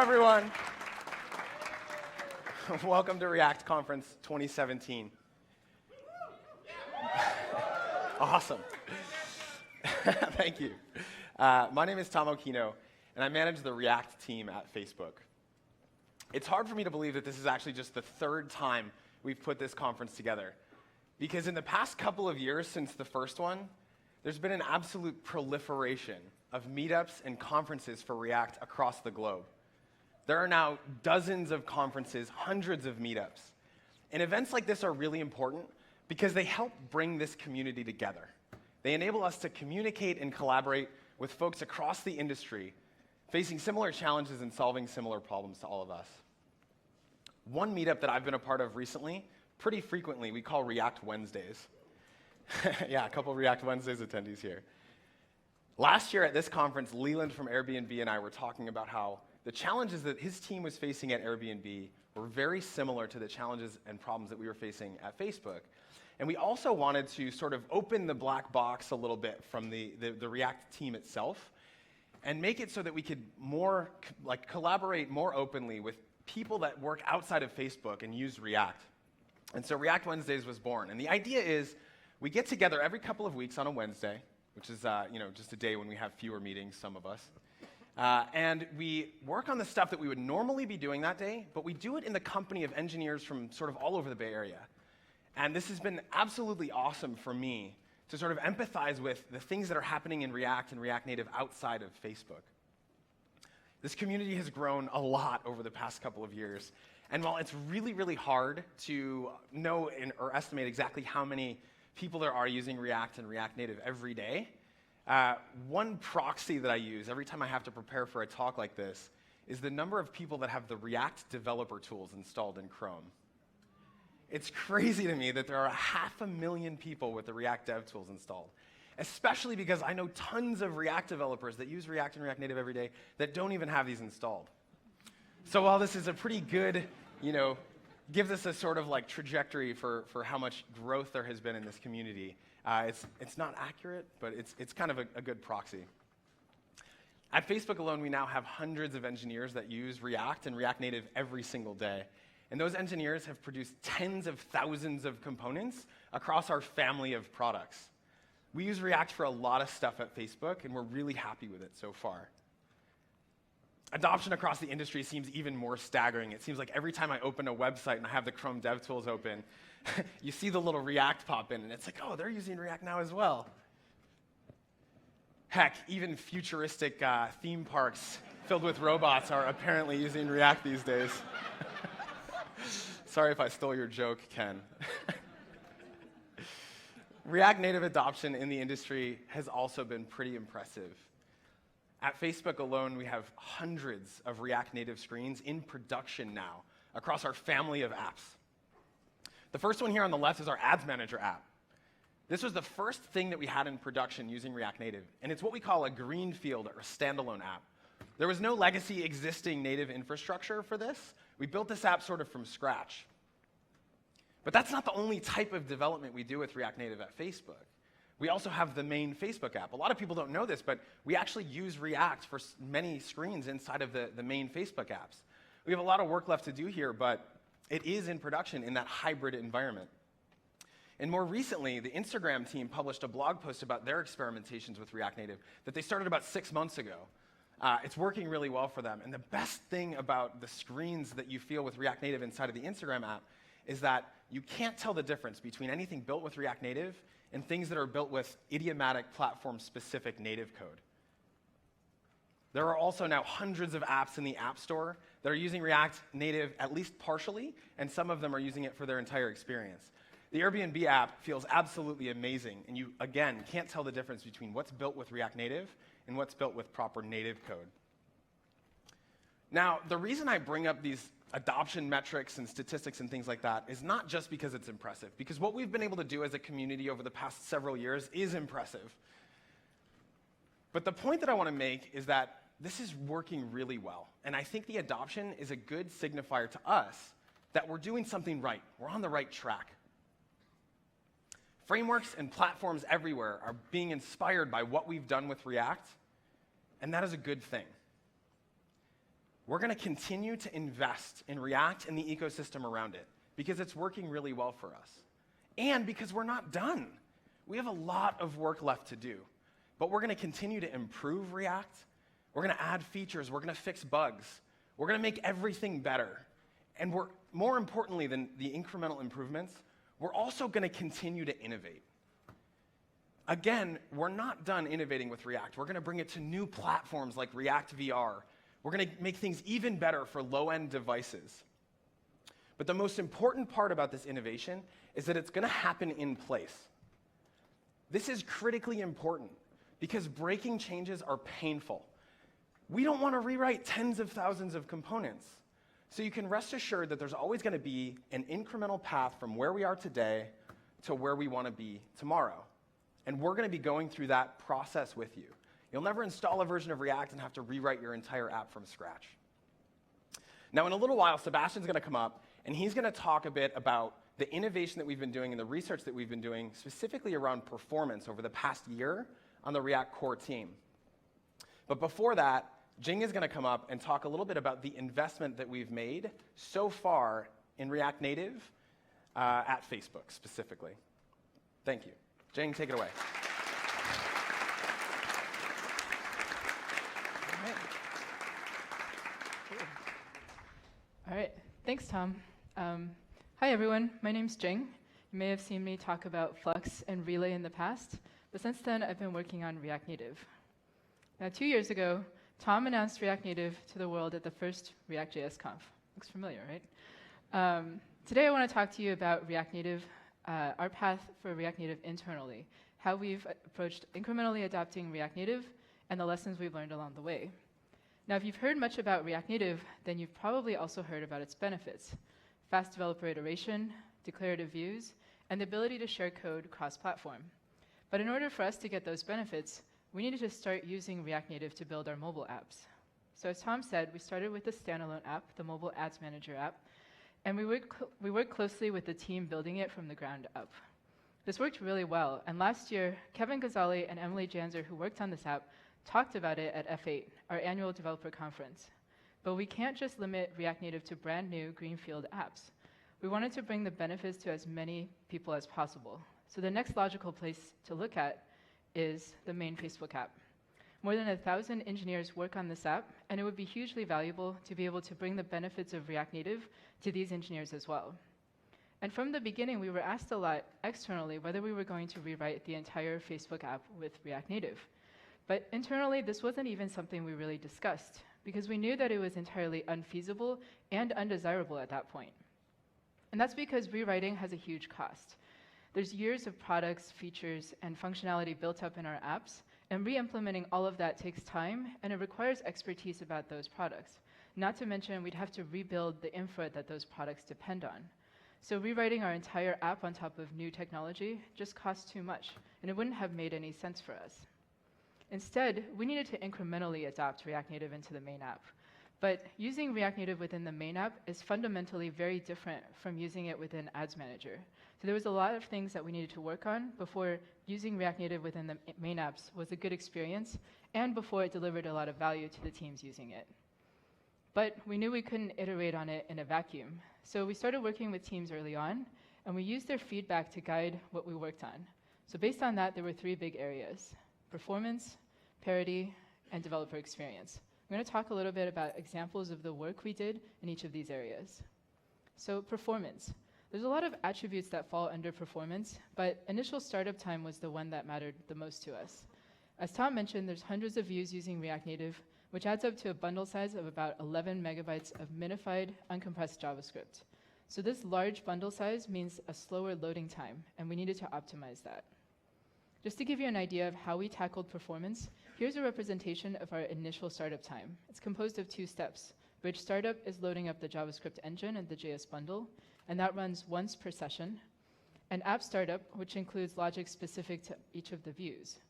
everyone. Welcome to React Conference 2017. Awesome. Thank you. My name is Tom Okino, and I manage the React team at Facebook. It's hard for me to believe that this is actually just the third time we've put this conference together, because in the past couple of years since the first one, there's been an absolute proliferation of meetups and conferences for React across the globe. There are now dozens of conferences, hundreds of meetups. And events like this are really important because they help bring this community together. They enable us to communicate and collaborate with folks across the industry facing similar challenges and solving similar problems to all of us. One meetup that I've been a part of recently, pretty frequently, we call React Wednesdays. Yeah, a couple of React Wednesdays attendees here. Last year at this conference, Leland from Airbnb and I were talking about how the challenges that his team was facing at Airbnb were very similar to the challenges and problems that we were facing at Facebook. And we also wanted to sort of open the black box a little bit from the React team itself and make it so that we could collaborate more openly with people that work outside of Facebook and use React. And so React Wednesdays was born. And the idea is we get together every couple of weeks on a Wednesday, which is just a day when we have fewer meetings, some of us. And we work on the stuff that we would normally be doing that day, but we do it in the company of engineers from sort of all over the Bay Area. And this has been absolutely awesome for me to sort of empathize with the things that are happening in React and React Native outside of Facebook. This community has grown a lot over the past couple of years. And while it's really, really hard to know or estimate exactly how many people there are using React and React Native every day, one proxy that I use every time I have to prepare for a talk like this is the number of people that have the React developer tools installed in Chrome. It's crazy to me that there are 500,000 people with the React dev tools installed, especially because I know tons of React developers that use React and React Native every day that don't even have these installed. So while this is a pretty good, gives us a sort of like trajectory for how much growth there has been in this community, it's not accurate, but it's kind of a good proxy. At Facebook alone, we now have hundreds of engineers that use React and React Native every single day. And those engineers have produced tens of thousands of components across our family of products. We use React for a lot of stuff at Facebook, and we're really happy with it so far. Adoption across the industry seems even more staggering. It seems like every time I open a website and I have the Chrome DevTools open, you see the little React pop in, and it's like, oh, they're using React now as well. Heck, even futuristic theme parks filled with robots are apparently using React these days. Sorry if I stole your joke, Ken. React Native adoption in the industry has also been pretty impressive. At Facebook alone, we have hundreds of React Native screens in production now across our family of apps. The first one here on the left is our Ads Manager app. This was the first thing that we had in production using React Native, and it's what we call a greenfield or standalone app. There was no legacy existing native infrastructure for this. We built this app sort of from scratch. But that's not the only type of development we do with React Native at Facebook. We also have the main Facebook app. A lot of people don't know this, but we actually use React for many screens inside of the main Facebook apps. We have a lot of work left to do here, but it is in production in that hybrid environment. And more recently, the Instagram team published a blog post about their experimentations with React Native that they started about 6 months ago. It's working really well for them. And the best thing about the screens that you feel with React Native inside of the Instagram app is that you can't tell the difference between anything built with React Native and things that are built with idiomatic platform-specific native code. There are also now hundreds of apps in the App Store that are using React Native at least partially, and some of them are using it for their entire experience. The Airbnb app feels absolutely amazing, and you, again, can't tell the difference between what's built with React Native and what's built with proper native code. Now, the reason I bring up these adoption metrics and statistics and things like that is not just because it's impressive, because what we've been able to do as a community over the past several years is impressive. But the point that I want to make is that this is working really well, and I think the adoption is a good signifier to us that we're doing something right. We're on the right track. Frameworks and platforms everywhere are being inspired by what we've done with React, and that is a good thing. we're going to continue to invest in React and the ecosystem around it because it's working really well for us. And because we're not done. We have a lot of work left to do. But we're going to continue to improve React. We're going to add features. We're going to fix bugs. We're going to make everything better. And more importantly than the incremental improvements, we're also going to continue to innovate. Again, we're not done innovating with React. We're going to bring it to new platforms like React VR. We're going to make things even better for low-end devices. But the most important part about this innovation is that it's going to happen in place. This is critically important because breaking changes are painful. We don't want to rewrite tens of thousands of components. So you can rest assured that there's always going to be an incremental path from where we are today to where we want to be tomorrow. And we're going to be going through that process with you. You'll never install a version of React and have to rewrite your entire app from scratch. Now, in a little while, Sebastian's going to come up, and he's going to talk a bit about the innovation that we've been doing and the research that we've been doing specifically around performance over the past year on the React core team. But before that, Jing is going to come up and talk a little bit about the investment that we've made so far in React Native at Facebook specifically. Thank you. Jing, take it away. All right. Thanks, Tom. Hi, everyone. My name's Jing. You may have seen me talk about Flux and Relay in the past, but since then, I've been working on React Native. Now, 2 years ago, Tom announced React Native to the world at the first React.js Conf. Looks familiar, right? Today, I want to talk to you about React Native, our path for React Native internally, how we've approached incrementally adopting React Native, and the lessons we've learned along the way. Now, if you've heard much about React Native, then you've probably also heard about its benefits: fast developer iteration, declarative views, and the ability to share code cross-platform. But in order for us to get those benefits, we needed to start using React Native to build our mobile apps. So as Tom said, we started with the standalone app, the mobile ads manager app, and we worked closely with the team building it from the ground up. This worked really well, and last year, Kevin Ghazali and Emily Janzer, who worked on this app, talked about it at F8, our annual developer conference. But we can't just limit React Native to brand new greenfield apps. We wanted to bring the benefits to as many people as possible. So the next logical place to look at is the main Facebook app. More than 1,000 engineers work on this app, and it would be hugely valuable to be able to bring the benefits of React Native to these engineers as well. And from the beginning, we were asked a lot externally whether we were going to rewrite the entire Facebook app with React Native. But internally, this wasn't even something we really discussed, because we knew that it was entirely unfeasible and undesirable at that point. And that's because rewriting has a huge cost. There's years of products, features, and functionality built up in our apps, and re-implementing all of that takes time, and it requires expertise about those products. Not to mention, we'd have to rebuild the infra that those products depend on. So rewriting our entire app on top of new technology just costs too much, and it wouldn't have made any sense for us. Instead, we needed to incrementally adopt React Native into the main app. But using React Native within the main app is fundamentally very different from using it within Ads Manager. So there was a lot of things that we needed to work on before using React Native within the main apps was a good experience, and before it delivered a lot of value to the teams using it. But we knew we couldn't iterate on it in a vacuum. So we started working with teams early on, and we used their feedback to guide what we worked on. So based on that, there were 3 big areas: performance, parity, and developer experience. I'm going to talk a little bit about examples of the work we did in each of these areas. So performance. There's a lot of attributes that fall under performance, but initial startup time was the one that mattered the most to us. As Tom mentioned, there's hundreds of views using React Native, which adds up to a bundle size of about 11 megabytes of minified, uncompressed JavaScript. So this large bundle size means a slower loading time, and we needed to optimize that. Just to give you an idea of how we tackled performance, here's a representation of our initial startup time. It's composed of 2 steps, which startup is loading up the JavaScript engine and the JS bundle, and that runs once per session, and app startup, which includes logic specific to each of the views.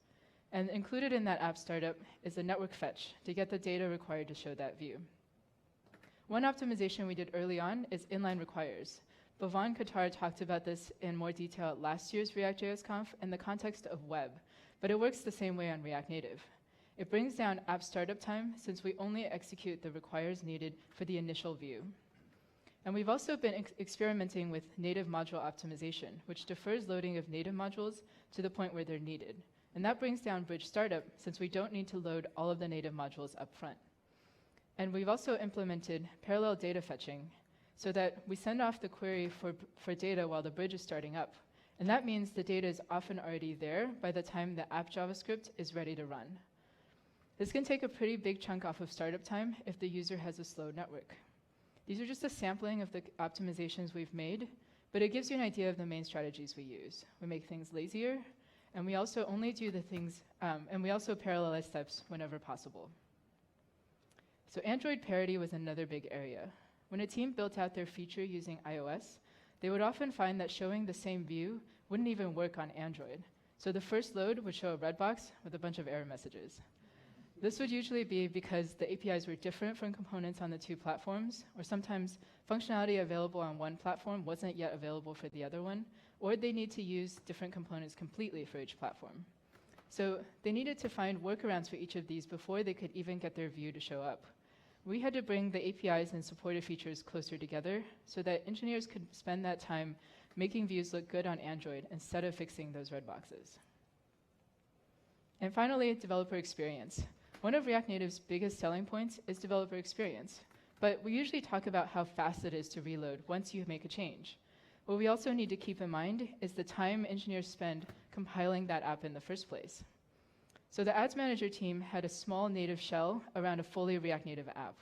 And included in that app startup is a network fetch to get the data required to show that view. One optimization we did early on is inline requires. Bhavan Qatar talked about this in more detail at last year's React.js Conf in the context of web, but it works the same way on React Native. It brings down app startup time since we only execute the requires needed for the initial view. And we've also been experimenting with native module optimization, which defers loading of native modules to the point where they're needed. And that brings down bridge startup since we don't need to load all of the native modules up front. And we've also implemented parallel data fetching so that we send off the query for data while the bridge is starting up. And that means the data is often already there by the time the app JavaScript is ready to run. This can take a pretty big chunk off of startup time if the user has a slow network. These are just a sampling of the optimizations we've made, but it gives you an idea of the main strategies we use. We make things lazier, and we also only do the things, and we also parallelize steps whenever possible. So Android parity was another big area. When a team built out their feature using iOS, they would often find that showing the same view wouldn't even work on Android. So the first load would show a red box with a bunch of error messages. This would usually be because the APIs were different from components on the two platforms, or sometimes functionality available on one platform wasn't yet available for the other one, or they need to use different components completely for each platform. So they needed to find workarounds for each of these before they could even get their view to show up. We had to bring the APIs and supported features closer together so that engineers could spend that time making views look good on Android instead of fixing those red boxes. And finally, developer experience. One of React Native's biggest selling points is developer experience, but we usually talk about how fast it is to reload once you make a change. What we also need to keep in mind is the time engineers spend compiling that app in the first place. So the Ads Manager team had a small native shell around a fully React Native app,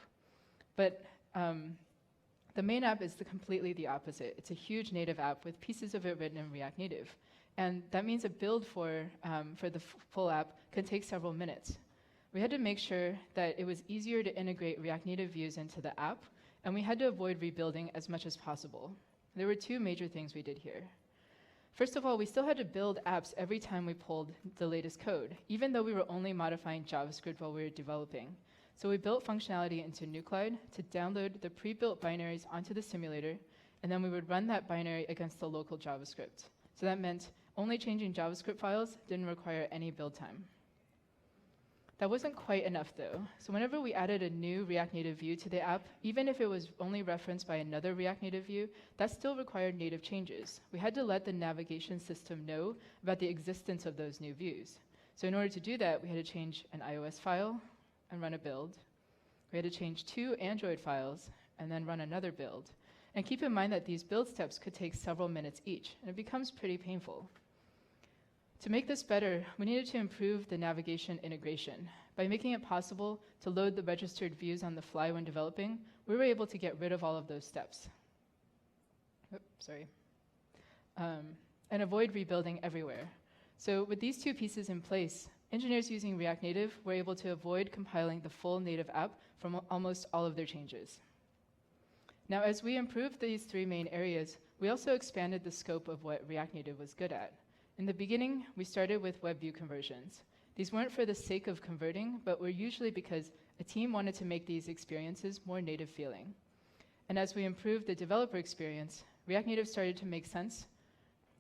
but the main app is completely the opposite. It's a huge native app with pieces of it written in React Native, and that means a build for the full app can take several minutes. We had to make sure that it was easier to integrate React Native views into the app, and we had to avoid rebuilding as much as possible. There were two major things we did here. First of all, we still had to build apps every time we pulled the latest code, even though we were only modifying JavaScript while we were developing. So we built functionality into Nucleide to download the pre-built binaries onto the simulator, and then we would run that binary against the local JavaScript. So that meant only changing JavaScript files didn't require any build time. That wasn't quite enough, though. So whenever we added a new React Native view to the app, even if it was only referenced by another React Native view, that still required native changes. We had to let the navigation system know about the existence of those new views. So in order to do that, we had to change an iOS file and run a build. We had to change 2 Android files and then run another build. And keep in mind that these build steps could take several minutes each, and it becomes pretty painful. To make this better, we needed to improve the navigation integration. By making it possible to load the registered views on the fly when developing, we were able to get rid of all of those steps. And avoid rebuilding everywhere. So with these two pieces in place, engineers using React Native were able to avoid compiling the full native app from almost all of their changes. Now, as we improved these 3 main areas, we also expanded the scope of what React Native was good at. In the beginning, we started with web view conversions. These weren't for the sake of converting, but were usually because a team wanted to make these experiences more native feeling. And as we improved the developer experience, React Native started to make sense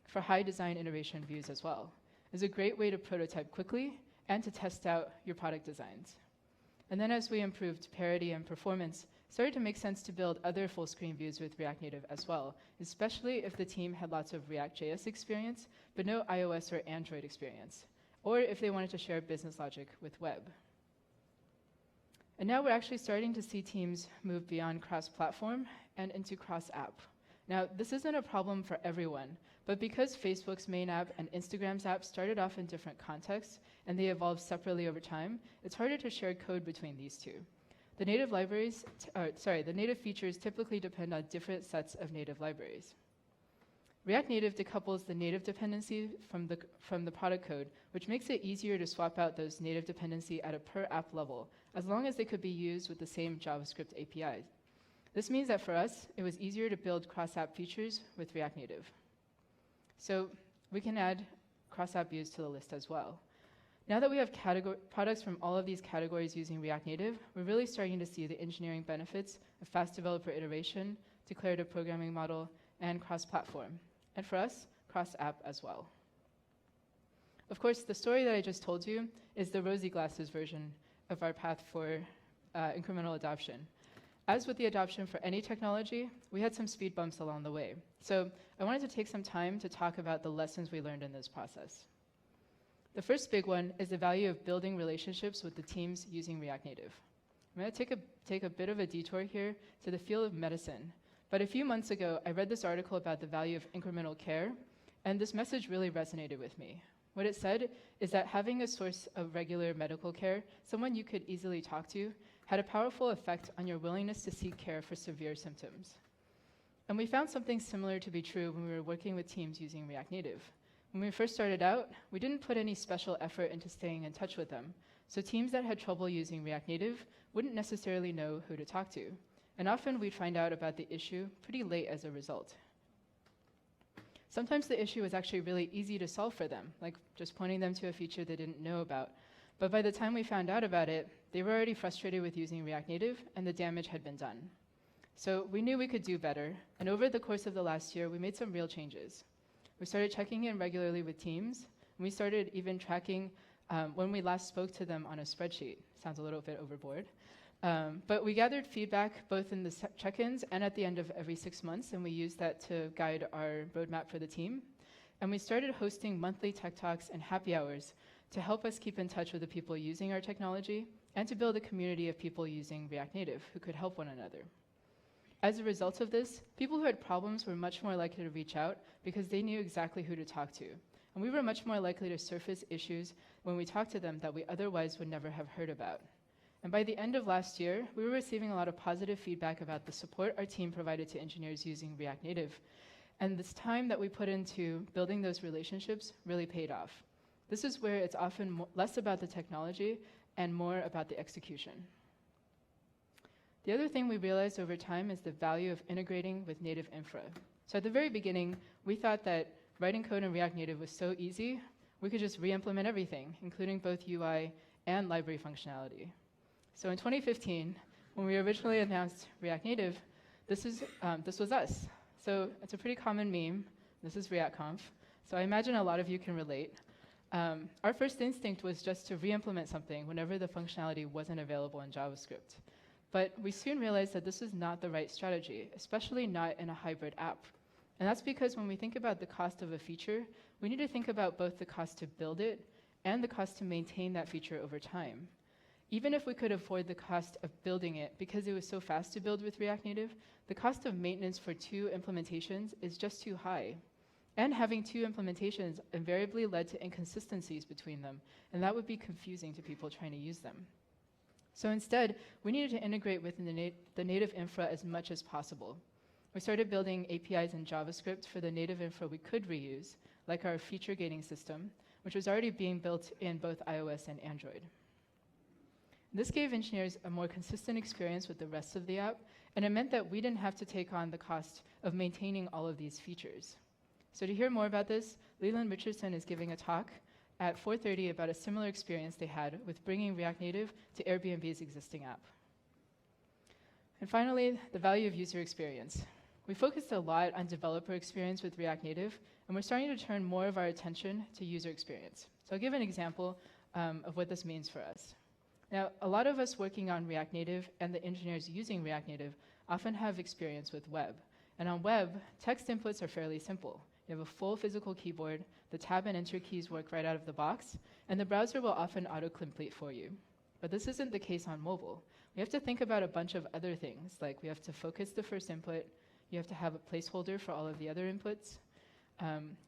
for high design iteration views as well. It's a great way to prototype quickly and to test out your product designs. And then as we improved parity and performance, it started to make sense to build other full screen views with React Native as well, especially if the team had lots of React.js experience, but no iOS or Android experience, or if they wanted to share business logic with web. And now we're actually starting to see teams move beyond cross-platform and into cross-app. Now, this isn't a problem for everyone, but because Facebook's main app and Instagram's app started off in different contexts and they evolved separately over time, it's harder to share code between these two. The native features typically depend on different sets of native libraries. React Native decouples the native dependency from the product code, which makes it easier to swap out those native dependency at a per app level, as long as they could be used with the same JavaScript API. This means that for us, it was easier to build cross-app features with React Native. So we can add cross-app views to the list as well. Now that we have products from all of these categories using React Native, we're really starting to see the engineering benefits of fast developer iteration, declarative programming model, and cross-platform. And for us, cross-app as well. Of course, the story that I just told you is the rosy glasses version of our path for incremental adoption. As with the adoption for any technology, we had some speed bumps along the way. So I wanted to take some time to talk about the lessons we learned in this process. The first big one is the value of building relationships with the teams using React Native. I'm going to take a bit of a detour here to the field of medicine. But a few months ago, I read this article about the value of incremental care, and this message really resonated with me. What it said is that having a source of regular medical care, someone you could easily talk to, had a powerful effect on your willingness to seek care for severe symptoms. And we found something similar to be true when we were working with teams using React Native. When we first started out, we didn't put any special effort into staying in touch with them. So teams that had trouble using React Native wouldn't necessarily know who to talk to. And often we'd find out about the issue pretty late as a result. Sometimes the issue was actually really easy to solve for them, like just pointing them to a feature they didn't know about. But by the time we found out about it, they were already frustrated with using React Native, and the damage had been done. So we knew we could do better, and over the course of the last year, we made some real changes. We started checking in regularly with teams, and we started even tracking when we last spoke to them on a spreadsheet. Sounds a little bit overboard. But we gathered feedback both in the check-ins and at the end of every 6 months, and we used that to guide our roadmap for the team. And we started hosting monthly tech talks and happy hours to help us keep in touch with the people using our technology and to build a community of people using React Native who could help one another. As a result of this, people who had problems were much more likely to reach out because they knew exactly who to talk to. And we were much more likely to surface issues when we talked to them that we otherwise would never have heard about. And by the end of last year, we were receiving a lot of positive feedback about the support our team provided to engineers using React Native. And this time that we put into building those relationships really paid off. This is where it's often less about the technology and more about the execution. The other thing we realized over time is the value of integrating with native infra. So at the very beginning, we thought that writing code in React Native was so easy, we could just re-implement everything, including both UI and library functionality. So in 2015, when we originally announced React Native, this was us. So it's a pretty common meme. This is React Conf. So I imagine a lot of you can relate. Our first instinct was just to re-implement something whenever the functionality wasn't available in JavaScript. But we soon realized that this is not the right strategy, especially not in a hybrid app. And that's because when we think about the cost of a feature, we need to think about both the cost to build it and the cost to maintain that feature over time. Even if we could afford the cost of building it because it was so fast to build with React Native, the cost of maintenance for 2 implementations is just too high. And having 2 implementations invariably led to inconsistencies between them, and that would be confusing to people trying to use them. So instead, we needed to integrate with the native infra as much as possible. We started building APIs in JavaScript for the native infra we could reuse, like our feature gating system, which was already being built in both iOS and Android. This gave engineers a more consistent experience with the rest of the app, and it meant that we didn't have to take on the cost of maintaining all of these features. So to hear more about this, Leland Richardson is giving a talk at 4:30 about a similar experience they had with bringing React Native to Airbnb's existing app. And finally, the value of user experience. We focused a lot on developer experience with React Native, and we're starting to turn more of our attention to user experience. So I'll give an example of what this means for us. Now, a lot of us working on React Native and the engineers using React Native often have experience with web. And on web, text inputs are fairly simple. You have a full physical keyboard, the tab and enter keys work right out of the box, and the browser will often autocomplete for you. But this isn't the case on mobile. We have to think about a bunch of other things, like we have to focus the first input, you have to have a placeholder for all of the other inputs.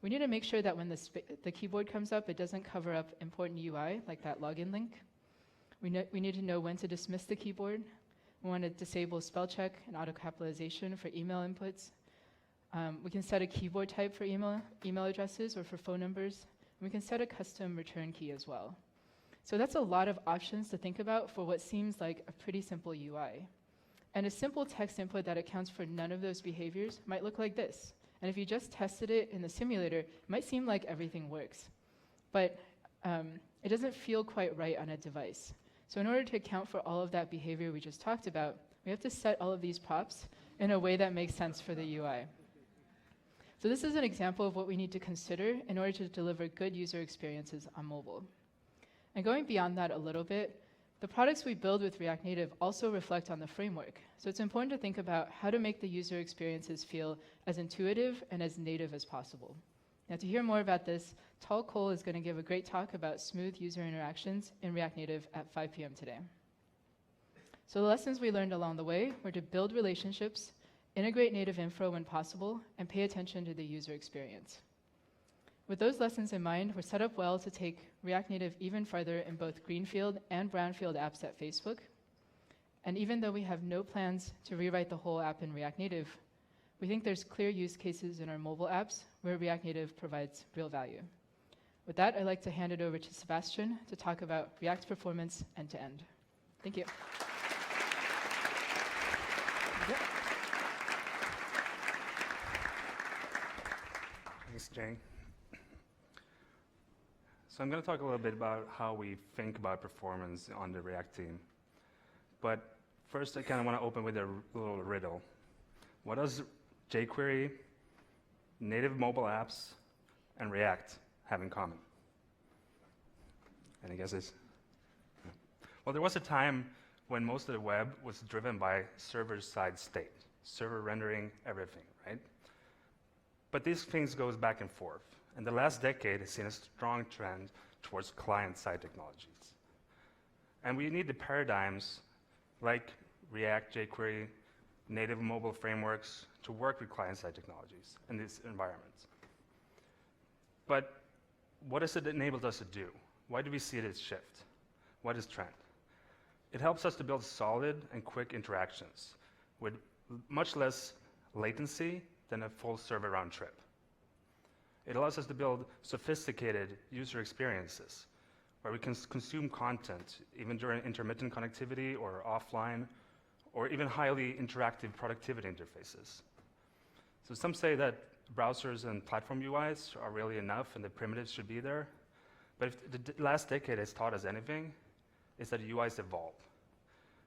We need to make sure that when the keyboard comes up, it doesn't cover up important UI, like that login link. We need to know when to dismiss the keyboard. We want to disable spell check and auto-capitalization for email inputs. We can set a keyboard type for email addresses or for phone numbers. And we can set a custom return key as well. So that's a lot of options to think about for what seems like a pretty simple UI. And a simple text input that accounts for none of those behaviors might look like this. And if you just tested it in the simulator, it might seem like everything works. But it doesn't feel quite right on a device. So in order to account for all of that behavior we just talked about, we have to set all of these props in a way that makes sense for the UI. So this is an example of what we need to consider in order to deliver good user experiences on mobile. And going beyond that a little bit, the products we build with React Native also reflect on the framework. So it's important to think about how to make the user experiences feel as intuitive and as native as possible. Now, to hear more about this, Tal Cole is going to give a great talk about smooth user interactions in React Native at 5 p.m. today. So the lessons we learned along the way were to build relationships, integrate native info when possible, and pay attention to the user experience. With those lessons in mind, we're set up well to take React Native even farther in both greenfield and brownfield apps at Facebook. And even though we have no plans to rewrite the whole app in React Native, we think there's clear use cases in our mobile apps where React Native provides real value. With that, I'd like to hand it over to Sebastian to talk about React's performance end-to-end. Thank you. Thanks, Jane. So I'm going to talk a little bit about how we think about performance on the React team. But first, I kind of want to open with a little riddle. What does jQuery, native mobile apps, and React have in common? Any guesses? Well, there was a time when most of the web was driven by server-side state, server rendering everything, right? But these things goes back and forth. And the last decade has seen a strong trend towards client-side technologies. And we need the paradigms like React, jQuery, native mobile frameworks to work with client-side technologies in these environments. But what has it enabled us to do? Why do we see this shift? What is trend? It helps us to build solid and quick interactions with much less latency than a full server round trip. It allows us to build sophisticated user experiences where we can consume content even during intermittent connectivity or offline, or even highly interactive productivity interfaces. So some say that browsers and platform UIs are really enough and the primitives should be there. But if the last decade has taught us anything, it's that UIs evolve.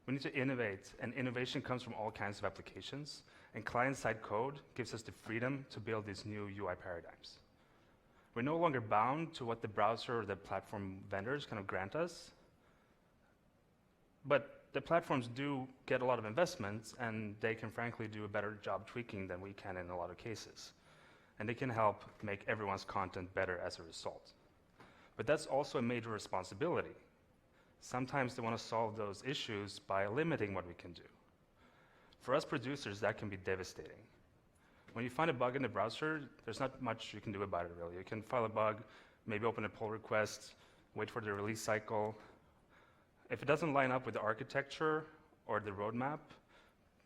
We need to innovate, and innovation comes from all kinds of applications, and client-side code gives us the freedom to build these new UI paradigms. We're no longer bound to what the browser or the platform vendors kind of grant us, but the platforms do get a lot of investments, and they can frankly do a better job tweaking than we can in a lot of cases. And they can help make everyone's content better as a result. But that's also a major responsibility. Sometimes they want to solve those issues by limiting what we can do. For us producers, that can be devastating. When you find a bug in the browser, there's not much you can do about it, really. You can file a bug, maybe open a pull request, wait for the release cycle. If it doesn't line up with the architecture or the roadmap,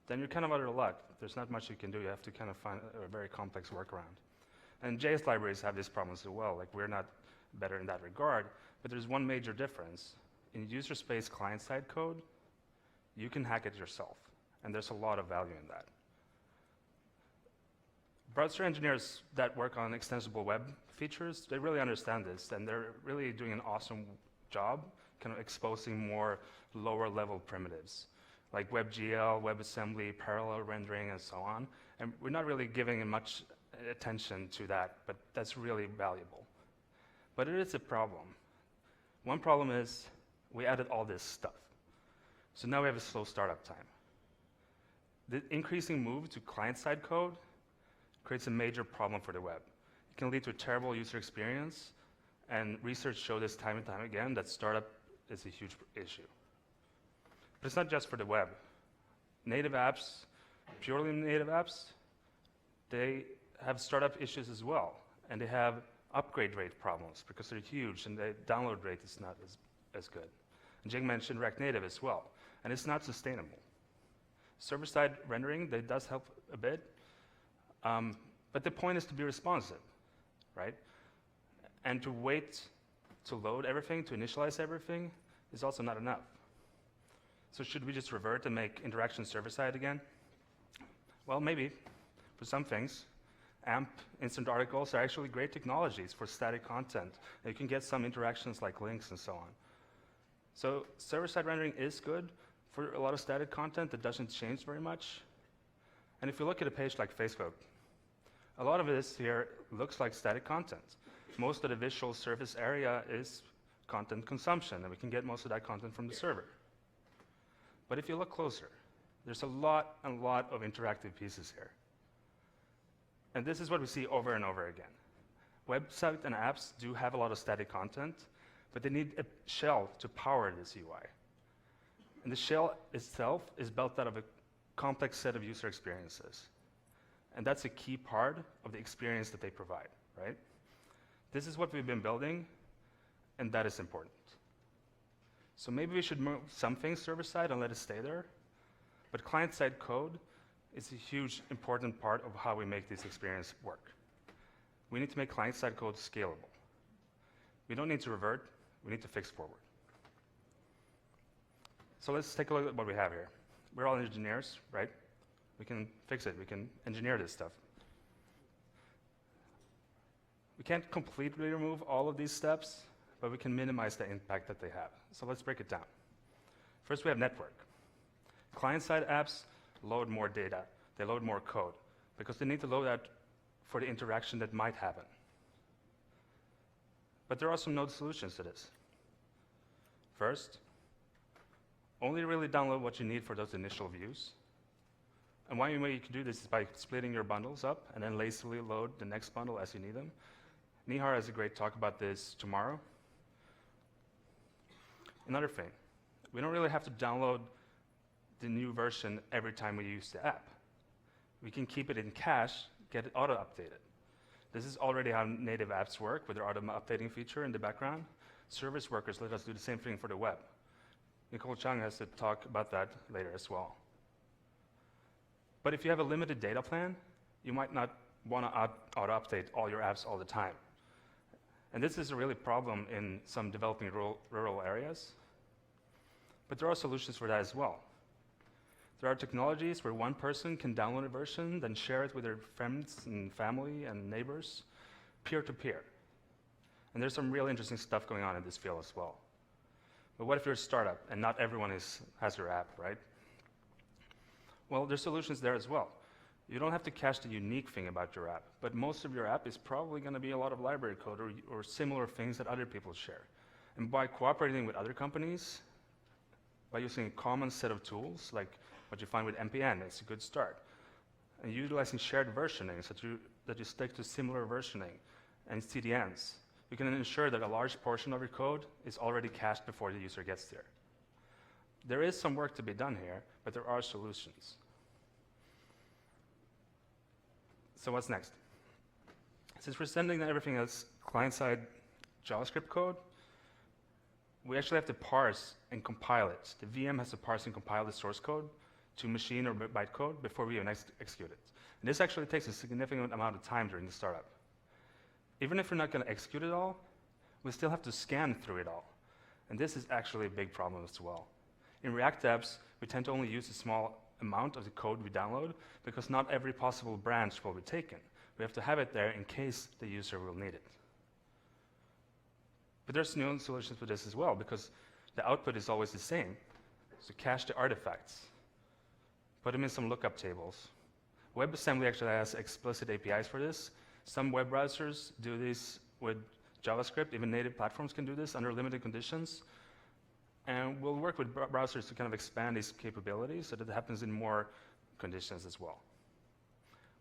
then you're kind of out of luck. There's not much you can do. You have to kind of find a very complex workaround. And JS libraries have these problems as well. Like, we're not better in that regard, but there's one major difference. In user space client-side code, you can hack it yourself, and there's a lot of value in that. Browser engineers that work on extensible web features, they really understand this, and they're really doing an awesome job kind of exposing more lower-level primitives, like WebGL, WebAssembly, parallel rendering, and so on. And we're not really giving much attention to that, but that's really valuable. But it is a problem. One problem is we added all this stuff. So now we have a slow startup time. The increasing move to client-side code creates a major problem for the web. It can lead to a terrible user experience, and research showed this time and time again that startup is a huge issue. But it's not just for the web. Native apps, purely native apps, they have startup issues as well, and they have upgrade rate problems because they're huge and the download rate is not as good. And Jing mentioned React Native as well, and it's not sustainable. Server-side rendering, that does help a bit, but the point is to be responsive, right? And to wait to load everything, to initialize everything, is also not enough. So should we just revert and make interaction server-side again? Well, maybe, for some things. AMP, instant articles, are actually great technologies for static content. You can get some interactions like links and so on. So server-side rendering is good for a lot of static content that doesn't change very much. And if you look at a page like Facebook, A lot of this here looks like static content. Most of the visual surface area is content consumption, and we can get most of that content from the server. But if you look closer, there's a lot of interactive pieces here. And this is what we see over and over again. Websites and apps do have a lot of static content, but they need a shell to power this UI. And the shell itself is built out of a complex set of user experiences. And that's a key part of the experience that they provide, right? This is what we've been building, and that is important. So maybe we should move some things server-side and let it stay there, but client-side code is a huge, important part of how we make this experience work. We need to make client-side code scalable. We don't need to revert, we need to fix forward. So let's take a look at what we have here. We're all engineers, right? We can fix it, we can engineer this stuff. We can't completely remove all of these steps, but we can minimize the impact that they have. So let's break it down. First, we have network. Client-side apps load more data, they load more code, because they need to load that for the interaction that might happen. But there are some node solutions to this. First, only really download what you need for those initial views. And one way you can do this is by splitting your bundles up and then lazily load the next bundle as you need them. Nihar has a great talk about this tomorrow. Another thing, we don't really have to download the new version every time we use the app. We can keep it in cache, get it auto-updated. This is already how native apps work with their auto-updating feature in the background. Service workers let us do the same thing for the web. Nicole Chung has to talk about that later as well. But if you have a limited data plan, you might not want to auto-update all your apps all the time. And this is a really problem in some developing rural areas. But there are solutions for that as well. There are technologies where one person can download a version, then share it with their friends and family and neighbors, peer-to-peer. And there's some real interesting stuff going on in this field as well. But what if you're a startup and not everyone has your app, right? Well, there's solutions there as well. You don't have to cache the unique thing about your app, but most of your app is probably going to be a lot of library code or similar things that other people share. And by cooperating with other companies, by using a common set of tools, like what you find with NPN, it's a good start. And utilizing shared versioning, so that you stick to similar versioning, and CDNs, you can ensure that a large portion of your code is already cached before the user gets there. There is some work to be done here, but there are solutions. So what's next? Since we're sending everything as client-side JavaScript code, we actually have to parse and compile it. The VM has to parse and compile the source code to machine or bytecode before we even execute it. And this actually takes a significant amount of time during the startup. Even if we're not going to execute it all, we still have to scan through it all. And this is actually a big problem as well. In React apps, we tend to only use a small amount of the code we download because not every possible branch will be taken. We have to have it there in case the user will need it. But there's new solutions for this as well, because the output is always the same. So cache the artifacts. Put them in some lookup tables. WebAssembly actually has explicit APIs for this. Some web browsers do this with JavaScript. Even native platforms can do this under limited conditions. And we'll work with browsers to kind of expand these capabilities so that it happens in more conditions as well.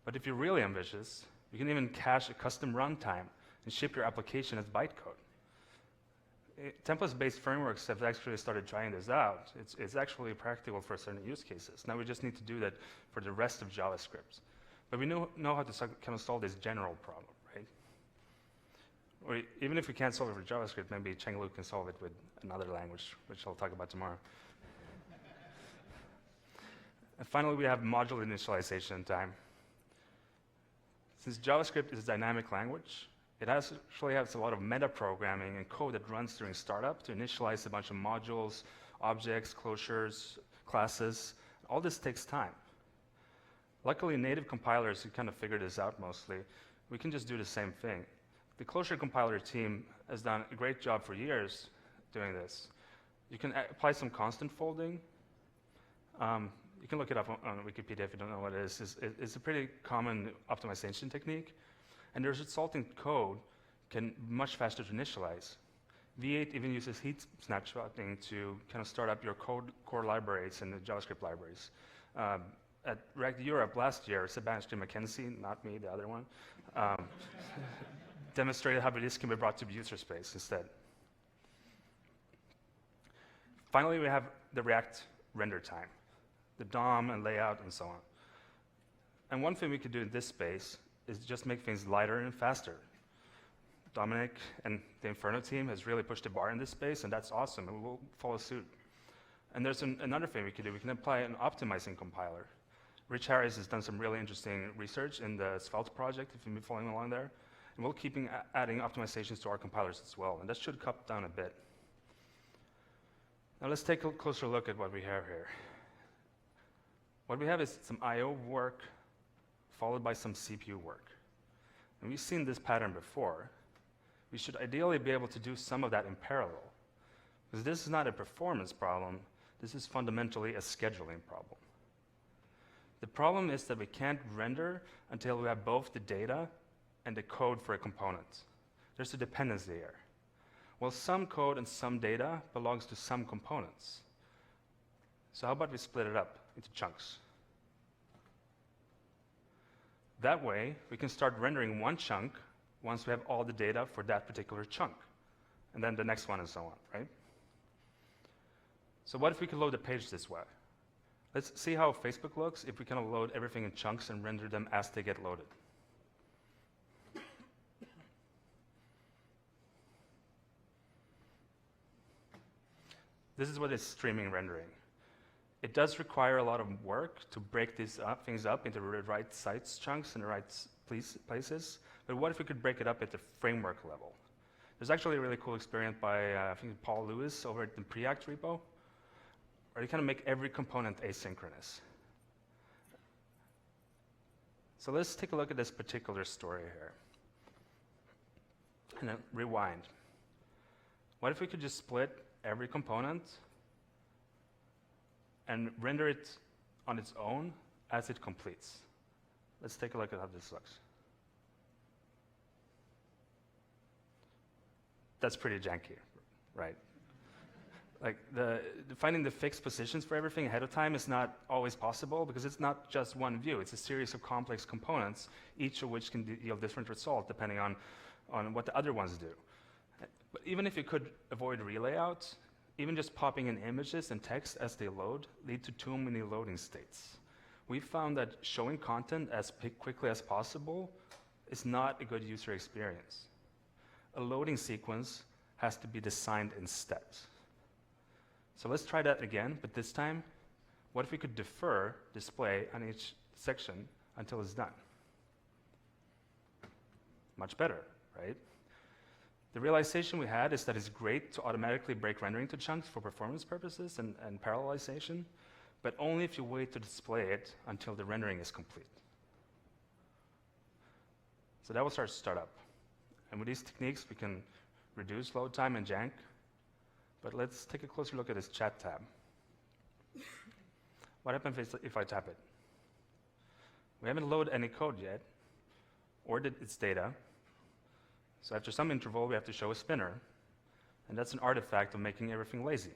But if you're really ambitious, you can even cache a custom runtime and ship your application as bytecode. Templates-based frameworks have actually started trying this out. It's actually practical for certain use cases. Now we just need to do that for the rest of JavaScript. But we know how to kind of solve this general problem, right? Or even if we can't solve it for JavaScript, maybe Chenglu can solve it with another language, which I'll talk about tomorrow. And finally, we have module initialization time. Since JavaScript is a dynamic language, it actually has a lot of meta-programming and code that runs during startup to initialize a bunch of modules, objects, closures, classes. All this takes time. Luckily, native compilers who kind of figured this out mostly, we can just do the same thing. The Closure compiler team has done a great job for years doing this. You can apply some constant folding, You can look it up on Wikipedia if you don't know what it is. It's a pretty common optimization technique, and the resulting code can be much faster to initialize. V8 even uses heat snapshotting to kind of start up your core libraries and the JavaScript libraries. At React Europe last year, Sebastian McKenzie, not me, the other one, demonstrated how this can be brought to user space instead. Finally, we have the React render time, the DOM and layout and so on. And one thing we could do in this space is just make things lighter and faster. Dominic and the Inferno team has really pushed the bar in this space, and that's awesome, and we'll follow suit. And there's another thing we can do. We can apply an optimizing compiler. Rich Harris has done some really interesting research in the Svelte project, if you've been following along there. And we'll keep adding optimizations to our compilers as well, and that should cut down a bit. Now let's take a closer look at what we have here. What we have is some I/O work followed by some CPU work. And we've seen this pattern before. We should ideally be able to do some of that in parallel, because this is not a performance problem, this is fundamentally a scheduling problem. The problem is that we can't render until we have both the data and the code for a component. There's a dependency here. Well, some code and some data belongs to some components. So how about we split it up into chunks? That way, we can start rendering one chunk once we have all the data for that particular chunk, and then the next one and so on, right? So what if we could load the page this way? Let's see how Facebook looks if we kind of load everything in chunks and render them as they get loaded. This is what is streaming rendering. It does require a lot of work to break these things up into the right size chunks and the right places. But what if we could break it up at the framework level? There's actually a really cool experiment by, I think, Paul Lewis over at the Preact repo, where you kind of make every component asynchronous. So let's take a look at this particular story here. And then rewind. What if we could just split every component and render it on its own as it completes? Let's take a look at how this looks. That's pretty janky, right? Like finding the fixed positions for everything ahead of time is not always possible, because it's not just one view. It's a series of complex components, each of which can yield different results depending on what the other ones do. But even if you could avoid relayouts, even just popping in images and text as they load lead to too many loading states. We found that showing content as quickly as possible is not a good user experience. A loading sequence has to be designed in steps. So let's try that again, but this time, what if we could defer display on each section until it's done? Much better, right? The realization we had is that it's great to automatically break rendering to chunks for performance purposes and parallelization, but only if you wait to display it until the rendering is complete. So that was our startup. And with these techniques, we can reduce load time and jank. But let's take a closer look at this chat tab. What happens if I tap it? We haven't loaded any code yet, or its data. So after some interval, we have to show a spinner. And that's an artifact of making everything lazy.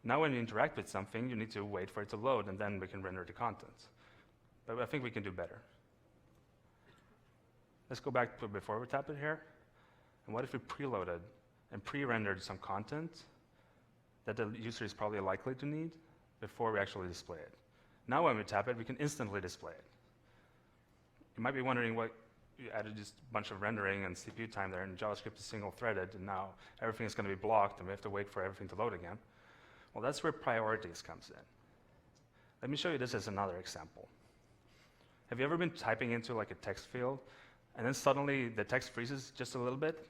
Now when you interact with something, you need to wait for it to load, and then we can render the content. But I think we can do better. Let's go back to before we tap it here. And what if we preloaded and pre-rendered some content that the user is probably likely to need before we actually display it? Now when we tap it, we can instantly display it. You might be wondering what you added just a bunch of rendering and CPU time there, and JavaScript is single-threaded, and now everything is going to be blocked, and we have to wait for everything to load again. Well, that's where priorities comes in. Let me show you this as another example. Have you ever been typing into like a text field, and then suddenly the text freezes just a little bit?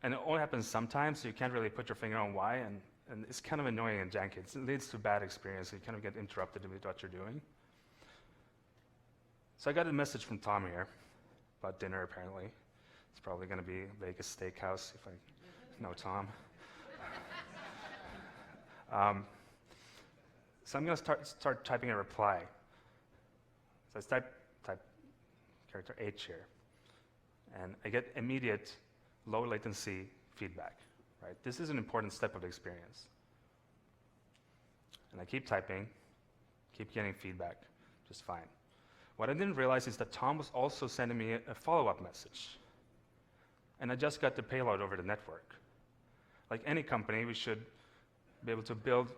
And it only happens sometimes, so you can't really put your finger on why, and it's kind of annoying and janky. It leads to a bad experience. You kind of get interrupted with what you're doing. So I got a message from Tom here about dinner, apparently. It's probably going to be Vegas Steakhouse if I know Tom. So I'm going to start typing a reply. So I type character H here, and I get immediate low latency feedback. Right? This is an important step of the experience. And I keep typing, keep getting feedback, just fine. What I didn't realize is that Tom was also sending me a follow-up message. And I just got the payload over the network. Like any company, we should be able to build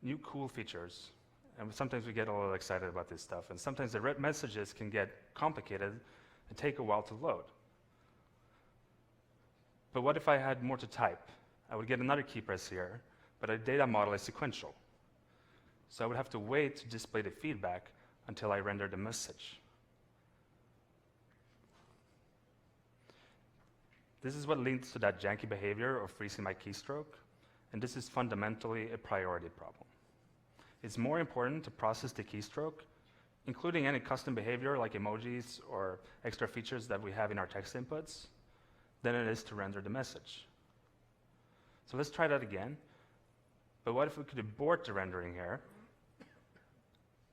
new cool features. And sometimes we get a little excited about this stuff. And sometimes the messages can get complicated and take a while to load. But what if I had more to type? I would get another key press here, but our data model is sequential. So I would have to wait to display the feedback until I render the message. This is what leads to that janky behavior of freezing my keystroke, and this is fundamentally a priority problem. It's more important to process the keystroke, including any custom behavior like emojis or extra features that we have in our text inputs, than it is to render the message. So let's try that again. But what if we could abort the rendering here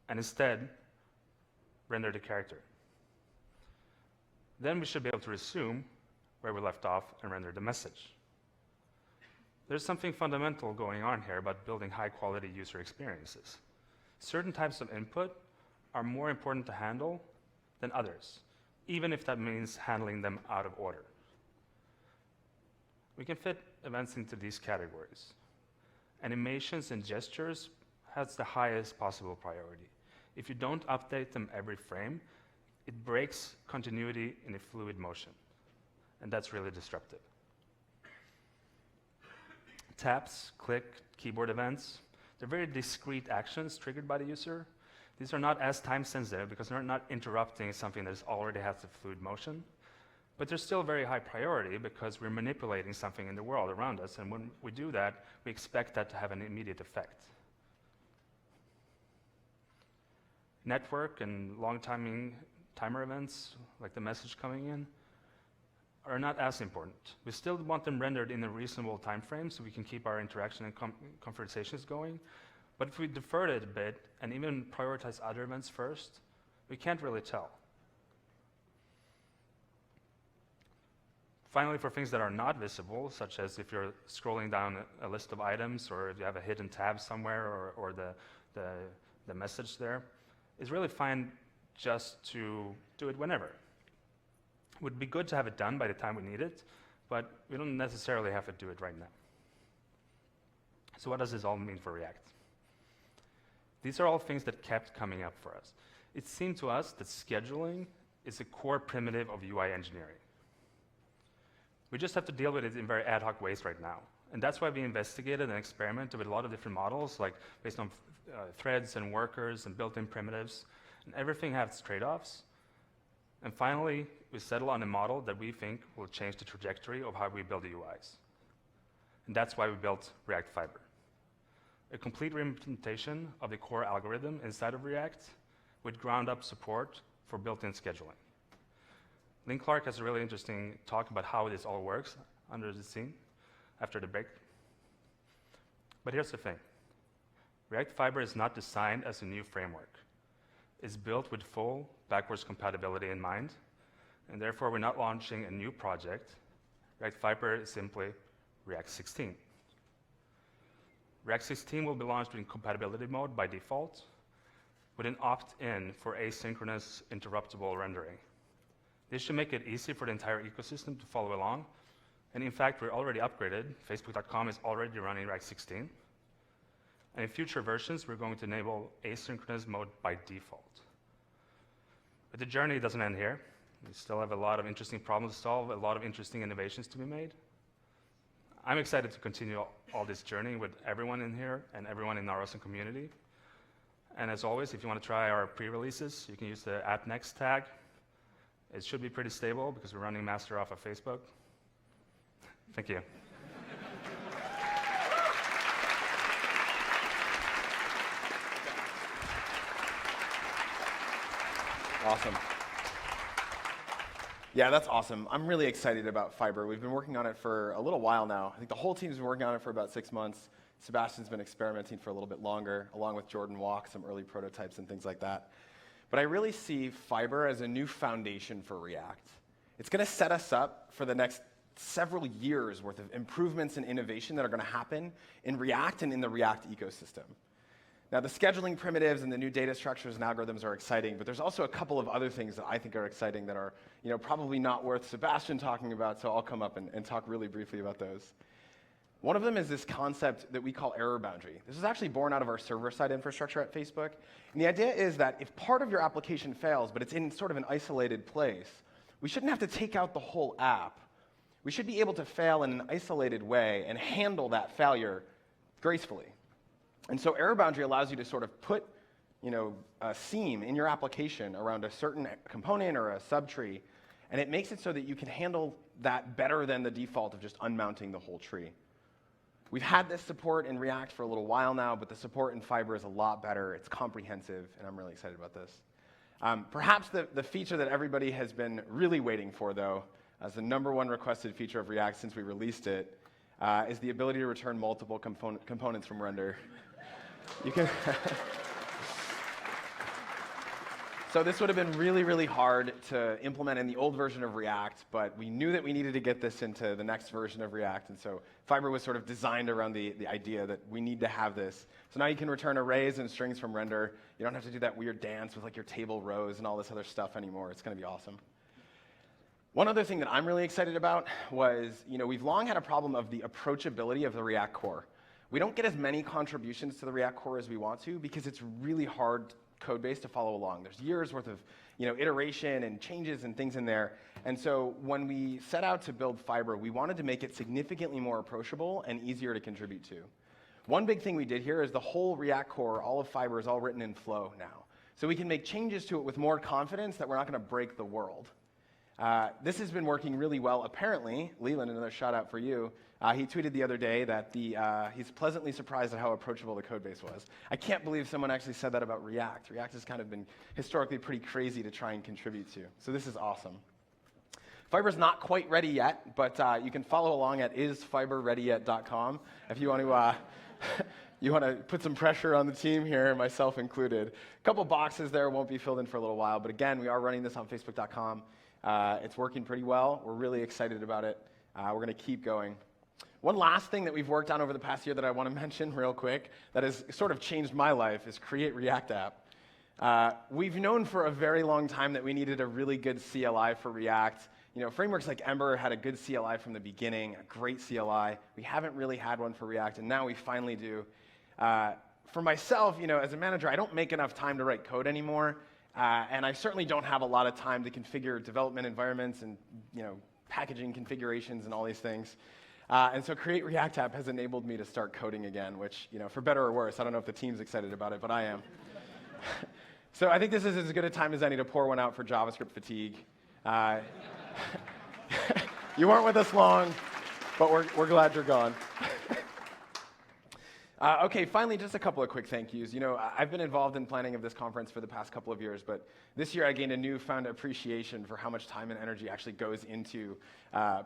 and instead render the character? Then we should be able to resume where we left off and render the message. There's something fundamental going on here about building high-quality user experiences. Certain types of input are more important to handle than others, even if that means handling them out of order. We can fit events into these categories. Animations and gestures has the highest possible priority. If you don't update them every frame, it breaks continuity in a fluid motion, and that's really disruptive. Taps, click, keyboard events, they're very discrete actions triggered by the user. These are not as time sensitive because they're not interrupting something that already has a fluid motion. But they're still very high priority because we're manipulating something in the world around us, and when we do that, we expect that to have an immediate effect. Network and long timer events, like the message coming in, are not as important. We still want them rendered in a reasonable time frame so we can keep our interaction and conversations going. But if we defer it a bit and even prioritize other events first, we can't really tell. Finally, for things that are not visible, such as if you're scrolling down a list of items or if you have a hidden tab somewhere or the message there, it's really fine just to do it whenever. It would be good to have it done by the time we need it, but we don't necessarily have to do it right now. So what does this all mean for React? These are all things that kept coming up for us. It seemed to us that scheduling is a core primitive of UI engineering. We just have to deal with it in very ad hoc ways right now. And that's why we investigated and experimented with a lot of different models, like based on threads and workers and built-in primitives. And everything has trade-offs. And finally, we settle on a model that we think will change the trajectory of how we build the UIs. And that's why we built React Fiber, a complete reimplementation of the core algorithm inside of React with ground-up support for built-in scheduling. Lynn Clark has a really interesting talk about how this all works under the scene after the break. But here's the thing. React Fiber is not designed as a new framework. It's built with full backwards compatibility in mind, and therefore we're not launching a new project. React Fiber is simply React 16. React 16 will be launched in compatibility mode by default, with an opt-in for asynchronous interruptible rendering. This should make it easy for the entire ecosystem to follow along. And in fact, we're already upgraded. Facebook.com is already running React 16. And in future versions, we're going to enable asynchronous mode by default. But the journey doesn't end here. We still have a lot of interesting problems to solve, a lot of interesting innovations to be made. I'm excited to continue all this journey with everyone in here and everyone in our awesome community. And as always, if you want to try our pre-releases, you can use the @next tag. It should be pretty stable because we're running master off of Facebook. Thank you. Awesome. Yeah, that's awesome. I'm really excited about Fiber. We've been working on it for a little while now. I think the whole team's been working on it for about 6 months. Sebastian's been experimenting for a little bit longer, along with Jordan Walk, some early prototypes and things like that. But I really see Fiber as a new foundation for React. It's going to set us up for the next several years worth of improvements and innovation that are going to happen in React and in the React ecosystem. Now, the scheduling primitives and the new data structures and algorithms are exciting, but there's also a couple of other things that I think are exciting that are probably not worth Sebastian talking about, so I'll come up and talk really briefly about those. One of them is this concept that we call error boundary. This is actually born out of our server-side infrastructure at Facebook. And the idea is that if part of your application fails, but it's in sort of an isolated place, we shouldn't have to take out the whole app. We should be able to fail in an isolated way and handle that failure gracefully. And so error boundary allows you to sort of put a seam in your application around a certain component or a subtree, and it makes it so that you can handle that better than the default of just unmounting the whole tree. We've had this support in React for a little while now, but the support in Fiber is a lot better. It's comprehensive, and I'm really excited about this. Perhaps the feature that everybody has been really waiting for, though, as the #1 requested feature of React since we released it, is the ability to return multiple components from render. You can So this would have been really, really hard to implement in the old version of React, but we knew that we needed to get this into the next version of React, and so Fiber was sort of designed around the idea that we need to have this. So now you can return arrays and strings from render. You don't have to do that weird dance with like your table rows and all this other stuff anymore. It's going to be awesome. One other thing that I'm really excited about was, we've long had a problem of the approachability of the React core. We don't get as many contributions to the React core as we want to because it's really hard code base to follow along. There's years worth of iteration and changes and things in there. And so when we set out to build Fiber, we wanted to make it significantly more approachable and easier to contribute to. One big thing we did here is the whole React core, all of Fiber, is all written in Flow now. So we can make changes to it with more confidence that we're not going to break the world. This has been working really well. Apparently, Leland, another shout out for you, he tweeted the other day that he's pleasantly surprised at how approachable the code base was. I can't believe someone actually said that about React. React has kind of been historically pretty crazy to try and contribute to. So this is awesome. Fiber's not quite ready yet, but you can follow along at isfiberreadyyet.com if you want to you want to put some pressure on the team here, myself included. A couple boxes there won't be filled in for a little while, but again, we are running this on facebook.com. It's working pretty well. We're really excited about it. We're going to keep going. One last thing that we've worked on over the past year that I want to mention real quick that has sort of changed my life is Create React App. We've known for a very long time that we needed a really good CLI for React. Frameworks like Ember had a good CLI from the beginning, a great CLI. We haven't really had one for React, and now we finally do. For myself, as a manager, I don't make enough time to write code anymore. And I certainly don't have a lot of time to configure development environments and packaging configurations and all these things. And so Create React App has enabled me to start coding again, which, for better or worse, I don't know if the team's excited about it, but I am. So I think this is as good a time as any to pour one out for JavaScript fatigue. You weren't with us long, but we're glad you're gone. Okay, finally, just a couple of quick thank yous. I've been involved in planning of this conference for the past couple of years, but this year I gained a newfound appreciation for how much time and energy actually goes into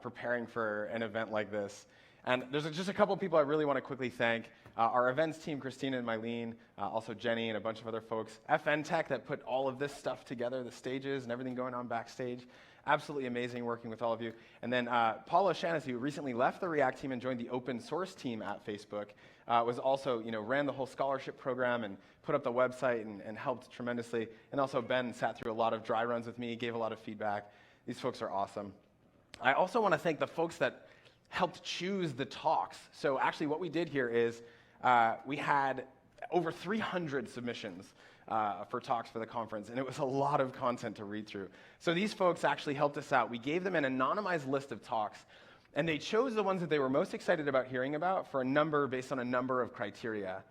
preparing for an event like this. And there's just a couple of people I really want to quickly thank. Our events team, Christina and Mylene, also Jenny and a bunch of other folks. FN Tech that put all of this stuff together, the stages and everything going on backstage. Absolutely amazing working with all of you. And then Paul O'Shaughnessy, who recently left the React team and joined the open source team at Facebook, was also, ran the whole scholarship program and put up the website and helped tremendously. And also Ben sat through a lot of dry runs with me, gave a lot of feedback. These folks are awesome. I also want to thank the folks that helped choose the talks. So actually what we did here is we had over 300 submissions for talks for the conference, and it was a lot of content to read through. So these folks actually helped us out. We gave them an anonymized list of talks, and they chose the ones that they were most excited about hearing about for a number based on a number of criteria.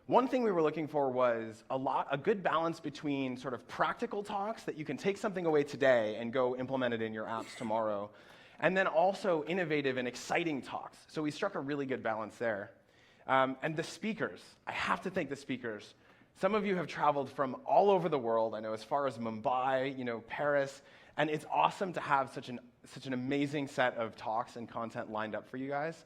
One thing we were looking for was a good balance between sort of practical talks that you can take something away today and go implement it in your apps tomorrow, and then also innovative and exciting talks. So we struck a really good balance there. And the speakers, I have to thank the speakers. Some of you have traveled from all over the world, I know, as far as Mumbai, Paris, and it's awesome to have such an amazing set of talks and content lined up for you guys.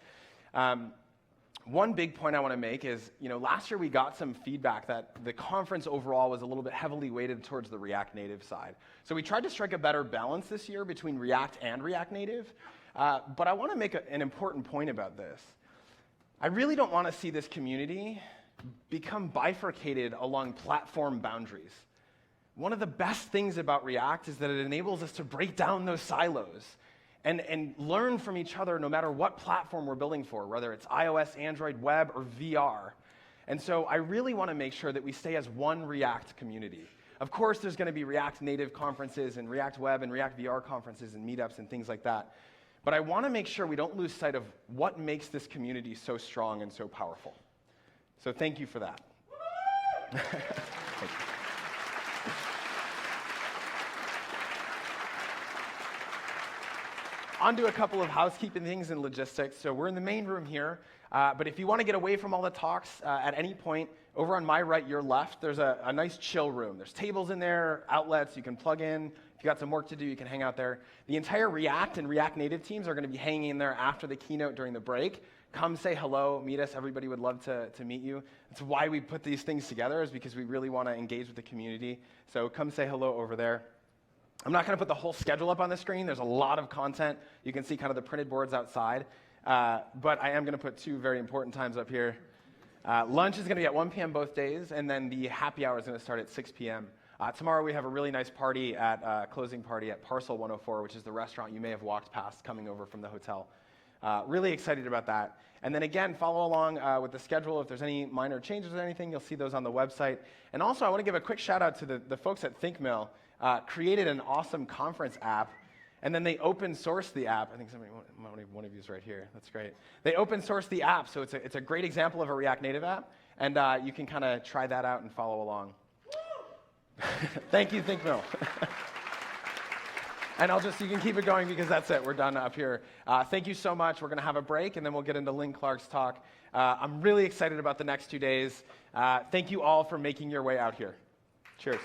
one big point I want to make is, last year we got some feedback that the conference overall was a little bit heavily weighted towards the React Native side. So we tried to strike a better balance this year between React and React Native. But I want to make an important point about this. I really don't want to see this community become bifurcated along platform boundaries. One of the best things about React is that it enables us to break down those silos and learn from each other no matter what platform we're building for, whether it's iOS, Android, web, or VR. And so I really want to make sure that we stay as one React community. Of course, there's going to be React Native conferences and React Web and React VR conferences and meetups and things like that. But I want to make sure we don't lose sight of what makes this community so strong and so powerful. So thank you for that. Thank you. On to a couple of housekeeping things and logistics. So we're in the main room here, but if you want to get away from all the talks at any point, over on my right, your left, there's a nice chill room. There's tables in there, outlets you can plug in. If you got some work to do, you can hang out there. The entire React and React Native teams are going to be hanging in there after the keynote during the break. Come say hello, meet us. Everybody would love to meet you. That's why we put these things together, is because we really want to engage with the community. So come say hello over there. I'm not going to put the whole schedule up on the screen. There's a lot of content. You can see kind of the printed boards outside. But I am going to put two very important times up here. Lunch is going to be at 1 p.m. both days, and then the happy hour is going to start at 6 p.m. Tomorrow we have a really nice party closing party at Parcel 104, which is the restaurant you may have walked past coming over from the hotel. Really excited about that. And then again, follow along with the schedule. If there's any minor changes or anything, you'll see those on the website. And also, I want to give a quick shout out to the folks at ThinkMill. Created an awesome conference app, and then they open source the app. I think one of you is right here. That's great. They open source the app, so it's a great example of a React Native app, and you can kind of try that out and follow along. Thank you, ThinkMill. And you can keep it going because that's it. We're done up here. Thank you so much. We're going to have a break, and then we'll get into Lynn Clark's talk. I'm really excited about the next 2 days. Thank you all for making your way out here. Cheers.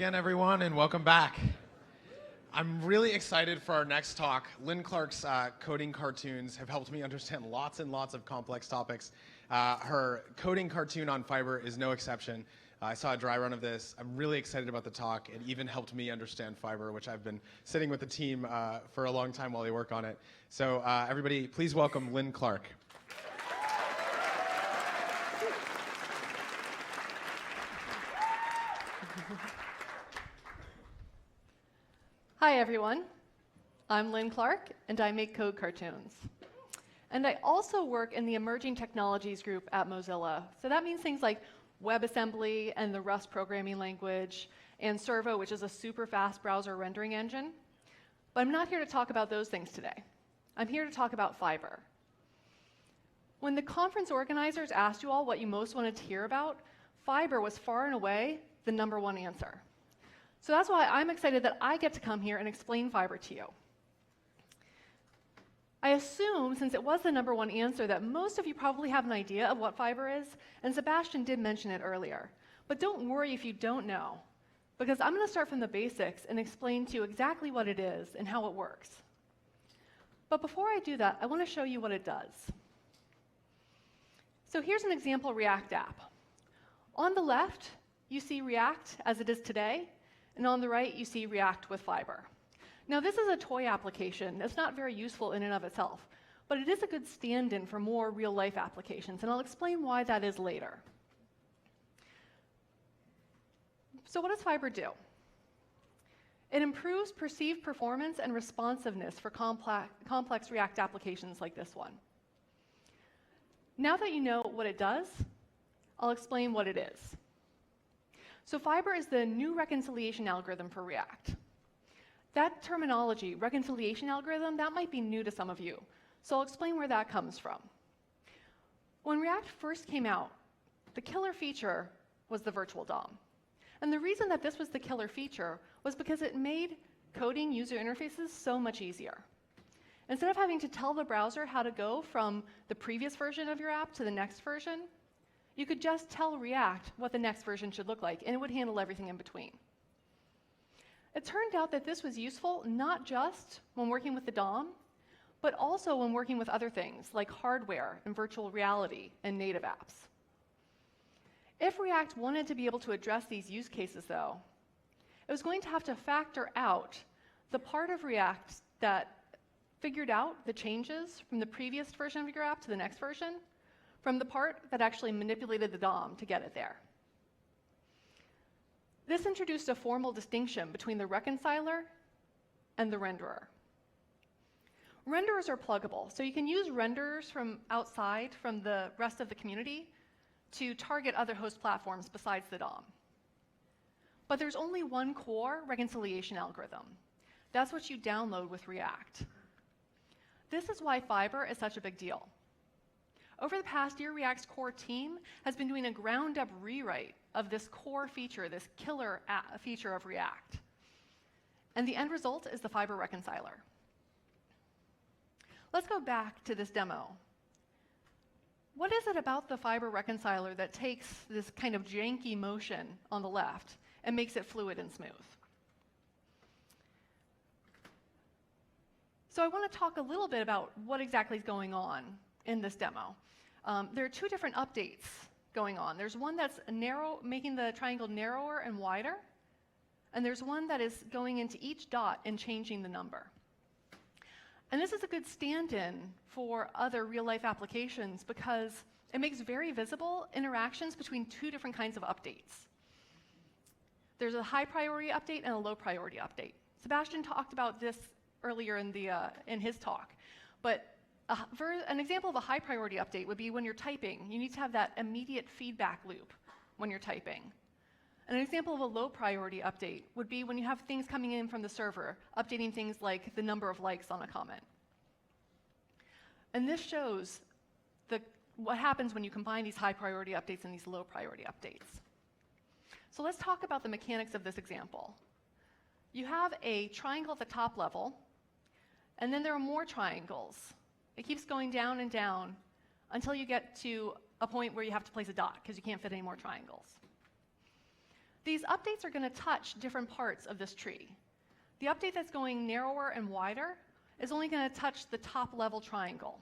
again, everyone, and welcome back. I'm really excited for our next talk. Lynn Clark's coding cartoons have helped me understand lots and lots of complex topics. Her coding cartoon on Fiber is no exception. I saw a dry run of this. I'm really excited about the talk. It even helped me understand Fiber, which I've been sitting with the team for a long time while they work on it. So everybody, please welcome Lynn Clark. Hi, everyone. I'm Lynn Clark, and I make code cartoons. And I also work in the Emerging Technologies group at Mozilla. So that means things like WebAssembly and the Rust programming language, and Servo, which is a super fast browser rendering engine. But I'm not here to talk about those things today. I'm here to talk about Fiber. When the conference organizers asked you all what you most wanted to hear about, Fiber was far and away the #1 answer. So that's why I'm excited that I get to come here and explain Fiber to you. I assume, since it was the #1 answer, that most of you probably have an idea of what Fiber is, and Sebastian did mention it earlier. But don't worry if you don't know, because I'm going to start from the basics and explain to you exactly what it is and how it works. But before I do that, I want to show you what it does. So here's an example React app. On the left, you see React as it is today, and on the right, you see React with Fiber. Now, this is a toy application. It's not very useful in and of itself, but it is a good stand-in for more real-life applications, and I'll explain why that is later. So what does Fiber do? It improves perceived performance and responsiveness for complex React applications like this one. Now that you know what it does, I'll explain what it is. So Fiber is the new reconciliation algorithm for React. That terminology, reconciliation algorithm, that might be new to some of you. So I'll explain where that comes from. When React first came out, the killer feature was the virtual DOM. And the reason that this was the killer feature was because it made coding user interfaces so much easier. Instead of having to tell the browser how to go from the previous version of your app to the next version, you could just tell React what the next version should look like, and it would handle everything in between. It turned out that this was useful not just when working with the DOM, but also when working with other things like hardware and virtual reality and native apps. If React wanted to be able to address these use cases, though, it was going to have to factor out the part of React that figured out the changes from the previous version of your app to the next version, from the part that actually manipulated the DOM to get it there. This introduced a formal distinction between the reconciler and the renderer. Renderers are pluggable, so you can use renderers from outside, from the rest of the community, to target other host platforms besides the DOM. But there's only one core reconciliation algorithm. That's what you download with React. This is why Fiber is such a big deal. Over the past year, React's core team has been doing a ground-up rewrite of this core feature, this killer feature of React. And the end result is the Fiber reconciler. Let's go back to this demo. What is it about the Fiber reconciler that takes this kind of janky motion on the left and makes it fluid and smooth? So I want to talk a little bit about what exactly is going on in this demo. There are two different updates going on. There's one that's making the triangle narrower and wider, and there's one that is going into each dot and changing the number. And this is a good stand-in for other real-life applications because it makes very visible interactions between two different kinds of updates. There's a high-priority update and a low-priority update. Sebastian talked about this earlier in his talk, but an example of a high-priority update would be when you're typing. You need to have that immediate feedback loop when you're typing. And an example of a low-priority update would be when you have things coming in from the server, updating things like the number of likes on a comment. And this shows what happens when you combine these high-priority updates and these low-priority updates. So let's talk about the mechanics of this example. You have a triangle at the top level, and then there are more triangles. It keeps going down and down until you get to a point where you have to place a dot because you can't fit any more triangles. These updates are going to touch different parts of this tree. The update that's going narrower and wider is only going to touch the top level triangle.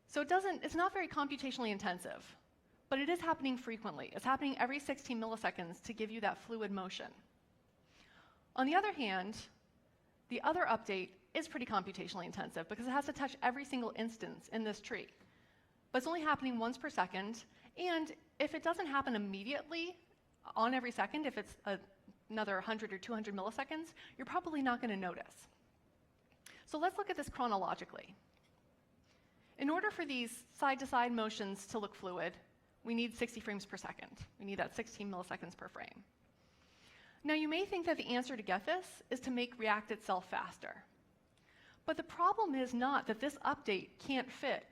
So it's not very computationally intensive, but it is happening frequently. It's happening every 16 milliseconds to give you that fluid motion. On the other hand, the other update is pretty computationally intensive because it has to touch every single instance in this tree. But it's only happening once per second, and if it doesn't happen immediately on every second, if it's another 100 or 200 milliseconds, you're probably not going to notice. So let's look at this chronologically. In order for these side-to-side motions to look fluid, we need 60 frames per second. We need that 16 milliseconds per frame. Now, you may think that the answer to get this is to make React itself faster. But the problem is not that this update can't fit.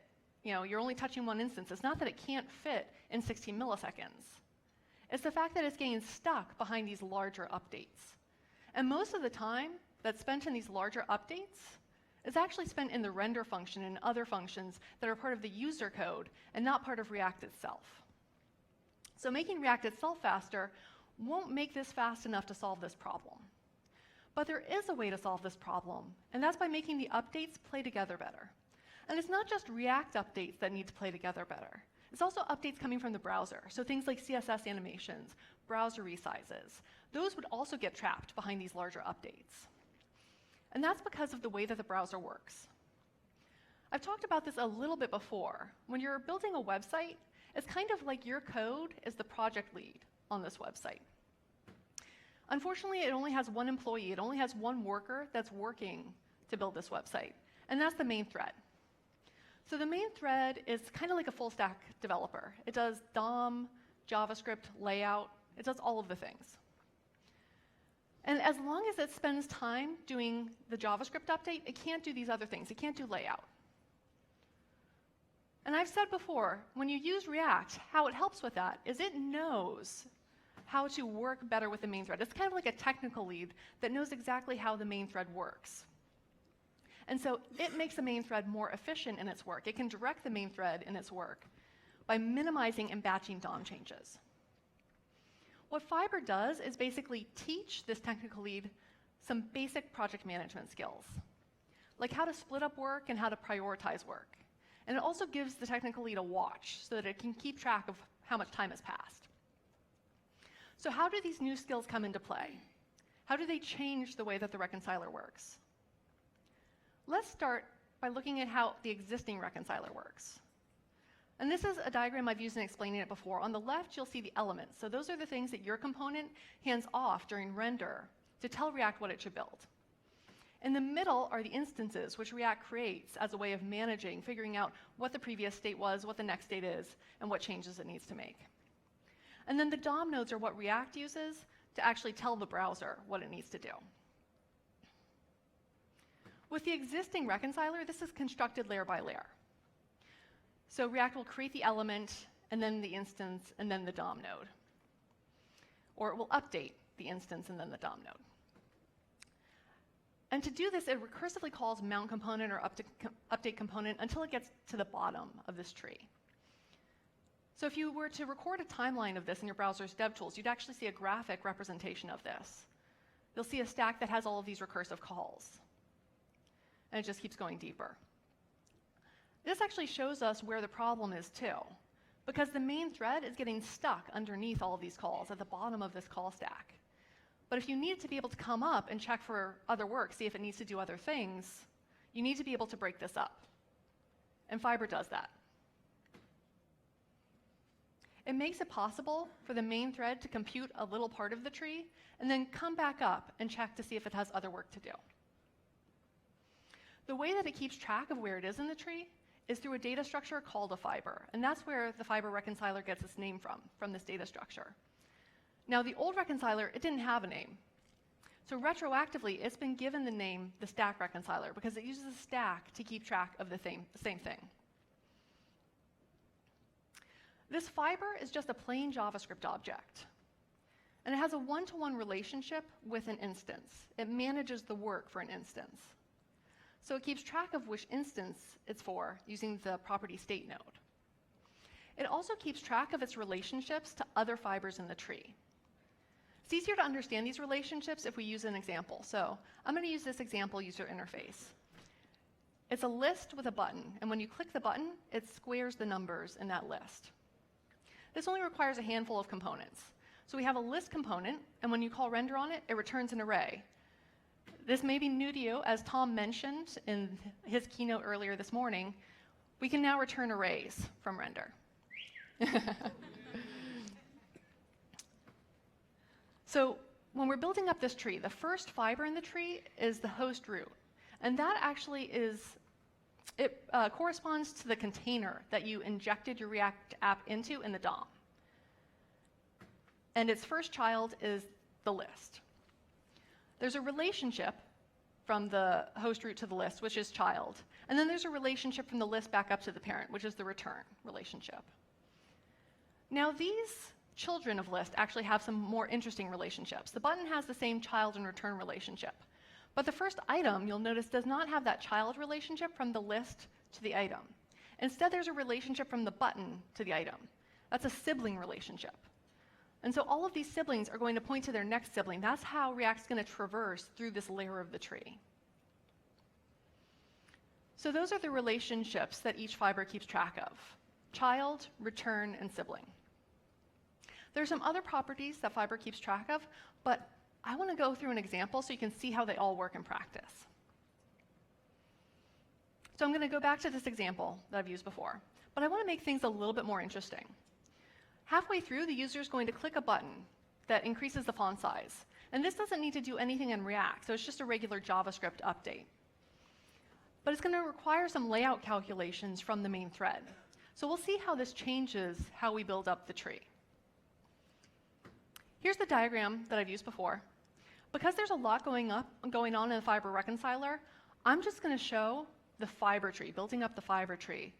You're only touching one instance. It's not that it can't fit in 16 milliseconds. It's the fact that it's getting stuck behind these larger updates. And most of the time that's spent in these larger updates is actually spent in the render function and other functions that are part of the user code and not part of React itself. So making React itself faster won't make this fast enough to solve this problem. But there is a way to solve this problem, and that's by making the updates play together better. And it's not just React updates that need to play together better. It's also updates coming from the browser, so things like CSS animations, browser resizes. Those would also get trapped behind these larger updates. And that's because of the way that the browser works. I've talked about this a little bit before. When you're building a website, it's kind of like your code is the project lead on this website. Unfortunately, it only has one employee. It only has one worker that's working to build this website, and that's the main thread. So the main thread is kind of like a full-stack developer. It does DOM, JavaScript, layout. It does all of the things. And as long as it spends time doing the JavaScript update, it can't do these other things. It can't do layout. And I've said before, when you use React, how it helps with that is it knows how to work better with the main thread. It's kind of like a technical lead that knows exactly how the main thread works. And so it makes the main thread more efficient in its work. It can direct the main thread in its work by minimizing and batching DOM changes. What Fiber does is basically teach this technical lead some basic project management skills, like how to split up work and how to prioritize work. And it also gives the technical lead a watch so that it can keep track of how much time has passed. So how do these new skills come into play? How do they change the way that the reconciler works? Let's start by looking at how the existing reconciler works. And this is a diagram I've used in explaining it before. On the left, you'll see the elements. So those are the things that your component hands off during render to tell React what it should build. In the middle are the instances, which React creates as a way of managing, figuring out what the previous state was, what the next state is, and what changes it needs to make. And then the DOM nodes are what React uses to actually tell the browser what it needs to do. With the existing reconciler, this is constructed layer by layer. So React will create the element, and then the instance, and then the DOM node. Or it will update the instance and then the DOM node. And to do this, it recursively calls mount component or update component until it gets to the bottom of this tree. So if you were to record a timeline of this in your browser's DevTools, you'd actually see a graphic representation of this. You'll see a stack that has all of these recursive calls. And it just keeps going deeper. This actually shows us where the problem is too, because the main thread is getting stuck underneath all of these calls at the bottom of this call stack. But if you need to be able to come up and check for other work, see if it needs to do other things, you need to be able to break this up. And Fiber does that. It makes it possible for the main thread to compute a little part of the tree and then come back up and check to see if it has other work to do. The way that it keeps track of where it is in the tree is through a data structure called a fiber. And that's where the Fiber reconciler gets its name from this data structure. Now, the old reconciler, it didn't have a name. So retroactively, it's been given the name the stack reconciler because it uses a stack to keep track of the same thing. This Fiber is just a plain JavaScript object. And it has a one-to-one relationship with an instance. It manages the work for an instance. So it keeps track of which instance it's for using the property state node. it also keeps track of its relationships to other fibers in the tree. It's easier to understand these relationships if we use an example. So I'm going to use this example user interface. It's a list with a button, and when you click the button, it squares the numbers in that list. This only requires a handful of components. So we have a list component, and when you call render on it, it returns an array. This may be new to you. As Tom mentioned in his keynote earlier this morning, we can now return arrays from render. So when we're building up this tree, the first fiber in the tree is the host root. And that actually corresponds to the container that you injected your React app into in the DOM. And its first child is the list. There's a relationship from the host root to the list, which is child. And then there's a relationship from the list back up to the parent, which is the return relationship. Now, these children of list actually have some more interesting relationships. The button has the same child and return relationship. But the first item, you'll notice, does not have that child relationship from the list to the item. Instead, there's a relationship from the button to the item. That's a sibling relationship. And so all of these siblings are going to point to their next sibling. That's how React's going to traverse through this layer of the tree. So those are the relationships that each fiber keeps track of: child, return, and sibling. There are some other properties that fiber keeps track of, but I want to go through an example so you can see how they all work in practice. So I'm going to go back to this example that I've used before, but I want to make things a little bit more interesting. Halfway through, the user is going to click a button that increases the font size. And this doesn't need to do anything in React, so it's just a regular JavaScript update. But it's going to require some layout calculations from the main thread. So we'll see how this changes how we build up the tree. Here's the diagram that I've used before. Because there's a lot going on in the fiber reconciler, I'm just going to show the fiber tree, building up the fiber tree.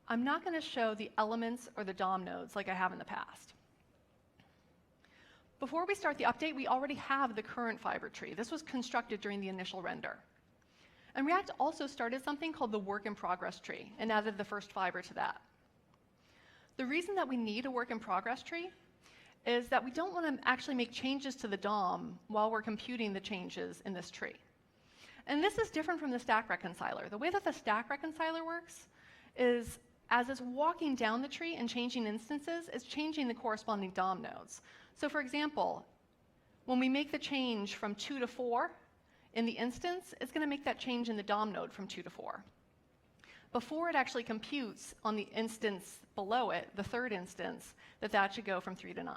I'm not going to show the elements or the DOM nodes like I have in the past. Before we start the update, we already have the current fiber tree. This was constructed during the initial render. And React also started something called the work in progress tree and added the first fiber to that. The reason that we need a work in progress tree is that we don't want to actually make changes to the DOM while we're computing the changes in this tree. And this is different from the stack reconciler. The way that the stack reconciler works is, as it's walking down the tree and changing instances, it's changing the corresponding DOM nodes. So for example, when we make the change from 2 to 4 in the instance, it's going to make that change in the DOM node from 2 to 4. Before it actually computes on the instance below it, the third instance, that should go from 3 to 9.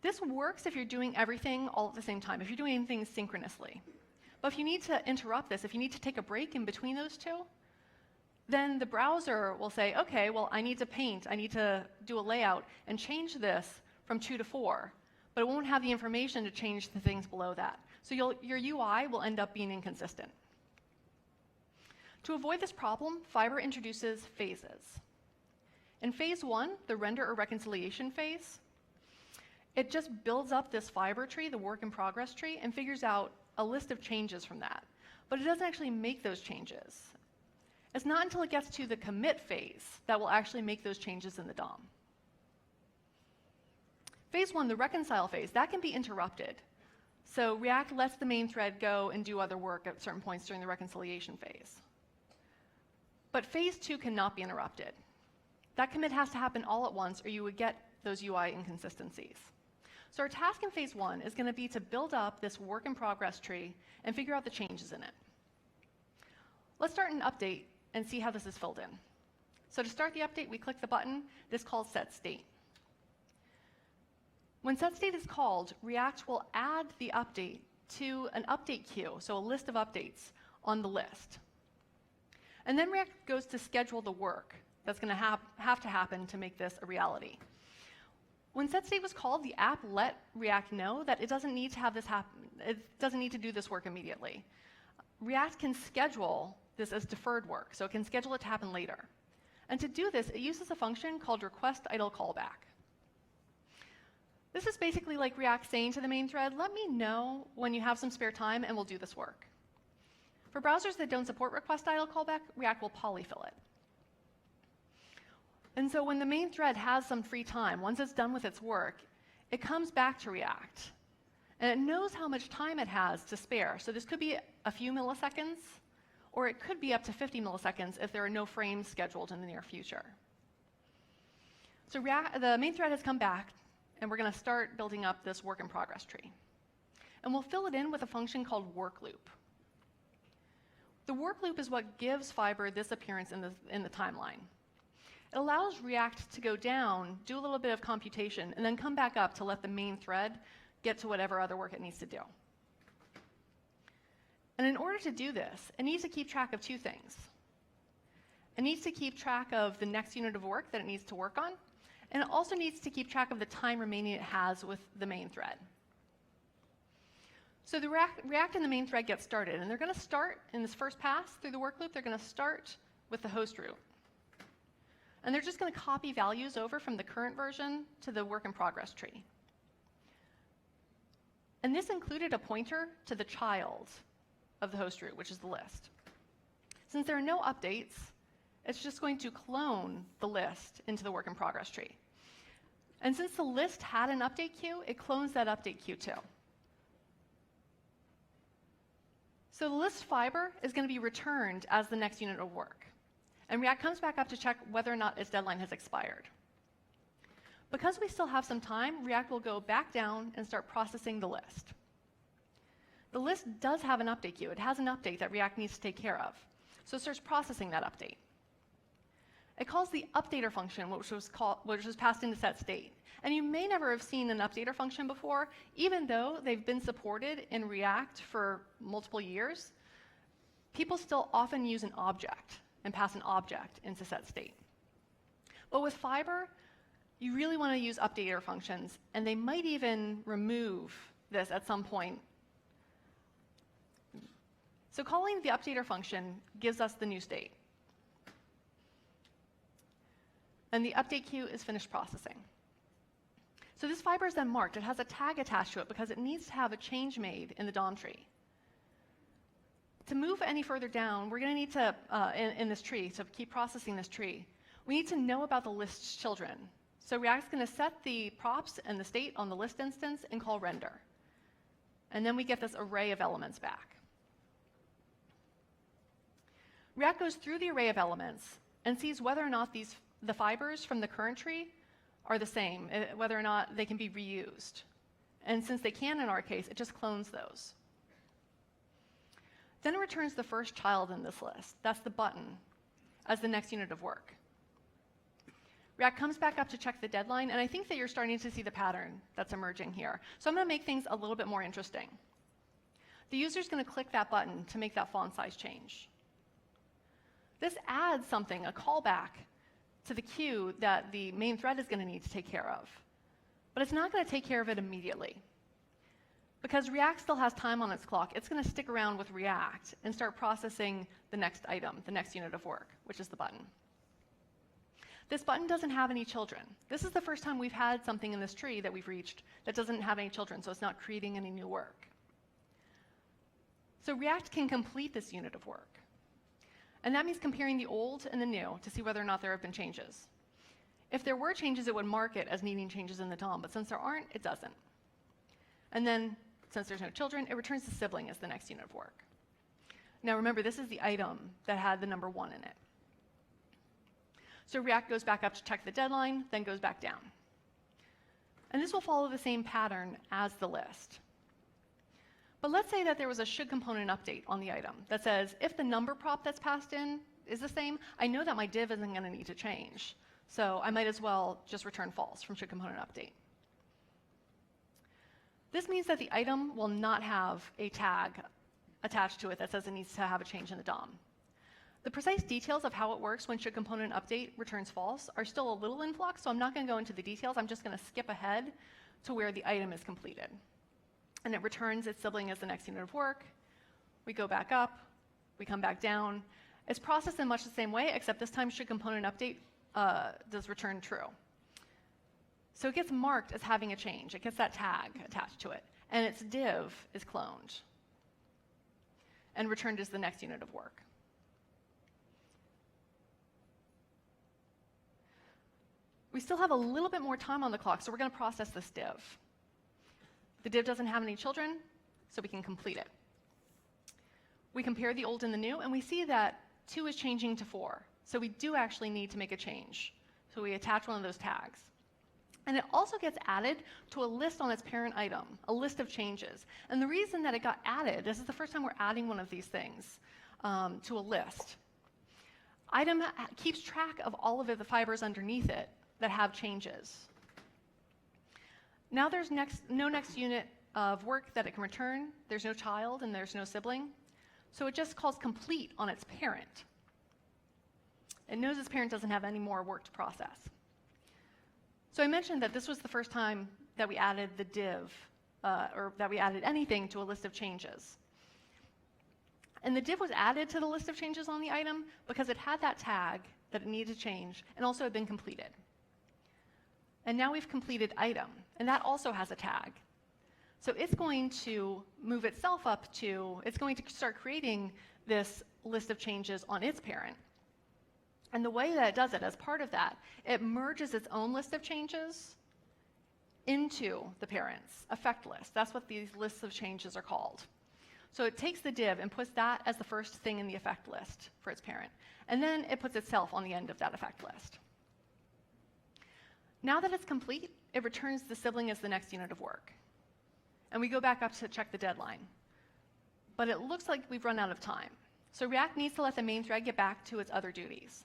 This works if you're doing everything all at the same time, if you're doing things synchronously. But if you need to interrupt this, if you need to take a break in between those two, then the browser will say, okay, well, I need to paint, I need to do a layout and change this from 2 to 4, but it won't have the information to change the things below that. So your UI will end up being inconsistent. To avoid this problem, Fiber introduces phases. In phase 1, the render or reconciliation phase, it just builds up this fiber tree, the work in progress tree, and figures out a list of changes from that. But it doesn't actually make those changes. It's not until it gets to the commit phase that will actually make those changes in the DOM. Phase 1, the reconcile phase, that can be interrupted. So React lets the main thread go and do other work at certain points during the reconciliation phase. But phase 2 cannot be interrupted. That commit has to happen all at once, or you would get those UI inconsistencies. So our task in phase 1 is going to be to build up this work in progress tree and figure out the changes in it. Let's start an update and see how this is filled in. So to start the update, we click the button. This calls setState. When setState is called, React will add the update to an update queue, so a list of updates on the list. And then React goes to schedule the work that's going to have to happen to make this a reality. When setState was called, the app let React know that it doesn't need to have this happen. It doesn't need to do this work immediately. React can schedule this as deferred work, so it can schedule it to happen later. And to do this, it uses a function called requestIdleCallback. This is basically like React saying to the main thread, let me know when you have some spare time and we'll do this work. For browsers that don't support requestIdleCallback, React will polyfill it. And so when the main thread has some free time, once it's done with its work, it comes back to React. And it knows how much time it has to spare. So this could be a few milliseconds, or it could be up to 50 milliseconds if there are no frames scheduled in the near future. So the main thread has come back, and we're going to start building up this work in progress tree. And we'll fill it in with a function called work loop. The work loop is what gives Fiber this appearance in the timeline. It allows React to go down, do a little bit of computation, and then come back up to let the main thread get to whatever other work it needs to do. And in order to do this, it needs to keep track of two things. It needs to keep track of the next unit of work that it needs to work on, and it also needs to keep track of the time remaining it has with the main thread. So the React and the main thread get started, and they're going to start in this first pass through the work loop. They're going to start with the host root. And they're just going to copy values over from the current version to the work in progress tree. And this included a pointer to the child of the host root, which is the list. Since there are no updates, it's just going to clone the list into the work in progress tree. And since the list had an update queue, it clones that update queue too. So the list Fiber is going to be returned as the next unit of work. And React comes back up to check whether or not its deadline has expired. Because we still have some time, React will go back down and start processing the list. The list does have an update queue. It has an update that React needs to take care of. So it starts processing that update. It calls the updater function, which was passed into set state. And you may never have seen an updater function before, even though they've been supported in React for multiple years. People still often use an object and pass an object into set state. But with Fiber, you really want to use updater functions, and they might even remove this at some point. So calling the updater function gives us the new state. And the update queue is finished processing. So this Fiber is then marked. It has a tag attached to it because it needs to have a change made in the DOM tree. To move any further down, we're going to need to, in this tree, to keep processing this tree, we need to know about the list's children. So React's going to set the props and the state on the list instance and call render. And then we get this array of elements back. React goes through the array of elements and sees whether or not the fibers from the current tree are the same, whether or not they can be reused. And since they can in our case, it just clones those. Then it returns the first child in this list, that's the button, as the next unit of work. React comes back up to check the deadline, and I think that you're starting to see the pattern that's emerging here. So I'm going to make things a little bit more interesting. The user's going to click that button to make that font size change. This adds something, a callback, to the queue that the main thread is going to need to take care of. But it's not going to take care of it immediately. Because React still has time on its clock, it's going to stick around with React and start processing the next item, the next unit of work, which is the button. This button doesn't have any children. This is the first time we've had something in this tree that we've reached that doesn't have any children, so it's not creating any new work. So React can complete this unit of work. And that means comparing the old and the new to see whether or not there have been changes. If there were changes, it would mark it as needing changes in the DOM, but since there aren't, it doesn't. And then, since there's no children, it returns the sibling as the next unit of work. Now remember, this is the item that had the number 1 in it. So React goes back up to check the deadline, then goes back down. And this will follow the same pattern as the list. But let's say that there was a should component update on the item that says, if the number prop that's passed in is the same, I know that my div isn't going to need to change. So I might as well just return false from should component update. This means that the item will not have a tag attached to it that says it needs to have a change in the DOM. The precise details of how it works when should component update returns false are still a little in flux, so I'm not going to go into the details. I'm just going to skip ahead to where the item is completed. And it returns its sibling as the next unit of work. We go back up. We come back down. It's processed in much the same way, except this time should component update does return true. So it gets marked as having a change. It gets that tag attached to it. And its div is cloned and returned as the next unit of work. We still have a little bit more time on the clock, so we're going to process this div. The div doesn't have any children, so we can complete it. We compare the old and the new, and we see that 2 is changing to 4. So we do actually need to make a change. So we attach one of those tags. And it also gets added to a list on its parent item, a list of changes. And the reason that it got added, this is the first time we're adding one of these things to a list. Item keeps track of all of the fibers underneath it that have changes. Now there's no next unit of work that it can return. There's no child and there's no sibling. So it just calls complete on its parent. It knows its parent doesn't have any more work to process. So I mentioned that this was the first time that we added the div, or that we added anything to a list of changes. And the div was added to the list of changes on the item because it had that tag that it needed to change and also had been completed. And now we've completed item, and that also has a tag. So it's going to move itself up to, it's going to start creating this list of changes on its parent. And the way that it does it, as part of that, it merges its own list of changes into the parent's effect list. That's what these lists of changes are called. So it takes the div and puts that as the first thing in the effect list for its parent. And then it puts itself on the end of that effect list. Now that it's complete, it returns the sibling as the next unit of work. And we go back up to check the deadline. But it looks like we've run out of time. So React needs to let the main thread get back to its other duties.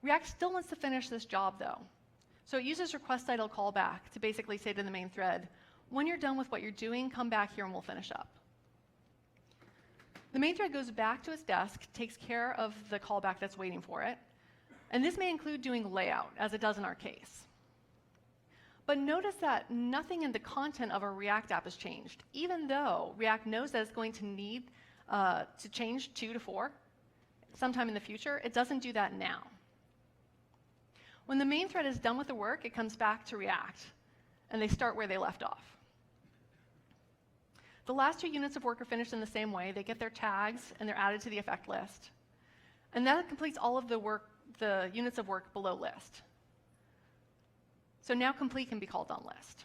React still wants to finish this job, though. So it uses request idle callback to basically say to the main thread, when you're done with what you're doing, come back here and we'll finish up. The main thread goes back to its desk, takes care of the callback that's waiting for it. And this may include doing layout, as it does in our case. But notice that nothing in the content of our React app has changed, even though React knows that it's going to need to change 2 to 4 sometime in the future. It doesn't do that now. When the main thread is done with the work, it comes back to React, and they start where they left off. The last 2 units of work are finished in the same way. They get their tags, and they're added to the effect list. And that completes all of the units of work below list. So now complete can be called on list.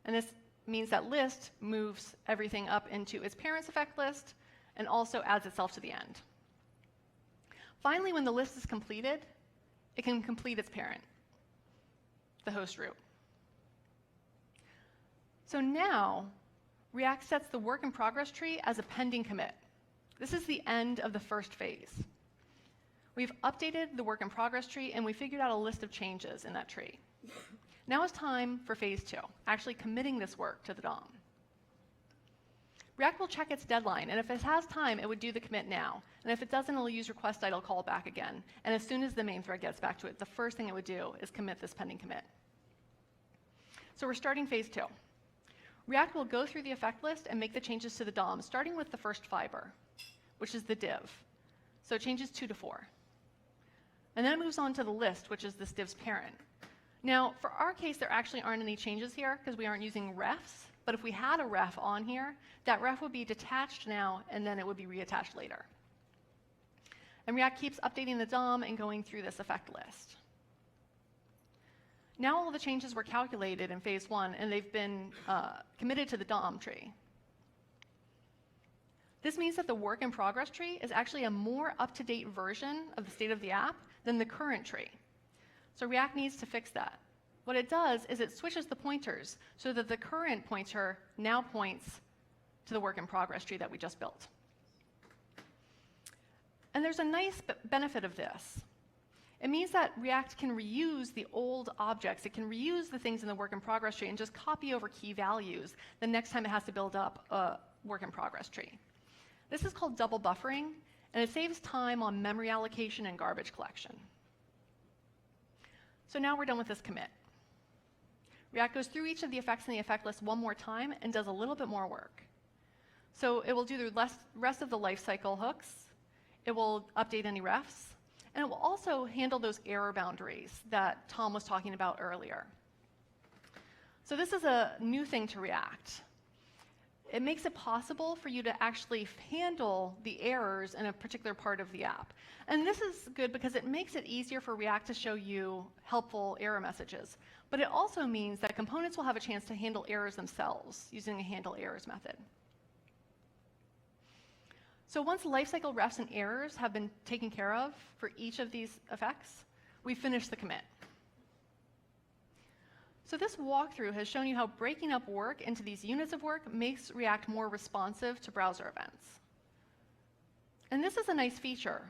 And this means that list moves everything up into its parent's effect list and also adds itself to the end. Finally, when the list is completed, it can complete its parent, the host root. So now, React sets the work in progress tree as a pending commit. This is the end of the first phase. We've updated the work in progress tree, and we figured out a list of changes in that tree. Now it's time for phase 2, actually committing this work to the DOM. React will check its deadline, and if it has time, it would do the commit now. And if it doesn't, it'll use request idle callback again. And as soon as the main thread gets back to it, the first thing it would do is commit this pending commit. So we're starting phase 2. React will go through the effect list and make the changes to the DOM, starting with the first fiber, which is the div. So it changes 2 to 4. And then it moves on to the list, which is this div's parent. Now, for our case, there actually aren't any changes here because we aren't using refs. But if we had a ref on here, that ref would be detached now, and then it would be reattached later. And React keeps updating the DOM and going through this effect list. Now all the changes were calculated in phase 1, and they've been committed to the DOM tree. This means that the work in progress tree is actually a more up-to-date version of the state of the app than the current tree. So React needs to fix that. What it does is it switches the pointers so that the current pointer now points to the work in progress tree that we just built. And there's a nice benefit of this. It means that React can reuse the old objects. It can reuse the things in the work in progress tree and just copy over key values the next time it has to build up a work in progress tree. This is called double buffering, and it saves time on memory allocation and garbage collection. So now we're done with this commit. React goes through each of the effects in the effect list one more time and does a little bit more work. So it will do the rest of the lifecycle hooks. It will update any refs. And it will also handle those error boundaries that Tom was talking about earlier. So this is a new thing to React. it makes it possible for you to actually handle the errors in a particular part of the app. And this is good because it makes it easier for React to show you helpful error messages. But it also means that components will have a chance to handle errors themselves using a handle errors method. So once lifecycle refs and errors have been taken care of for each of these effects, we finish the commit. So this walkthrough has shown you how breaking up work into these units of work makes React more responsive to browser events. And this is a nice feature.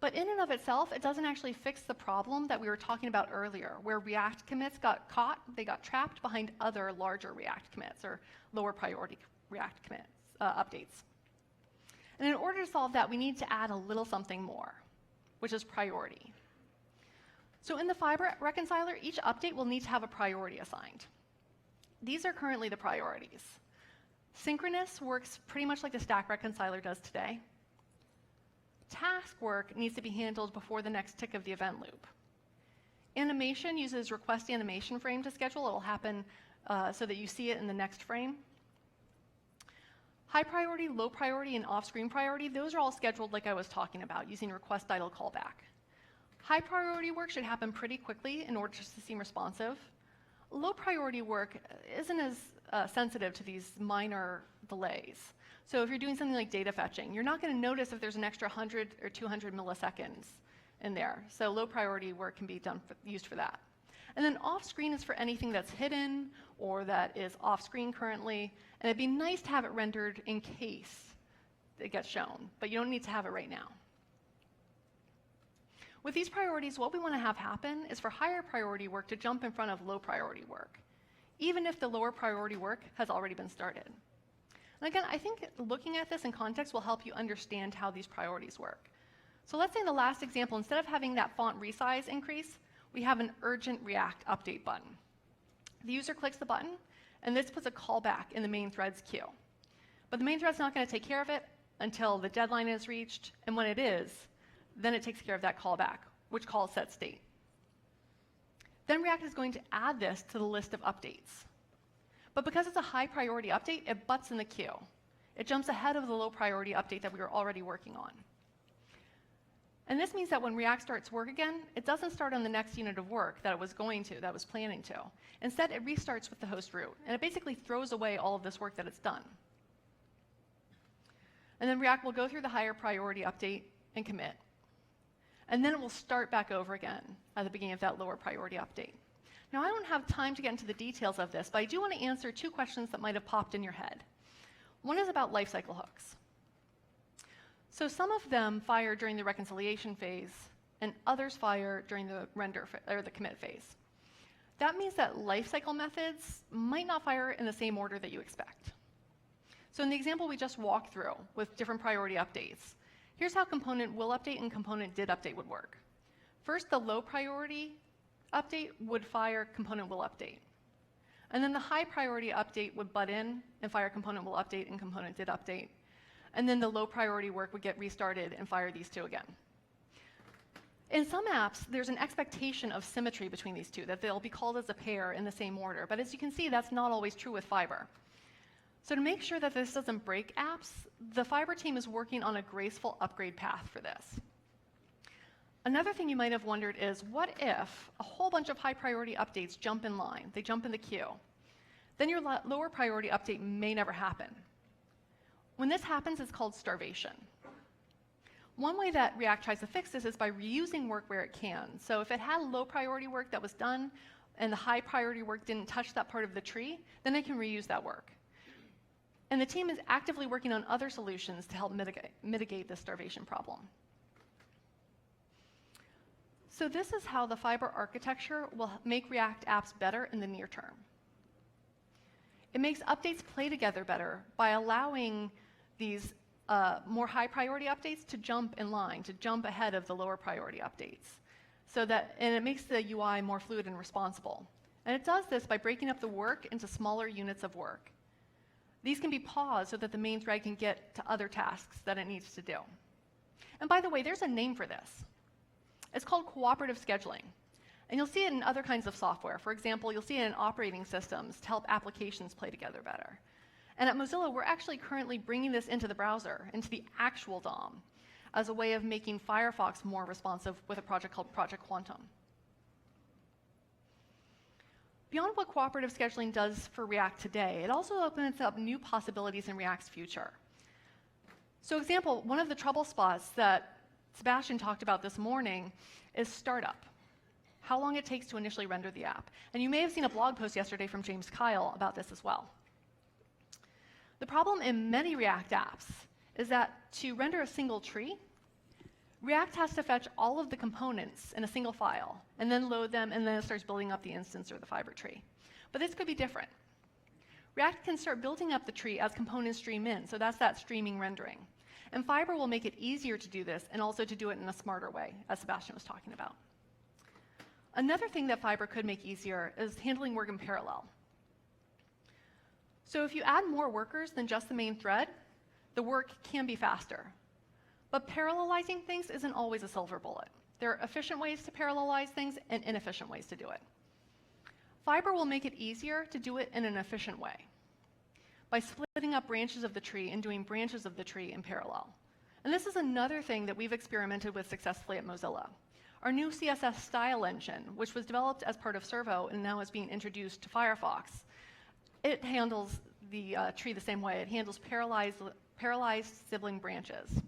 But in and of itself, it doesn't actually fix the problem that we were talking about earlier, where React commits got caught, they got trapped behind other larger React commits or lower priority React commits, updates. And in order to solve that, we need to add a little something more, which is priority. So in the Fiber reconciler, each update will need to have a priority assigned. These are currently the priorities. Synchronous works pretty much like the stack reconciler does today. Task work needs to be handled before the next tick of the event loop. Animation uses request animation frame to schedule. It will happen so that you see it in the next frame. High priority, low priority, and off-screen priority, those are all scheduled like I was talking about, using request idle callback. High priority work should happen pretty quickly in order to seem responsive. Low priority work isn't as sensitive to these minor delays. So if you're doing something like data fetching, you're not going to notice if there's an extra 100 or 200 milliseconds in there. So low priority work can be used for that. And then off-screen is for anything that's hidden or that is off-screen currently. And it'd be nice to have it rendered in case it gets shown, but you don't need to have it right now. With these priorities, what we want to have happen is for higher priority work to jump in front of low priority work, even if the lower priority work has already been started. And again, I think looking at this in context will help you understand how these priorities work. So let's say in the last example, instead of having that font resize increase, we have an urgent React update button. The user clicks the button, and this puts a callback in the main thread's queue. But the main thread's not going to take care of it until the deadline is reached, and when it is, then it takes care of that callback, which calls set state. Then React is going to add this to the list of updates. But because it's a high priority update, it butts in the queue. It jumps ahead of the low priority update that we were already working on. And this means that when React starts work again, it doesn't start on the next unit of work that it was going to, that it was planning to. Instead, it restarts with the host root, and it basically throws away all of this work that it's done. And then React will go through the higher priority update and commit. And then it will start back over again at the beginning of that lower priority update. Now, I don't have time to get into the details of this, but I do want to answer two questions that might have popped in your head. One is about lifecycle hooks. So some of them fire during the reconciliation phase, and others fire during the render or the commit phase. That means that lifecycle methods might not fire in the same order that you expect. So in the example we just walked through with different priority updates, here's how component will update and component did update would work. First, the low priority update would fire component will update. And then the high priority update would butt in and fire component will update and component did update. And then the low priority work would get restarted and fire these two again. In some apps, there's an expectation of symmetry between these two, that they'll be called as a pair in the same order. But as you can see, that's not always true with Fiber. So to make sure that this doesn't break apps, the Fiber team is working on a graceful upgrade path for this. Another thing you might have wondered is, what if a whole bunch of high priority updates jump in line, they jump in the queue? Then your lower priority update may never happen. When this happens, it's called starvation. One way that React tries to fix this is by reusing work where it can. So if it had low priority work that was done and the high priority work didn't touch that part of the tree, then it can reuse that work. And the team is actively working on other solutions to help mitigate this starvation problem. So this is how the Fiber architecture will make React apps better in the near term. It makes updates play together better by allowing these more high priority updates to jump in line, to jump ahead of the lower priority updates. And it makes the UI more fluid and responsible. And it does this by breaking up the work into smaller units of work. These can be paused so that the main thread can get to other tasks that it needs to do. And by the way, there's a name for this. It's called cooperative scheduling. And you'll see it in other kinds of software. For example, you'll see it in operating systems to help applications play together better. And at Mozilla, we're actually currently bringing this into the browser, into the actual DOM, as a way of making Firefox more responsive with a project called Project Quantum. Beyond what cooperative scheduling does for React today, it also opens up new possibilities in React's future. So example, one of the trouble spots that Sebastian talked about this morning is startup. How long it takes to initially render the app. And you may have seen a blog post yesterday from James Kyle about this as well. The problem in many React apps is that to render a single tree, React has to fetch all of the components in a single file, and then load them, and then it starts building up the instance or the fiber tree. But this could be different. React can start building up the tree as components stream in, so that's that streaming rendering. And Fiber will make it easier to do this, and also to do it in a smarter way, as Sebastian was talking about. Another thing that Fiber could make easier is handling work in parallel. So if you add more workers than just the main thread, the work can be faster. But parallelizing things isn't always a silver bullet. There are efficient ways to parallelize things and inefficient ways to do it. Fiber will make it easier to do it in an efficient way by splitting up branches of the tree and doing branches of the tree in parallel. And this is another thing that we've experimented with successfully at Mozilla. Our new CSS style engine, which was developed as part of Servo and now is being introduced to Firefox, it handles the tree the same way. It handles parallelized sibling branches.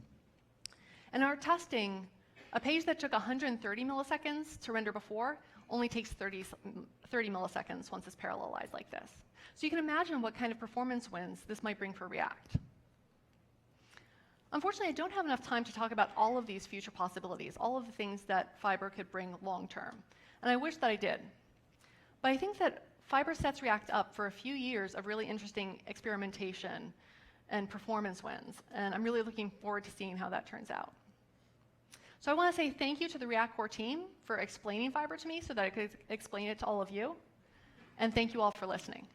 In our testing, a page that took 130 milliseconds to render before only takes 30 milliseconds once it's parallelized like this. So you can imagine what kind of performance wins this might bring for React. Unfortunately, I don't have enough time to talk about all of these future possibilities, all of the things that Fiber could bring long term. And I wish that I did. But I think that Fiber sets React up for a few years of really interesting experimentation and performance wins. And I'm really looking forward to seeing how that turns out. So I want to say thank you to the React core team for explaining Fiber to me so that I could explain it to all of you. And thank you all for listening.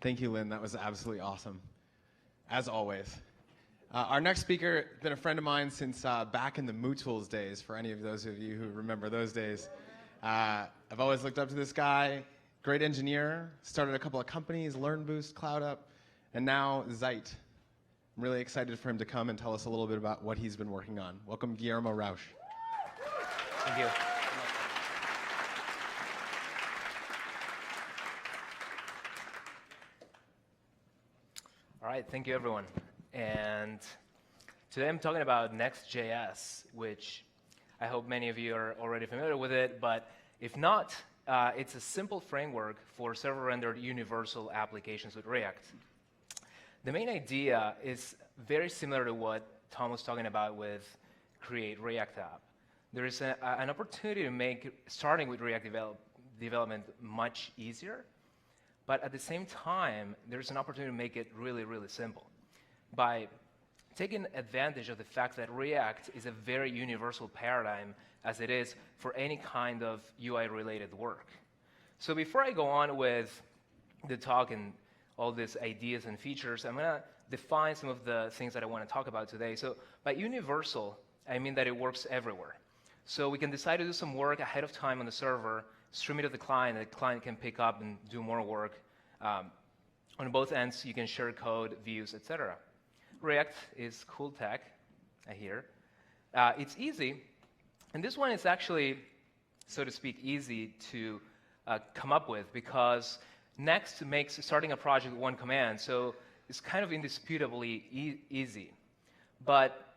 Thank you, Lynn. That was absolutely awesome, as always. Our next speaker has been a friend of mine since back in the MooTools days, for any of those of you who remember those days. I've always looked up to this guy, great engineer, started a couple of companies, LearnBoost, CloudUp, and now Zeit. I'm really excited for him to come and tell us a little bit about what he's been working on. Welcome, Guillermo Rausch. Thank you. All right, thank you, everyone. And today I'm talking about Next.js, which I hope many of you are already familiar with it, but if not, it's a simple framework for server-rendered universal applications with React. The main idea is very similar to what Tom was talking about with Create React App. There is an opportunity to make starting with React development much easier, but at the same time, there's an opportunity to make it really, really simple by taking advantage of the fact that React is a very universal paradigm as it is for any kind of UI-related work. So before I go on with the talk and all these ideas and features, I'm going to define some of the things that I want to talk about today. So by universal, I mean that it works everywhere. So we can decide to do some work ahead of time on the server, stream it to the client can pick up and do more work. On both ends, you can share code, views, etc. React is cool tech, I hear. It's easy, and this one is actually, so to speak, easy to come up with because Next makes starting a project one command, so it's kind of indisputably easy. But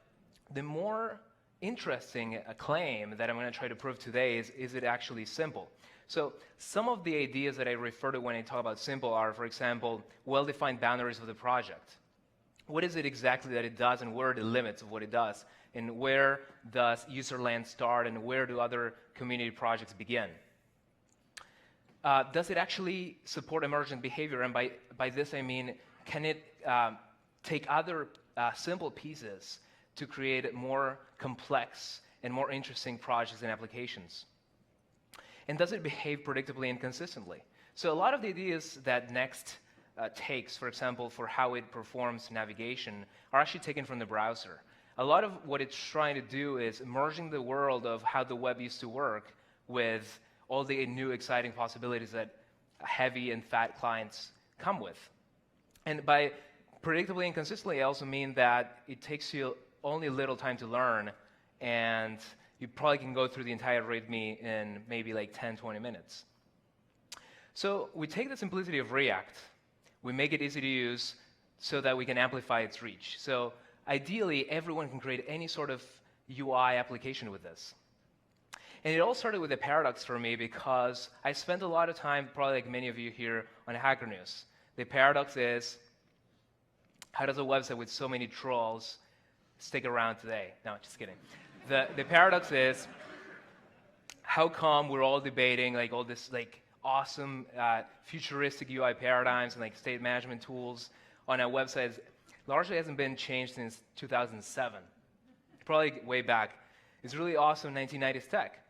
the more interesting claim that I'm going to try to prove today is it actually simple? So some of the ideas that I refer to when I talk about simple are, for example, well-defined boundaries of the project. What is it exactly that it does and where are the limits of what it does? And where does user land start and where do other community projects begin? Does it actually support emergent behavior? And by this I mean, can it take other simple pieces to create more complex and more interesting projects and applications? And does it behave predictably and consistently? So a lot of the ideas that Next takes, for example, for how it performs navigation, are actually taken from the browser. a lot of what it's trying to do is merging the world of how the web used to work with all the new exciting possibilities that heavy and fat clients come with. And by predictably and consistently, I also mean that it takes you only a little time to learn, and you probably can go through the entire README in maybe like 10, 20 minutes. So we take the simplicity of React, we make it easy to use so that we can amplify its reach. So ideally, everyone can create any sort of UI application with this. And it all started with a paradox for me because I spent a lot of time, probably like many of you here, on Hacker News. The paradox is, how does a website with so many trolls stick around today? No, just kidding. The paradox is, how come we're all debating like all this like awesome futuristic UI paradigms and like state management tools on a website that largely hasn't been changed since 2007, probably way back. It's really awesome 1990s tech.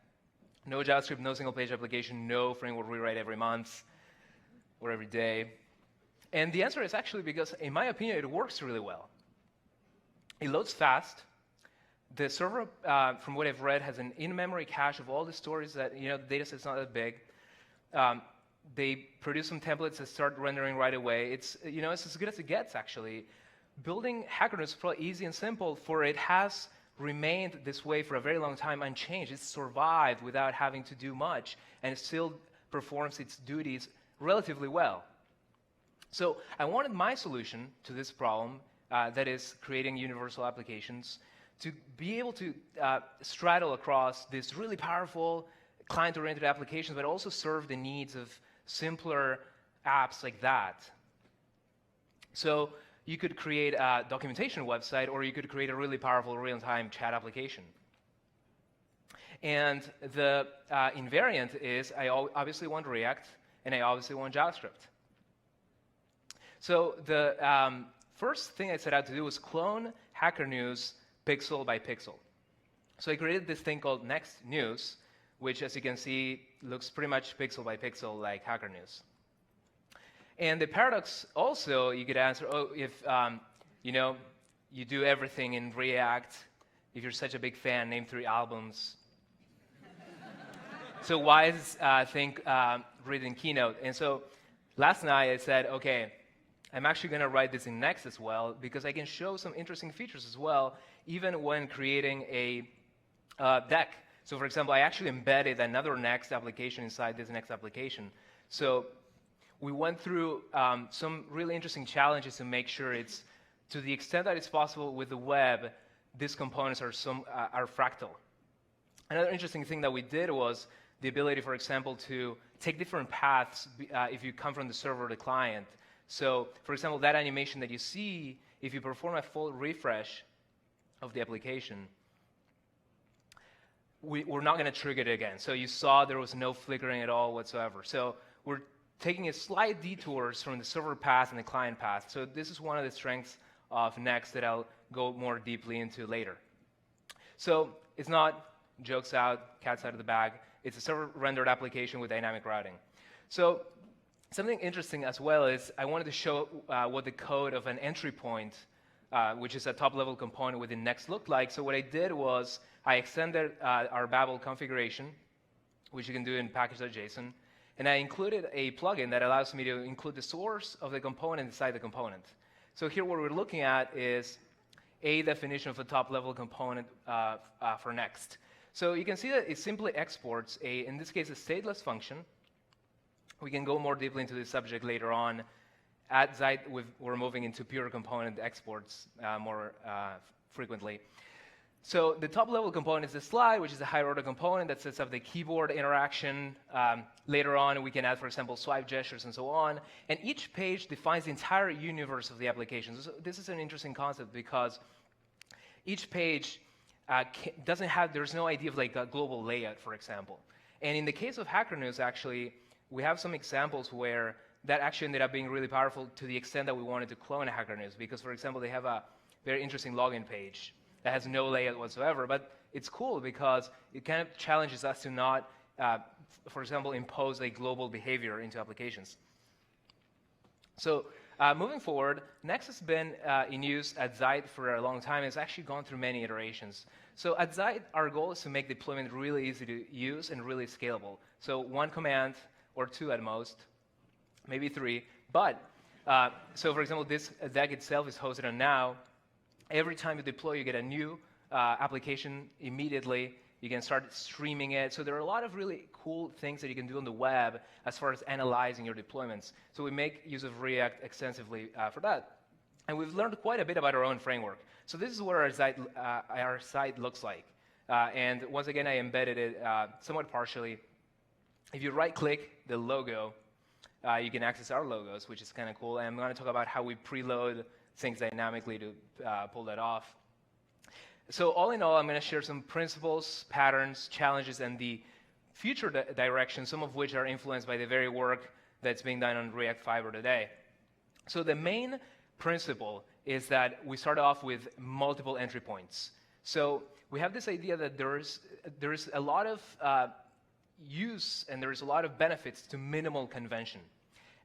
No JavaScript, no single-page application, no framework rewrite every month or every day. And the answer is actually because, in my opinion, it works really well. It loads fast. The server, from what I've read, has an in-memory cache of all the stories that, the data set's not that big. They produce some templates that start rendering right away. It's as good as it gets, actually. Building Hacker News is probably easy and simple, for it has remained this way for a very long time unchanged. It's survived without having to do much, and it still performs its duties relatively well. So I wanted my solution to this problem, that is creating universal applications, to be able to straddle across these really powerful client-oriented applications, but also serve the needs of simpler apps like that. So you could create a documentation website, or you could create a really powerful real-time chat application. And the invariant is, I obviously want React, and I obviously want JavaScript. So the first thing I set out to do was clone Hacker News pixel by pixel. So I created this thing called Next News, which, as you can see, looks pretty much pixel by pixel like Hacker News. And the paradox also, you could answer, if you do everything in React, if you're such a big fan, name 3 albums. So why is think reading Keynote? And so last night I said, okay, I'm actually going to write this in Next as well, because I can show some interesting features as well, even when creating a deck. So for example, I actually embedded another Next application inside this Next application. So we went through some really interesting challenges to make sure it's, to the extent that it's possible with the web, these components are fractal. Another interesting thing that we did was the ability, for example, to take different paths if you come from the server to client. So, for example, that animation that you see, if you perform a full refresh of the application, we're not going to trigger it again. So you saw there was no flickering at all whatsoever. So we're taking a slight detours from the server path and the client path. So this is one of the strengths of Next that I'll go more deeply into later. So it's not jokes out, cat's out of the bag. It's a server-rendered application with dynamic routing. So something interesting as well is I wanted to show what the code of an entry point, which is a top-level component within Next, looked like. So what I did was I extended our Babel configuration, which you can do in package.json, and I included a plugin that allows me to include the source of the component inside the component. So here what we're looking at is a definition of a top-level component for Next. So you can see that it simply exports in this case, a stateless function. We can go more deeply into this subject later on. At Zeit, we're moving into pure component exports more frequently. So the top-level component is the slide, which is a higher-order component that sets up the keyboard interaction. Later on, we can add, for example, swipe gestures and so on. And each page defines the entire universe of the application. So this is an interesting concept because each page doesn't have, there's no idea of like a global layout, for example. And in the case of Hacker News, actually, we have some examples where that actually ended up being really powerful to the extent that we wanted to clone a Hacker News. Because, for example, they have a very interesting login page that has no layout whatsoever. But it's cool because it kind of challenges us to not, for example, impose a global behavior into applications. So moving forward, Next has been in use at Zeit for a long time. It's actually gone through many iterations. So at Zeit, our goal is to make deployment really easy to use and really scalable. So one command or two at most, maybe three. But, so for example, this deck itself is hosted on Now. Every time you deploy, you get a new application immediately. You can start streaming it. So there are a lot of really cool things that you can do on the web as far as analyzing your deployments. So we make use of React extensively for that. And we've learned quite a bit about our own framework. So this is what our site looks like. And once again, I embedded it somewhat partially. If you right-click the logo, you can access our logos, which is kind of cool. And I'm going to talk about how we preload things dynamically to pull that off. So all in all, I'm going to share some principles, patterns, challenges, and the future direction, some of which are influenced by the very work that's being done on React Fiber today. So the main principle is that we start off with multiple entry points. So we have this idea that there's a lot of use and there's a lot of benefits to minimal convention.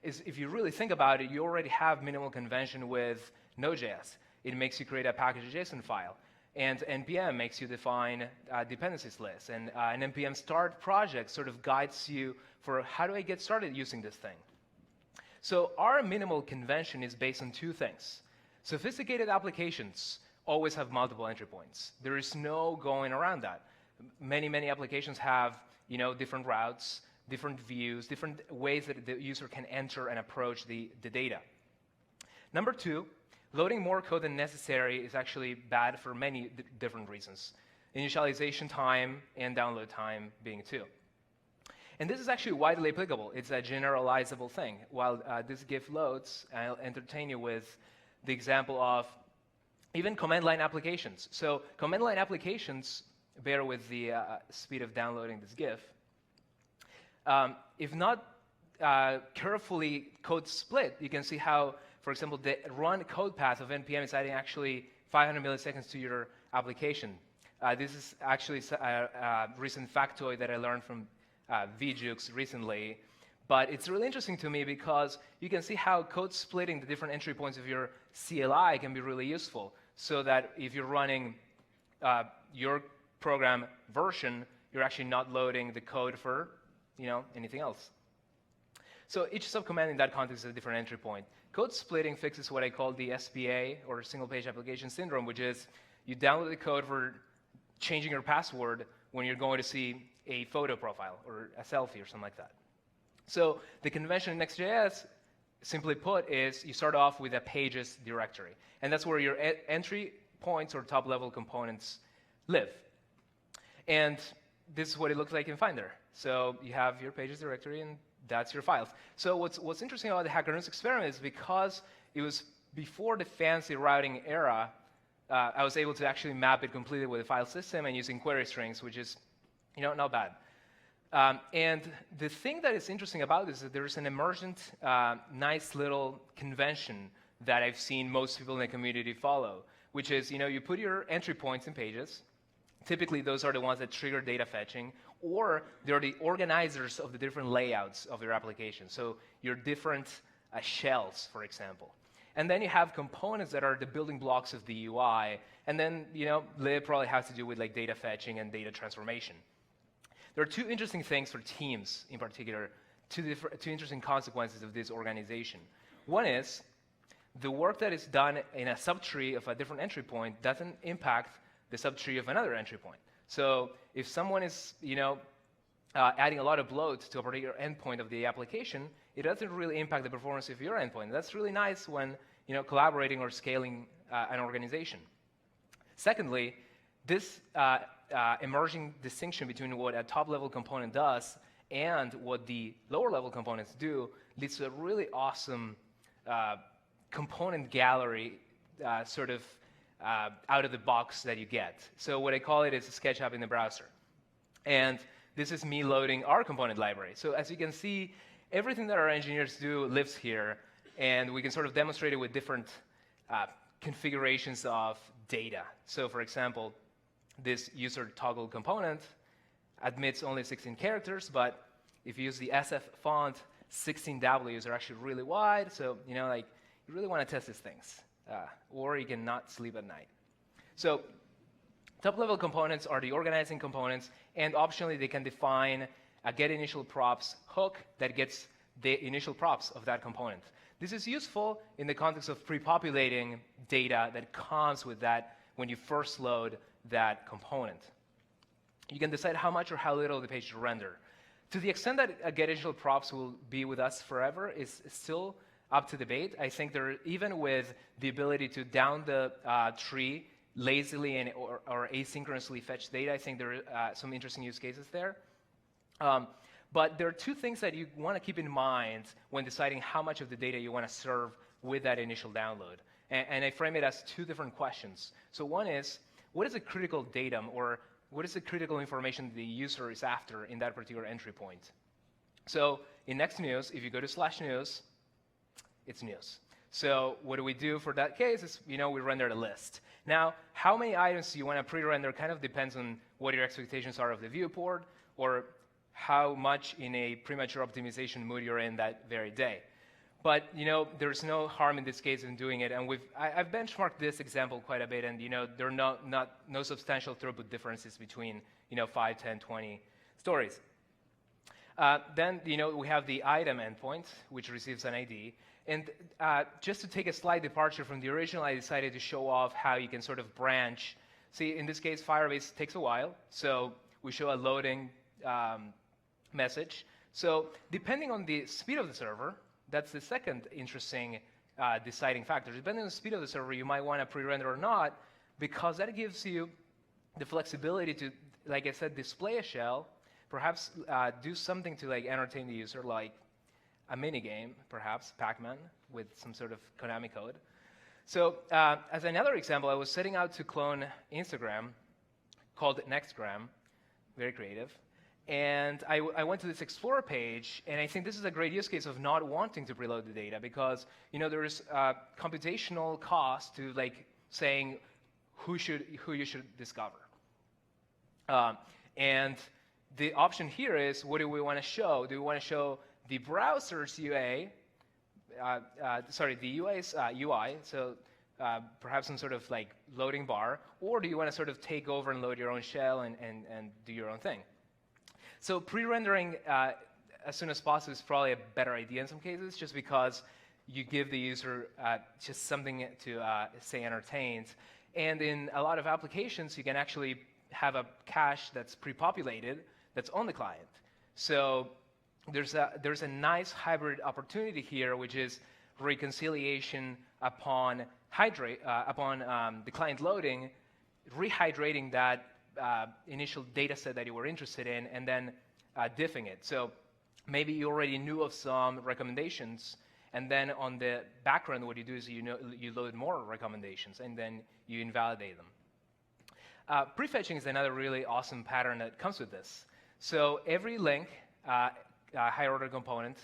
If you really think about it, you already have minimal convention with Node.js. It makes you create a package.json file. And NPM makes you define dependencies lists. And an NPM start project sort of guides you for how do I get started using this thing. So our minimal convention is based on two things. Sophisticated applications always have multiple entry points. There is no going around that. Many applications have different routes, different views, different ways that the user can enter and approach the data. Number two, loading more code than necessary is actually bad for many different reasons. Initialization time and download time being two. And this is actually widely applicable. It's a generalizable thing. While this GIF loads, I'll entertain you with the example of even command line applications. So command line applications, bear with the speed of downloading this GIF. If not carefully code split, you can see how, for example, the run code path of NPM is adding actually 500 milliseconds to your application. This is actually a recent factoid that I learned from VJukes recently. But it's really interesting to me because you can see how code splitting the different entry points of your CLI can be really useful. So that if you're running your program version, you're actually not loading the code for anything else. So each subcommand in that context is a different entry point. Code splitting fixes what I call the SPA, or single page application syndrome, which is you download the code for changing your password when you're going to see a photo profile or a selfie or something like that. So the convention in Next.js, simply put, is you start off with a pages directory. And that's where your entry points or top-level components live. And this is what it looks like in Finder. So you have your pages directory, and that's your files. So what's interesting about the HackerNoons experiment is because it was before the fancy routing era, I was able to actually map it completely with a file system and using query strings, which is not bad. And the thing that is interesting about this is that there's an emergent, nice little convention that I've seen most people in the community follow, which is you put your entry points in pages. Typically, those are the ones that trigger data fetching, or they're the organizers of the different layouts of your application. So your different shells, for example. And then you have components that are the building blocks of the UI. And then, lib probably has to do with like data fetching and data transformation. There are two interesting things for teams in particular, two interesting consequences of this organization. One is the work that is done in a subtree of a different entry point doesn't impact the subtree of another entry point. So if someone is, adding a lot of load to a particular endpoint of the application, it doesn't really impact the performance of your endpoint. That's really nice when, collaborating or scaling an organization. Secondly, this emerging distinction between what a top-level component does and what the lower-level components do leads to a really awesome component gallery sort of out of the box that you get. So what I call it is a SketchUp in the browser. And this is me loading our component library. So as you can see, everything that our engineers do lives here, and we can sort of demonstrate it with different configurations of data. So for example, this user toggle component admits only 16 characters, but if you use the SF font, 16Ws are actually really wide. So, you really want to test these things, or you cannot sleep at night. So top-level components are the organizing components, and optionally they can define a getInitialProps hook that gets the initial props of that component. This is useful in the context of pre-populating data that comes with that when you first load that component. You can decide how much or how little the page to render. To the extent that a getInitialProps will be with us forever is still up to debate. I think there, even with the ability to down the tree lazily and or asynchronously fetch data, I think there are some interesting use cases there. But there are two things that you want to keep in mind when deciding how much of the data you want to serve with that initial download. And I frame it as two different questions. So one is, what is the critical datum, or what is the critical information the user is after in that particular entry point? So in Next.news, if you go to /news, it's news. So what do we do for that case is, we render a list. Now, how many items you want to pre-render kind of depends on what your expectations are of the viewport, or how much in a premature optimization mood you're in that very day. But there's no harm in this case in doing it, and I've benchmarked this example quite a bit, and there are no substantial throughput differences between 5, 10, 20 stories. Then we have the item endpoint, which receives an ID, and just to take a slight departure from the original, I decided to show off how you can sort of branch. See, in this case, Firebase takes a while, so we show a loading message. So depending on the speed of the server, that's the second interesting deciding factor. Depending on the speed of the server, you might want to pre-render or not, because that gives you the flexibility to, like I said, display a shell, perhaps do something to entertain the user, like a mini game, perhaps Pac-Man with some sort of Konami code. So as another example, I was setting out to clone Instagram, called Nextgram, very creative. And I went to this Explorer page, and I think this is a great use case of not wanting to preload the data, because there's computational cost to saying who you should discover. And the option here is, what do we want to show? Do we want to show the browser's UA? The UI's UI. So perhaps some sort of loading bar, or do you want to sort of take over and load your own shell and do your own thing? So pre-rendering as soon as possible is probably a better idea in some cases, just because you give the user just something to stay entertained. And in a lot of applications, you can actually have a cache that's pre-populated that's on the client. So there's a nice hybrid opportunity here, which is reconciliation upon the client loading, rehydrating that initial data set that you were interested in, and then diffing it. So maybe you already knew of some recommendations, and then on the background, what you do is you load more recommendations, and then you invalidate them. Prefetching is another really awesome pattern that comes with this. So every link, higher order component,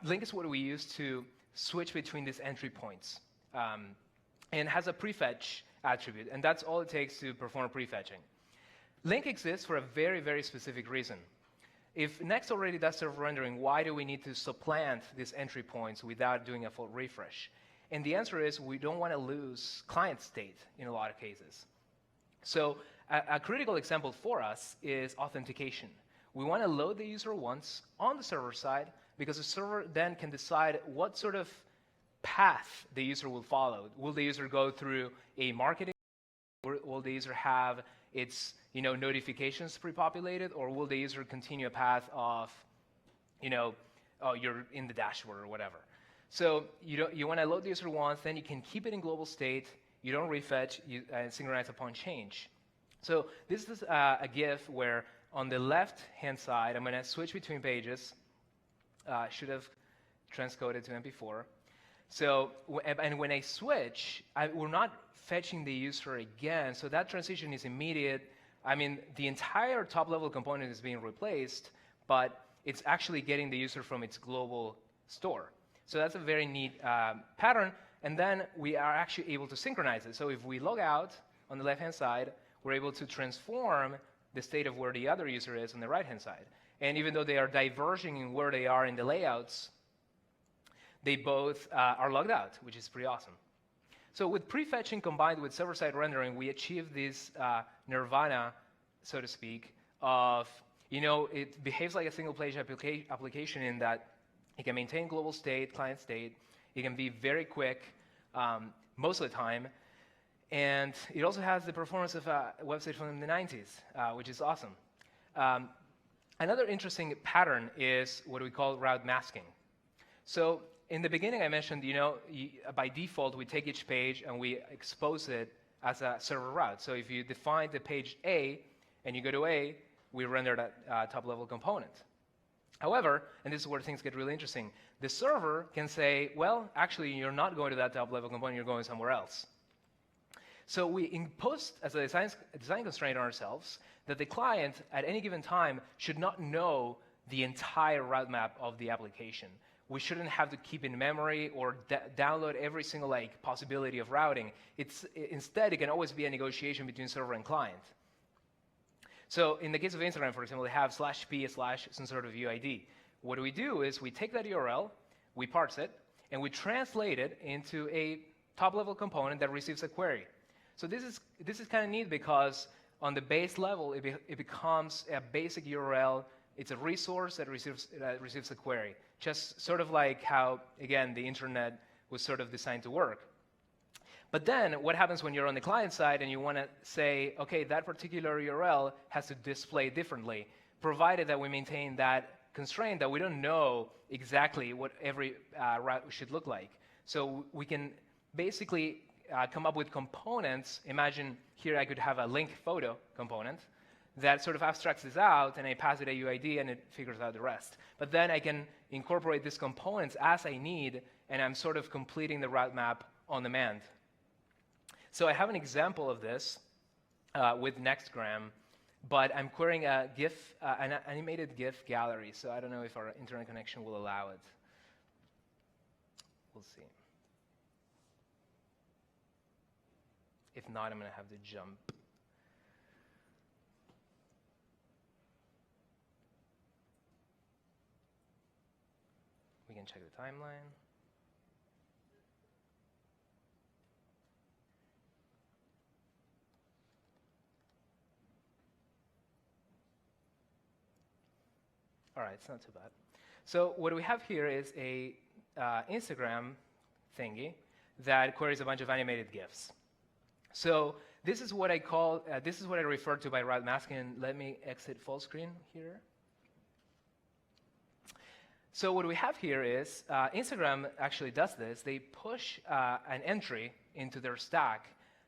link is what we use to switch between these entry points, and has a prefetch attribute, and that's all it takes to perform prefetching. Link exists for a very, very specific reason. If Next already does server rendering, why do we need to supplant these entry points without doing a full refresh? And the answer is, we don't want to lose client state in a lot of cases. So a critical example for us is authentication. We want to load the user once on the server side, because the server then can decide what sort of path the user will follow. Will the user go through a marketing? Will the user have its notifications pre-populated, or will the user continue a path of oh, you're in the dashboard or whatever? So you want to load the user once, then you can keep it in global state. You don't refetch, and synchronize upon change. So this is a GIF where on the left-hand side, I'm going to switch between pages. Should have transcoded to MP4. So, and when I switch, we're not fetching the user again, so that transition is immediate. I mean, the entire top-level component is being replaced, but it's actually getting the user from its global store. So that's a very neat pattern, and then we are actually able to synchronize it. So if we log out on the left-hand side, we're able to transform the state of where the other user is on the right-hand side. And even though they are diverging in where they are in the layouts, they both are logged out, which is pretty awesome. So with prefetching combined with server-side rendering, we achieve this nirvana, so to speak, of, it behaves like a single-page application in that it can maintain global state, client state. It can be very quick most of the time. And it also has the performance of a website from the 90s, which is awesome. Another interesting pattern is what we call route masking. So in the beginning, I mentioned, by default, we take each page and we expose it as a server route. So if you define the page A and you go to A, we render that top-level component. However, and this is where things get really interesting, the server can say, well, actually, you're not going to that top-level component, you're going somewhere else. So we impose as a design constraint on ourselves that the client at any given time should not know the entire route map of the application. We shouldn't have to keep in memory or download every single possibility of routing. Instead, it can always be a negotiation between server and client. So in the case of Instagram, for example, they have /p/some sort of UID. What we do is we take that URL, we parse it, and we translate it into a top-level component that receives a query. So this is kind of neat because on the base level, it becomes a basic URL. It's a resource that receives a query, just sort of like how, again, the internet was sort of designed to work. But then what happens when you're on the client side and you want to say, OK, that particular URL has to display differently, provided that we maintain that constraint that we don't know exactly what every route should look like. So we can basically come up with components. Imagine here I could have a link photo component that sort of abstracts this out, and I pass it a UID, and it figures out the rest. But then I can incorporate these components as I need, and I'm sort of completing the route map on demand. So I have an example of this with Nextgram, but I'm querying a GIF, an animated GIF gallery, so I don't know if our internet connection will allow it. We'll see. If not, I'm going to have to jump. We can check the timeline. All right, it's not too bad. So what we have here is a Instagram thingy that queries a bunch of animated GIFs. So this is what I call, this is what I refer to by route masking. Let me exit full screen here. So what we have here is Instagram actually does this. They push an entry into their stack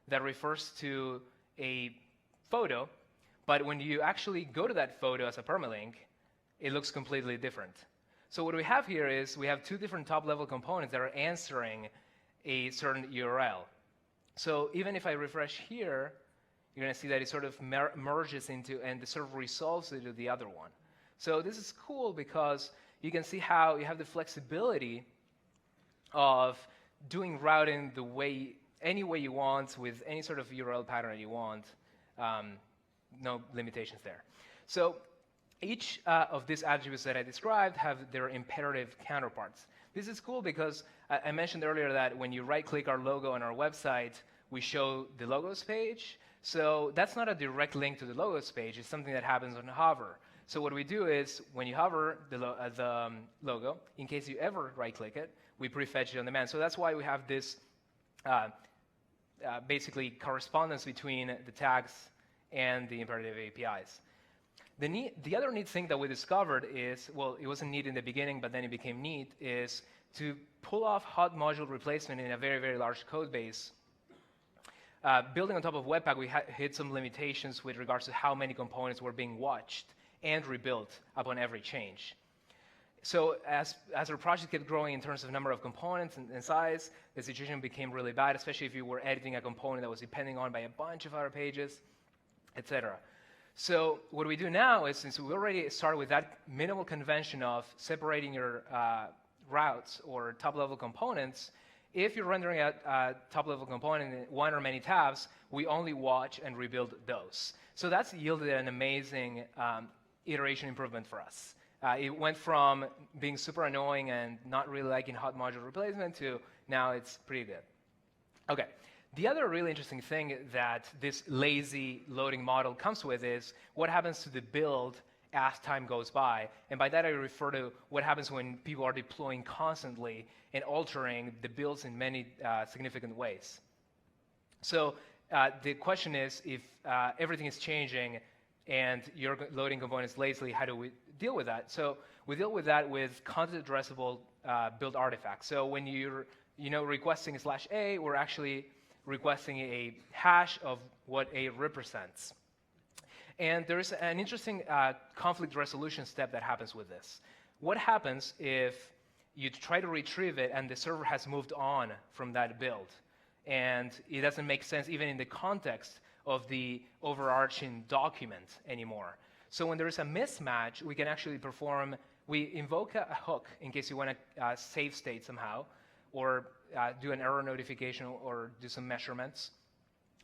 that refers to a photo, but when you actually go to that photo as a permalink, it looks completely different. So what we have here is we have two different top-level components that are answering a certain URL. So even if I refresh here, you're going to see that it sort of merges into, and the server resolves it to the other one. So this is cool because you can see how you have the flexibility of doing routing the way, any way you want, with any sort of URL pattern you want. No limitations there. So each of these attributes that I described have their imperative counterparts. This is cool because I mentioned earlier that when you right-click our logo on our website, we show the logos page. So that's not a direct link to the logos page. It's something that happens on hover. So what we do is when you hover the logo, in case you ever right-click it, we prefetch it on demand. So that's why we have this basically correspondence between the tags and the imperative APIs. The other neat thing that we discovered is, well, it wasn't neat in the beginning, but then it became neat, is to pull off hot module replacement in a very, very large code base. Building on top of Webpack, we hit some limitations with regards to how many components were being watched and rebuilt upon every change. So as our project kept growing in terms of number of components and size, the situation became really bad, especially if you were editing a component that was depending on by a bunch of other pages, etc. So what we do now is, since we already started with that minimal convention of separating your routes or top-level components, if you're rendering a top-level component in one or many tabs, we only watch and rebuild those. So that's yielded an amazing iteration improvement for us. It went from being super annoying and not really liking hot module replacement to now it's pretty good. Okay. The other really interesting thing that this lazy loading model comes with is what happens to the build as time goes by. And by that I refer to what happens when people are deploying constantly and altering the builds in many significant ways. So the question is, if everything is changing and you're loading components lazily, how do we deal with that? So we deal with that with content addressable build artifacts. So when you're requesting /a, we're actually requesting a hash of what A represents. And there's an interesting conflict resolution step that happens with this. What happens if you try to retrieve it and the server has moved on from that build? And it doesn't make sense even in the context of the overarching document anymore. So when there is a mismatch, we can actually we invoke a hook in case you want to save state somehow, or do an error notification or do some measurements.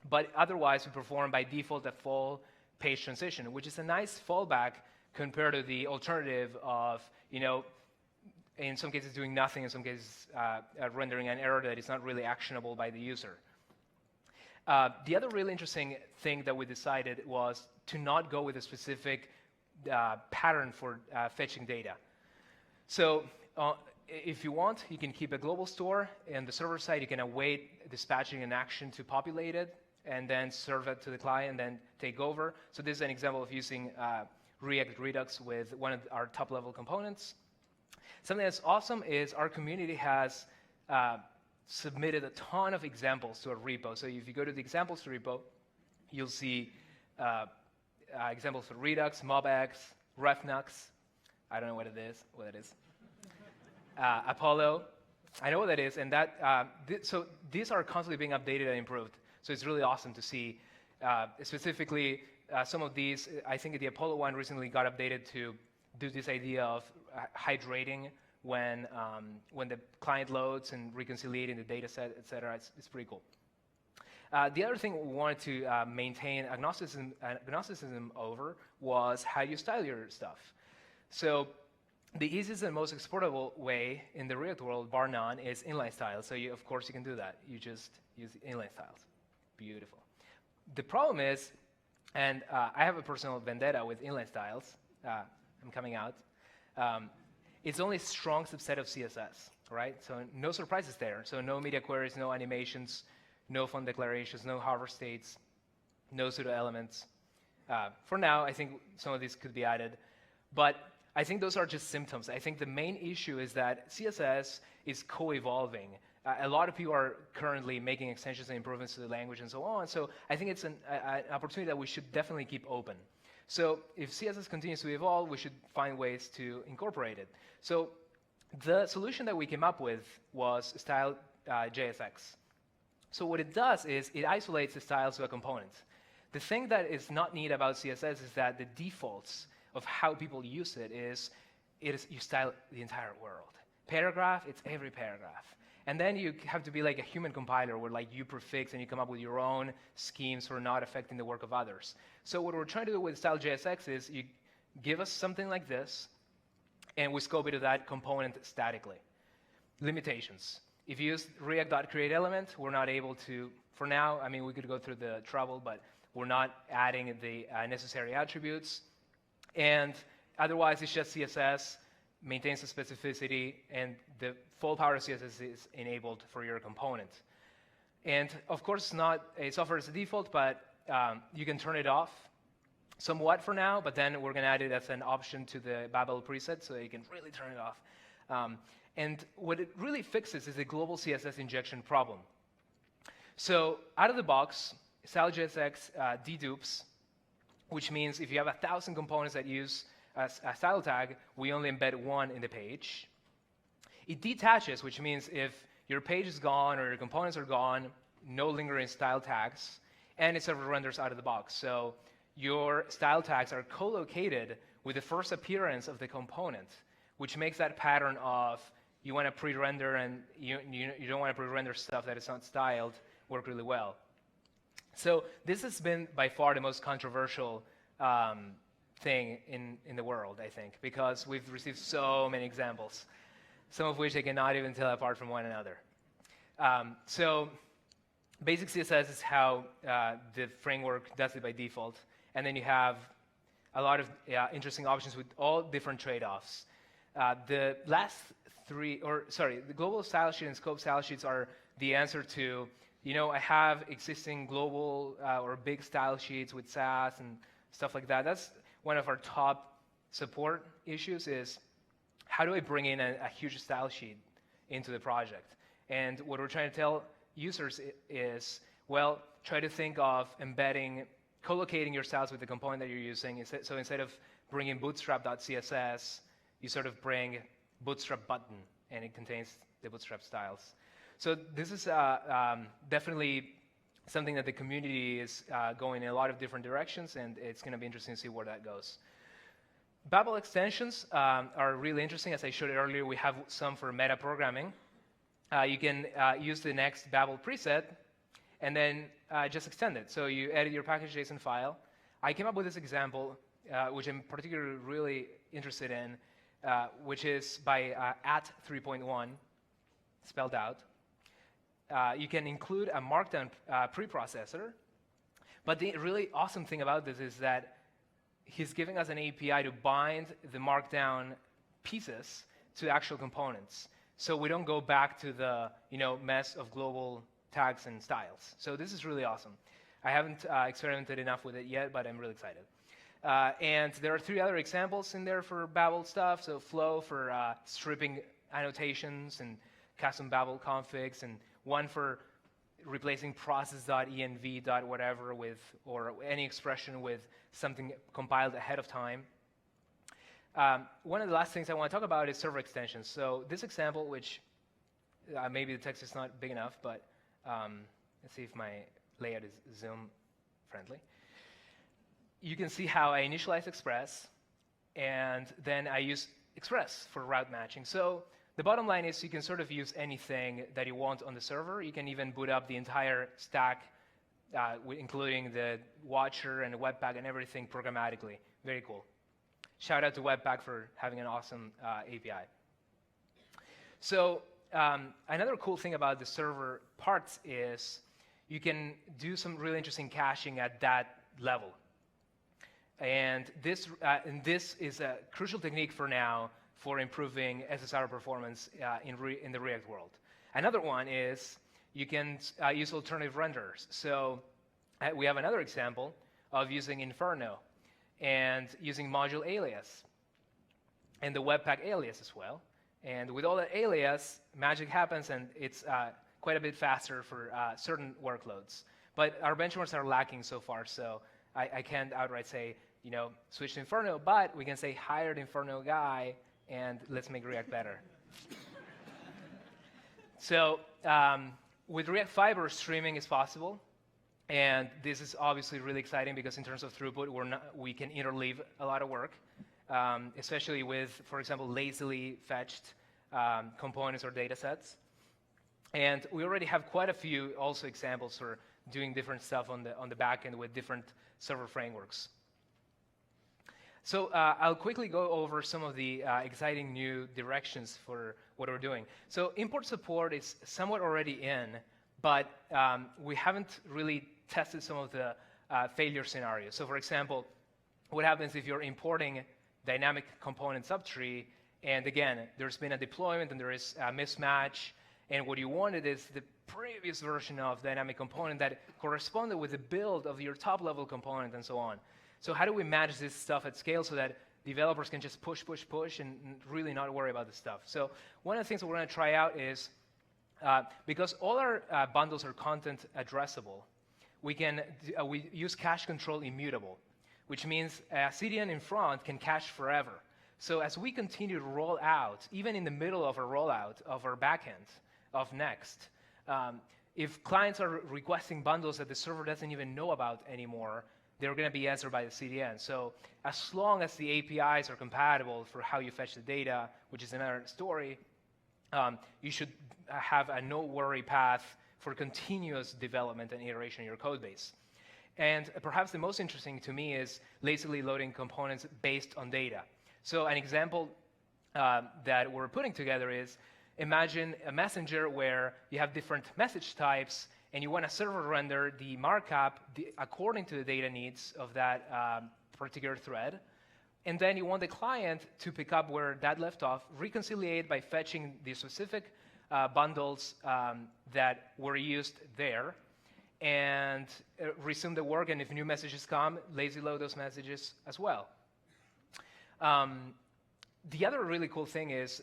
But otherwise, we perform by default a full page transition, which is a nice fallback compared to the alternative of, in some cases doing nothing, in some cases rendering an error that is not really actionable by the user. The other really interesting thing that we decided was to not go with a specific pattern for fetching data. So if you want, you can keep a global store. On the server side, you can await dispatching an action to populate it, and then serve it to the client, and then take over. So this is an example of using React Redux with one of our top-level components. Something that's awesome is our community has submitted a ton of examples to a repo. So if you go to the examples repo, you'll see examples for Redux, MobX, RefNux. I don't know what it is. Apollo. I know what that is, and so these are constantly being updated and improved. So it's really awesome to see, specifically some of these. I think the Apollo one recently got updated to do this idea of hydrating when the client loads and reconciliating the data set, et cetera. It's pretty cool. The other thing we wanted to maintain agnosticism over was how you style your stuff. So the easiest and most exportable way in the React world, bar none, is inline styles. So of course you can do that. You just use inline styles. Beautiful. The problem is, and I have a personal vendetta with inline styles. I'm coming out. It's only a strong subset of CSS, right? So no surprises there. So no media queries, no animations, no font declarations, no hover states, no pseudo elements. For now, I think some of these could be added. But I think those are just symptoms. I think the main issue is that CSS is co-evolving. A lot of people are currently making extensions and improvements to the language and so on. So I think it's an opportunity that we should definitely keep open. So if CSS continues to evolve, we should find ways to incorporate it. So the solution that we came up with was style JSX. So what it does is it isolates the styles to a component. The thing that is not neat about CSS is that the defaults of how people use it is you style the entire world. Paragraph, it's every paragraph. And then you have to be like a human compiler where like you prefix and you come up with your own schemes for not affecting the work of others. So what we're trying to do with style JSX is you give us something like this, and we scope it to that component statically. Limitations. If you use React.createElement, we're not able to, for now, I mean, we could go through the trouble, but we're not adding the necessary attributes. And otherwise, it's just CSS, maintains the specificity, and the full power of CSS is enabled for your component. And of course, it's not a software as a default, but you can turn it off somewhat for now, but then we're going to add it as an option to the Babel preset, so you can really turn it off. And what it really fixes is the global CSS injection problem. So out of the box, style JSX dedupes, which means if you have 1,000 components that use a style tag, we only embed one in the page. It detaches, which means if your page is gone or your components are gone, no lingering style tags, and it sort of renders out of the box. So your style tags are co-located with the first appearance of the component, which makes that pattern of you want to pre-render and you don't want to pre-render stuff that is not styled work really well. So this has been by far the most controversial thing in the world, I think, because we've received so many examples, some of which I cannot even tell apart from one another. So basic CSS is how the framework does it by default, and then you have a lot of interesting options with all different trade-offs. The global style sheet and scope style sheets are the answer to, I have existing global or big style sheets with Sass and stuff like that. That's one of our top support issues is how do I bring in a huge style sheet into the project? And what we're trying to tell users is, well, try to think of co-locating your styles with the component that you're using. So instead of bringing bootstrap.css, you sort of bring bootstrap button, and it contains the bootstrap styles. So this is definitely something that the community is going in a lot of different directions, and it's going to be interesting to see where that goes. Babel extensions are really interesting. As I showed earlier, we have some for meta-programming. You can use the next Babel preset and then just extend it. So you edit your package.json file. I came up with this example, which I'm particularly really interested in, which is by at 3.1, spelled out. You can include a Markdown preprocessor. But the really awesome thing about this is that he's giving us an API to bind the Markdown pieces to actual components. So we don't go back to the mess of global tags and styles. So this is really awesome. I haven't experimented enough with it yet, but I'm really excited. And there are 3 other examples in there for Babel stuff. So Flow for stripping annotations and custom Babel configs, and one for replacing process.env.whatever with, or any expression with something compiled ahead of time. One of the last things I want to talk about is server extensions. So this example, which maybe the text is not big enough, but let's see if my layout is Zoom friendly. You can see how I initialize Express, and then I use Express for route matching. So the bottom line is you can sort of use anything that you want on the server. You can even boot up the entire stack, including the watcher and the Webpack and everything programmatically. Very cool. Shout out to Webpack for having an awesome API. So another cool thing about the server parts is you can do some really interesting caching at that level. And this is a crucial technique for now for improving SSR performance in the React world. Another one is you can use alternative renderers. So we have another example of using Inferno and using module alias and the Webpack alias as well. And with all that alias, magic happens, and it's quite a bit faster for certain workloads. But our benchmarks are lacking so far, so I can't outright say, switch to Inferno, but we can say hire the Inferno guy, and let's make React better. So with React Fiber, streaming is possible. And this is obviously really exciting because in terms of throughput, we can interleave a lot of work, especially with, for example, lazily fetched components or data sets. And we already have quite a few also examples for doing different stuff on the back end with different server frameworks. So I'll quickly go over some of the exciting new directions for what we're doing. So import support is somewhat already in, but we haven't really tested some of the failure scenarios. So for example, what happens if you're importing dynamic component subtree, and again, there's been a deployment and there is a mismatch, and what you wanted is the previous version of dynamic component that corresponded with the build of your top-level component and so on. So how do we manage this stuff at scale so that developers can just push, and really not worry about this stuff? So one of the things that we're going to try out is, because all our bundles are content addressable, we use cache control immutable, which means a CDN in front can cache forever. So as we continue to roll out, even in the middle of a rollout of our backend of Next, if clients are requesting bundles that the server doesn't even know about anymore, they're going to be answered by the CDN. So as long as the APIs are compatible for how you fetch the data, which is another story, you should have a no-worry path for continuous development and iteration in your code base. And perhaps the most interesting to me is lazily loading components based on data. So an example that we're putting together is, imagine a messenger where you have different message types, and you want a server to render the markup according to the data needs of that particular thread. And then you want the client to pick up where that left off, reconciliate by fetching the specific bundles that were used there, and resume the work. And if new messages come, lazy load those messages as well. The other really cool thing is,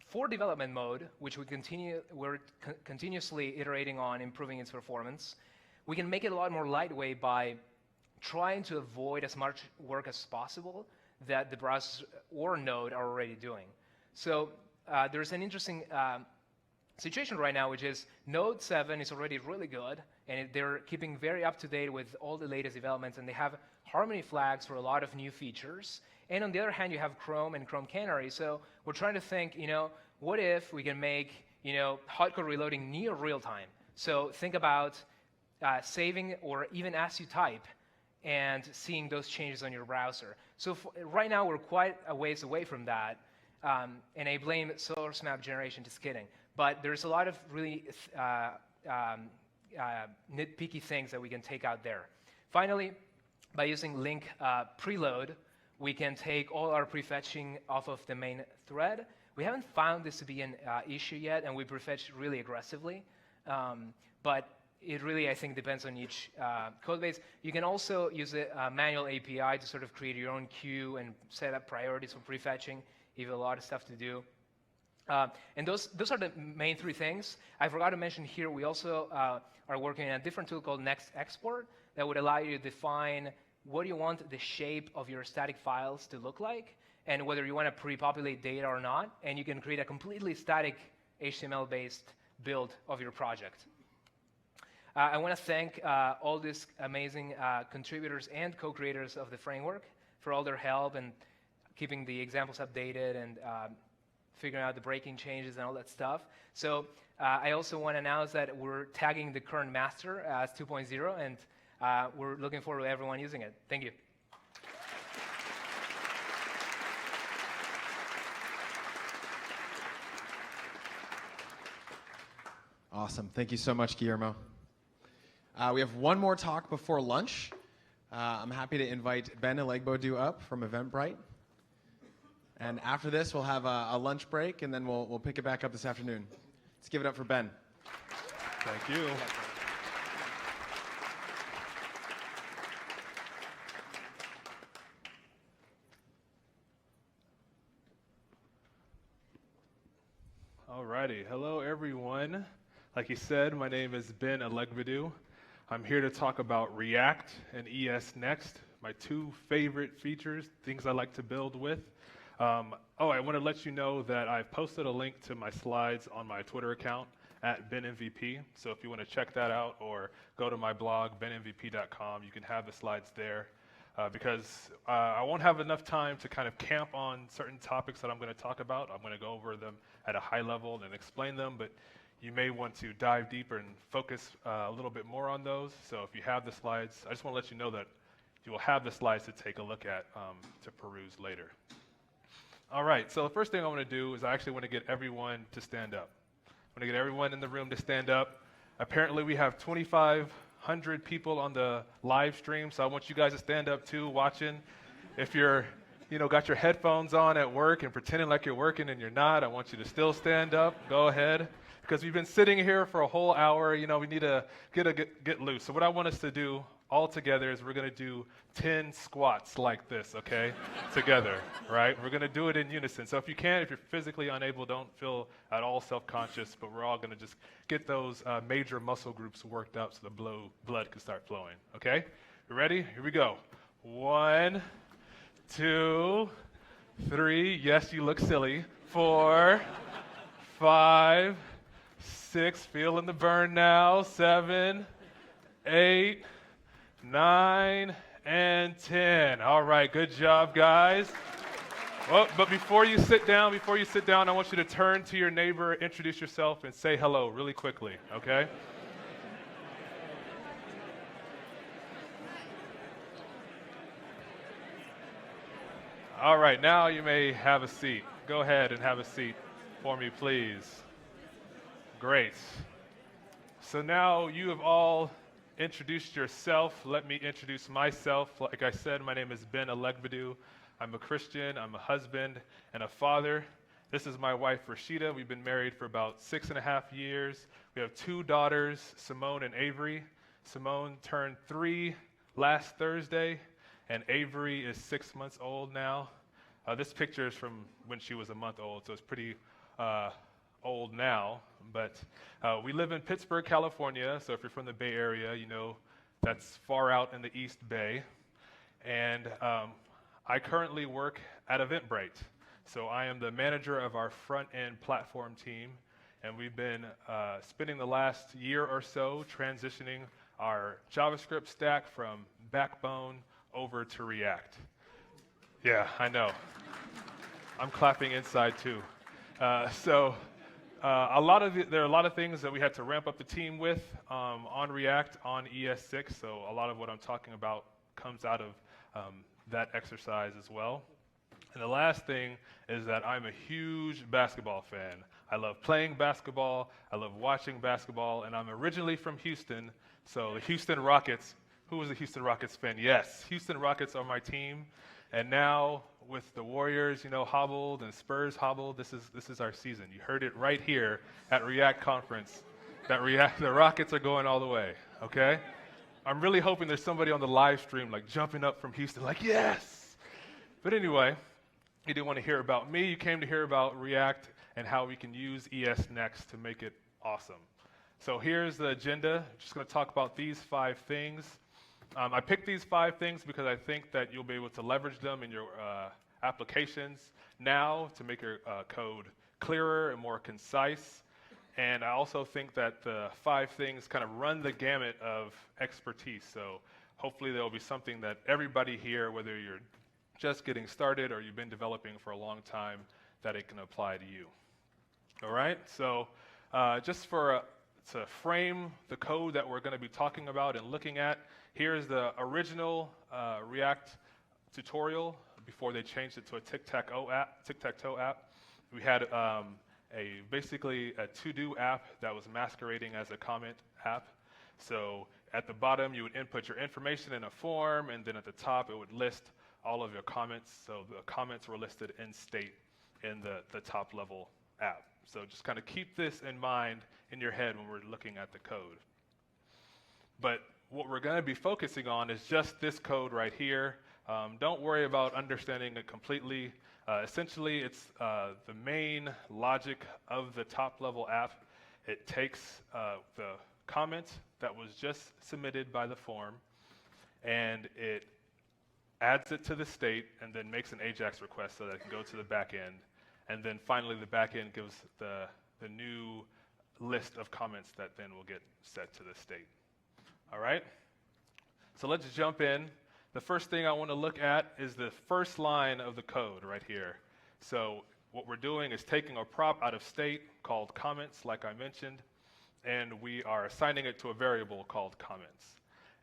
for development mode, which we're continuously iterating on, improving its performance, we can make it a lot more lightweight by trying to avoid as much work as possible that the browser or node are already doing. So there's an interesting situation right now, which is Node 7 is already really good, and they're keeping very up to date with all the latest developments, and they have Harmony flags for a lot of new features. And on the other hand, you have Chrome and Chrome Canary. So we're trying to think, what if we can make, hot code reloading near real time? So think about saving or even as you type and seeing those changes on your browser. So right now, we're quite a ways away from that. And I blame source map generation, just kidding. But there's a lot of really nitpicky things that we can take out there. Finally, by using link preload, we can take all our prefetching off of the main thread. We haven't found this to be an issue yet, and we prefetch really aggressively. But it really, I think, depends on each code base. You can also use a manual API to sort of create your own queue and set up priorities for prefetching. You have a lot of stuff to do. And those are the main three things. I forgot to mention here, we also are working on a different tool called Next.export that would allow you to define what you want the shape of your static files to look like, and whether you want to pre-populate data or not. And you can create a completely static HTML-based build of your project. I want to thank all these amazing contributors and co-creators of the framework for all their help and keeping the examples updated and figuring out the breaking changes and all that stuff. So I also want to announce that we're tagging the current master as 2.0, and we're looking forward to everyone using it. Thank you. Awesome. Thank you so much, Guillermo. We have one more talk before lunch. I'm happy to invite Ben Elegbodu up from Eventbrite. And after this, we'll have a lunch break, and then we'll pick it back up this afternoon. Let's give it up for Ben. Thank you. Alrighty, hello everyone. Like he said, my name is Ben Elegbodu. I'm here to talk about React and ES Next, my two favorite features, things I like to build with. I want to let you know that I've posted a link to my slides on my Twitter account at BenMVP. So if you want to check that out or go to my blog, benmvp.com, you can have the slides there. Because I won't have enough time to kind of camp on certain topics that I'm going to talk about. I'm going to go over them at a high level and explain them, but you may want to dive deeper and focus a little bit more on those. So if you have the slides, I just want to let you know that you will have the slides to take a look at to peruse later. All right, so the first thing I want to do is I actually want to get everyone to stand up. I want to get everyone in the room to stand up. Apparently we have 2,500 people on the live stream, so I want you guys to stand up too, watching. If you're, got your headphones on at work and pretending like you're working and you're not, I want you to still stand up. Go ahead. Because we've been sitting here for a whole hour, we need to get loose. So what I want us to do all together is we're going to do 10 squats like this, okay? Together, right? We're going to do it in unison. So if you're physically unable, don't feel at all self-conscious, but we're all going to just get those major muscle groups worked up so the blood can start flowing, okay? You ready? Here we go. 1, 2, 3. Yes, you look silly. 4, 5, 6. Feeling the burn now. 7, 8, 9, and 10. All right, good job, guys. Well, but before you sit down, I want you to turn to your neighbor, introduce yourself, and say hello really quickly, okay? All right, now you may have a seat. Go ahead and have a seat for me, please. Great. So now you have all introduced yourself. Let me introduce myself. Like I said, my name is Ben Alegbadu. I'm a Christian, I'm a husband, and a father. This is my wife, Rashida. We've been married for about 6.5 years. We have 2 daughters, Simone and Avery. Simone turned 3 last Thursday, and Avery is 6 months old now. This picture is from when she was a month old, so it's pretty old now. But we live in Pittsburgh, California, so if you're from the Bay Area, you know that's far out in the East Bay. And I currently work at Eventbrite. So I am the manager of our front-end platform team, and we've been spending the last year or so transitioning our JavaScript stack from Backbone over to React. Yeah, I know. I'm clapping inside too. There are a lot of things that we had to ramp up the team with on React on ES6. So a lot of what I'm talking about comes out of that exercise as well. And the last thing is that I'm a huge basketball fan. I love playing basketball, I love watching basketball, and I'm originally from Houston, so the Houston Rockets, who was a Houston Rockets fan? Yes, Houston Rockets are my team, and now with the Warriors, you know, hobbled and Spurs hobbled, this is our season. You heard it right here at React Conference, that the Rockets are going all the way, okay? I'm really hoping there's somebody on the live stream like jumping up from Houston like, yes! But anyway, you didn't want to hear about me, you came to hear about React and how we can use ES Next to make it awesome. So here's the agenda. I'm just going to talk about these 5 things. I picked these 5 things because I think that you'll be able to leverage them in your applications now to make your code clearer and more concise. And I also think that the 5 things kind of run the gamut of expertise. So hopefully there will be something that everybody here, whether you're just getting started or you've been developing for a long time, that it can apply to you. All right, so just to frame the code that we're going to be talking about and looking at, here's the original React tutorial before they changed it to a tic-tac-toe app. We had basically a to-do app that was masquerading as a comment app. So at the bottom, you would input your information in a form, and then at the top, it would list all of your comments. So the comments were listed in state in the top level app. So just kind of keep this in mind in your head when we're looking at the code. But what we're going to be focusing on is just this code right here. Don't worry about understanding it completely. Essentially, it's the main logic of the top level app. It takes the comment that was just submitted by the form, and it adds it to the state, and then makes an AJAX request so that it can go to the back end. And then finally, the back end gives the new list of comments that then will get set to the state. All right? So let's jump in. The first thing I want to look at is the first line of the code right here. So what we're doing is taking a prop out of state called comments, like I mentioned, and we are assigning it to a variable called comments.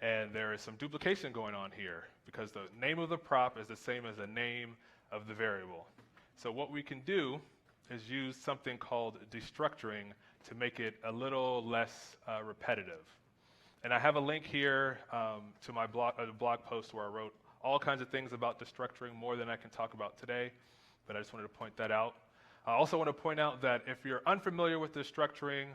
And there is some duplication going on here because the name of the prop is the same as the name of the variable. So what we can do is use something called destructuring to make it a little less repetitive. And I have a link here to my blog post where I wrote all kinds of things about destructuring, more than I can talk about today, but I just wanted to point that out. I also want to point out that if you're unfamiliar with destructuring,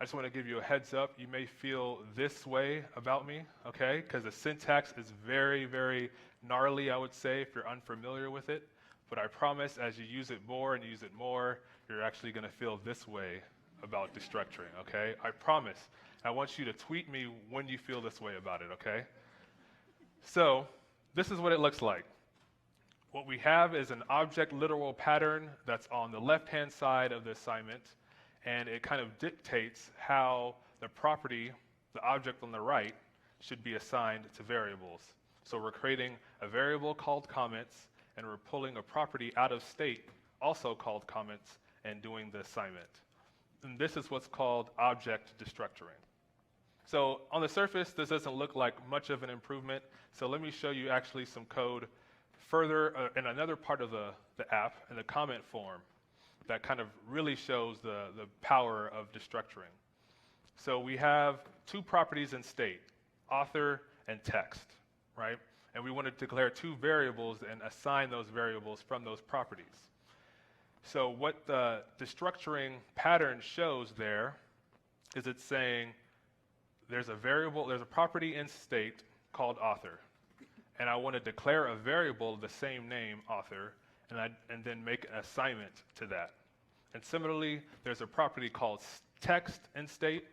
I just want to give you a heads up. You may feel this way about me, okay? Because the syntax is very, very gnarly, I would say, if you're unfamiliar with it. But I promise as you use it more and use it more, you're actually going to feel this way about destructuring, okay? I promise. I want you to tweet me when you feel this way about it, okay? So this is what it looks like. What we have is an object literal pattern that's on the left-hand side of the assignment, and it kind of dictates how the property, the object on the right, should be assigned to variables. So we're creating a variable called comments, and we're pulling a property out of state, also called comments, and doing the assignment. And this is what's called object destructuring. So on the surface, this doesn't look like much of an improvement. So let me show you actually some code further, in another part of the app, in the comment form, that kind of really shows the power of destructuring. So we have two properties in state, author and text, right? And we want to declare two variables and assign those variables from those properties. So what the destructuring pattern shows there is it's saying there's a property in state called author, and I want to declare a variable of the same name, author, and then make an assignment to that. And similarly, there's a property called text in state,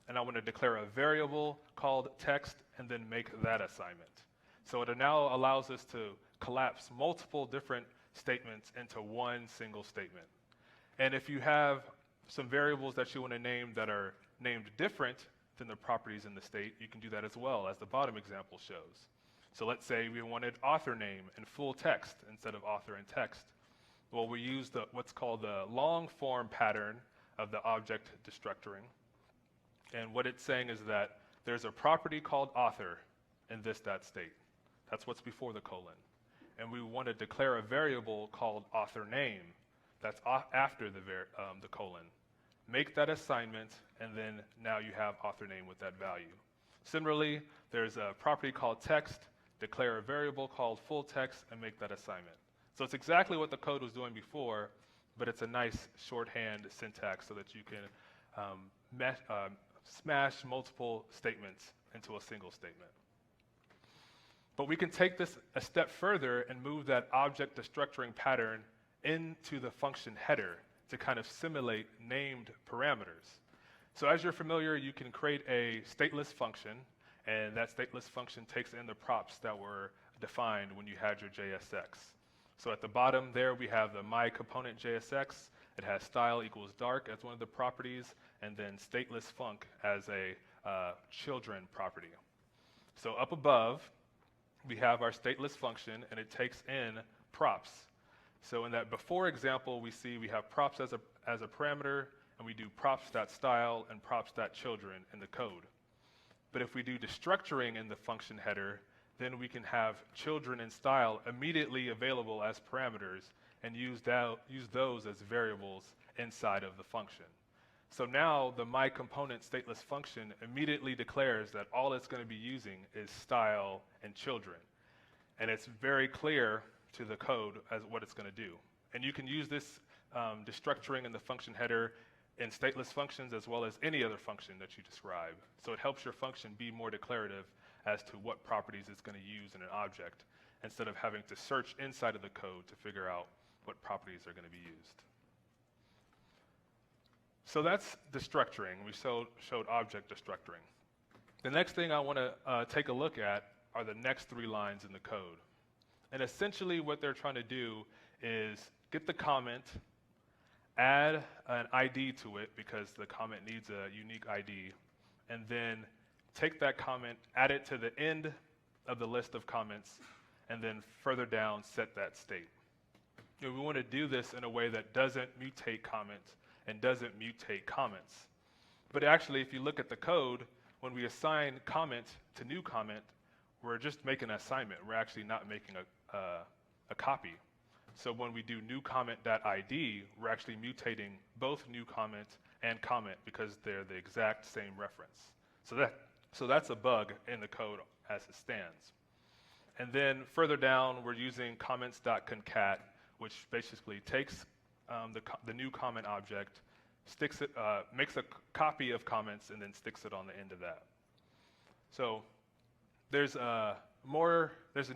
and I want to declare a variable called text and then make that assignment. So it now allows us to collapse multiple different statements into one single statement. And if you have some variables that you want to name that are named different than the properties in the state, you can do that as well, as the bottom example shows. So let's say we wanted author name and full text instead of author and text. Well, we use what's called the long form pattern of the object destructuring. And what it's saying is that there's a property called author in this.state. That's what's before the colon. And we want to declare a variable called author name that's after the colon. Make that assignment, and then now you have author name with that value. Similarly, there's a property called text, declare a variable called full text, and make that assignment. So it's exactly what the code was doing before, but it's a nice shorthand syntax so that you can smash multiple statements into a single statement. But we can take this a step further and move that object destructuring pattern into the function header to kind of simulate named parameters. So as you're familiar, you can create a stateless function, and that stateless function takes in the props that were defined when you had your JSX. So at the bottom there, we have the myComponent.jsx. It has style equals dark as one of the properties, and then stateless func as a children property. So up above, we have our stateless function, and it takes in props. So in that before example, we see we have props as a parameter, and we do props.style and props.children in the code. But if we do destructuring in the function header, then we can have children and style immediately available as parameters and use those as variables inside of the function. So now the myComponent stateless function immediately declares that all it's going to be using is style and children. And it's very clear to the code as what it's going to do. And you can use this destructuring in the function header in stateless functions as well as any other function that you describe. So it helps your function be more declarative as to what properties it's going to use in an object, instead of having to search inside of the code to figure out what properties are going to be used. So that's destructuring. We showed object destructuring. The next thing I want to take a look at are the next three lines in the code. And essentially what they're trying to do is get the comment, add an ID to it because the comment needs a unique ID, and then take that comment, add it to the end of the list of comments, and then further down set that state. We want to do this in a way that doesn't mutate comments and doesn't mutate comments. But actually, if you look at the code, when we assign comment to new comment, we're just making an assignment. We're actually not making a copy. So when we do new comment.id, we're actually mutating both new comment and comment because they're the exact same reference. So that's a bug in the code as it stands. And then further down, we're using comments.concat, which basically takes the new comment object, sticks it, makes a copy of comments, and then sticks it on the end of that. So there's a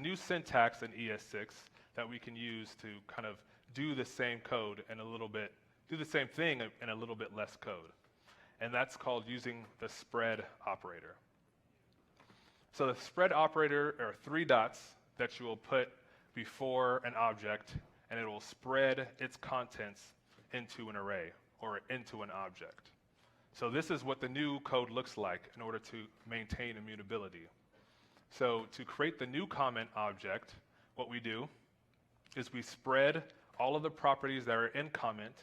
new syntax in ES6 that we can use to kind of do the same code and do the same thing in a little bit less code. And that's called using the spread operator. So the spread operator are three dots that you will put before an object, and it will spread its contents into an array or into an object. So this is what the new code looks like in order to maintain immutability. So to create the new comment object, what we do is we spread all of the properties that are in comment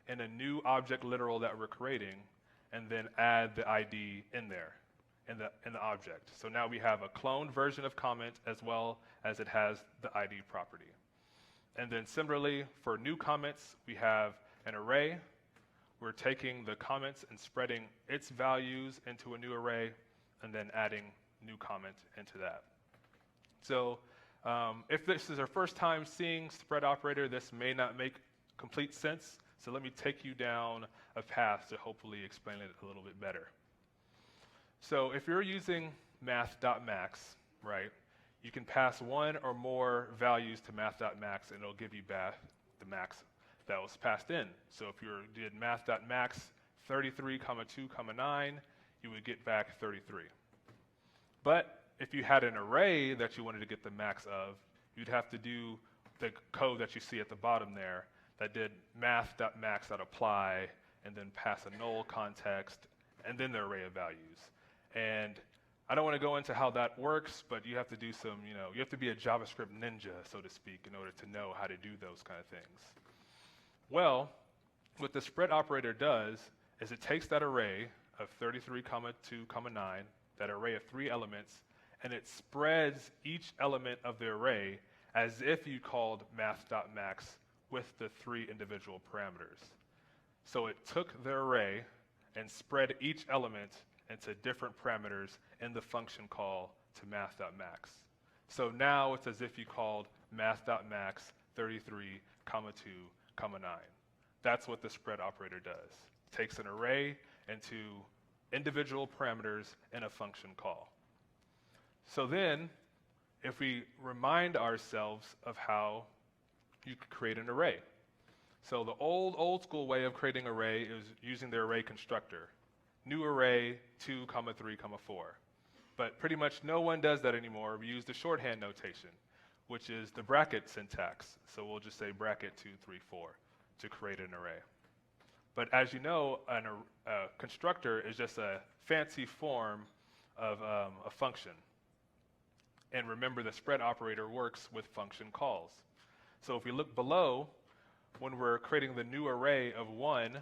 in a new object literal that we're creating, and then add the ID in there. in the object. So now we have a cloned version of comment as well as it has the ID property. And then similarly, for new comments, we have an array. We're taking the comments and spreading its values into a new array and then adding new comment into that. So if this is our first time seeing spread operator, this may not make complete sense. So let me take you down a path to hopefully explain it a little bit better. So if you're using math.max, right, you can pass one or more values to math.max and it'll give you back the max that was passed in. So if you did math.max 33, 2, 9, you would get back 33. But if you had an array that you wanted to get the max of, you'd have to do the code that you see at the bottom there that did math.max.apply and then pass a null context and then the array of values. And I don't want to go into how that works, but you have to do some, you have to be a JavaScript ninja, so to speak, in order to know how to do those kind of things. Well, what the spread operator does is it takes that array of 33, 2, 9, that array of 3 elements, and it spreads each element of the array as if you called math.max with the 3 individual parameters. So it took the array and spread each element into different parameters in the function call to math.max. So now it's as if you called math.max 33, 2, 9. That's what the spread operator does. It takes an array into individual parameters in a function call. So then, if we remind ourselves of how you could create an array. So the old school way of creating an array is using the array constructor. New array 2, 3, 4. But pretty much no one does that anymore. We use the shorthand notation, which is the bracket syntax. So we'll just say bracket 2, 3, 4 to create an array. But as you know, a constructor is just a fancy form of a function. And remember, the spread operator works with function calls. So if we look below, when we're creating the new array of 1,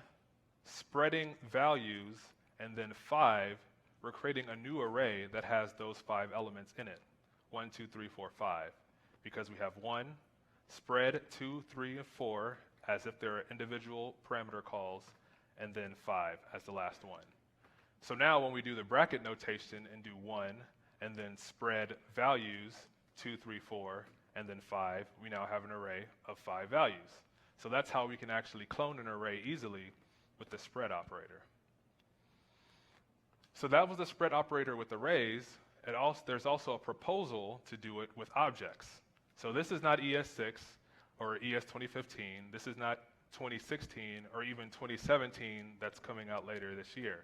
spreading values, and then 5, we're creating a new array that has those 5 elements in it. 1, 2, 3, 4, 5. Because we have 1, spread 2, 3, and 4 as if they're individual parameter calls, and then 5 as the last one. So now when we do the bracket notation and do 1, and then spread values 2, 3, 4, and then 5, we now have an array of 5 values. So that's how we can actually clone an array easily with the spread operator. So that was the spread operator with arrays. There's also a proposal to do it with objects. So this is not ES6 or ES 2015. This is not 2016 or even 2017 that's coming out later this year.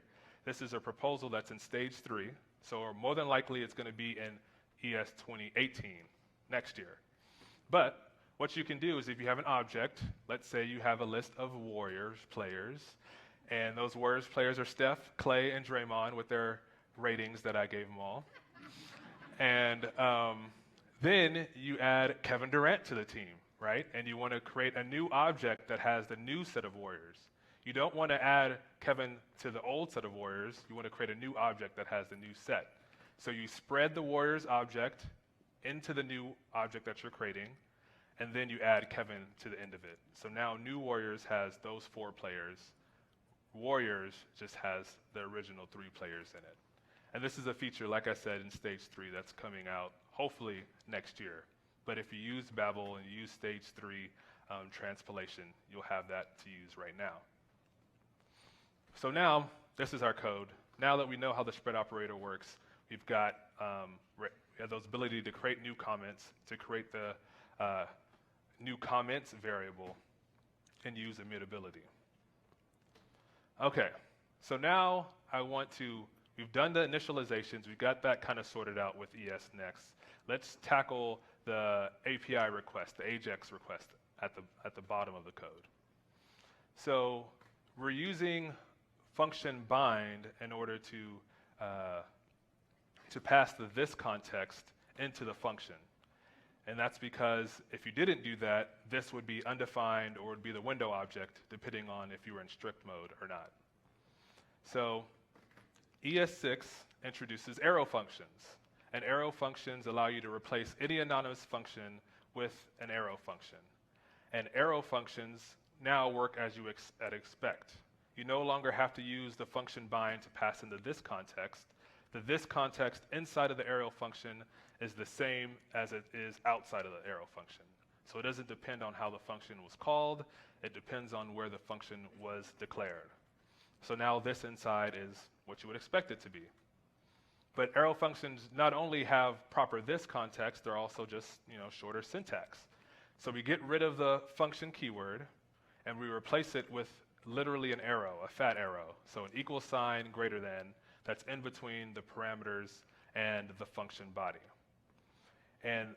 This is a proposal that's in stage 3. So more than likely it's going to be in ES 2018 next year. But what you can do is if you have an object, let's say you have a list of Warriors players, and those Warriors players are Steph, Clay, and Draymond with their ratings that I gave them all. And then you add Kevin Durant to the team, right? And you want to create a new object that has the new set of Warriors. You don't want to add Kevin to the old set of Warriors. You want to create a new object that has the new set. So you spread the Warriors object into the new object that you're creating, and then you add Kevin to the end of it. So now new Warriors has those 4 players. Warriors just has the original 3 players in it. And this is a feature, like I said, in stage 3 that's coming out hopefully next year. But if you use Babel and you use stage 3 transpilation, you'll have that to use right now. So now, this is our code. Now that we know how the spread operator works, we've got we have those ability to create new comments, to create the new comments variable, and use immutability. Okay, so now we've done the initializations, we've got that kind of sorted out with ES Next. Let's tackle the API request, the AJAX request at the bottom of the code. So we're using function bind in order to pass the this context into the function. And that's because if you didn't do that, this would be undefined or would be the window object, depending on if you were in strict mode or not. So ES6 introduces arrow functions. And arrow functions allow you to replace any anonymous function with an arrow function. And arrow functions now work as you expect. You no longer have to use the function bind to pass into this context. The this context inside of the arrow function is the same as it is outside of the arrow function. So it doesn't depend on how the function was called. It depends on where the function was declared. So now this inside is what you would expect it to be. But arrow functions not only have proper this context, they're also just shorter syntax. So we get rid of the function keyword, and we replace it with literally an arrow, a fat arrow. So an equal sign greater than that's in between the parameters and the function body. And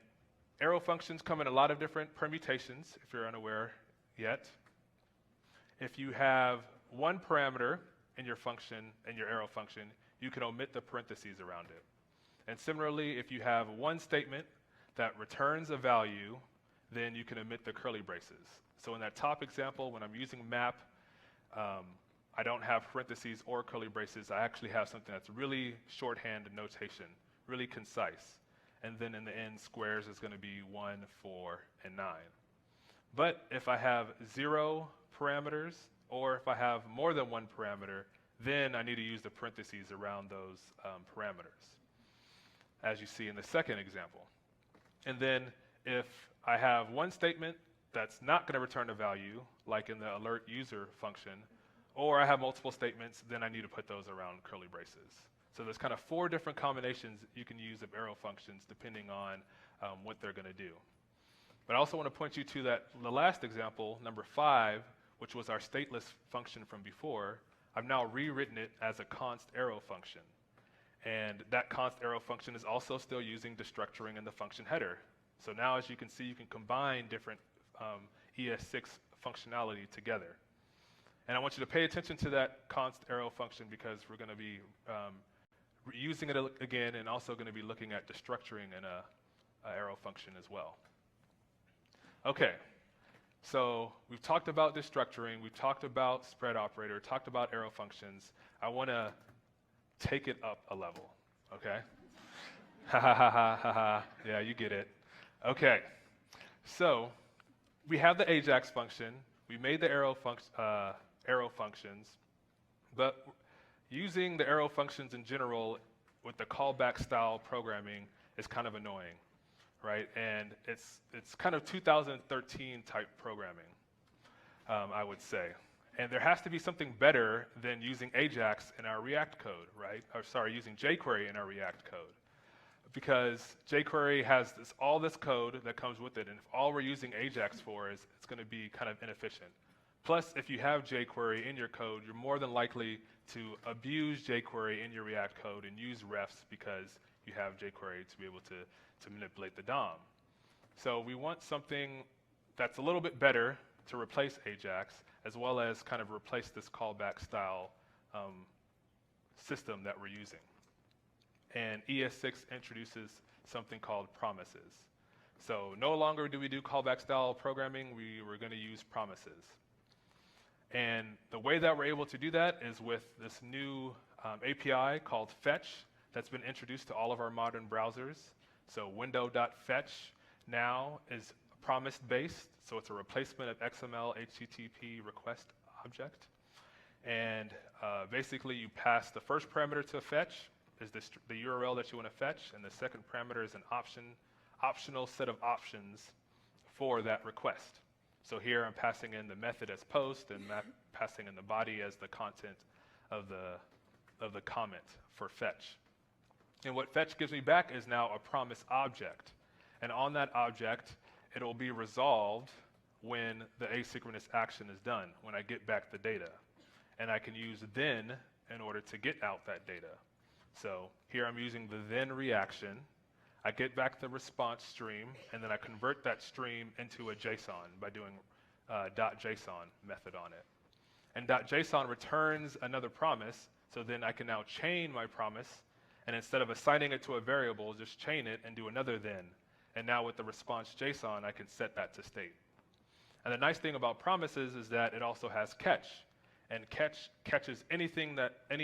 arrow functions come in a lot of different permutations, if you're unaware yet. If you have one parameter in your function, in your arrow function, you can omit the parentheses around it. And similarly, if you have one statement that returns a value, then you can omit the curly braces. So in that top example, when I'm using map, I don't have parentheses or curly braces. I actually have something that's really shorthand notation, really concise. And then in the end, squares is going to be 1, 4, and 9. But if I have 0 parameters, or if I have more than one parameter, then I need to use the parentheses around those parameters, as you see in the second example. And then if I have one statement that's not going to return a value, like in the alert user function, or I have multiple statements, then I need to put those around curly braces. So there's kind of 4 different combinations you can use of arrow functions depending on what they're going to do. But I also want to point you to the last example, number 5, which was our stateless function from before. I've now rewritten it as a const arrow function. And that const arrow function is also still using destructuring in the function header. So now, as you can see, you can combine different ES6 functionality together. And I want you to pay attention to that const arrow function because we're going to be using it again and also going to be looking at destructuring in a arrow function as well. Okay, so we've talked about destructuring, we've talked about spread operator, talked about arrow functions. I want to take it up a level, okay? Ha ha ha ha ha ha. Yeah, you get it. Okay, so we have the Ajax function. We made the arrow functions, but using the arrow functions in general with the callback style programming is kind of annoying, right? And it's kind of 2013 type programming, I would say. And there has to be something better than using Ajax in our React code, right? Or sorry, using jQuery in our React code. Because jQuery has all this code that comes with it, and if all we're using Ajax for is, it's going to be kind of inefficient. Plus, if you have jQuery in your code, you're more than likely to abuse jQuery in your React code and use refs because you have jQuery to be able to manipulate the DOM. So we want something that's a little bit better to replace Ajax, as well as kind of replace this callback style system that we're using. And ES6 introduces something called promises. So no longer do we do callback style programming, we're going to use promises. And the way that we're able to do that is with this new API called fetch that's been introduced to all of our modern browsers. So window.fetch now is promise-based, so it's a replacement of XML HTTP request object. And basically you pass the first parameter to fetch, is the URL that you want to fetch, and the second parameter is an optional set of options for that request. So here I'm passing in the method as post and passing in the body as the content of the comment for fetch. And what fetch gives me back is now a promise object. And on that object, it will be resolved when the asynchronous action is done, when I get back the data. And I can use then in order to get out that data. So here I'm using the then reaction. I get back the response stream, and then I convert that stream into a JSON by doing .json method on it. And .json returns another promise, so then I can now chain my promise, and instead of assigning it to a variable, just chain it and do another then. And now with the response JSON, I can set that to state. And the nice thing about promises is that it also has catch. And catch catches any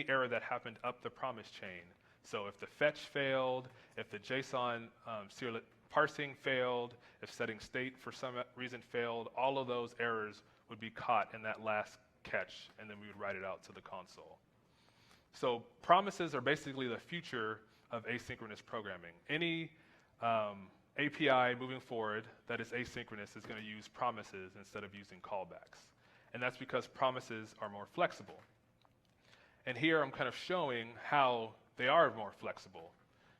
error that happened up the promise chain. So if the fetch failed, if the JSON parsing failed, if setting state for some reason failed, all of those errors would be caught in that last catch, and then we would write it out to the console. So promises are basically the future of asynchronous programming. Any API moving forward that is asynchronous is going to use promises instead of using callbacks. And that's because promises are more flexible. And here I'm kind of showing how they are more flexible.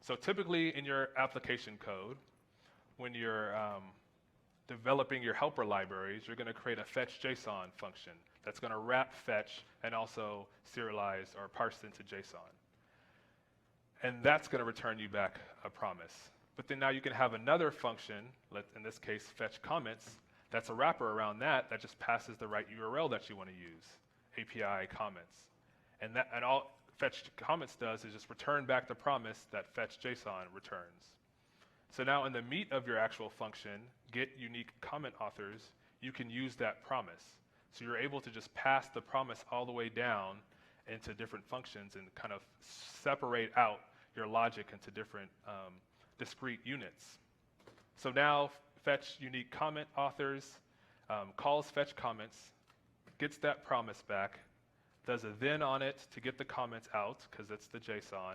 So typically in your application code, when you're developing your helper libraries, you're going to create a fetch JSON function that's going to wrap fetch and also serialize or parse into JSON. And that's going to return you back a promise. But then now you can have another function, in this case fetch comments, that's a wrapper around that that just passes the right URL that you want to use, API comments. And all fetch comments does is just return back the promise that fetch JSON returns. So now in the meat of your actual function, get unique comment authors, you can use that promise. So you're able to just pass the promise all the way down into different functions and kind of separate out your logic into different discrete units. So now fetch unique comment authors, calls fetch comments, gets that promise back, does a then on it to get the comments out, because it's the JSON,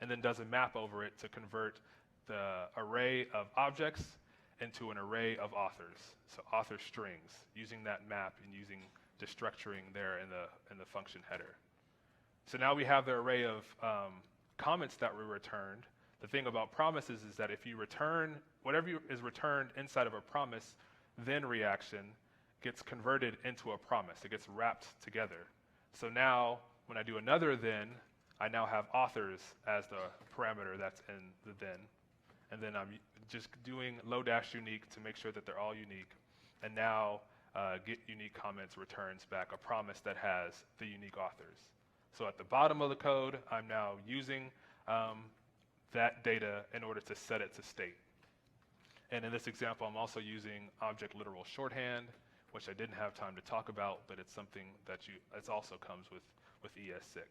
and then does a map over it to convert the array of objects into an array of authors, so author strings, using that map and using destructuring there in the function header. So now we have the array of comments that were returned. The thing about promises is that if you return, whatever is returned inside of a promise, then reaction gets converted into a promise. It gets wrapped together. So now when I do another then, I now have authors as the parameter that's in the then. And then I'm just doing low-unique to make sure that they're all unique. And now get unique comments returns back a promise that has the unique authors. So at the bottom of the code, I'm now using that data in order to set it to state. And in this example, I'm also using object literal shorthand, which I didn't have time to talk about, but it's something that it also comes with ES6.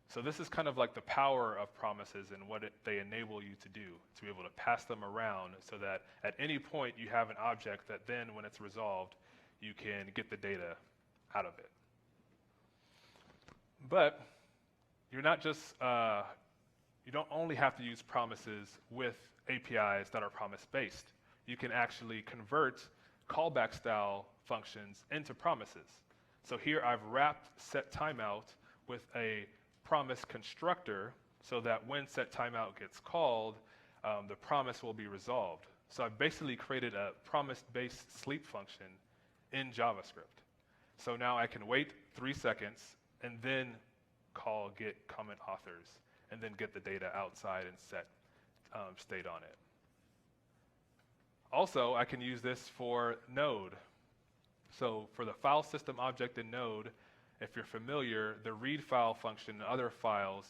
So this is kind of like the power of promises and what they enable you to do, to be able to pass them around so that at any point you have an object that then, when it's resolved, you can get the data out of it. But you're not just, you don't only have to use promises with APIs that are promise-based. You can actually convert callback style functions into promises. So here I've wrapped set timeout with a promise constructor so that when set timeout gets called, the promise will be resolved. So I've basically created a promise-based sleep function in JavaScript. So now I can wait 3 seconds and then call get comment authors and then get the data outside and set state on it. Also, I can use this for Node. So for the file system object in Node, if you're familiar, the read file function and other files,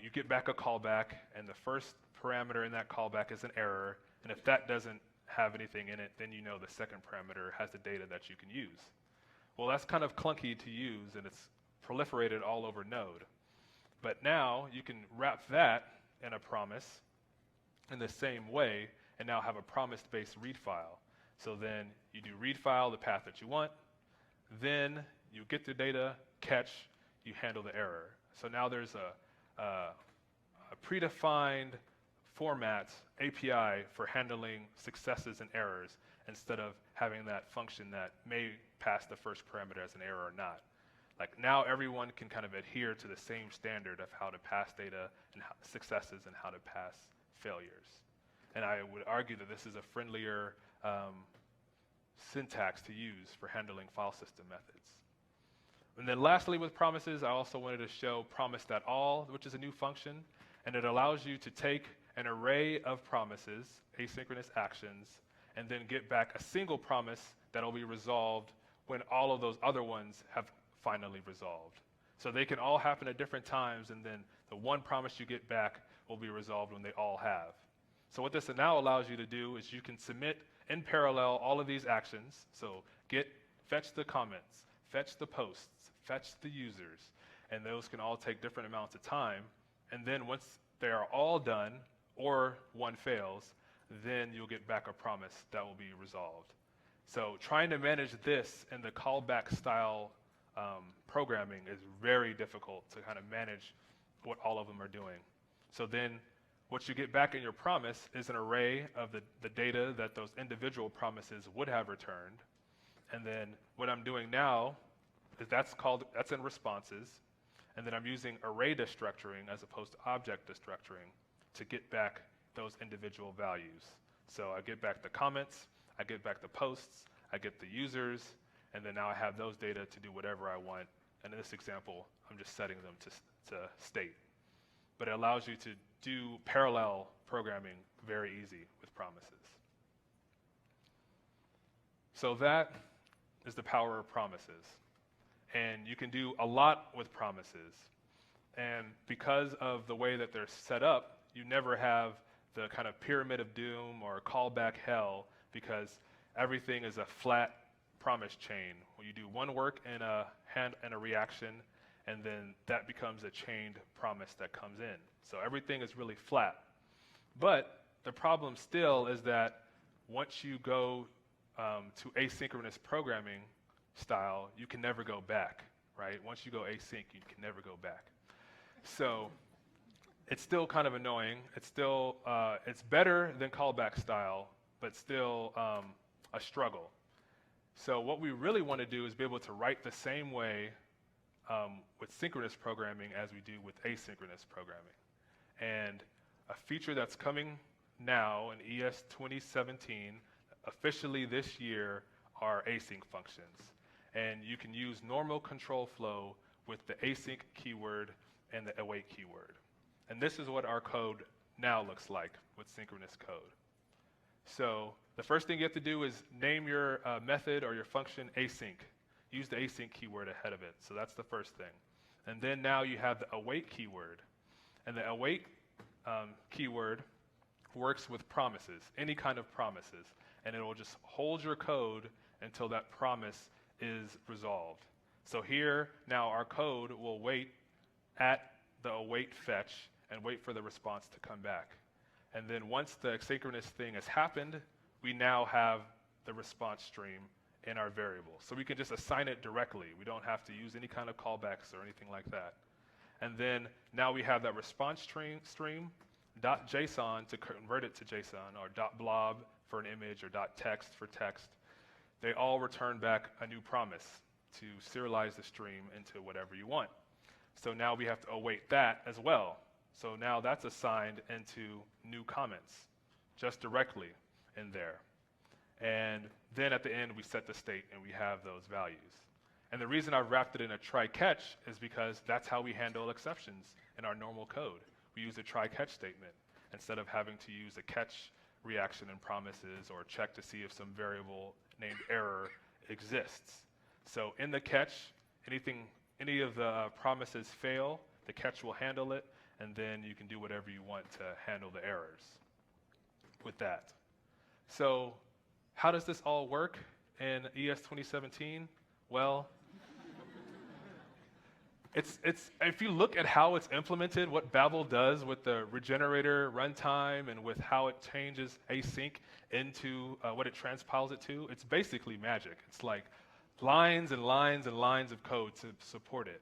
you get back a callback, and the first parameter in that callback is an error, and if that doesn't have anything in it, then you know the second parameter has the data that you can use. Well, that's kind of clunky to use, and it's proliferated all over Node. But now you can wrap that in a promise in the same way, and now have a promise-based read file. So then you do read file, the path that you want, then you get the data, catch, you handle the error. So now there's a predefined format API for handling successes and errors instead of having that function that may pass the first parameter as an error or not. Like now everyone can kind of adhere to the same standard of how to pass data and successes and how to pass failures. And I would argue that this is a friendlier syntax to use for handling file system methods. And then lastly with promises, I also wanted to show promise.all, which is a new function, and it allows you to take an array of promises, asynchronous actions, and then get back a single promise that will be resolved when all of those other ones have finally resolved. So they can all happen at different times, and then the one promise you get back will be resolved when they all have. So what this now allows you to do is you can submit in parallel all of these actions. So fetch the comments, fetch the posts, fetch the users, and those can all take different amounts of time. And then once they are all done, or one fails, then you'll get back a promise that will be resolved. So trying to manage this in the callback style programming is very difficult to kind of manage what all of them are doing. So then what you get back in your promise is an array of the data that those individual promises would have returned. And then what I'm doing now is that's in responses. And then I'm using array destructuring as opposed to object destructuring to get back those individual values. So I get back the comments, I get back the posts, I get the users, and then now I have those data to do whatever I want. And in this example, I'm just setting them to state. But it allows you to do parallel programming very easy with promises. So that is the power of promises. And you can do a lot with promises. And because of the way that they're set up, you never have the kind of pyramid of doom or callback hell, because everything is a flat promise chain. When you do one work in a reaction, and then that becomes a chained promise that comes in. So everything is really flat. But the problem still is that once you go to asynchronous programming style, you can never go back, right? Once you go async, you can never go back. So it's still kind of annoying. It's still, it's better than callback style, but still a struggle. So what we really want to do is be able to write the same way with synchronous programming as we do with asynchronous programming. And a feature that's coming now in ES 2017, officially this year, are async functions. And you can use normal control flow with the async keyword and the await keyword. And this is what our code now looks like with synchronous code. So the first thing you have to do is name your method or your function async. Use the async keyword ahead of it. So that's the first thing. And then now you have the await keyword. And the await keyword works with promises, any kind of promises. And it will just hold your code until that promise is resolved. So here, now our code will wait at the await fetch and wait for the response to come back. And then once the asynchronous thing has happened, we now have the response stream in our variable. So we can just assign it directly. We don't have to use any kind of callbacks or anything like that. And then now we have that response stream, .json to convert it to JSON, or .blob for an image, or .text for text. They all return back a new promise to serialize the stream into whatever you want. So now we have to await that as well. So now that's assigned into new comments, just directly in there. And then at the end, we set the state and we have those values. And the reason I've wrapped it in a try-catch is because that's how we handle exceptions in our normal code. We use a try-catch statement instead of having to use a catch reaction in promises or check to see if some variable named error exists. So in the catch, any of the promises fail, the catch will handle it, and then you can do whatever you want to handle the errors with that. So how does this all work in ES 2017? Well, if you look at how it's implemented, what Babel does with the regenerator runtime and with how it changes async into what it transpiles it to, it's basically magic. It's like lines and lines and lines of code to support it.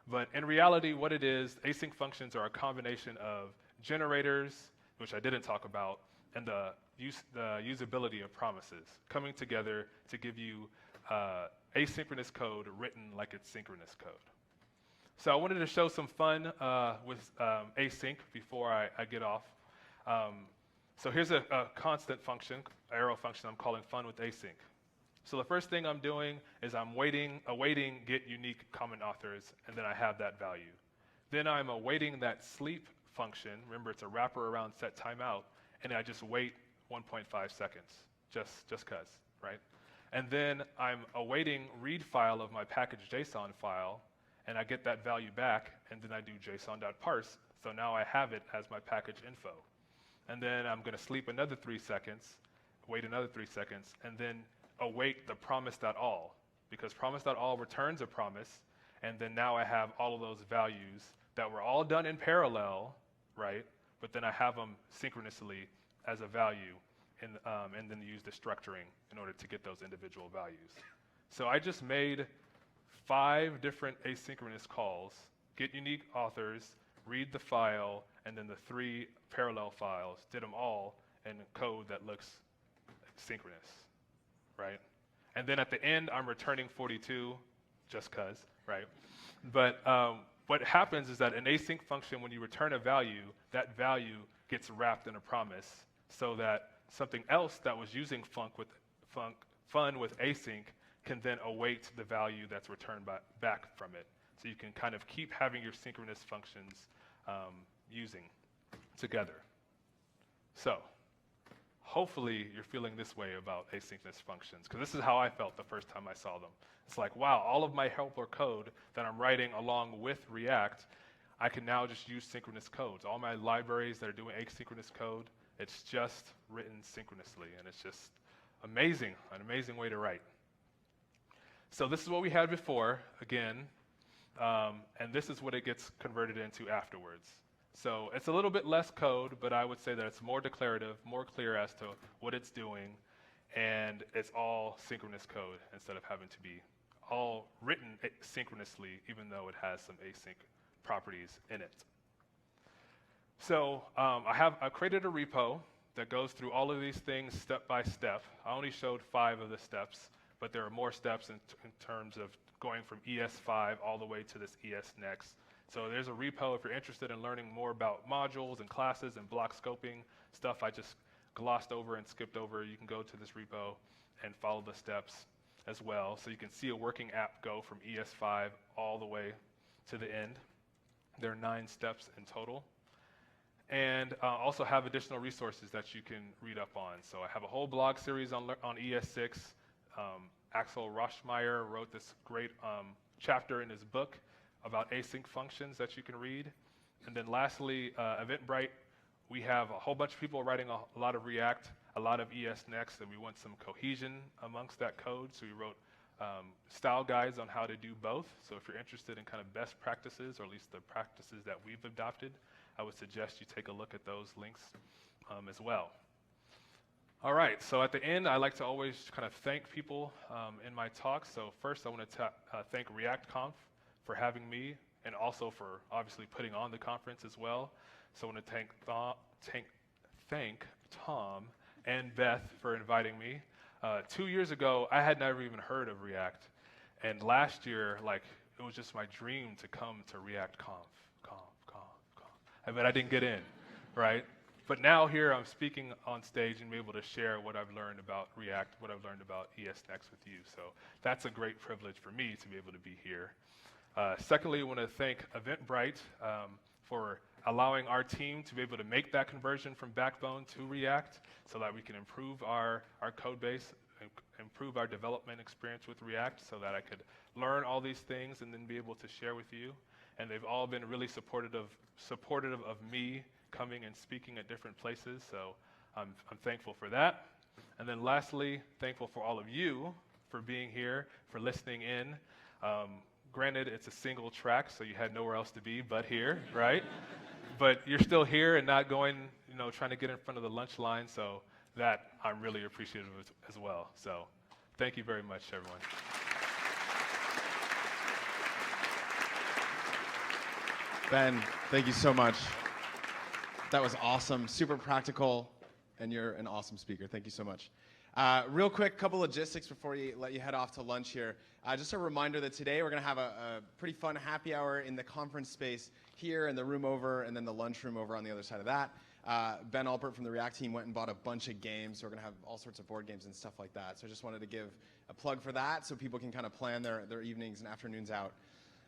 But in reality, what it is, async functions are a combination of generators, which I didn't talk about, and the usability of promises coming together to give you asynchronous code written like it's synchronous code. So I wanted to show some fun with async before I get off. So here's a constant function, arrow function I'm calling fun with async. So the first thing I'm doing is I'm awaiting get unique common authors, and then I have that value. Then I'm awaiting that sleep function. Remember, it's a wrapper around set timeout, and I just wait 1.5 seconds, just cause, right? And then I'm awaiting read file of my package.json file, and I get that value back, and then I do json.parse, so now I have it as my package info. And then I'm going to sleep another 3 seconds, wait another 3 seconds, and then await the promise.all, because promise.all returns a promise, and then now I have all of those values that were all done in parallel, right? But then I have them synchronously as a value, and then use the structuring in order to get those individual values. So I just made 5 different asynchronous calls, get unique authors, read the file, and then the 3 parallel files, did them all in code that looks synchronous, right? And then at the end, I'm returning 42, just cause, right? But what happens is that an async function, when you return a value, that value gets wrapped in a promise so that something else that was using fun with async can then await the value that's returned back from it. So you can kind of keep having your synchronous functions using together. So hopefully you're feeling this way about asynchronous functions, because this is how I felt the first time I saw them. It's like, wow, all of my helper code that I'm writing along with React, I can now just use synchronous codes. All my libraries that are doing asynchronous code, it's just written synchronously, and it's just amazing, an amazing way to write. So this is what we had before, again, and this is what it gets converted into afterwards. So it's a little bit less code, but I would say that it's more declarative, more clear as to what it's doing, and it's all synchronous code instead of having to be all written synchronously, even though it has some async properties in it. So I created a repo that goes through all of these things step by step. I only showed 5 of the steps, but there are more steps in terms of going from ES5 all the way to this ES Next. So there's a repo if you're interested in learning more about modules and classes and block scoping, stuff I just glossed over and skipped over. You can go to this repo and follow the steps as well. So you can see a working app go from ES5 all the way to the end. There are 9 steps in total. And also have additional resources that you can read up on. So I have a whole blog series on ES6. Axel Roschmeyer wrote this great chapter in his book about async functions that you can read. And then lastly, Eventbrite, we have a whole bunch of people writing a lot of React, a lot of ES Next, and we want some cohesion amongst that code. So we wrote style guides on how to do both. So if you're interested in kind of best practices, or at least the practices that we've adopted, I would suggest you take a look at those links as well. All right, so at the end, I like to always kind of thank people in my talks. So first, I want to thank React Conf for having me, and also for obviously putting on the conference as well. So I want to thank Tom and Beth for inviting me. 2 years ago, I had never even heard of React, and last year, it was just my dream to come to React Conf. But I didn't get in, right? But now here I'm speaking on stage and be able to share what I've learned about React, what I've learned about ES Next with you. So that's a great privilege for me to be able to be here. Secondly, I want to thank Eventbrite for allowing our team to be able to make that conversion from Backbone to React so that we can improve our code base, improve our development experience with React so that I could learn all these things and then be able to share with you. And they've all been really supportive of me coming and speaking at different places, so I'm thankful for that. And then lastly, thankful for all of you for being here, for listening in. Granted, it's a single track, so you had nowhere else to be but here, right? But you're still here and not going, trying to get in front of the lunch line, so that I'm really appreciative of as well. So thank you very much, everyone. Ben, thank you so much. That was awesome, super practical, and you're an awesome speaker. Thank you so much. Real quick, couple logistics before we let you head off to lunch here. Just a reminder that today we're going to have a pretty fun happy hour in the conference space here and the room over, and then the lunchroom over on the other side of that. Ben Alpert from the React team went and bought a bunch of games, so we're going to have all sorts of board games and stuff like that. So I just wanted to give a plug for that so people can kind of plan their evenings and afternoons out.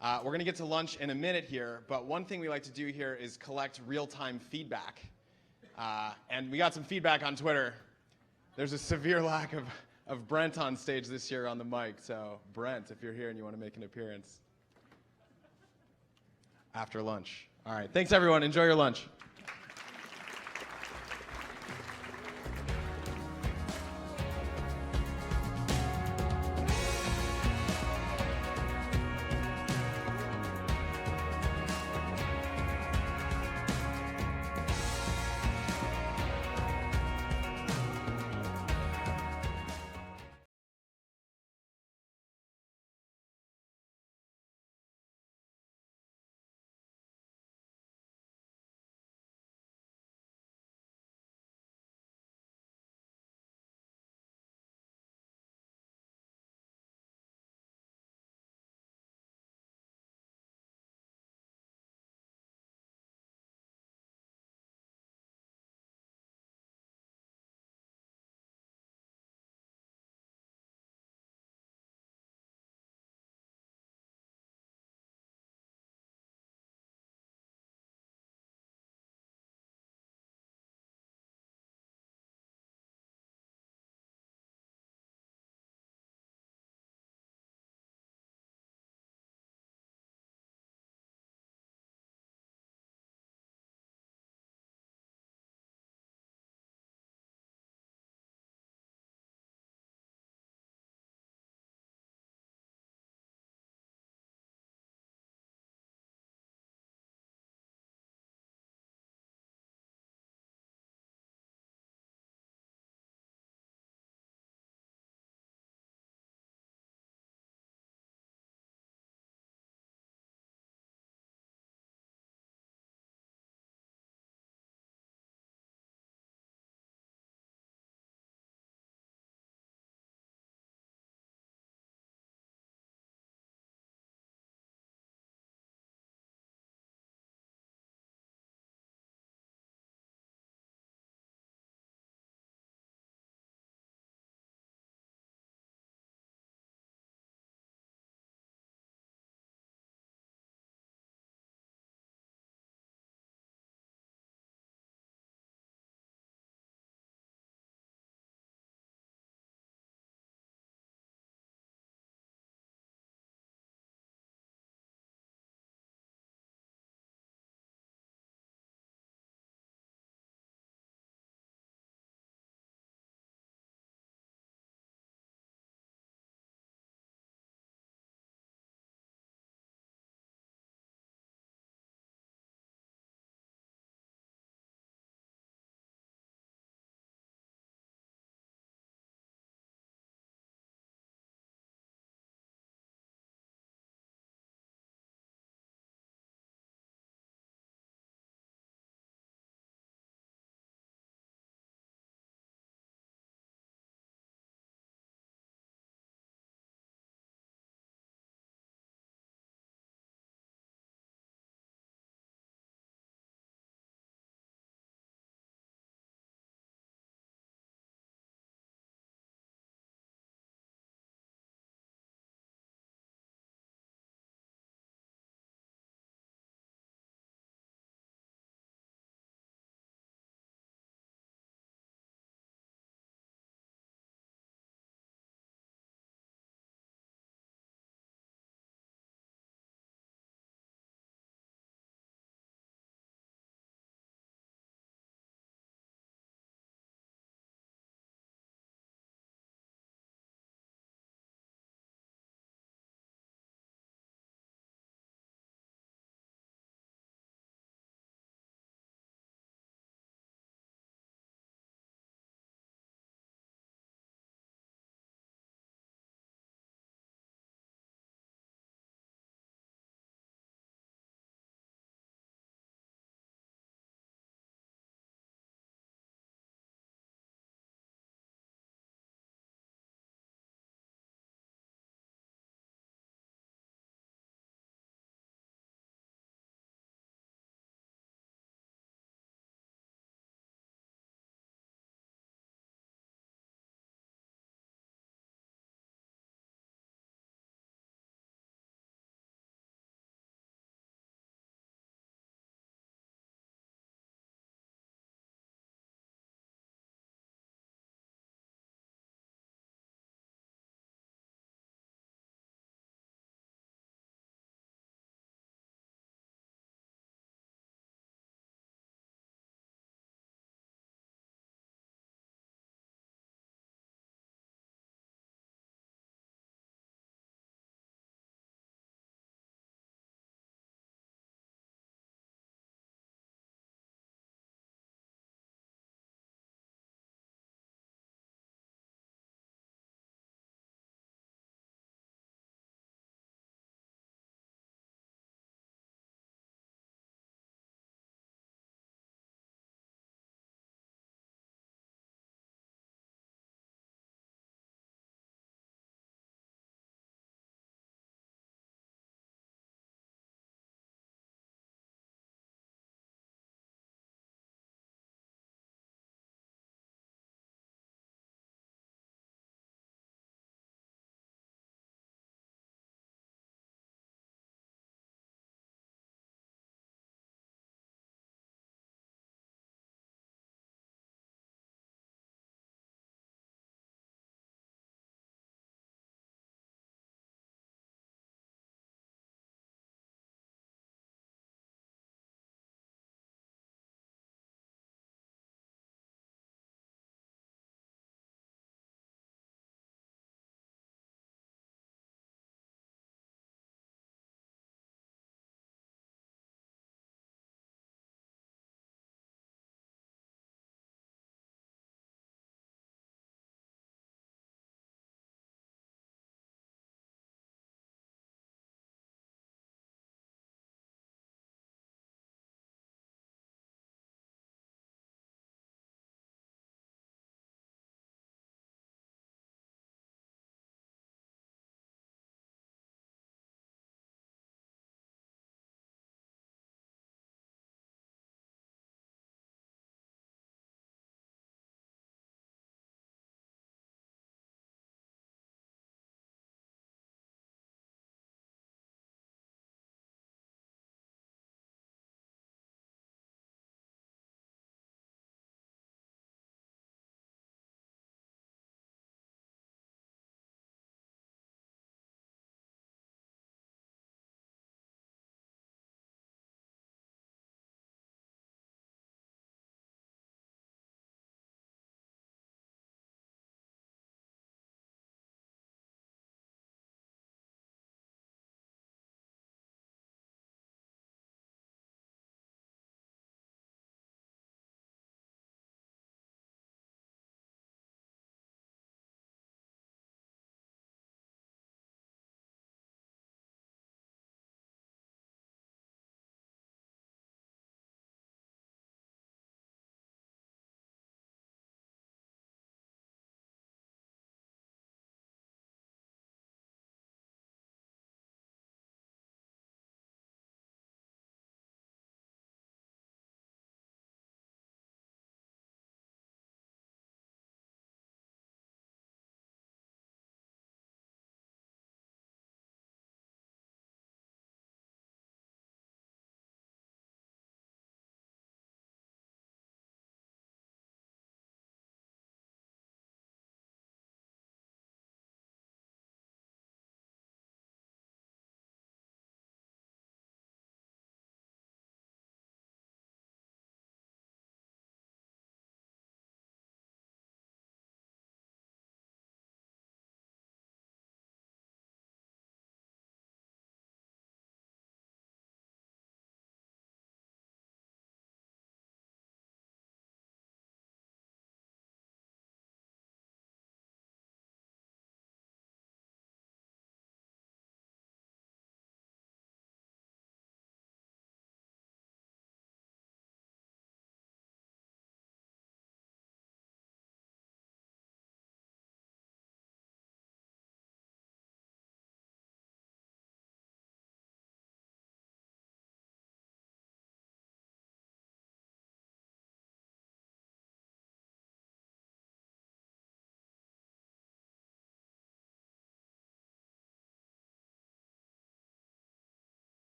We're going to get to lunch in a minute here, but one thing we like to do here is collect real-time feedback. And we got some feedback on Twitter. There's a severe lack of Brent on stage this year on the mic, so Brent, if you're here and you want to make an appearance after lunch. All right, thanks everyone. Enjoy your lunch.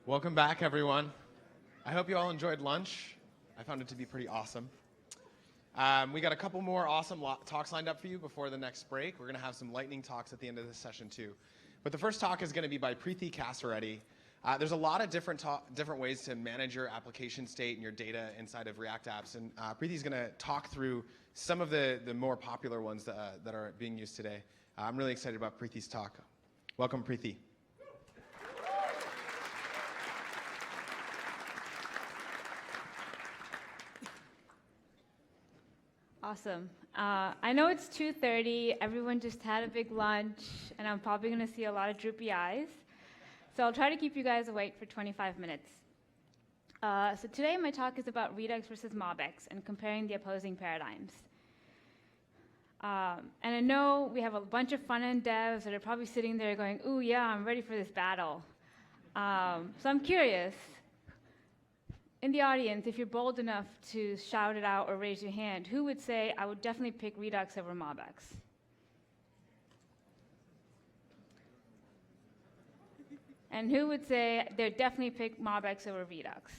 Welcome back, everyone. I hope you all enjoyed lunch. I found it to be pretty awesome. We got a couple more awesome talks lined up for you before the next break. We're going to have some lightning talks at the end of this session, too. But the first talk is going to be by Preethi Kasareddy. There's a lot of different ways to manage your application state and your data inside of React apps. And Preethi's going to talk through some of the more popular ones that are being used today. I'm really excited about Preethi's talk. Welcome, Preethi. Awesome. I know it's 2:30. Everyone just had a big lunch, and I'm probably going to see a lot of droopy eyes. So I'll try to keep you guys awake for 25 minutes. So today my talk is about Redux versus MobX and comparing the opposing paradigms. And I know we have a bunch of front-end devs that are probably sitting there going, ooh, yeah, I'm ready for this battle. So I'm curious, in the audience, if you're bold enough to shout it out or raise your hand, who would say, I would definitely pick Redux over MobX? And who would say they'd definitely pick MobX over Redux?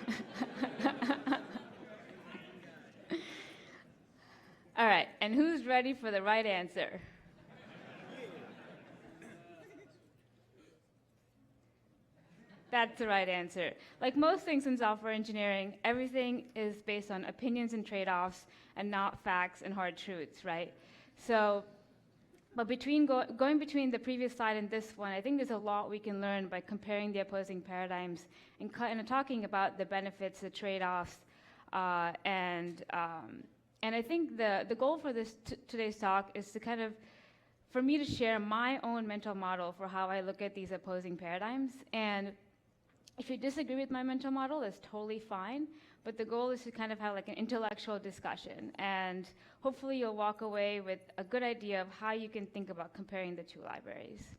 Yeah! All right, and who's ready for the right answer? That's the right answer. Like most things in software engineering, everything is based on opinions and trade-offs and not facts and hard truths, right? So, but going between the previous slide and this one, I think there's a lot we can learn by comparing the opposing paradigms and kind of talking about the benefits, the trade-offs, and I think the goal for this today's talk is to kind of, for me to share my own mental model for how I look at these opposing paradigms. And if you disagree with my mental model, that's totally fine. But the goal is to kind of have like an intellectual discussion. And hopefully you'll walk away with a good idea of how you can think about comparing the two libraries.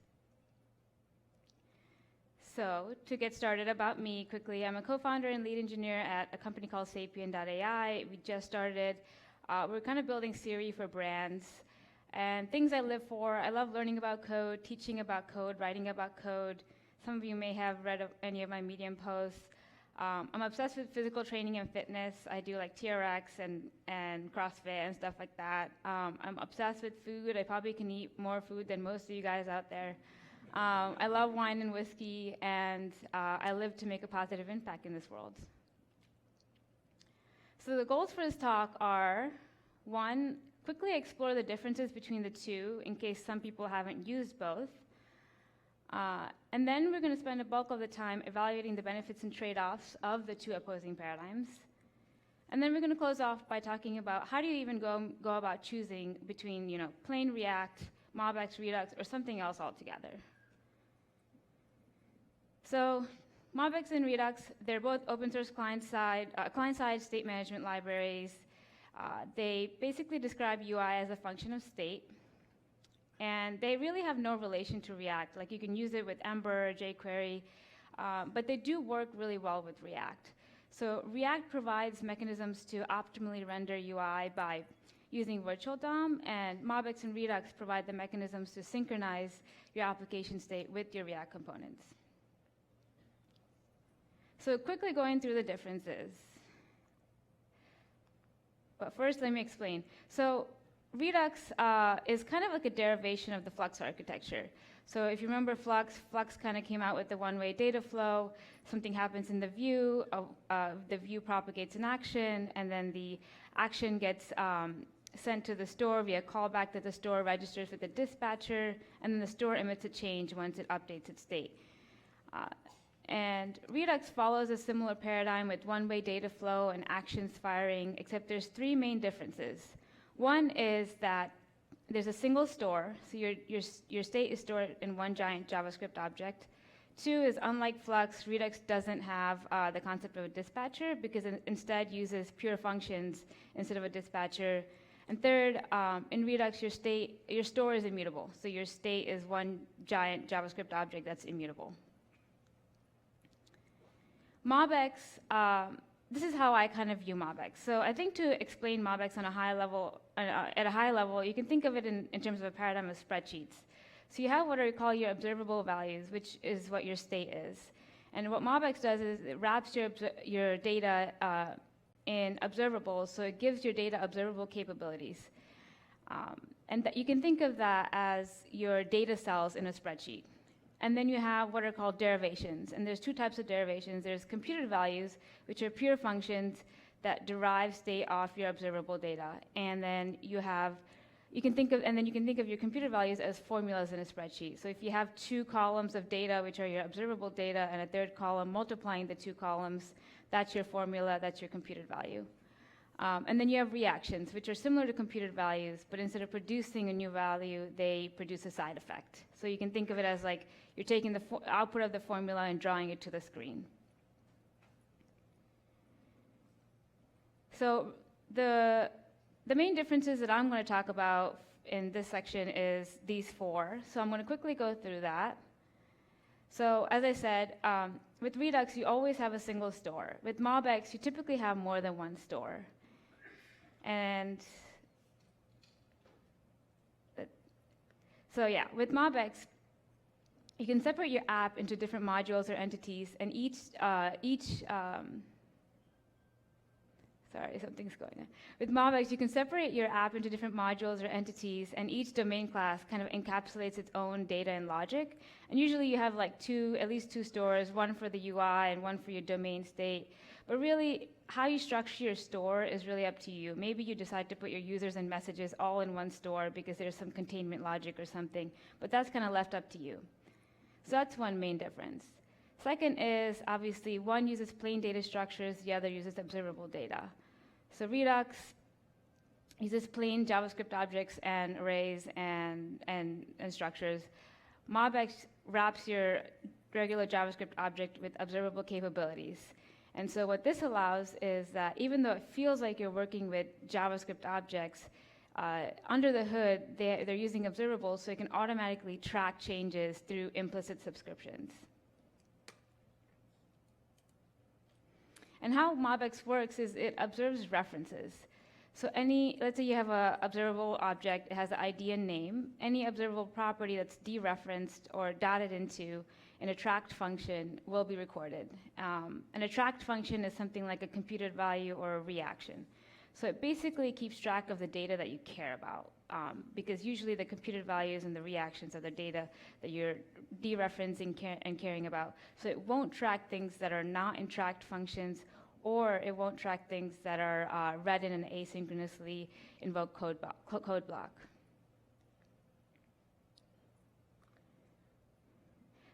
So to get started about me quickly, I'm a co-founder and lead engineer at a company called Sapien.ai. We just started. We're kind of building Siri for brands. And things I live for, I love learning about code, teaching about code, writing about code. Some of you may have read any of my Medium posts. I'm obsessed with physical training and fitness. I do like TRX and CrossFit and stuff like that. I'm obsessed with food. I probably can eat more food than most of you guys out there. I love wine and whiskey, and I live to make a positive impact in this world. So the goals for this talk are, one, quickly explore the differences between the two in case some people haven't used both. And then we're going to spend a bulk of the time evaluating the benefits and trade-offs of the two opposing paradigms. And then we're going to close off by talking about how do you even go about choosing between, plain React, MobX, Redux, or something else altogether. So MobX and Redux, they're both open source client-side state management libraries. They basically describe UI as a function of state. And they really have no relation to React. Like you can use it with Ember, jQuery, but they do work really well with React. So React provides mechanisms to optimally render UI by using virtual DOM, and MobX and Redux provide the mechanisms to synchronize your application state with your React components. So quickly going through the differences. But first, let me explain. So Redux is kind of like a derivation of the Flux architecture. So if you remember Flux kind of came out with the one-way data flow. Something happens in the view propagates an action, and then the action gets sent to the store via callback that the store registers with the dispatcher, and then the store emits a change once it updates its state. And Redux follows a similar paradigm with one-way data flow and actions firing, except there's three main differences. One is that there's a single store, so your state is stored in one giant JavaScript object. Two is, unlike Flux, Redux doesn't have the concept of a dispatcher because it instead uses pure functions instead of a dispatcher. And third, in Redux, your store is immutable, so your state is one giant JavaScript object that's immutable. MobX, this is how I kind of view MobX. So I think to explain MobX on a high level, at a high level, you can think of it in terms of a paradigm of spreadsheets. So you have what I call your observable values, which is what your state is. And what MobX does is it wraps your data in observables, so it gives your data observable capabilities. And you can think of that as your data cells in a spreadsheet. And then you have what are called derivations. And there's two types of derivations. There's computed values, which are pure functions that derive state off your observable data. And then you can think of your computed values as formulas in a spreadsheet. So if you have two columns of data, which are your observable data, and a third column multiplying the two columns, that's your formula, that's your computed value. And then you have reactions, which are similar to computed values, but instead of producing a new value, they produce a side effect. So you can think of it as like you're taking the output of the formula and drawing it to the screen. So the main differences that I'm going to talk about in this section is these four. So I'm going to quickly go through that. So as I said, with Redux, you always have a single store. With MobX, you typically have more than one store. And so yeah, with MobX, you can separate your app into different modules or entities, and sorry, something's going on. With MobX, you can separate your app into different modules or entities, and each domain class kind of encapsulates its own data and logic. And usually you have like at least two stores, one for the UI and one for your domain state. But really, how you structure your store is really up to you. Maybe you decide to put your users and messages all in one store because there's some containment logic or something, but that's kind of left up to you. So that's one main difference. Second is, obviously, one uses plain data structures, the other uses observable data. So Redux uses plain JavaScript objects and arrays and structures. MobX wraps your regular JavaScript object with observable capabilities. And so what this allows is that even though it feels like you're working with JavaScript objects, under the hood, they're using observables, so it can automatically track changes through implicit subscriptions. And how MobX works is it observes references. So let's say you have an observable object, it has an ID and name. Any observable property that's dereferenced or dotted into an attract function will be recorded. An attract function is something like a computed value or a reaction. So it basically keeps track of the data that you care about, because usually the computed values and the reactions are the data that you're dereferencing and caring about. So it won't track things that are not in tracked functions, or it won't track things that are read in an asynchronously invoked code block.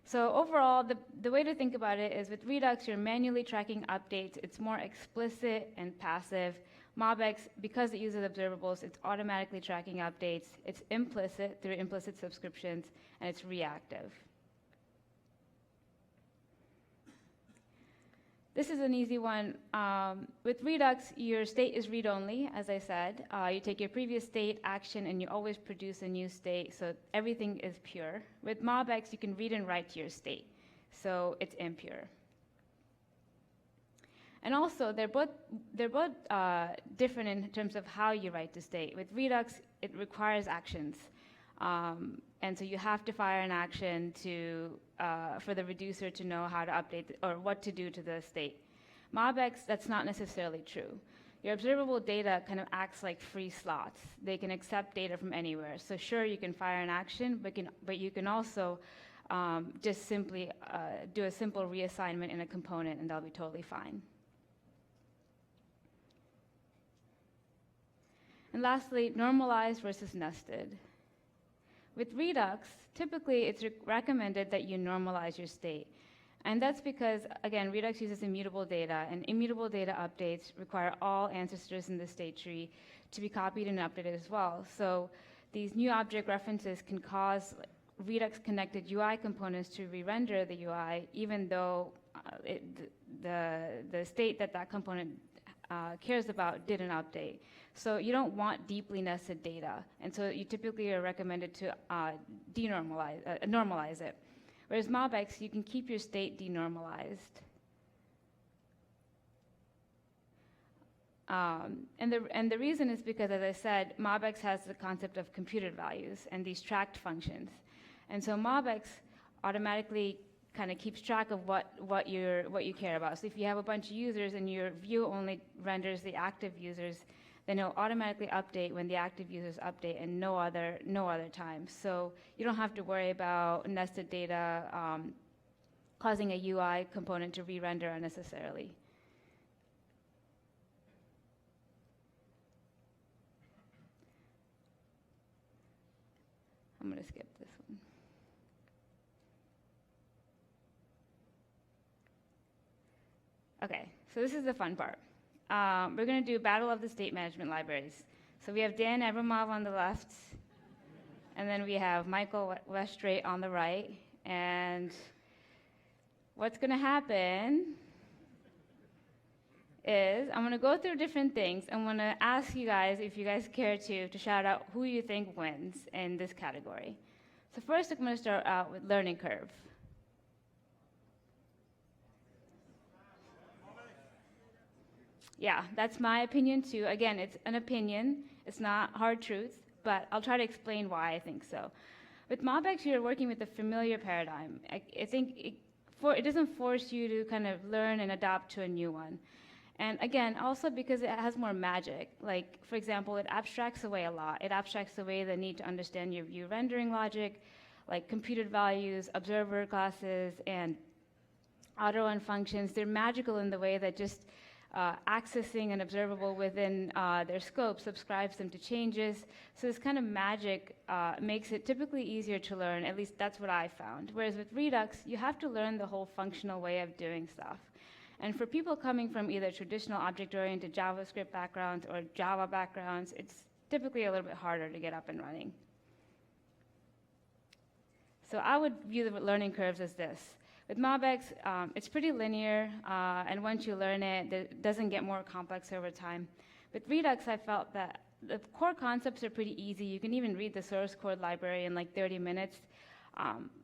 So overall, the way to think about it is with Redux, you're manually tracking updates. It's more explicit and passive. MobX, because it uses observables, it's automatically tracking updates. It's implicit through implicit subscriptions, and it's reactive. This is an easy one. With Redux, your state is read-only, as I said. You take your previous state, action, and you always produce a new state, so everything is pure. With MobX, you can read and write to your state, so it's impure. And also, they're both different in terms of how you write to state. With Redux, it requires actions. And so you have to fire an action for the reducer to know how to update or what to do to the state. MobX, that's not necessarily true. Your observable data kind of acts like free slots. They can accept data from anywhere. So sure, you can fire an action, but you can also just simply do a simple reassignment in a component, and that'll be totally fine. And lastly, normalized versus nested. With Redux, typically it's recommended that you normalize your state. And that's because, again, Redux uses immutable data, and immutable data updates require all ancestors in the state tree to be copied and updated as well. So these new object references can cause Redux-connected UI components to re-render the UI, even though the state that component cares about didn't update. So you don't want deeply nested data, and so you typically are recommended to normalize it. Whereas MobX, you can keep your state denormalized. And the reason is because, as I said, MobX has the concept of computed values and these tracked functions. And so MobX automatically kind of keeps track of what you care about. So if you have a bunch of users and your view only renders the active users, then it'll automatically update when the active users update and no other time. So you don't have to worry about nested data causing a UI component to re-render unnecessarily. I'm going to skip this one. Okay, so this is the fun part. We're going to do Battle of the State Management Libraries. So we have Dan Abramov on the left, and then we have Michael Westrate on the right. And what's going to happen is I'm going to go through different things. I'm going to ask you guys, if you guys care to shout out who you think wins in this category. So first, I'm going to start out with learning curve. Yeah, that's my opinion too. Again, it's an opinion. It's not hard truth, but I'll try to explain why I think so. With MobX, you're working with a familiar paradigm. I think it doesn't force you to kind of learn and adapt to a new one. And again, also because it has more magic. Like, for example, it abstracts away a lot. It abstracts away the need to understand your view rendering logic, like computed values, observer classes, and auto-run functions. They're magical in the way that just accessing an observable within their scope subscribes them to changes. So this kind of magic makes it typically easier to learn, at least that's what I found. Whereas with Redux, you have to learn the whole functional way of doing stuff. And for people coming from either traditional object-oriented JavaScript backgrounds or Java backgrounds, it's typically a little bit harder to get up and running. So I would view the learning curves as this. With MobX, it's pretty linear, and once you learn it, it doesn't get more complex over time. With Redux, I felt that the core concepts are pretty easy. You can even read the source code library in like 30 minutes.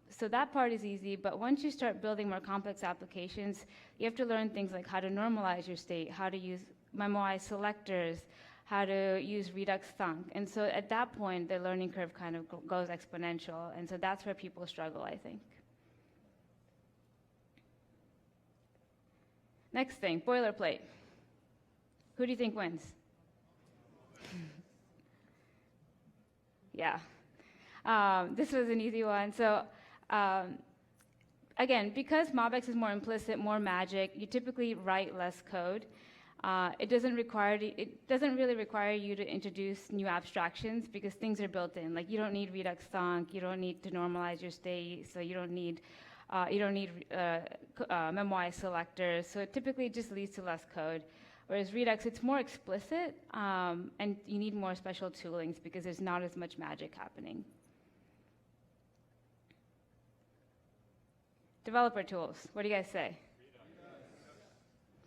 So that part is easy, but once you start building more complex applications, you have to learn things like how to normalize your state, how to use MemoI selectors, how to use Redux Thunk. And so at that point, the learning curve kind of goes exponential, and so that's where people struggle, I think. Next thing, boilerplate. Who do you think wins? Yeah. This was an easy one. So again, because MobX is more implicit, more magic, you typically write less code. It doesn't really require you to introduce new abstractions because things are built in. Like you don't need Redux Thunk, you don't need to normalize your state, so you don't need MemoI selectors. So it typically just leads to less code. Whereas Redux, it's more explicit, and you need more special toolings because there's not as much magic happening. Developer tools, what do you guys say?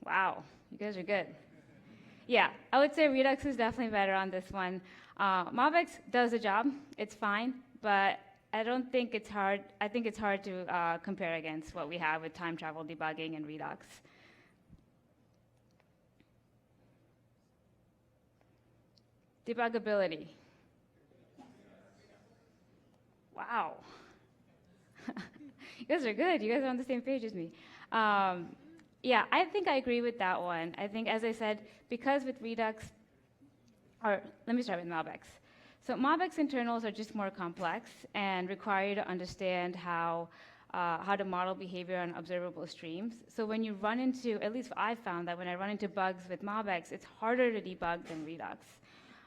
Wow, you guys are good. Yeah, I would say Redux is definitely better on this one. MobX does the job, it's fine, but I don't think it's hard. I think it's hard to compare against what we have with time travel debugging and Redux. Debuggability. Wow. You guys are good. You guys are on the same page as me. Yeah, I think I agree with that one. I think, as I said, because with Redux, or let me start with MobX. So MobX internals are just more complex and require you to understand how to model behavior on observable streams. So when you run into, at least I found that when I run into bugs with MobX, it's harder to debug than Redux.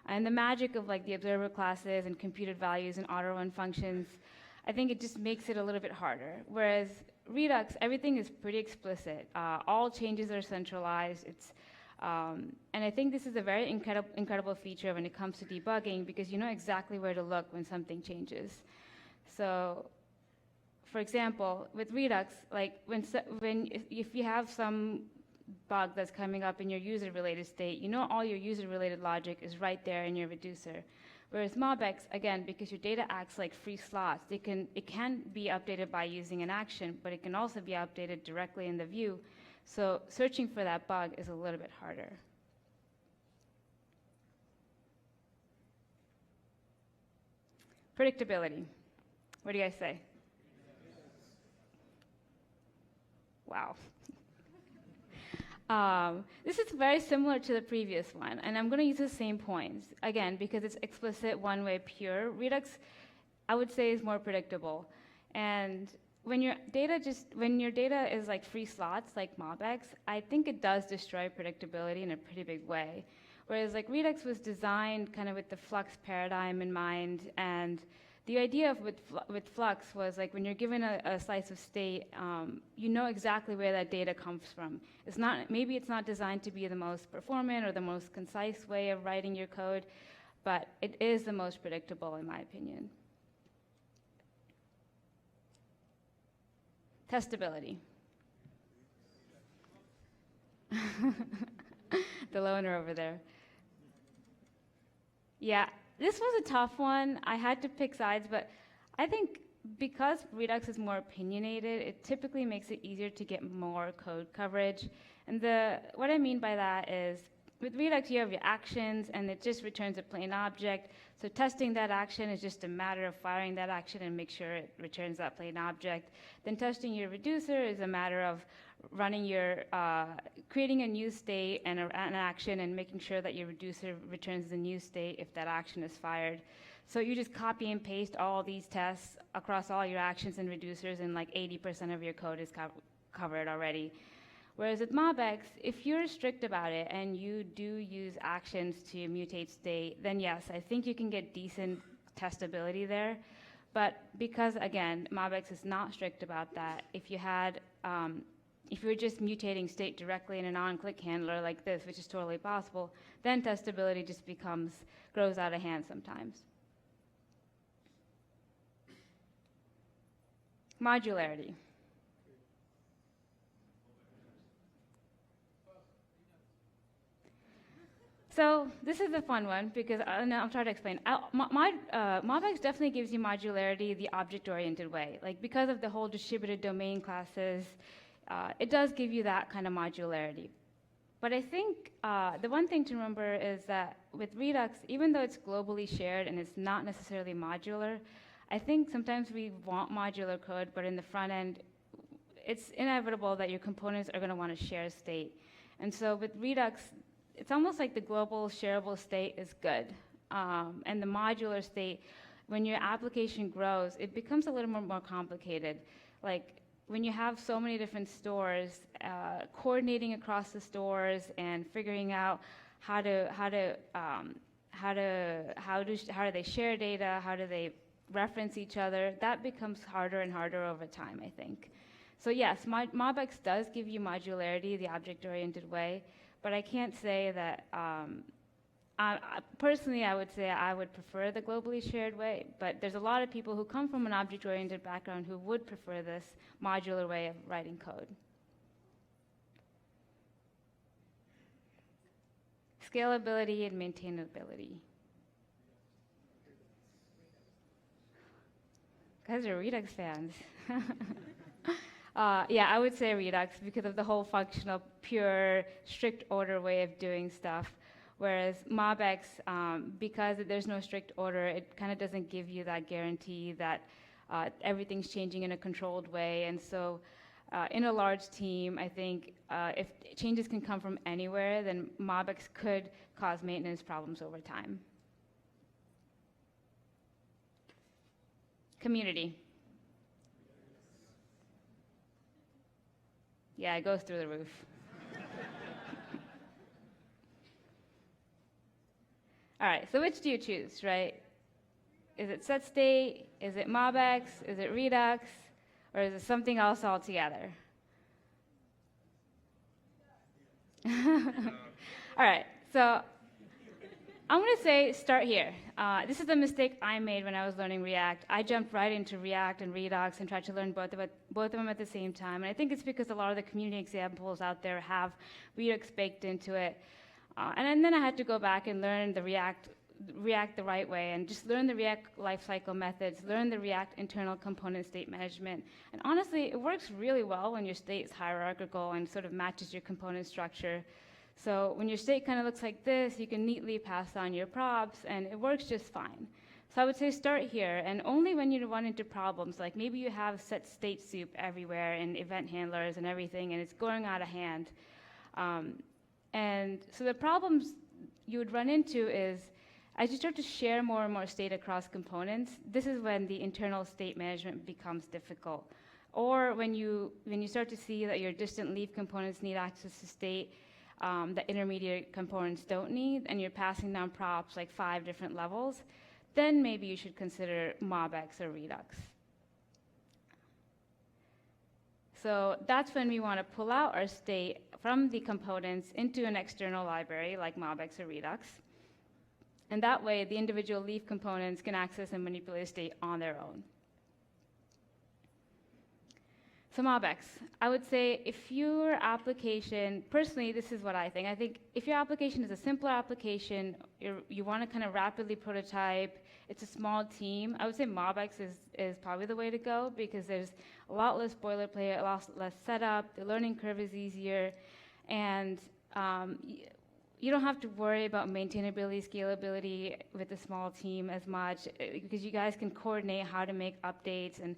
And the magic of like the observer classes and computed values and auto-run functions, I think it just makes it a little bit harder. Whereas Redux, everything is pretty explicit. All changes are centralized. And I think this is a very incredible feature when it comes to debugging because you know exactly where to look when something changes. So, for example, with Redux, like if you have some bug that's coming up in your user-related state, you know all your user-related logic is right there in your reducer. Whereas MobX, again, because your data acts like free slots, it can be updated by using an action, but it can also be updated directly in the view. So searching for that bug is a little bit harder. Predictability. What do you guys say? Wow. This is very similar to the previous one, and I'm going to use the same points, again, because it's explicit, one-way, pure. Redux, I would say, is more predictable. And when your data is like free slots, like MobX, I think it does destroy predictability in a pretty big way. Whereas like Redux was designed kind of with the Flux paradigm in mind, and the idea with Flux was like when you're given a slice of state, you know exactly where that data comes from. Maybe it's not designed to be the most performant or the most concise way of writing your code, but it is the most predictable in my opinion. Testability. The loner over there. Yeah, this was a tough one. I had to pick sides, but I think because Redux is more opinionated, it typically makes it easier to get more code coverage. And what I mean by that is, with Redux, you have your actions, and it just returns a plain object. So testing that action is just a matter of firing that action and make sure it returns that plain object. Then testing your reducer is a matter of running creating a new state and an action and making sure that your reducer returns the new state if that action is fired. So you just copy and paste all these tests across all your actions and reducers, and like 80% of your code is covered already. Whereas with MobX, if you're strict about it and you do use actions to mutate state, then yes, I think you can get decent testability there. But because, again, MobX is not strict about that, if you were just mutating state directly in a non-click handler like this, which is totally possible, then testability just grows out of hand sometimes. Modularity. So this is the fun one, because I'll try to explain. MobX definitely gives you modularity the object-oriented way. Like, because of the whole distributed domain classes, it does give you that kind of modularity. But I think the one thing to remember is that with Redux, even though it's globally shared and it's not necessarily modular, I think sometimes we want modular code, but in the front end, it's inevitable that your components are going to want to share state. And so with Redux, it's almost like the global shareable state is good. And the modular state, when your application grows, it becomes a little more complicated. Like, when you have so many different stores, coordinating across the stores and figuring out how do they share data, how do they reference each other, that becomes harder and harder over time, I think. So yes, MobX does give you modularity the object-oriented way, but I can't say that, personally, I would say I would prefer the globally shared way, but there's a lot of people who come from an object-oriented background who would prefer this modular way of writing code. Scalability and maintainability. Guys are Redux fans. Yeah, I would say Redux because of the whole functional, pure, strict order way of doing stuff. Whereas MobX, because there's no strict order, it kind of doesn't give you that guarantee that everything's changing in a controlled way. And so in a large team, I think if changes can come from anywhere, then MobX could cause maintenance problems over time. Community. Yeah, it goes through the roof. All right, so which do you choose, right? Is it set state? Is it MobX? Is it Redux? Or is it something else altogether? All right, so I'm going to say start here. This is a mistake I made when I was learning React. I jumped right into React and Redux and tried to learn both of them at the same time. And I think it's because a lot of the community examples out there have Redux baked into it. And then I had to go back and learn the React the right way and just learn the React lifecycle methods, learn the React internal component state management. And honestly, it works really well when your state is hierarchical and sort of matches your component structure. So when your state kind of looks like this, you can neatly pass on your props, and it works just fine. So I would say start here, and only when you run into problems, like maybe you have set state soup everywhere and event handlers and everything, and it's going out of hand. And so the problems you would run into is, as you start to share more and more state across components, this is when the internal state management becomes difficult. Or when you start to see that your distant leaf components need access to state that intermediate components don't need, and you're passing down props like 5 different levels, then maybe you should consider MobX or Redux. So that's when we want to pull out our state from the components into an external library like MobX or Redux. And that way, the individual leaf components can access and manipulate state on their own. So MobX, I would say if your application, personally, this is what I think. I think if your application is a simpler application, you want to kind of rapidly prototype, it's a small team, I would say MobX is probably the way to go because there's a lot less boilerplate, a lot less setup, the learning curve is easier, and you don't have to worry about maintainability, scalability with a small team as much because you guys can coordinate how to make updates and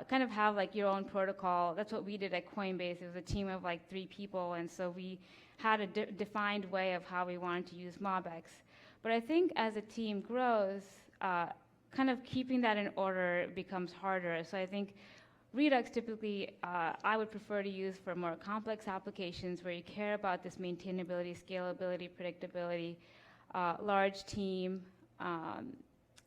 kind of have like your own protocol. That's what we did at Coinbase. It was a team of like 3 people, and so we had a defined way of how we wanted to use MobX. But I think as a team grows, kind of keeping that in order becomes harder. So I think Redux typically I would prefer to use for more complex applications where you care about this maintainability, scalability, predictability, large team,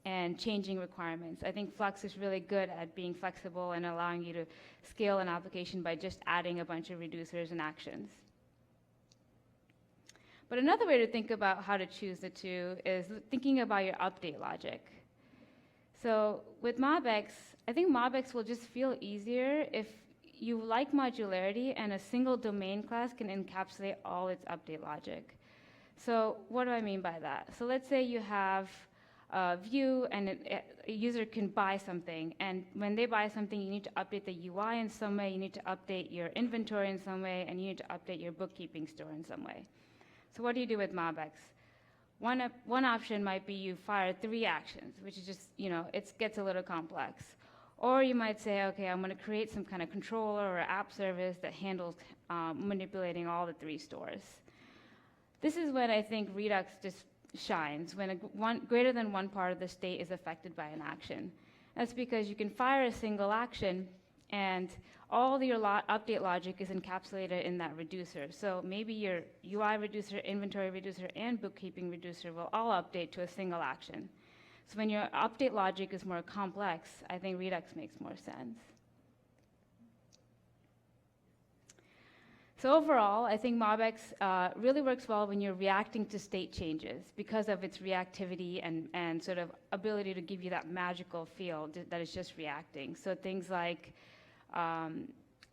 and changing requirements. I think Flux is really good at being flexible and allowing you to scale an application by just adding a bunch of reducers and actions. But another way to think about how to choose the two is thinking about your update logic. So with MobX, I think MobX will just feel easier if you like modularity and a single domain class can encapsulate all its update logic. So what do I mean by that? So let's say you have a view and a user can buy something, and when they buy something, you need to update the UI in some way, you need to update your inventory in some way, and you need to update your bookkeeping store in some way. So what do you do with MobX? One option might be you fire 3 actions, which is just, it gets a little complex. Or you might say, okay, I'm going to create some kind of controller or app service that handles manipulating all the 3 stores. This is when I think Redux just shines, when greater than one part of the state is affected by an action. That's because you can fire a single action, and all your update logic is encapsulated in that reducer. So maybe your UI reducer, inventory reducer, and bookkeeping reducer will all update to a single action. So when your update logic is more complex, I think Redux makes more sense. So overall, I think MobX really works well when you're reacting to state changes because of its reactivity and sort of ability to give you that magical feel that it's just reacting. So things like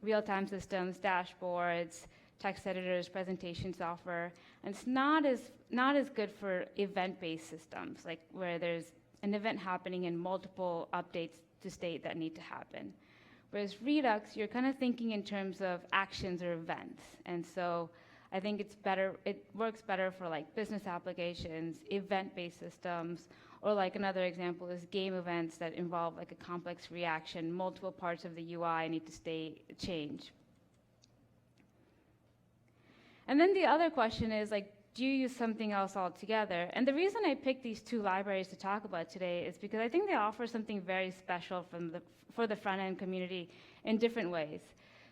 real-time systems, dashboards, text editors, presentation software, and it's not as good for event-based systems, like where there's an event happening and multiple updates to state that need to happen. Whereas Redux, you're kind of thinking in terms of actions or events, and so I think it works better for like business applications, event-based systems, or like another example is game events that involve like a complex reaction, multiple parts of the UI need to change. And then the other question is like, do you use something else altogether? And the reason I picked these 2 libraries to talk about today is because I think they offer something very special for the front-end community in different ways.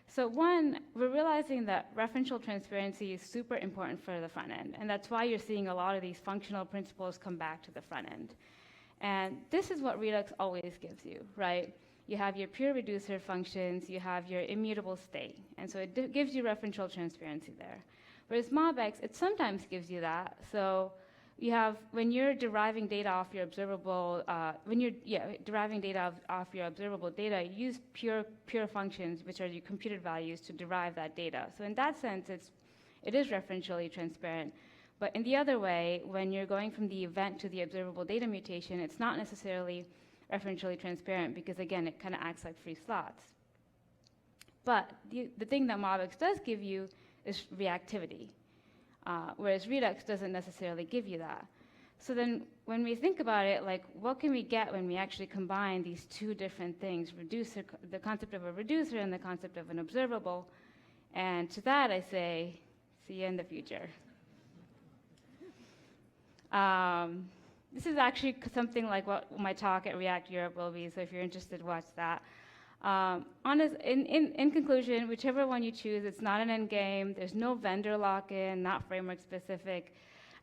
So one, we're realizing that referential transparency is super important for the front end, and that's why you're seeing a lot of these functional principles come back to the front end. And this is what Redux always gives you, right? You have your pure reducer functions, you have your immutable state, and so it gives you referential transparency there. Whereas MobX, it sometimes gives you that. So you have, when you're deriving data off your observable, data, you use pure functions, which are your computed values, to derive that data. So in that sense, it is referentially transparent. But in the other way, when you're going from the event to the observable data mutation, it's not necessarily referentially transparent because, again, it kind of acts like free slots. But the thing that MobX does give you is reactivity, whereas Redux doesn't necessarily give you that. So then when we think about it, like, what can we get when we actually combine these two different things, the concept of a reducer and the concept of an observable? And to that, I say, see you in the future. This is actually something like what my talk at React Europe will be, so if you're interested, watch that. In conclusion, whichever one you choose, it's not an end game. There's no vendor lock-in, not framework specific.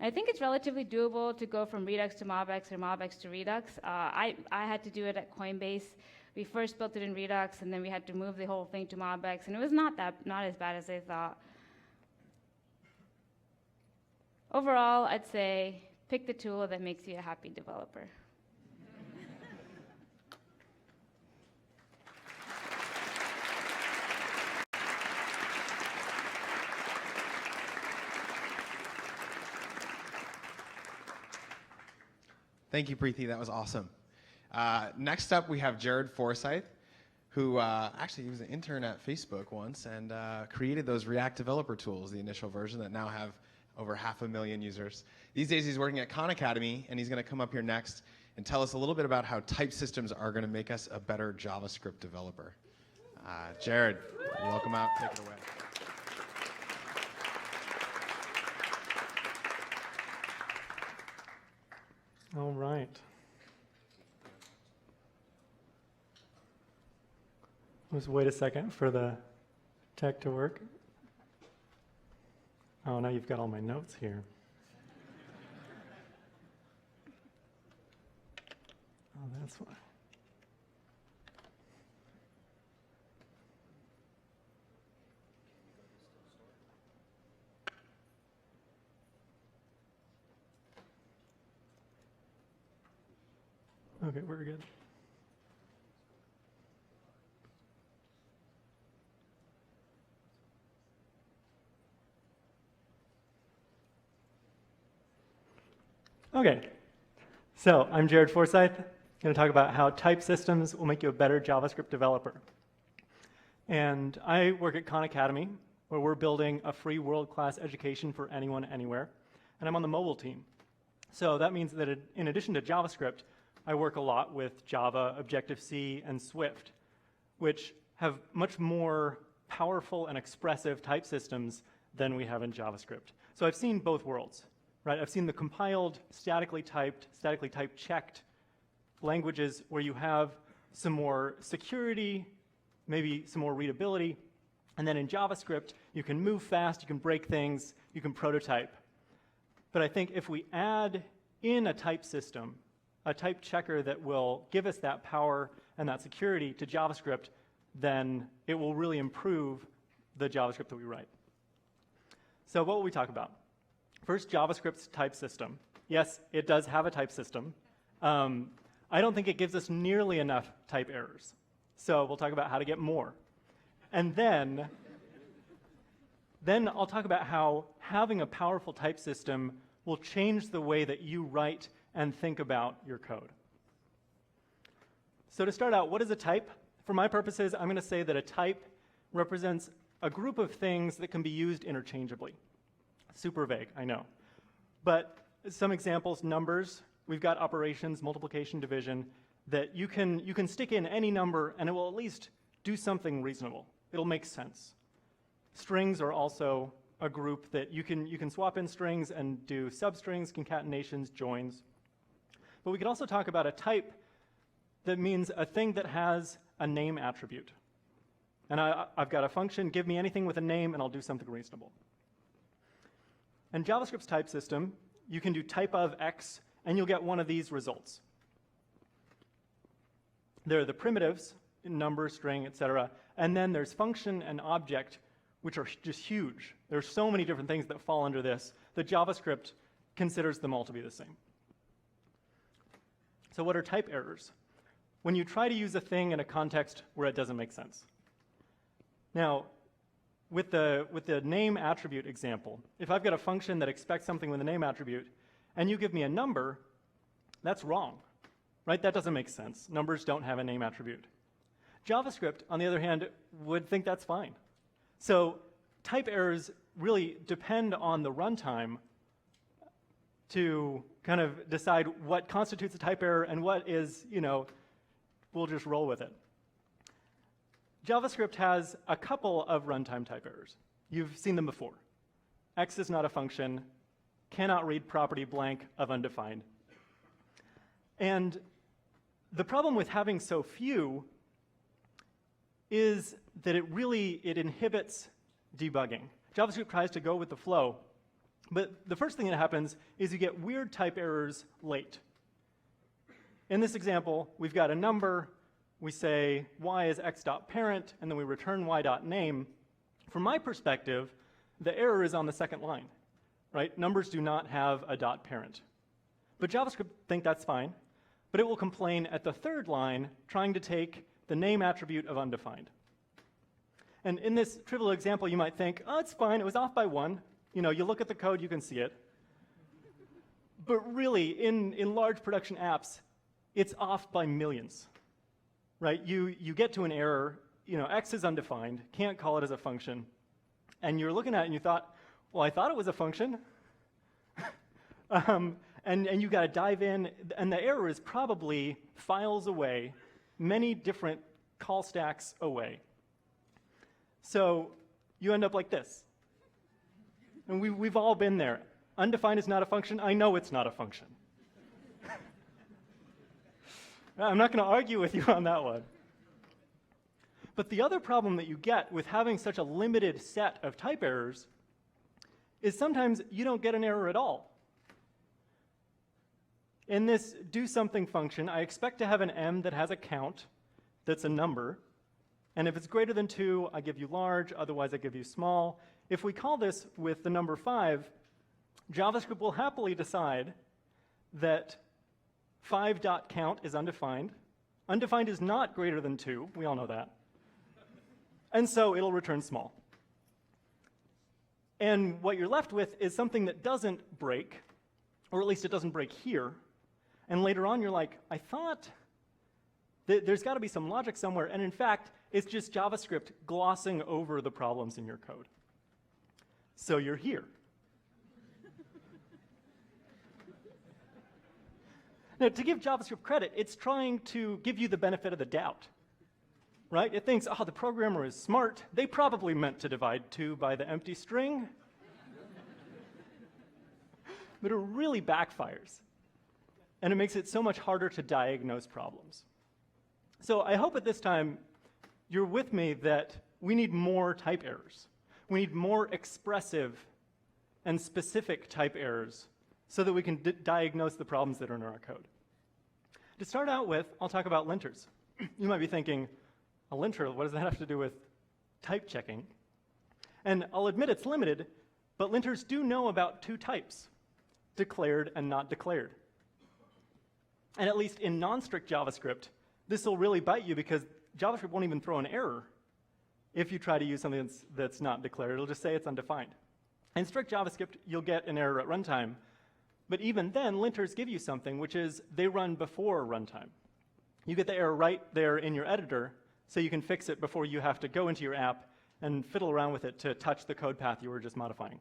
I think it's relatively doable to go from Redux to MobX or MobX to Redux. I had to do it at Coinbase. We first built it in Redux, and then we had to move the whole thing to MobX, and it was not as bad as I thought. Overall, I'd say pick the tool that makes you a happy developer. Thank you, Preeti. That was awesome. Next up, we have Jared Forsyth, who actually he was an intern at Facebook once and created those React developer tools, the initial version that now have over 500,000 users. These days, he's working at Khan Academy, and he's going to come up here next and tell us a little bit about how type systems are going to make us a better JavaScript developer. Jared, welcome out. Take it away. All right. Let's wait a second for the tech to work. Oh, now you've got all my notes here. Oh, that's why. Okay, we're good. Okay, so I'm Jared Forsyth. I'm going to talk about how type systems will make you a better JavaScript developer. And I work at Khan Academy, where we're building a free world-class education for anyone, anywhere. And I'm on the mobile team. So that means that in addition to JavaScript, I work a lot with Java, Objective-C, and Swift, which have much more powerful and expressive type systems than we have in JavaScript. So I've seen both worlds, right? I've seen the compiled, statically type checked languages where you have some more security, maybe some more readability, and then in JavaScript, you can move fast, you can break things, you can prototype. But I think if we add in a type system, a type checker that will give us that power and that security to JavaScript, then it will really improve the JavaScript that we write. So what will we talk about? First, JavaScript's type system. Yes, it does have a type system. I don't think it gives us nearly enough type errors. So we'll talk about how to get more. And then I'll talk about how having a powerful type system will change the way that you write and think about your code. So to start out, what is a type? For my purposes, I'm going to say that a type represents a group of things that can be used interchangeably. Super vague, I know. But some examples, numbers. We've got operations, multiplication, division, that you can stick in any number and it will at least do something reasonable. It'll make sense. Strings are also a group that you can swap in strings and do substrings, concatenations, joins. But we could also talk about a type that means a thing that has a name attribute. And I've got a function, give me anything with a name, and I'll do something reasonable. In JavaScript's type system, you can do type of X, and you'll get one of these results. There are the primitives, number, string, etc. And then there's function and object, which are just huge. There's so many different things that fall under this that JavaScript considers them all to be the same. So what are type errors? When you try to use a thing in a context where it doesn't make sense. Now, with the name attribute example, if I've got a function that expects something with a name attribute, and you give me a number, that's wrong, right? That doesn't make sense. Numbers don't have a name attribute. JavaScript, on the other hand, would think that's fine. So type errors really depend on the runtime to kind of decide what constitutes a type error and what is, we'll just roll with it. JavaScript has a couple of runtime type errors. You've seen them before. X is not a function, cannot read property blank of undefined. And the problem with having so few is that it inhibits debugging. JavaScript tries to go with the flow, but the first thing that happens is you get weird type errors late. In this example, we've got a number, we say y is x.parent, and then we return y.name. From my perspective, the error is on the second line, right? Numbers do not have a dot parent. But JavaScript think that's fine, but it will complain at the third line trying to take the name attribute of undefined. And in this trivial example, you might think, oh, it's fine, it was off by 1. You look at the code, you can see it. But really, in large production apps, it's off by millions, right? You get to an error, x is undefined, can't call it as a function, and you're looking at it and you thought, well, I thought it was a function. And you got to dive in, and the error is probably files away, many different call stacks away. So you end up like this. And we've all been there. Undefined is not a function. I know it's not a function. I'm not going to argue with you on that one. But the other problem that you get with having such a limited set of type errors is sometimes you don't get an error at all. In this do something function, I expect to have an m that has a count that's a number. And if it's greater than 2, I give you large, otherwise I give you small. If we call this with the number 5, JavaScript will happily decide that 5.count is undefined. Undefined is not greater than 2, we all know that. And so it'll return small. And what you're left with is something that doesn't break, or at least it doesn't break here. And later on, you're like, I thought there's got to be some logic somewhere. And in fact, it's just JavaScript glossing over the problems in your code. So you're here. Now, to give JavaScript credit, it's trying to give you the benefit of the doubt. Right? It thinks, oh, the programmer is smart. They probably meant to divide 2 by the empty string. But it really backfires. And it makes it so much harder to diagnose problems. So I hope at this time you're with me that we need more type errors. We need more expressive and specific type errors so that we can diagnose the problems that are in our code. To start out with, I'll talk about linters. You might be thinking, a linter, what does that have to do with type checking? And I'll admit it's limited, but linters do know about 2 types, declared and not declared. And at least in non-strict JavaScript, this will really bite you because JavaScript won't even throw an error if you try to use something that's not declared. It'll just say it's undefined. In strict JavaScript, you'll get an error at runtime. But even then, linters give you something, which is they run before runtime. You get the error right there in your editor, so you can fix it before you have to go into your app and fiddle around with it to touch the code path you were just modifying.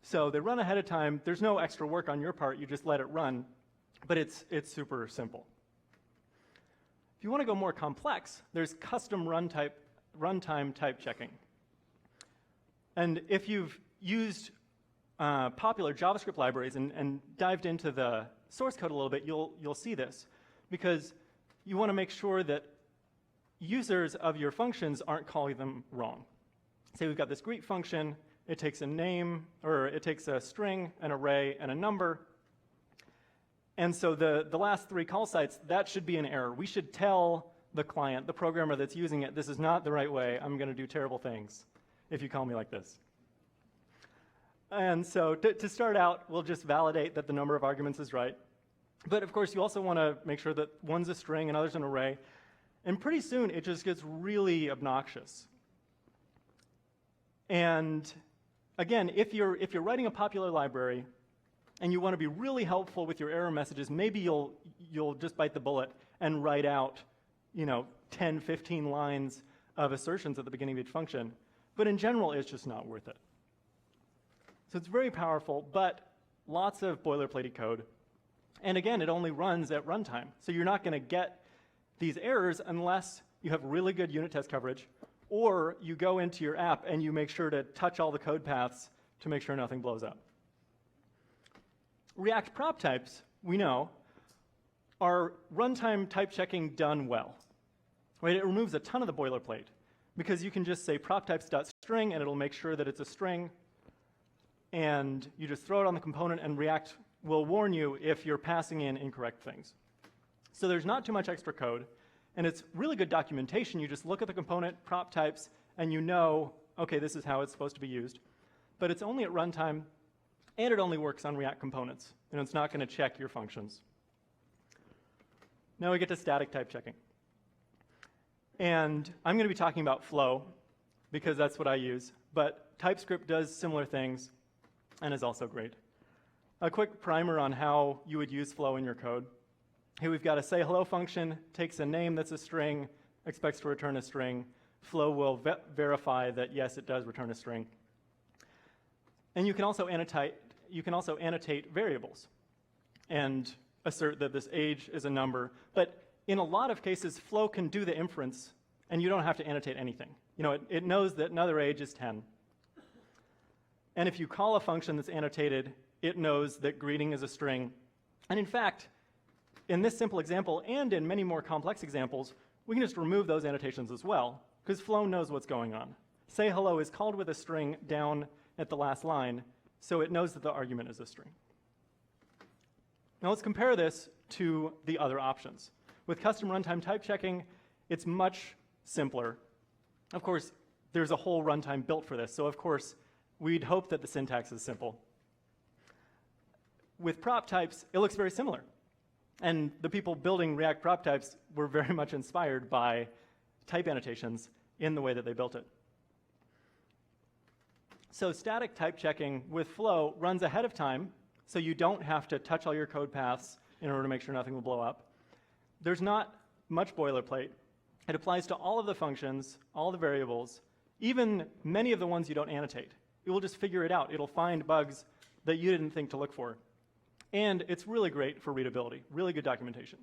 So they run ahead of time. There's no extra work on your part. You just let it run. But it's super simple. If you want to go more complex, there's custom runtime type checking. And if you've used popular JavaScript libraries and dived into the source code a little bit, you'll see this. Because you want to make sure that users of your functions aren't calling them wrong. Say we've got this greet function. It takes a name, or it takes a string, an array, and a number. And so the last 3 call sites, that should be an error. We should tell the client, the programmer that's using it, this is not the right way. I'm going to do terrible things if you call me like this. And so to start out, we'll just validate that the number of arguments is right. But of course, you also want to make sure that one's a string and other's an array. And pretty soon, it just gets really obnoxious. And again, if you're writing a popular library, and you want to be really helpful with your error messages, maybe you'll just bite the bullet and write out, 10, 15 lines of assertions at the beginning of each function. But in general, it's just not worth it. So it's very powerful, but lots of boilerplate code. And again, it only runs at runtime. So you're not going to get these errors unless you have really good unit test coverage, or you go into your app and you make sure to touch all the code paths to make sure nothing blows up. React prop types, we know, are runtime type checking done well. Right? It removes a ton of the boilerplate because you can just say prop types.string and it'll make sure that it's a string, and you just throw it on the component and React will warn you if you're passing in incorrect things. So there's not too much extra code, and it's really good documentation. You just look at the component prop types and you know, okay, this is how it's supposed to be used. But it's only at runtime, and it only works on React components, and it's not going to check your functions. Now we get to static type checking. And I'm going to be talking about Flow because that's what I use, but TypeScript does similar things and is also great. A quick primer on how you would use Flow in your code. Here we've got a say hello function, takes a name that's a string, expects to return a string. Flow will verify that yes, it does return a string. And you can also annotate variables and assert that this age is a number. But in a lot of cases, Flow can do the inference, and you don't have to annotate anything. You know, it knows that another age is 10. And if you call a function that's annotated, it knows that greeting is a string. And in fact, in this simple example, and in many more complex examples, we can just remove those annotations as well, because Flow knows what's going on. Say hello is called with a string down at the last line, so it knows that the argument is a string. Now let's compare this to the other options. With custom runtime type checking, it's much simpler. Of course, there's a whole runtime built for this, so of course, we'd hope that the syntax is simple. With prop types, it looks very similar. And the people building React prop types were very much inspired by type annotations in the way that they built it. So static type checking with Flow runs ahead of time, so you don't have to touch all your code paths in order to make sure nothing will blow up. There's not much boilerplate. It applies to all of the functions, all the variables, even many of the ones you don't annotate. It will just figure it out. It'll find bugs that you didn't think to look for. And it's really great for readability, really good documentation.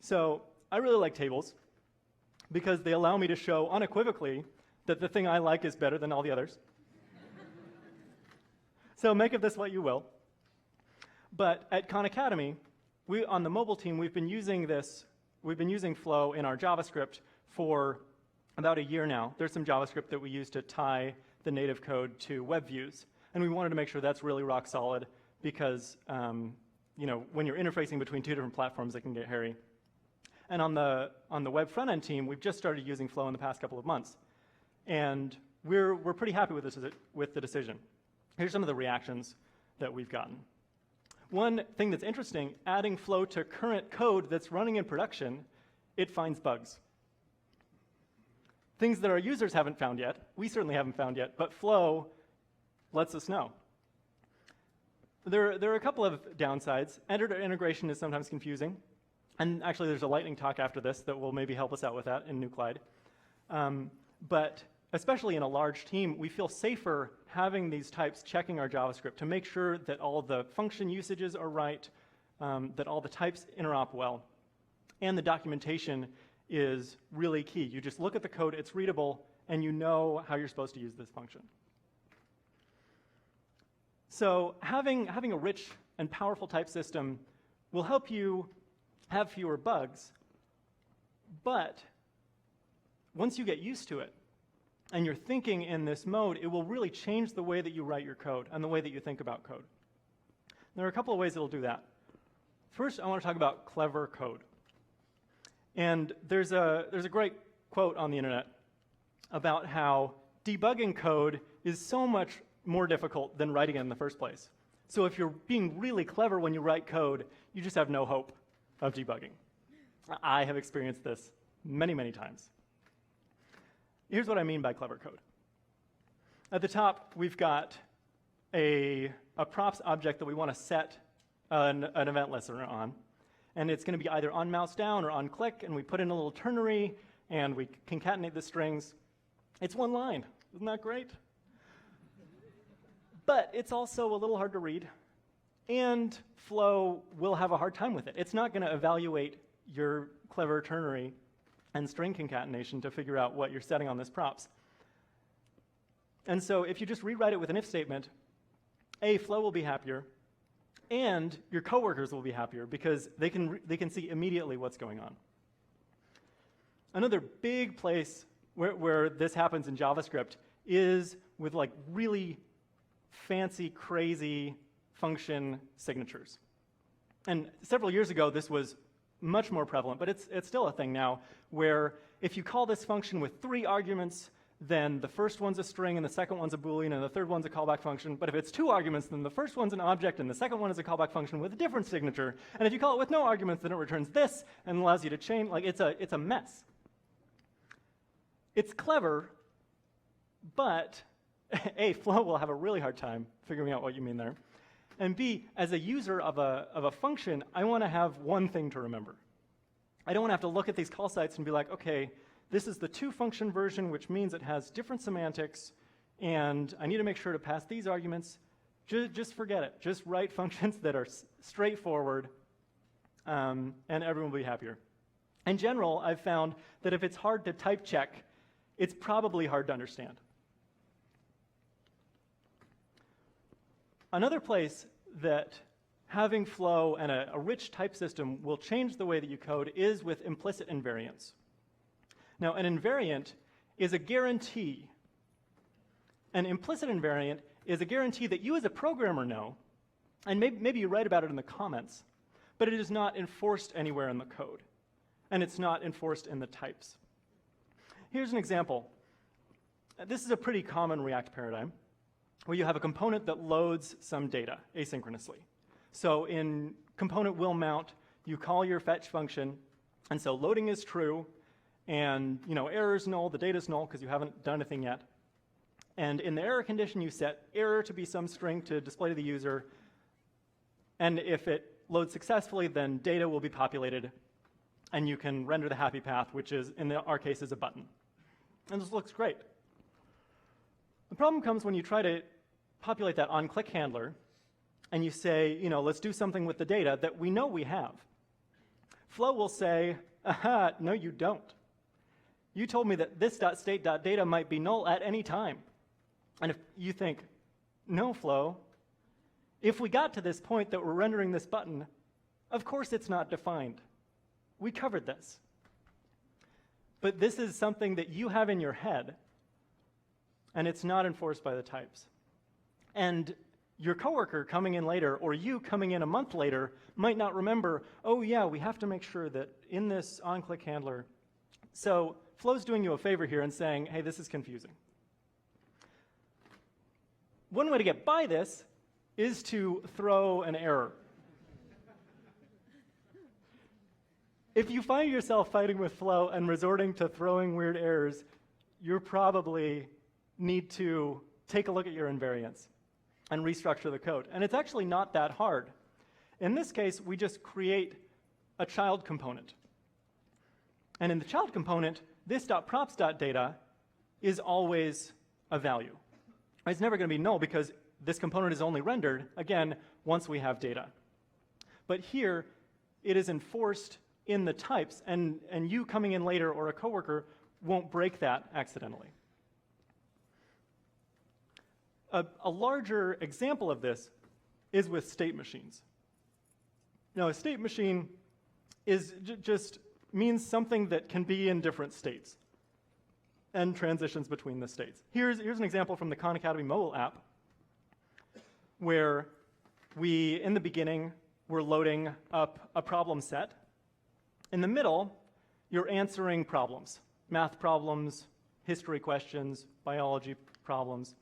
So I really like tables because they allow me to show unequivocally that the thing I like is better than all the others. So make of this what you will. But at Khan Academy, on the mobile team, we've been using Flow in our JavaScript for about a year now. There's some JavaScript that we use to tie the native code to web views. And we wanted to make sure that's really rock solid because you know, when you're interfacing between two different platforms, it can get hairy. And on the web front-end team, we've just started using Flow in the past couple of months. And we're pretty happy with the decision. Here's some of the reactions that we've gotten. One thing that's interesting, adding Flow to current code that's running in production, it finds bugs. Things that our users haven't found yet, we certainly haven't found yet, but Flow lets us know. There are a couple of downsides. Editor integration is sometimes confusing. And actually, there's a lightning talk after this that will maybe help us out with that in Nucleide. But especially in a large team, we feel safer having these types checking our JavaScript to make sure that all the function usages are right, that all the types interop well, and the documentation is really key. You just look at the code, it's readable, and you know how you're supposed to use this function. So having a rich and powerful type system will help you have fewer bugs, but once you get used to it, and you're thinking in this mode, it will really change the way that you write your code and the way that you think about code. There are a couple of ways it'll do that. First, I want to talk about clever code. And there's a great quote on the internet about how debugging code is so much more difficult than writing it in the first place. So if you're being really clever when you write code, you just have no hope of debugging. I have experienced this many, many times. Here's what I mean by clever code. At the top, we've got a props object that we want to set an event listener on. And it's going to be either on mouse down or on click, and we put in a little ternary, and we concatenate the strings. It's one line. Isn't that great? But it's also a little hard to read, and Flow will have a hard time with it. It's not going to evaluate your clever ternary and string concatenation to figure out what you're setting on this props. And so if you just rewrite it with an if statement, Flow will be happier, and your coworkers will be happier because they can see immediately what's going on. Another big place where this happens in JavaScript is with like really fancy, crazy function signatures. And several years ago, this was much more prevalent, but it's still a thing now, where if you call this function with 3 arguments, then the first one's a string, and the second one's a Boolean, and the third one's a callback function. But if it's 2 arguments, then the first one's an object, and the second one is a callback function with a different signature. And if you call it with no arguments, then it returns this and allows you to chain. Like, it's a mess. It's clever, but A, Flow will have a really hard time figuring out what you mean there. And B, as a user of a function, I want to have one thing to remember. I don't want to have to look at these call sites and be like, okay, this is the 2-function version, which means it has different semantics, and I need to make sure to pass these arguments. Just forget it. Just write functions that are straightforward, and everyone will be happier. In general, I've found that if it's hard to type check, it's probably hard to understand. Another place that having Flow and a rich type system will change the way that you code is with implicit invariants. Now, an invariant is a guarantee. An implicit invariant is a guarantee that you as a programmer know, and maybe you write about it in the comments, but it is not enforced anywhere in the code, and it's not enforced in the types. Here's an example. This is a pretty common React paradigm, where you have a component that loads some data asynchronously. So in component will mount, you call your fetch function, and so loading is true, and error is null, the data is null because you haven't done anything yet. And in the error condition, you set error to be some string to display to the user, and if it loads successfully, then data will be populated, and you can render the happy path, which is, in our case, is a button. And this looks great. The problem comes when you try to populate that on-click handler, and you say, let's do something with the data that we know we have. Flow will say, aha, no, you don't. You told me that this.state.data might be null at any time. And if you think, no, Flow, if we got to this point that we're rendering this button, of course it's not defined. We covered this. But this is something that you have in your head, and it's not enforced by the types. And your coworker coming in later, or you coming in a month later, might not remember, oh yeah, we have to make sure that in this on-click handler. So Flow's doing you a favor here and saying, hey, this is confusing. One way to get by this is to throw an error. If you find yourself fighting with Flow and resorting to throwing weird errors, you probably need to take a look at your invariants and restructure the code. And it's actually not that hard. In this case, we just create a child component. And in the child component, this.props.data is always a value. It's never going to be null because this component is only rendered, again, once we have data. But here, it is enforced in the types, and you coming in later or a coworker won't break that accidentally. A larger example of this is with state machines. Now, a state machine is just means something that can be in different states and transitions between the states. Here's an example from the Khan Academy mobile app where we, in the beginning, we're loading up a problem set. In the middle, you're answering problems, math problems, history questions, biology problems.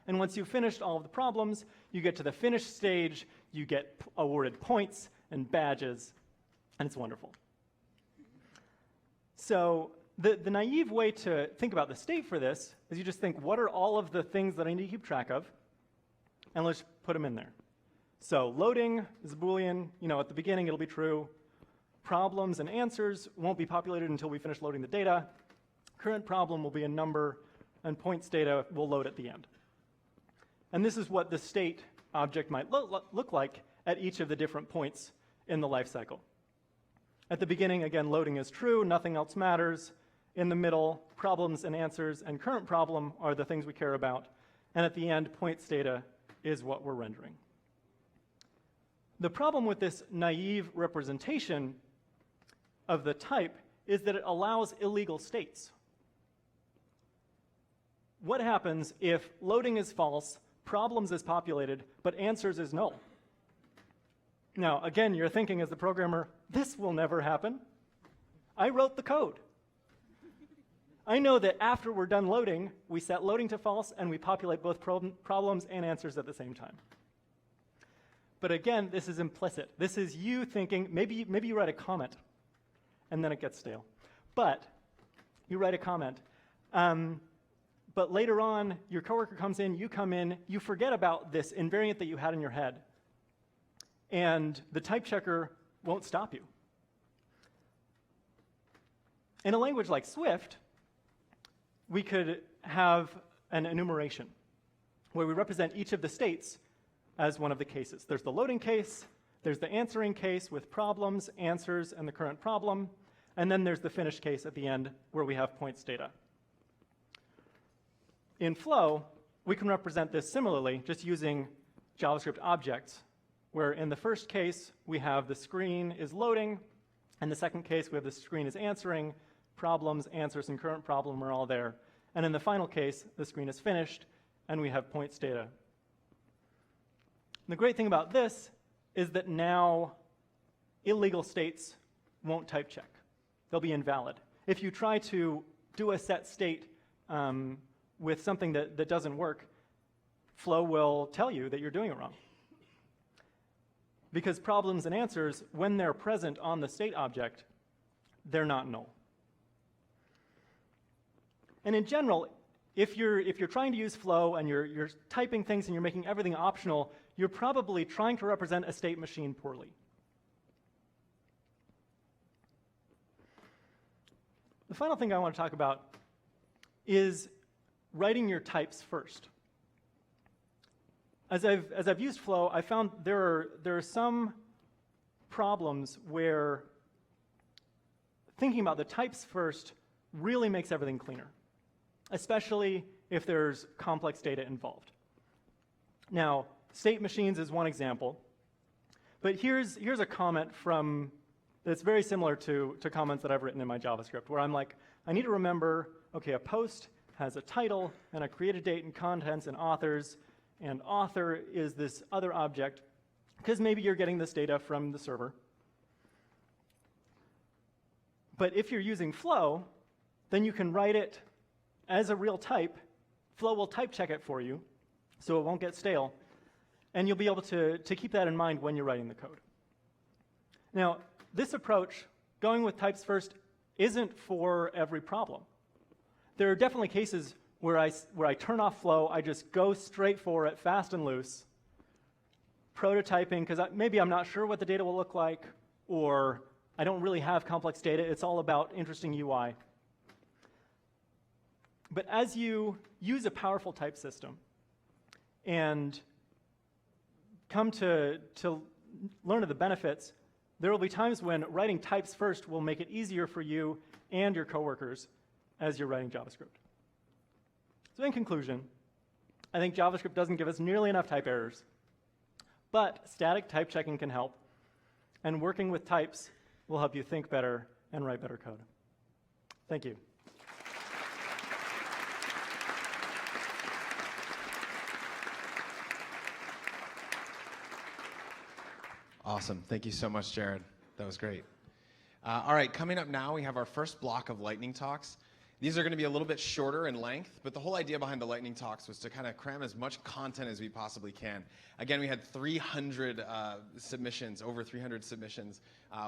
And once you've finished all of the problems, you get to the finished stage, you get awarded points and badges, and it's wonderful. So the naive way to think about the state for this is you just think, what are all of the things that I need to keep track of? And let's put them in there. So loading is a Boolean. At the beginning, it'll be true. Problems and answers won't be populated until we finish loading the data. Current problem will be a number, and points data will load at the end. And this is what the state object might look like at each of the different points in the life cycle. At the beginning, again, loading is true, nothing else matters. In the middle, problems and answers and current problem are the things we care about. And at the end, points data is what we're rendering. The problem with this naive representation of the type is that it allows illegal states. What happens if loading is false, problems is populated, but answers is null? Now, again, you're thinking as the programmer, this will never happen. I wrote the code. I know that after we're done loading, we set loading to false and we populate both problems and answers at the same time. But again, this is implicit. This is you thinking, maybe you write a comment and then it gets stale. But you write a comment. But later on, your coworker comes in, you come in, you forget about this invariant that you had in your head. And the type checker won't stop you. In a language like Swift, we could have an enumeration where we represent each of the states as one of the cases. There's the loading case, there's the answering case with problems, answers, and the current problem, and then there's the finish case at the end where we have points data. In Flow, we can represent this similarly, just using JavaScript objects, where in the first case, we have the screen is loading, and the second case, we have the screen is answering, problems, answers, and current problem are all there. And in the final case, the screen is finished, and we have points data. And the great thing about this is that now illegal states won't type check. They'll be invalid. If you try to do a set state with something that doesn't work, Flow will tell you that you're doing it wrong. Because problems and answers, when they're present on the state object, they're not null. And in general, if you're trying to use Flow and you're typing things and you're making everything optional, you're probably trying to represent a state machine poorly. The final thing I want to talk about is writing your types first. As I've used Flow, I found there are some problems where thinking about the types first really makes everything cleaner, especially if there's complex data involved. Now, state machines is one example, but here's a comment that's very similar to comments that I've written in my JavaScript, where I'm like, I need to remember, okay, a post has a title and a created date and contents and authors, and author is this other object, because maybe you're getting this data from the server. But if you're using Flow, then you can write it as a real type. Flow will type check it for you, so it won't get stale. And you'll be able to keep that in mind when you're writing the code. Now, this approach, going with types first, isn't for every problem. There are definitely cases where I turn off Flow, I just go straight for it, fast and loose, prototyping, because maybe I'm not sure what the data will look like, or I don't really have complex data, it's all about interesting UI. But as you use a powerful type system and come to learn of the benefits, there will be times when writing types first will make it easier for you and your coworkers as you're writing JavaScript. So in conclusion, I think JavaScript doesn't give us nearly enough type errors, but static type checking can help, and working with types will help you think better and write better code. Thank you. Awesome. Thank you so much, Jared. That was great. All right, coming up now, we have our first block of lightning talks. These are going to be a little bit shorter in length, but the whole idea behind the lightning talks was to kind of cram as much content as we possibly can. Again, we had 300 submissions, over 300 submissions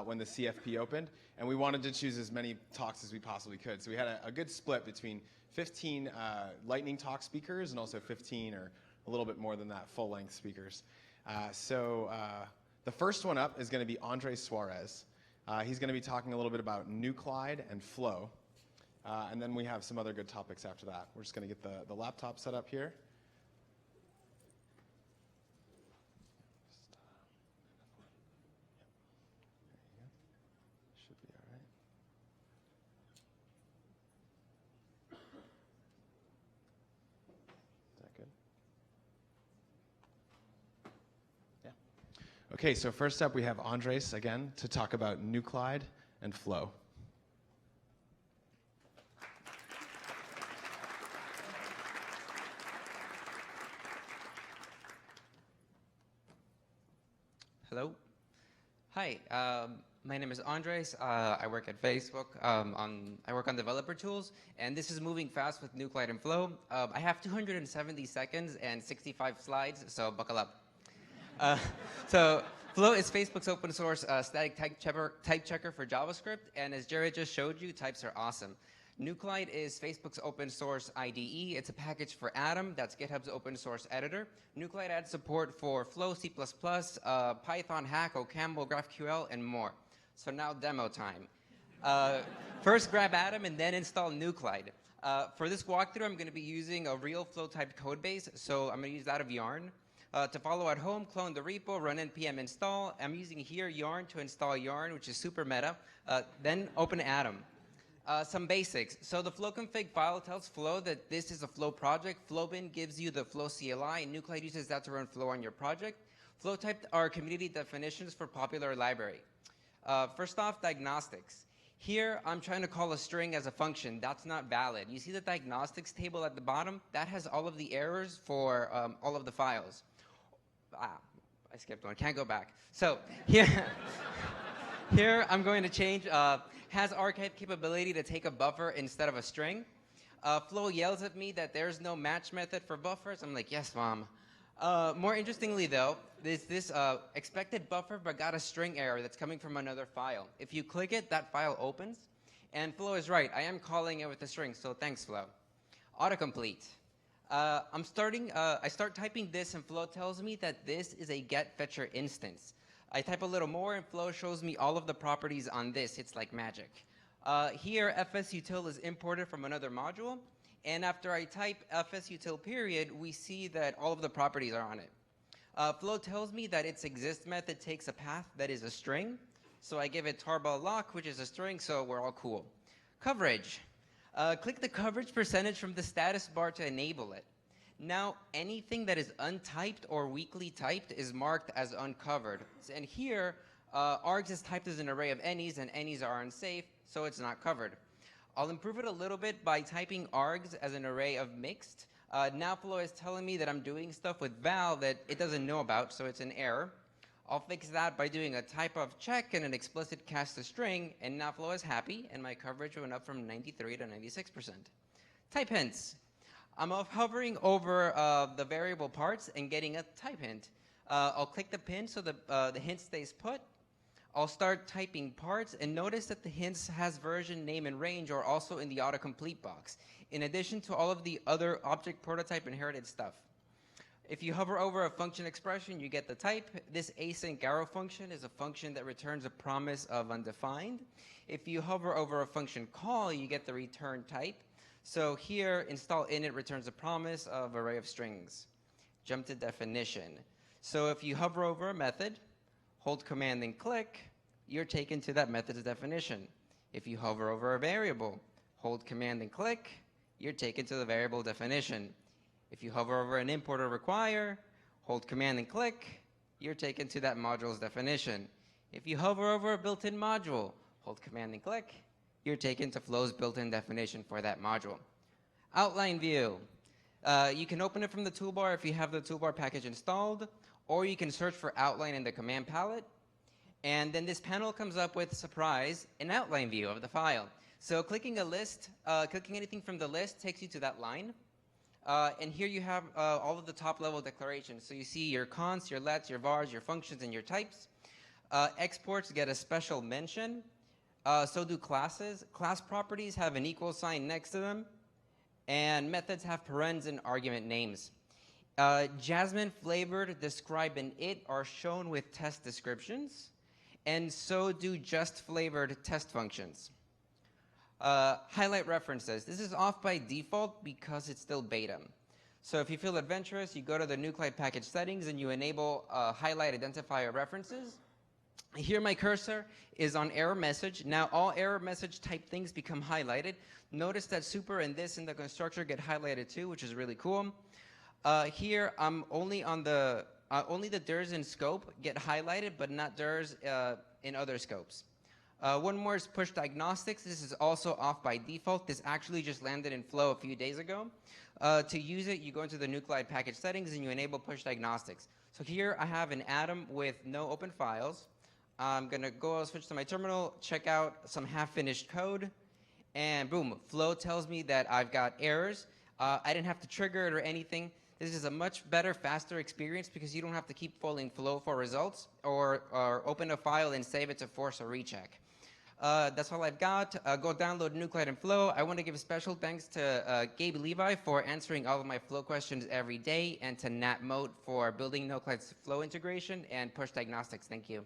when the CFP opened, and we wanted to choose as many talks as we possibly could. So we had a good split between 15 lightning talk speakers and also 15 or a little bit more than that full-length speakers. The first one up is going to be Andre Suarez. He's going to be talking a little bit about Nucleide and Flow. And then we have some other good topics after that. We're just going to get the laptop set up here. Okay, so first up we have Andres again to talk about Nucleide and Flow. Hello. Hi, my name is Andres. I work at Facebook. I work on developer tools, and this is moving fast with Nucleide and Flow. I have 270 seconds and 65 slides, so buckle up. So Flow is Facebook's open source static type checker for JavaScript, and as Jared just showed you, types are awesome. Nucleide is Facebook's open source IDE. It's a package for Atom. That's GitHub's open source editor. Nucleide adds support for Flow, C++, Python, Hack, OCaml, GraphQL, and more. So now demo time. First grab Atom and then install Nucleide. For this walkthrough, I'm going to be using a real Flow type code base, so I'm going to use that of Yarn. To follow at home, clone the repo, run npm install. I'm using here Yarn to install Yarn, which is super meta. Then open Atom. Some basics. So the Flow config file tells Flow that this is a Flow project. Flowbin gives you the Flow CLI, and Nucleide uses that to run Flow on your project. Flow type are community definitions for popular library. First off, diagnostics. Here, I'm trying to call a string as a function. That's not valid. You see the diagnostics table at the bottom? That has all of the errors for all of the files. I skipped one. Can't go back. So here, here I'm going to change has archive capability to take a buffer instead of a string. Flow yells at me that there's no match method for buffers. I'm like, yes, mom. More interestingly, though, there's this expected buffer but got a string error that's coming from another file. If you click it, that file opens. And Flow is right. I am calling it with a string, so thanks, Flow. Autocomplete. I start typing this, and Flow tells me that this is a getFetcher instance. I type a little more, and Flow shows me all of the properties on this. It's like magic. Here, fsutil is imported from another module. And after I type fsutil period, we see that all of the properties are on it. Flow tells me that its exist method takes a path that is a string. So I give it tarball lock, which is a string, so we're all cool. Coverage. Click the coverage percentage from the status bar to enable it. Now, anything that is untyped or weakly typed is marked as uncovered. And here, args is typed as an array of any's, and any's are unsafe, so it's not covered. I'll improve it a little bit by typing args as an array of mixed. Now Flow is telling me that I'm doing stuff with val that it doesn't know about, so it's an error. I'll fix that by doing a type of check and an explicit cast a string, and now Flow is happy, and my coverage went up from 93 to 96%. Type hints. I'm hovering over the variable parts and getting a type hint. I'll click the pin so the hint stays put. I'll start typing parts, and notice that the hints has version, name, and range are also in the autocomplete box, in addition to all of the other object prototype inherited stuff. If you hover over a function expression, you get the type. This async arrow function is a function that returns a promise of undefined. If you hover over a function call, you get the return type. So here, install init returns a promise of array of strings. Jump to definition. So if you hover over a method, hold command and click, you're taken to that method's definition. If you hover over a variable, hold command and click, you're taken to the variable definition. If you hover over an import or require, hold command and click, you're taken to that module's definition. If you hover over a built-in module, hold command and click, you're taken to Flow's built-in definition for that module. Outline view. You can open it from the toolbar if you have the toolbar package installed, or you can search for outline in the command palette. And then this panel comes up with, surprise, an outline view of the file. So clicking a list, clicking anything from the list takes you to that line. And here you have all of the top-level declarations. So you see your consts, your lets, your vars, your functions, and your types. Exports get a special mention. So do classes. Class properties have an equal sign next to them. And methods have parens and argument names. Jasmine, flavored, describe, and it are shown with test descriptions. And so do just flavored test functions. Highlight references. This is off by default because it's still beta. So if you feel adventurous, you go to the Nucleide package settings and you enable highlight identifier references. Here my cursor is on error message. Now all error message type things become highlighted. Notice that super and this and the constructor get highlighted too, which is really cool. Here I'm only on the only the DIRs in scope get highlighted, but not DIRs in other scopes. One more is push diagnostics. This is also off by default. This actually just landed in Flow a few days ago. To use it, you go into the Nucleide package settings and you enable push diagnostics. So here I have an atom with no open files. I'm going to go switch to my terminal, check out some half-finished code, and boom, Flow tells me that I've got errors. I didn't have to trigger it or anything. This is a much better, faster experience because you don't have to keep following Flow for results or open a file and save it to force a recheck. That's all I've got. Go download Nucleide and Flow. I want to give special thanks to Gabe Levi for answering all of my Flow questions every day, and to Nat Moat for building Nucleide's Flow integration and push diagnostics. Thank you.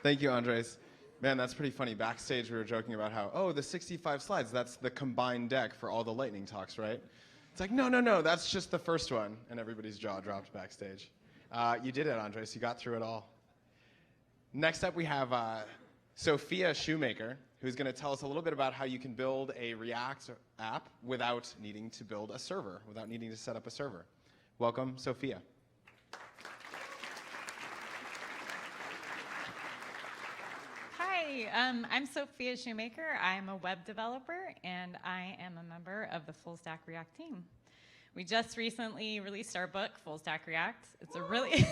Thank you, Andres. Man, that's pretty funny. Backstage, we were joking about how, oh, the 65 slides, that's the combined deck for all the lightning talks, right? It's like, no, that's just the first one. And everybody's jaw dropped backstage. You did it, Andres. You got through it all. Next up, we have Sophia Shoemaker, who's going to tell us a little bit about how you can build a React app without needing to build a server, without needing to set up a server. Welcome, Sophia. Hi, I'm Sophia Shoemaker. I'm a web developer, and I am a member of the Full Stack React team. We just recently released our book, Full Stack React. It's a really,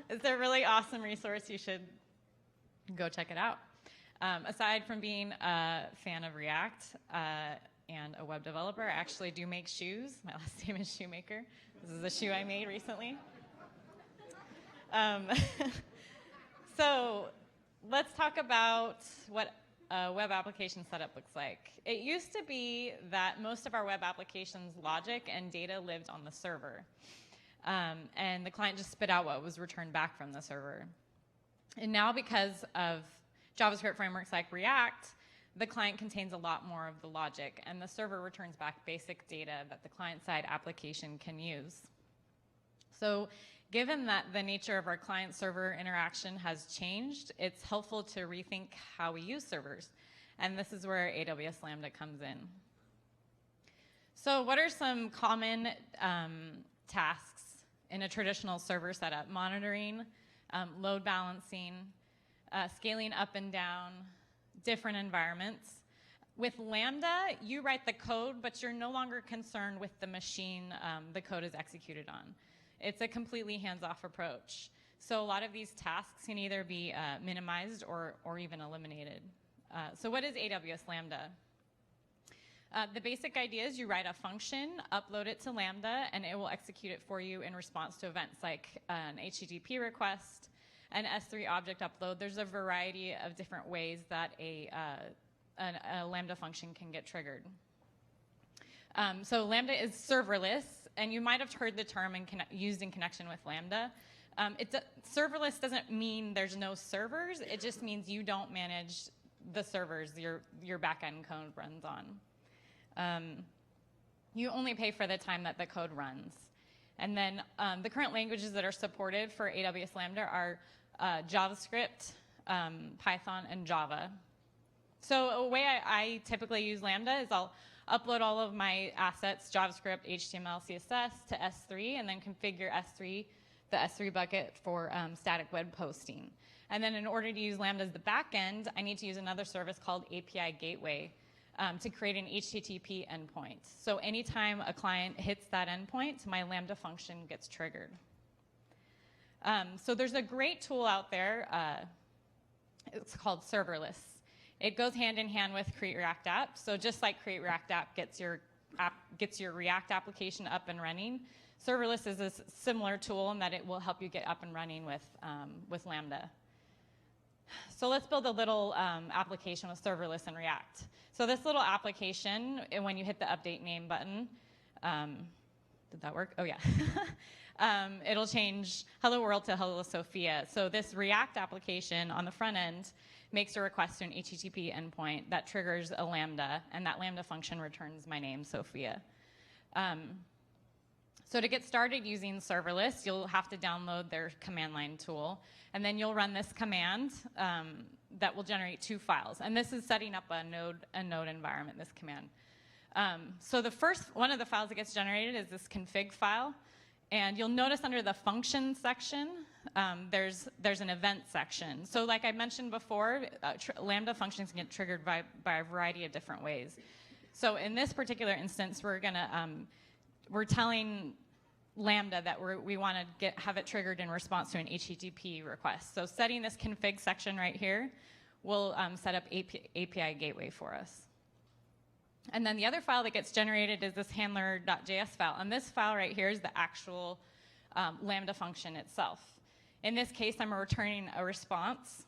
it's a really awesome resource. You should go check it out. Aside from being a fan of React and a web developer, I actually do make shoes. My last name is Shoemaker. This is a shoe I made recently. So let's talk about what a web application setup looks like. It used to be that most of our web applications logic and data lived on the server. And the client just spit out what was returned back from the server. And now, because of JavaScript frameworks like React, the client contains a lot more of the logic, and the server returns back basic data that the client-side application can use. So given that the nature of our client-server interaction has changed, it's helpful to rethink how we use servers. And this is where AWS Lambda comes in. So what are some common tasks in a traditional server setup? Monitoring, load balancing, scaling up and down, different environments. With Lambda, you write the code, but you're no longer concerned with the machine the code is executed on. It's a completely hands-off approach. So a lot of these tasks can either be minimized or even eliminated. So what is AWS Lambda? The basic idea is you write a function, upload it to Lambda, and it will execute it for you in response to events like an HTTP request, an S3 object upload. There's a variety of different ways that a Lambda function can get triggered. So Lambda is serverless, and you might have heard the term used in connection with Lambda. Serverless doesn't mean there's no servers. It just means you don't manage the servers your backend code runs on. You only pay for the time that the code runs. And then the current languages that are supported for AWS Lambda are JavaScript, Python, and Java. So a way I typically use Lambda is I'll upload all of my assets, JavaScript, HTML, CSS, to S3, and then configure the S3 bucket for static web posting. And then in order to use Lambda as the backend, I need to use another service called API Gateway to create an HTTP endpoint. So anytime a client hits that endpoint, my Lambda function gets triggered. So there's a great tool out there. It's called Serverless. It goes hand in hand with Create React App. So just like Create React App gets your React application up and running, Serverless is a similar tool in that it will help you get up and running with Lambda. So let's build a little application with Serverless and React. So this little application, when you hit the Update Name button, did that work? Oh, yeah. It'll change Hello World to Hello Sophia. So this React application on the front end makes a request to an HTTP endpoint that triggers a Lambda, and that Lambda function returns my name, Sophia. So So to get started using serverless, you'll have to download their command line tool, and then you'll run this command that will generate 2 files. And this is setting up a node environment, this command. So the first one of the files that gets generated is this config file. And you'll notice under the function section, there's an event section. So like I mentioned before, Lambda functions can get triggered by a variety of different ways. So in this particular instance, we're telling Lambda that we want to have it triggered in response to an HTTP request. So setting this config section right here will set up API gateway for us. And then the other file that gets generated is this handler.js file. And this file right here is the actual Lambda function itself. In this case, I'm returning a response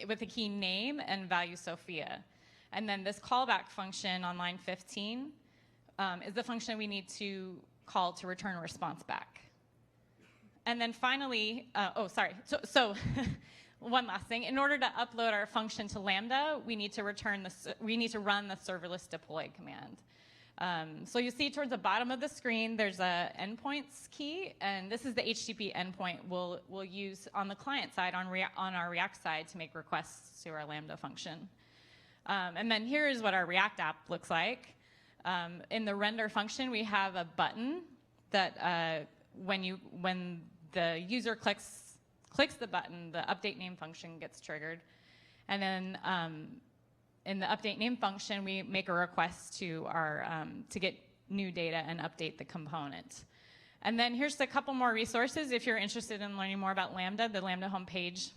with the key name and value Sophia. And then this callback function on line 15 is the function we need to call to return a response back. And then finally, So one last thing. In order to upload our function to Lambda, we need to run the serverless deploy command. So you see towards the bottom of the screen, there's a endpoints key, and this is the HTTP endpoint we'll use on the client side, on our React side, to make requests to our Lambda function. And then here is what our React app looks like. In the render function, we have a button that when the user clicks the button, the update name function gets triggered. And then in the update name function, we make a request to get new data and update the component. And then here's a couple more resources if you're interested in learning more about Lambda. The Lambda homepage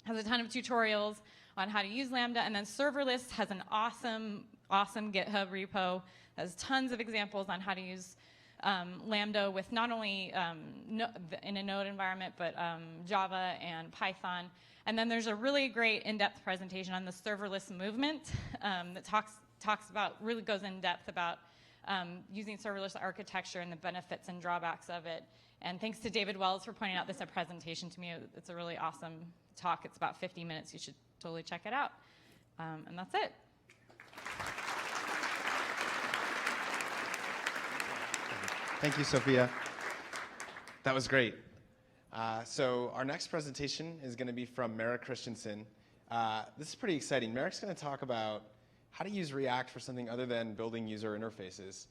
has a ton of tutorials on how to use Lambda. And then serverless has an awesome GitHub repo that has tons of examples on how to use Lambda with not only in a node environment, but Java and Python. And then there's a really great in-depth presentation on the serverless movement that really goes in depth about using serverless architecture and the benefits and drawbacks of it. And thanks to David Wells for pointing out this presentation to me. It's a really awesome talk. It's about 50 minutes. You should totally check it out. And that's it. Thank you, Sophia. That was great. So our next presentation is going to be from Merrick Christensen. This is pretty exciting. Merrick's going to talk about how to use React for something other than building user interfaces.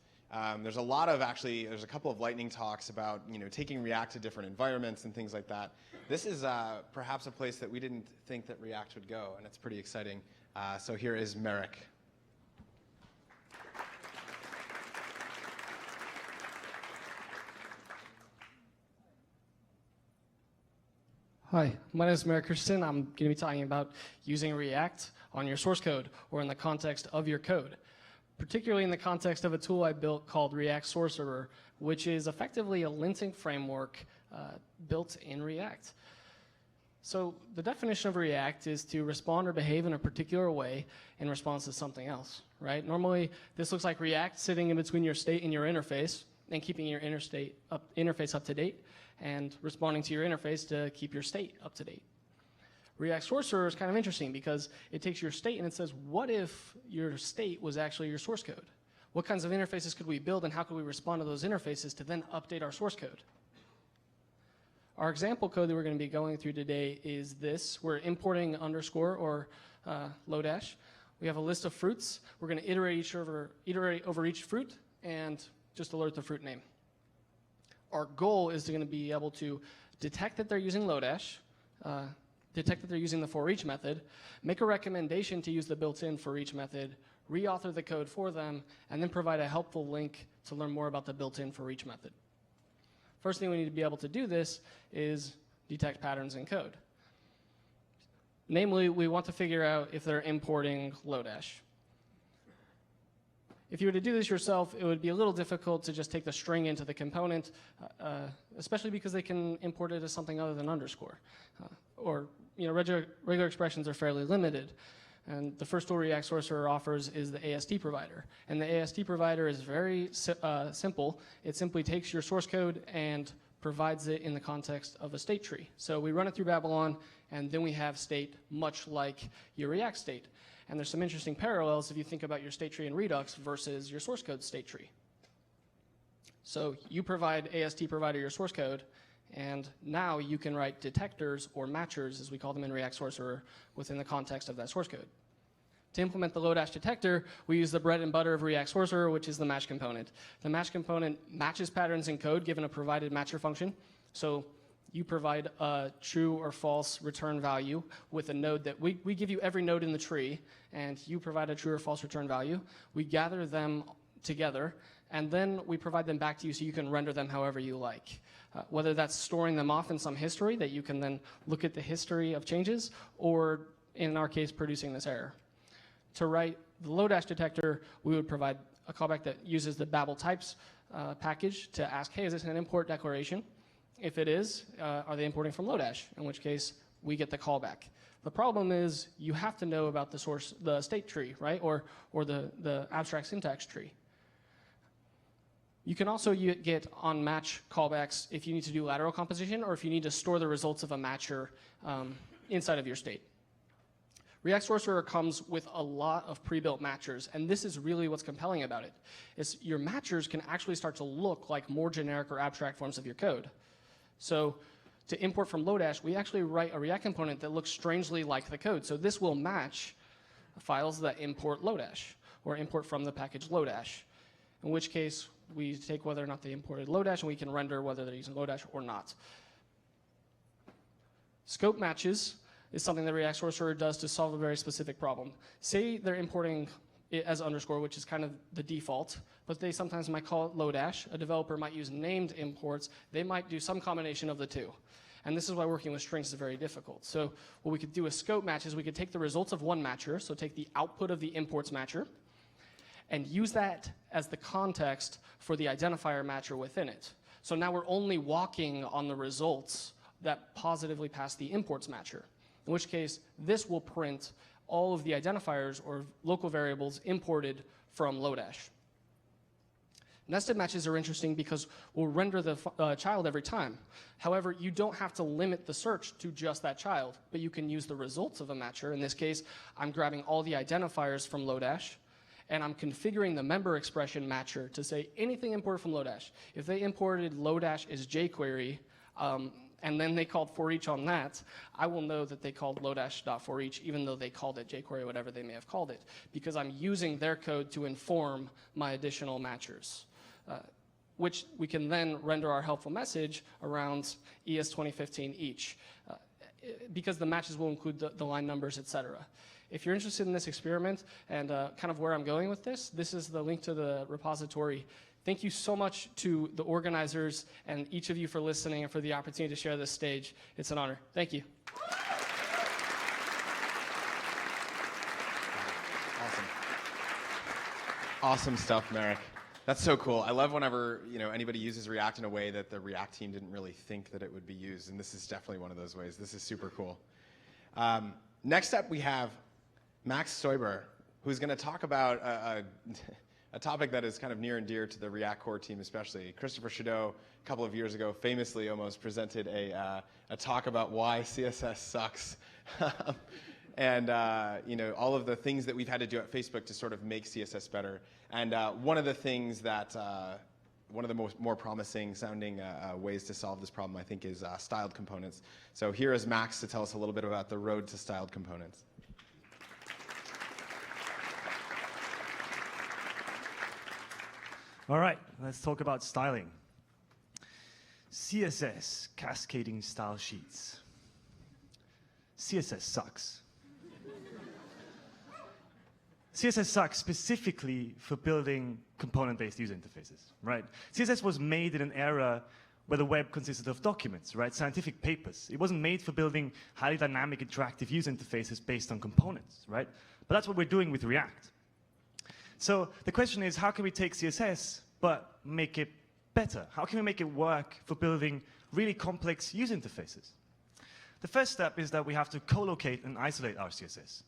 There's a couple of lightning talks about taking React to different environments and things like that. This is perhaps a place that we didn't think that React would go, and it's pretty exciting. So here is Merrick. Hi, my name is Merrick Christensen. I'm going to be talking about using React on your source code or in the context of your code, particularly in the context of a tool I built called React Sorcerer, which is effectively a linting framework built in React. So the definition of React is to respond or behave in a particular way in response to something else, right? Normally, this looks like React sitting in between your state and your interface and keeping your interface up to date, and responding to your interface to keep your state up to date. React Sorcerer is kind of interesting because it takes your state and it says, what if your state was actually your source code? What kinds of interfaces could we build and how could we respond to those interfaces to then update our source code? Our example code that we're going to be going through today is this. We're importing underscore or Lodash. We have a list of fruits. We're going to iterate over each fruit and just alert the fruit name. Our goal is going to be able to detect that they're using Lodash, detect that they're using the for each method, make a recommendation to use the built-in for each method, reauthor the code for them, and then provide a helpful link to learn more about the built-in for each method. First thing we need to be able to do this is detect patterns in code. Namely, we want to figure out if they're importing Lodash. If you were to do this yourself, it would be a little difficult to just take the string into the component, especially because they can import it as something other than underscore. Regular expressions are fairly limited. And the first tool React Sorcerer offers is the AST provider. And the AST provider is very simple. It simply takes your source code and provides it in the context of a state tree. So we run it through Babylon, and then we have state much like your React state. And there's some interesting parallels if you think about your state tree in Redux versus your source code state tree. So you provide AST provider your source code, and now you can write detectors or matchers, as we call them in React Sorcerer, within the context of that source code. To implement the Lodash detector, we use the bread and butter of React Sorcerer, which is the match component. The match component matches patterns in code given a provided matcher function. So you provide a true or false return value with a node that we give you every node in the tree, and you provide a true or false return value. We gather them together, and then we provide them back to you so you can render them however you like. Whether that's storing them off in some history that you can then look at the history of changes, or in our case, producing this error. To write the Lodash detector, we would provide a callback that uses the Babel types package to ask, hey, is this an import declaration? If it is, are they importing from Lodash? In which case, we get the callback. The problem is you have to know about the state tree, right? Or the abstract syntax tree. You can also get on match callbacks if you need to do lateral composition or if you need to store the results of a matcher inside of your state. React Sorcerer comes with a lot of pre-built matchers, and this is really what's compelling about it. Is your matchers can actually start to look like more generic or abstract forms of your code. So to import from Lodash, we actually write a React component that looks strangely like the code. So this will match files that import Lodash or import from the package Lodash, in which case we take whether or not they imported Lodash, and we can render whether they're using Lodash or not. Scope matches is something that React Sorcerer does to solve a very specific problem. Say they're importing it as underscore, which is kind of the default, but they sometimes might call it Lodash. A developer might use named imports. They might do some combination of the two. And this is why working with strings is very difficult. So what we could do with scope matches, we could take the results of one matcher, so take the output of the imports matcher, and use that as the context for the identifier matcher within it. So now we're only walking on the results that positively pass the imports matcher, in which case this will print all of the identifiers or local variables imported from Lodash. Nested matches are interesting because we'll render the child every time. However, you don't have to limit the search to just that child, but you can use the results of a matcher. In this case, I'm grabbing all the identifiers from Lodash, and I'm configuring the member expression matcher to say anything imported from Lodash. If they imported Lodash as jQuery, and then they called for each on that, I will know that they called Lodash.forEach, even though they called it jQuery, whatever they may have called it, because I'm using their code to inform my additional matchers, which we can then render our helpful message around ES 2015 each, because the matches will include the line numbers, etc. If you're interested in this experiment and kind of where I'm going with this, this is the link to the repository. Thank you so much to the organizers and each of you for listening and for the opportunity to share this stage. It's an honor. Thank you. Awesome. Awesome stuff, Merrick. That's so cool. I love whenever anybody uses React in a way that the React team didn't really think that it would be used, and this is definitely one of those ways. This is super cool. Next up, we have Max Stoiber, who's going to talk about a topic that is kind of near and dear to the React core team, especially. Christopher Chadeau, a couple of years ago, famously almost presented a talk about why CSS sucks, and all of the things that we've had to do at Facebook to sort of make CSS better. And one of the things that one of the more promising sounding ways to solve this problem, I think, is styled components. So here is Max to tell us a little bit about the road to styled components. All right, let's talk about styling. CSS, cascading style sheets. CSS sucks. CSS sucks specifically for building component-based user interfaces, right? CSS was made in an era where the web consisted of documents, right? Scientific papers. It wasn't made for building highly dynamic, interactive user interfaces based on components, right? But that's what we're doing with React. So the question is, how can we take CSS but make it better? How can we make it work for building really complex user interfaces? The first step is that we have to co-locate and isolate our CSS,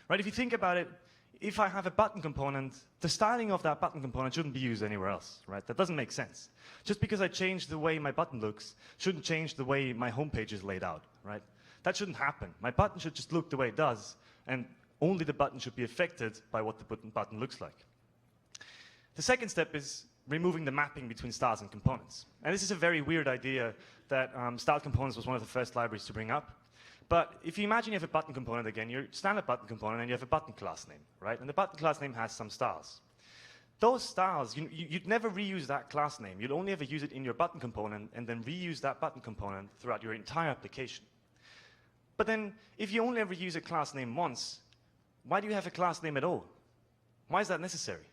right? If you think about it, if I have a button component, the styling of that button component shouldn't be used anywhere else, right? That doesn't make sense. Just because I change the way my button looks shouldn't change the way my homepage is laid out, right? That shouldn't happen. My button should just look the way it does, and only the button should be affected by what the button looks like. The second step is removing the mapping between styles and components. And this is a very weird idea that styled components was one of the first libraries to bring up. But if you imagine you have a button component again, your standard button component, and you have a button class name, right? And the button class name has some styles. Those styles, you'd never reuse that class name. You'd only ever use it in your button component and then reuse that button component throughout your entire application. But then, if you only ever use a class name once, why do you have a class name at all? Why is that necessary?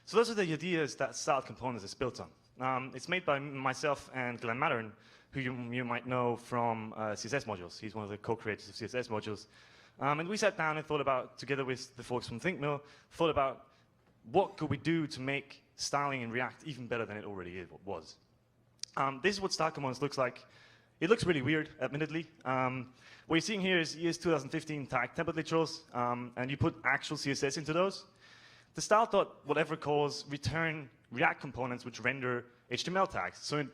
So those are the ideas that styled components is built on. It's made by myself and Glenn Mattern, who you might know from CSS modules. He's one of the co-creators of CSS modules. And we sat down and thought about, together with the folks from ThinkMill, thought about what could we do to make styling in React even better than it already was. This is what styled components looks like. It looks really weird, admittedly. What you're seeing here is ES 2015 tag template literals, and you put actual CSS into those. The style dot whatever calls return React components which render HTML tags. So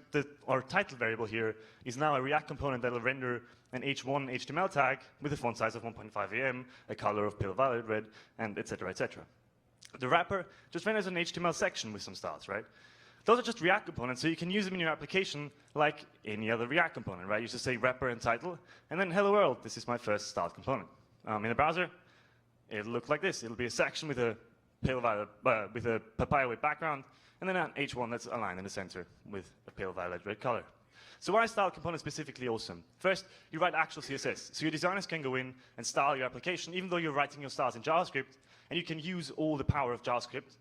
our title variable here is now a React component that will render an H1 HTML tag with a font size of 1.5 AM, a color of pale violet red, and et cetera, et cetera. The wrapper just renders an HTML section with some styles, right? Those are just React components, so you can use them in your application like any other React component, right? You just say wrapper and title, and then hello world, this is my first styled component. In the browser, it'll look like this. It'll be a section with a pale violet, with a papaya with background, and then an H1 that's aligned in the center with a pale violet red color. So why is styled component specifically awesome? First, you write actual CSS. So your designers can go in and style your application, even though you're writing your styles in JavaScript, and you can use all the power of JavaScript.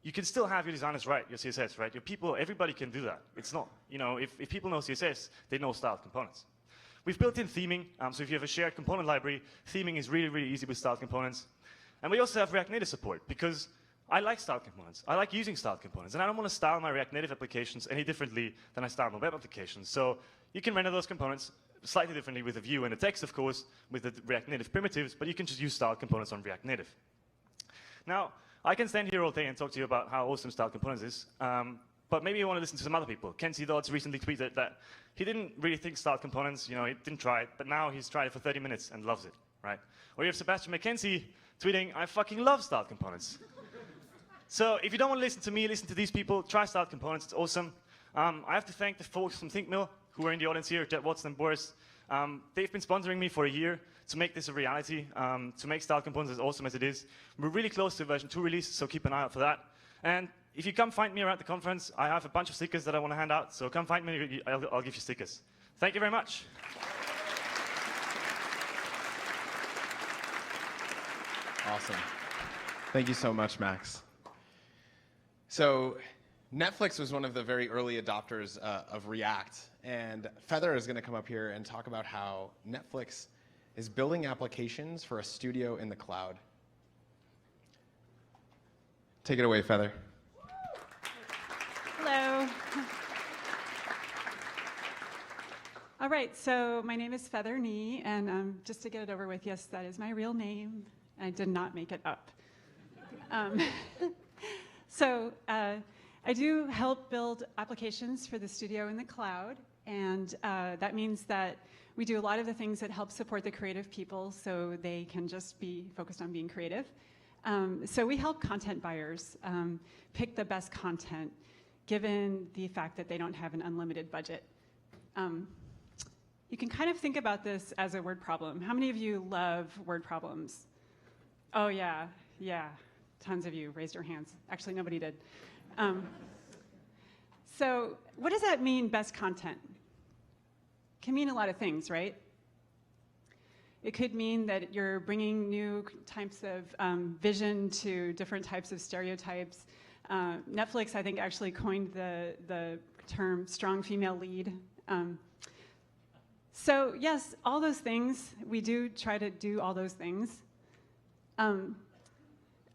You can still have your designers write your CSS, right? Your people, everybody can do that. It's not, if people know CSS, they know styled components. We've built in theming, so if you have a shared component library, theming is really, really easy with styled components. And we also have React Native support, because I like styled components. I like using styled components, and I don't want to style my React Native applications any differently than I style my web applications. So you can render those components slightly differently with a view and a text, of course, with the React Native primitives, but you can just use styled components on React Native. Now, I can stand here all day and talk to you about how awesome styled components is, but maybe you want to listen to some other people. Kenzie Dodds recently tweeted that he didn't really think styled components, he didn't try it, but now he's tried it for 30 minutes and loves it, right? Or you have Sebastian McKenzie tweeting, I fucking love styled components. So if you don't want to listen to me, listen to these people, try styled components, it's awesome. I have to thank the folks from ThinkMill who are in the audience here, Jet Watson and Boris. They've been sponsoring me for a year to make this a reality, to make styled components as awesome as it is. We're really close to version 2 release, so keep an eye out for that. And if you come find me around the conference, I have a bunch of stickers that I want to hand out, so come find me, I'll give you stickers. Thank you very much. Awesome. Thank you so much, Max. So Netflix was one of the very early adopters of React, and Feather is going to come up here and talk about how Netflix is building applications for a studio in the cloud. Take it away, Feather. Hello. All right, so my name is Feather Nee, and just to get it over with, yes, that is my real name. I did not make it up. I do help build applications for the studio in the cloud, and that means that we do a lot of the things that help support the creative people so they can just be focused on being creative. So we help content buyers pick the best content, given the fact that they don't have an unlimited budget. You can kind of think about this as a word problem. How many of you love word problems? Oh, yeah. Tons of you raised your hands. Actually, nobody did. So what does that mean, best content? It can mean a lot of things, right? It could mean that you're bringing new types of vision to different types of stereotypes. Netflix, I think, actually coined the term strong female lead. So yes, all those things, we do try to do all those things.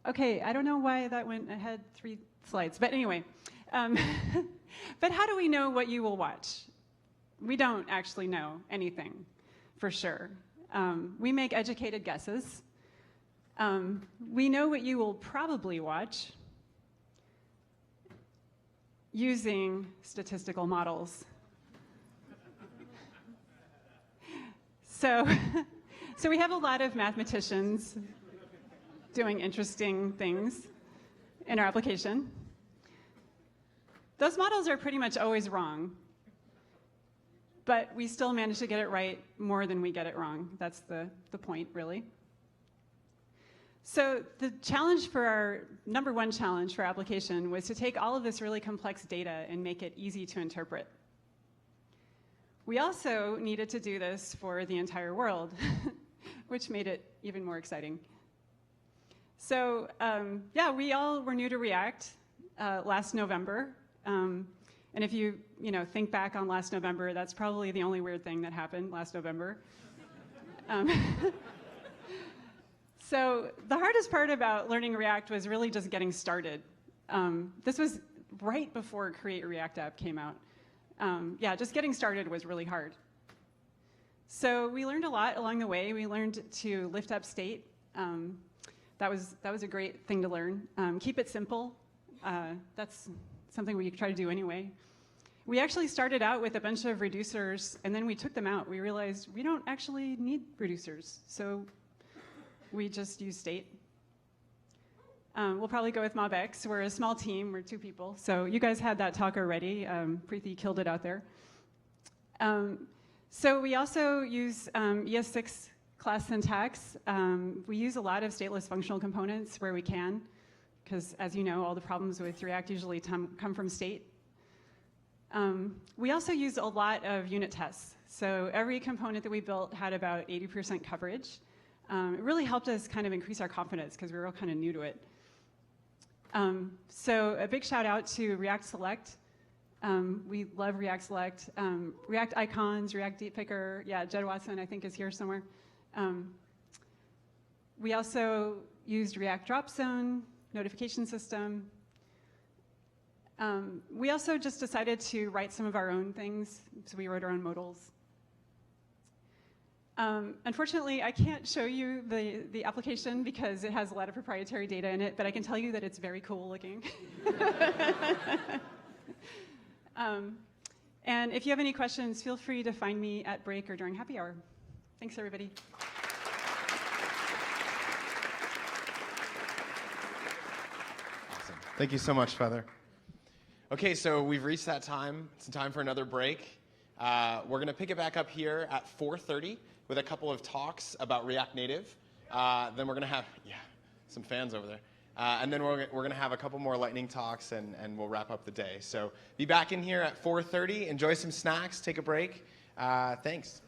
Okay, I don't know why that went ahead 3 slides, but anyway. But how do we know what you will watch? We don't actually know anything for sure. We make educated guesses. We know what you will probably watch using statistical models. So we have a lot of mathematicians doing interesting things in our application. Those models are pretty much always wrong, but we still manage to get it right more than we get it wrong. That's the point, really. So the challenge for our, number one challenge for our application was to take all of this really complex data and make it easy to interpret. We also needed to do this for the entire world, which made it even more exciting. So yeah, we all were new to React last November. And if you think back on last November, that's probably the only weird thing that happened last November. So the hardest part about learning React was really just getting started. This was right before Create React App came out. Yeah, just getting started was really hard. So we learned a lot along the way. We learned to lift up state. That was a great thing to learn. Keep it simple. That's something we try to do anyway. We actually started out with a bunch of reducers, and then we took them out. We realized we don't actually need reducers, so we just use state. We'll probably go with MobX. We're a small team. We're 2 people. So you guys had that talk already. Preeti killed it out there. So we also use ES6 class syntax. We use a lot of stateless functional components where we can, because as you know, all the problems with React usually come from state. We also use a lot of unit tests. So every component that we built had about 80% coverage. It really helped us kind of increase our confidence because we were all kind of new to it. So a big shout out to React Select. We love React Select. React Icons, React Deep Picker. Yeah, Jed Watson, I think, is here somewhere. We also used React Drop Zone, notification system. We also just decided to write some of our own things, so we wrote our own modals. Unfortunately, I can't show you the application because it has a lot of proprietary data in it, but I can tell you that it's very cool looking. And if you have any questions, feel free to find me at break or during happy hour. Thanks, everybody. Awesome. Thank you so much, Feather. Okay, so we've reached that time. It's time for another break. We're going to pick it back up here at 4:30 with a couple of talks about React Native. Then we're going to have, some fans over there. And then we're going to have a couple more lightning talks, and we'll wrap up the day. So be back in here at 4:30. Enjoy some snacks. Take a break. Thanks.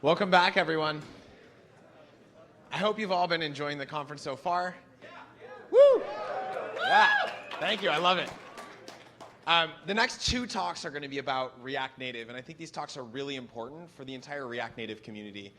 Welcome back, everyone. I hope you've all been enjoying the conference so far. Woo! Yeah, thank you, I love it. The next 2 talks are going to be about React Native, and I think these talks are really important for the entire React Native community.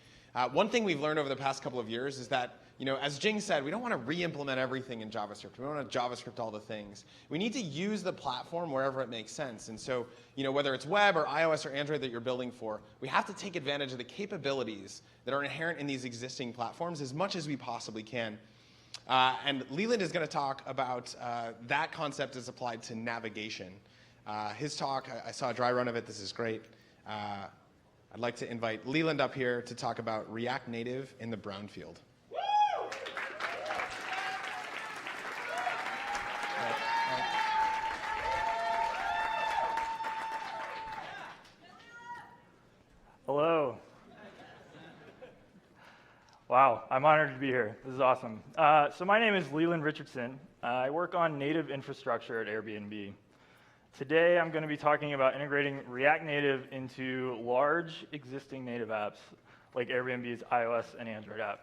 One thing we've learned over the past couple of years is that, as Jing said, we don't want to re-implement everything in JavaScript. We don't want to JavaScript all the things. We need to use the platform wherever it makes sense. And so, whether it's web or iOS or Android that you're building for, we have to take advantage of the capabilities that are inherent in these existing platforms as much as we possibly can. And Leland is going to talk about that concept as applied to navigation. His talk, I saw a dry run of it. This is great. I'd like to invite Leland up here to talk about React Native in the brownfield. Hello. Wow, I'm honored to be here. This is awesome. So my name is Leland Richardson. I work on native infrastructure at Airbnb. Today I'm going to be talking about integrating React Native into large existing native apps like Airbnb's iOS and Android app.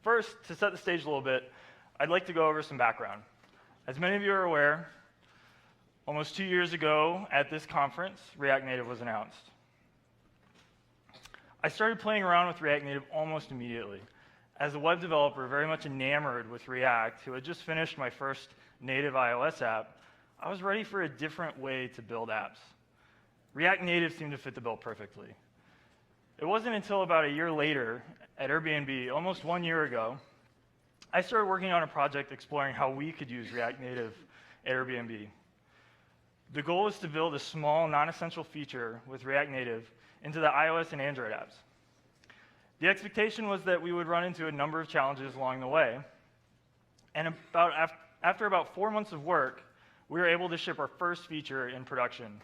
First, to set the stage a little bit, I'd like to go over some background. As many of you are aware, almost 2 years ago at this conference, React Native was announced. I started playing around with React Native almost immediately. As a web developer very much enamored with React, who had just finished my first native iOS app, I was ready for a different way to build apps. React Native seemed to fit the bill perfectly. It wasn't until about a year later at Airbnb, almost 1 year ago, I started working on a project exploring how we could use React Native at Airbnb. The goal was to build a small, non-essential feature with React Native into the iOS and Android apps. The expectation was that we would run into a number of challenges along the way, and after about 4 months of work, we were able to ship our first feature in production.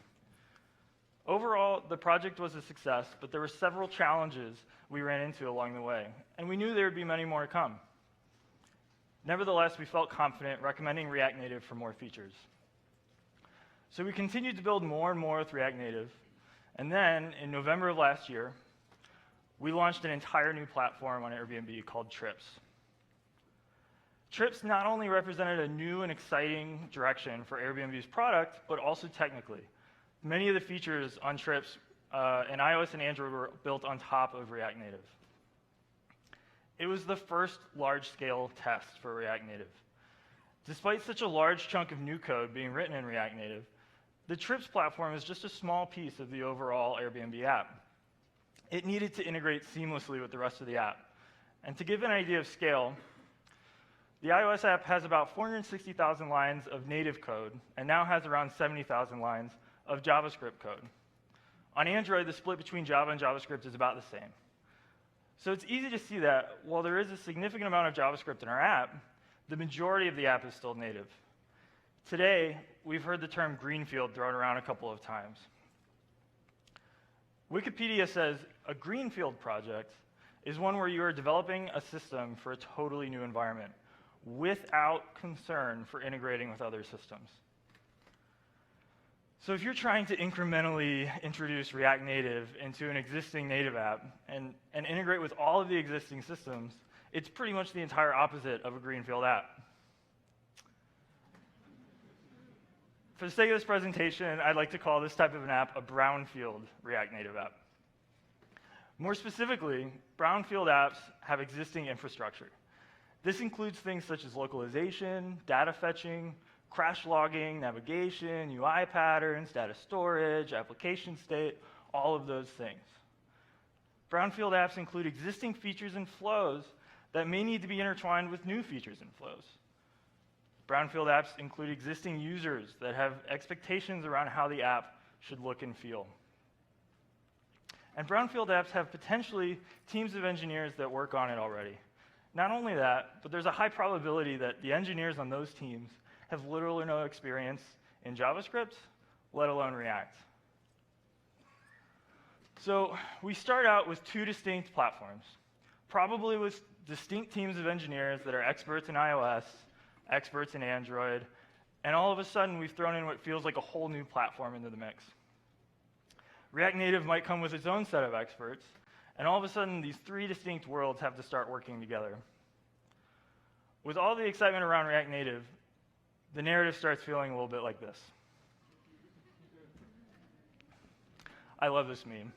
Overall, the project was a success, but there were several challenges we ran into along the way, and we knew there would be many more to come. Nevertheless, we felt confident recommending React Native for more features. So we continued to build more and more with React Native, and then in November of last year, we launched an entire new platform on Airbnb called Trips. Trips not only represented a new and exciting direction for Airbnb's product, but also technically. Many of the features on Trips in iOS and Android were built on top of React Native. It was the first large-scale test for React Native. Despite such a large chunk of new code being written in React Native, the Trips platform is just a small piece of the overall Airbnb app. It needed to integrate seamlessly with the rest of the app. And to give an idea of scale, the iOS app has about 460,000 lines of native code and now has around 70,000 lines of JavaScript code. On Android, the split between Java and JavaScript is about the same. So it's easy to see that while there is a significant amount of JavaScript in our app, the majority of the app is still native. Today, we've heard the term greenfield thrown around a couple of times. Wikipedia says a greenfield project is one where you are developing a system for a totally new environment without concern for integrating with other systems. So if you're trying to incrementally introduce React Native into an existing native app and integrate with all of the existing systems, it's pretty much the entire opposite of a greenfield app. For the sake of this presentation, I'd like to call this type of an app a brownfield React Native app. More specifically, brownfield apps have existing infrastructure. This includes things such as localization, data fetching, crash logging, navigation, UI patterns, data storage, application state, all of those things. Brownfield apps include existing features and flows that may need to be intertwined with new features and flows. Brownfield apps include existing users that have expectations around how the app should look and feel. And brownfield apps have potentially teams of engineers that work on it already. Not only that, but there's a high probability that the engineers on those teams have little or no experience in JavaScript, let alone React. So we start out with two distinct platforms, probably with distinct teams of engineers that are experts in iOS, experts in Android, and all of a sudden we've thrown in what feels like a whole new platform into the mix. React Native might come with its own set of experts, and all of a sudden, these three distinct worlds have to start working together. With all the excitement around React Native, the narrative starts feeling a little bit like this. I love this meme.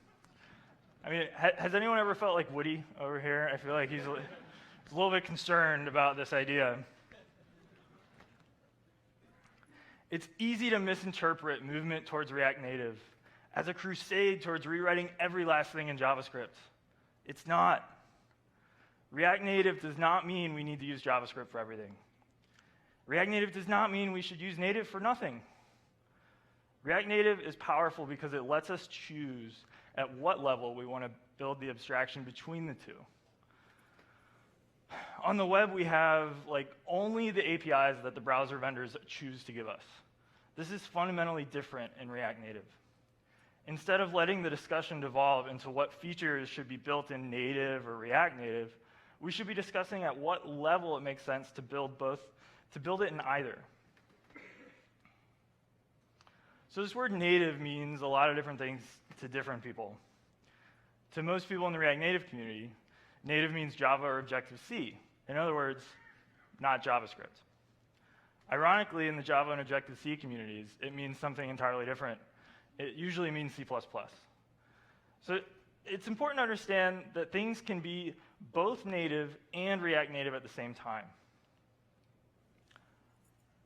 I mean, has anyone ever felt like Woody over here? I feel like he's a little bit concerned about this idea. It's easy to misinterpret movement towards React Native as a crusade towards rewriting every last thing in JavaScript. It's not. React Native does not mean we need to use JavaScript for everything. React Native does not mean we should use native for nothing. React Native is powerful because it lets us choose at what level we want to build the abstraction between the two. On the web, we have only the APIs that the browser vendors choose to give us. This is fundamentally different in React Native. Instead of letting the discussion devolve into what features should be built in native or React Native, we should be discussing at what level it makes sense to build it in either. So this word native means a lot of different things to different people. To most people in the React Native community, native means Java or Objective-C. In other words, not JavaScript. Ironically, in the Java and Objective-C communities, it means something entirely different. It usually means C++. So it's important to understand that things can be both native and React Native at the same time.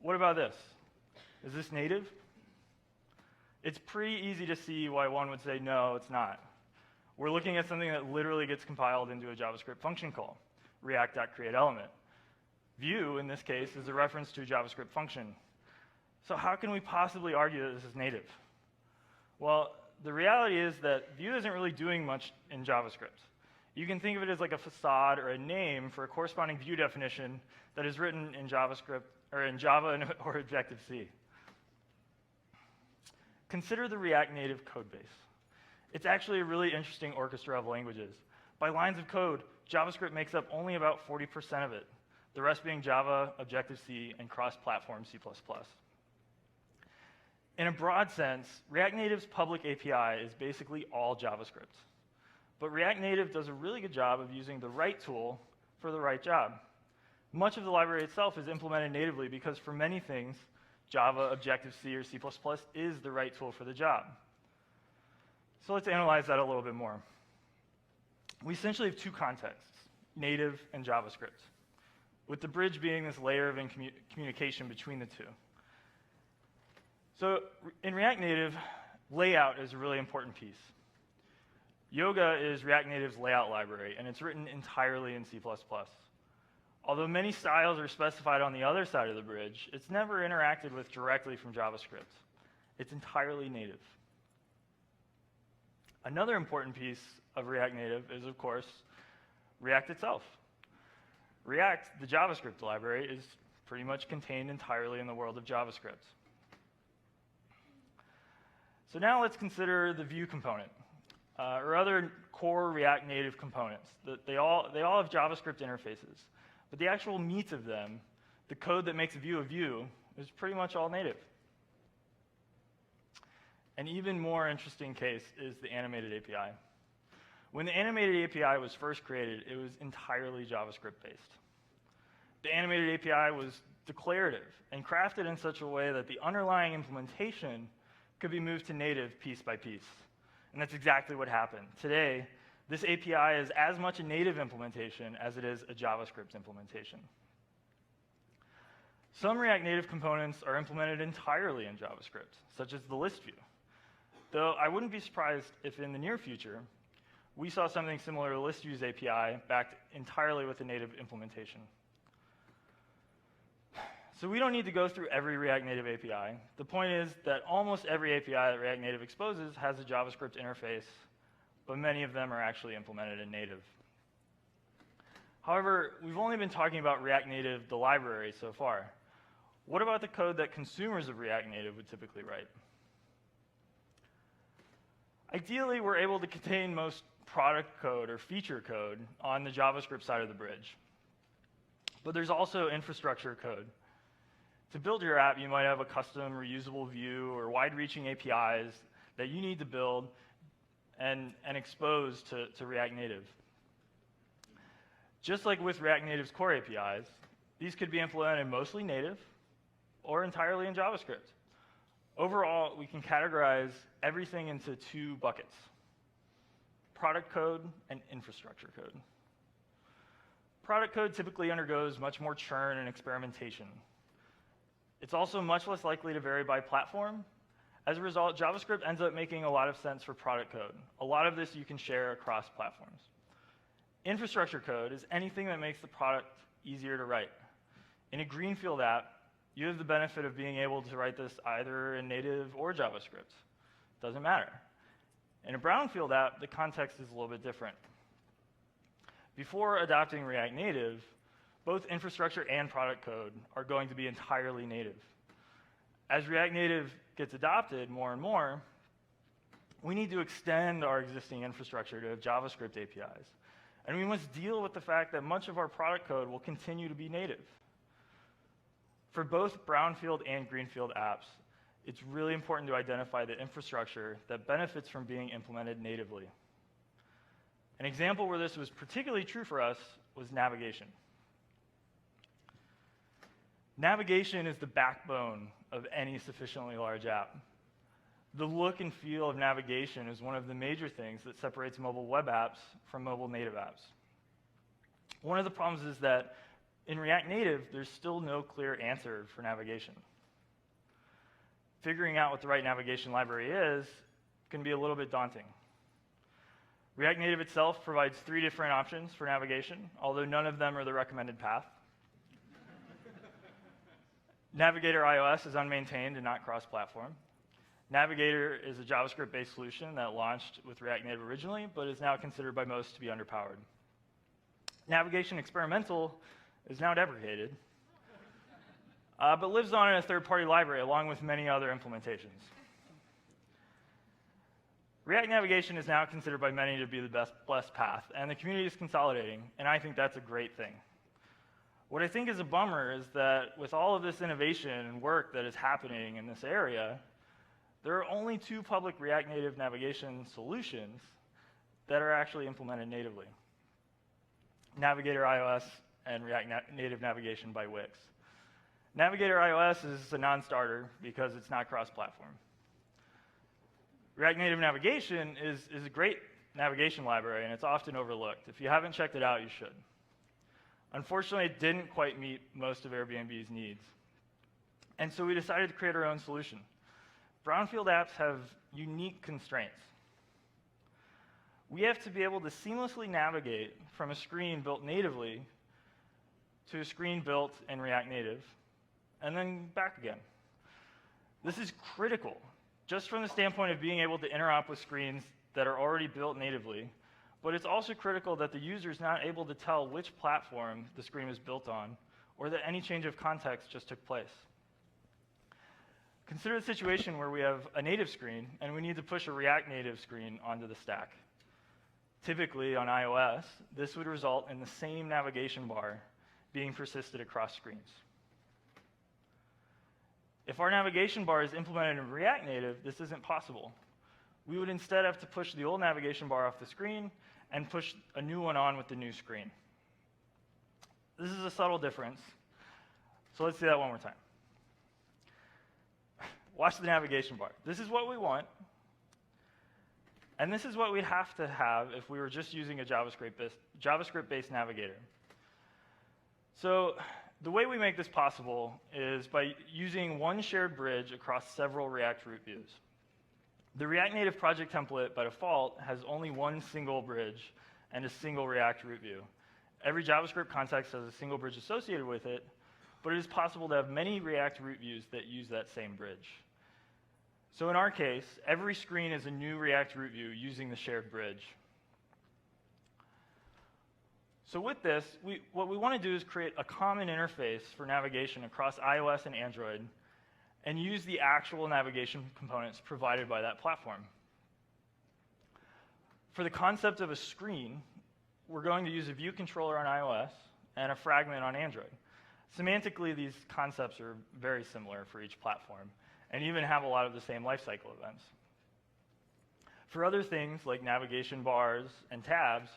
What about this? Is this native? It's pretty easy to see why one would say, no, it's not. We're looking at something that literally gets compiled into a JavaScript function call, react.createElement. View, in this case, is a reference to a JavaScript function. So how can we possibly argue that this is native? Well, the reality is that Vue isn't really doing much in JavaScript. You can think of it as like a facade or a name for a corresponding Vue definition that is written in JavaScript or in Java or Objective-C. Consider the React Native code base. It's actually a really interesting orchestra of languages. By lines of code, JavaScript makes up only about 40% of it, the rest being Java, Objective-C, and cross-platform C++. In a broad sense, React Native's public API is basically all JavaScript. But React Native does a really good job of using the right tool for the right job. Much of the library itself is implemented natively because for many things, Java, Objective-C, or C++ is the right tool for the job. So let's analyze that a little bit more. We essentially have two contexts, native and JavaScript, with the bridge being this layer of communication between the two. So in React Native, layout is a really important piece. Yoga is React Native's layout library, and it's written entirely in C++. Although many styles are specified on the other side of the bridge, it's never interacted with directly from JavaScript. It's entirely native. Another important piece of React Native is, of course, React itself. React, the JavaScript library, is pretty much contained entirely in the world of JavaScript. So now let's consider the Vue component, or other core React Native components. They all have JavaScript interfaces. But the actual meat of them, the code that makes a Vue, is pretty much all native. An even more interesting case is the animated API. When the animated API was first created, it was entirely JavaScript-based. The animated API was declarative and crafted in such a way that the underlying implementation could be moved to native piece by piece. And that's exactly what happened. Today, this API is as much a native implementation as it is a JavaScript implementation. Some React Native components are implemented entirely in JavaScript, such as the list view. Though I wouldn't be surprised if in the near future, we saw something similar to list view's API backed entirely with a native implementation. So we don't need to go through every React Native API. The point is that almost every API that React Native exposes has a JavaScript interface, but many of them are actually implemented in native. However, we've only been talking about React Native, the library, so far. What about the code that consumers of React Native would typically write? Ideally, we're able to contain most product code or feature code on the JavaScript side of the bridge. But there's also infrastructure code. To build your app, you might have a custom reusable view or wide-reaching APIs that you need to build and exposed to React Native. Just like with React Native's core APIs, these could be implemented mostly native or entirely in JavaScript. Overall, we can categorize everything into two buckets: product code and infrastructure code. Product code typically undergoes much more churn and experimentation. It's also much less likely to vary by platform. As a result, JavaScript ends up making a lot of sense for product code. A lot of this you can share across platforms. Infrastructure code is anything that makes the product easier to write. In a greenfield app, you have the benefit of being able to write this either in native or JavaScript. Doesn't matter. In a brownfield app, the context is a little bit different. Before adopting React Native, both infrastructure and product code are going to be entirely native. As React Native gets adopted more and more, we need to extend our existing infrastructure to have JavaScript APIs. And we must deal with the fact that much of our product code will continue to be native. For both brownfield and greenfield apps, it's really important to identify the infrastructure that benefits from being implemented natively. An example where this was particularly true for us was navigation. Navigation is the backbone of any sufficiently large app. The look and feel of navigation is one of the major things that separates mobile web apps from mobile native apps. One of the problems is that in React Native, there's still no clear answer for navigation. Figuring out what the right navigation library is can be a little bit daunting. React Native itself provides 3 different options for navigation, although none of them are the recommended path. Navigator iOS is unmaintained and not cross-platform. Navigator is a JavaScript-based solution that launched with React Native originally, but is now considered by most to be underpowered. Navigation Experimental is now deprecated, but lives on in a third-party library along with many other implementations. React Navigation is now considered by many to be the best path, and the community is consolidating, and I think that's a great thing. What I think is a bummer is that with all of this innovation and work that is happening in this area, there are only 2 public React Native navigation solutions that are actually implemented natively: Navigator iOS and React Native Navigation by Wix. Navigator iOS is a non-starter because it's not cross-platform. React Native Navigation is a great navigation library, and it's often overlooked. If you haven't checked it out, you should. Unfortunately, it didn't quite meet most of Airbnb's needs. And so we decided to create our own solution. Brownfield apps have unique constraints. We have to be able to seamlessly navigate from a screen built natively to a screen built in React Native, and then back again. This is critical, just from the standpoint of being able to interop with screens that are already built natively, but it's also critical that the user is not able to tell which platform the screen was built on, or that any change of context just took place. Consider the situation where we have a native screen, and we need to push a React Native screen onto the stack. Typically, on iOS, this would result in the same navigation bar being persisted across screens. If our navigation bar is implemented in React Native, this isn't possible. We would instead have to push the old navigation bar off the screen and push a new one on with the new screen. This is a subtle difference, so let's see that one more time. Watch the navigation bar. This is what we want, and this is what we'd have to have if we were just using a JavaScript-based navigator. So the way we make this possible is by using one shared bridge across several React root views. The React Native project template, by default, has only one single bridge and a single React root view. Every JavaScript context has a single bridge associated with it, but it is possible to have many React root views that use that same bridge. So in our case, every screen is a new React root view using the shared bridge. So with this, what we want to do is create a common interface for navigation across iOS and Android and use the actual navigation components provided by that platform. For the concept of a screen, we're going to use a view controller on iOS and a fragment on Android. Semantically, these concepts are very similar for each platform and even have a lot of the same lifecycle events. For other things like navigation bars and tabs,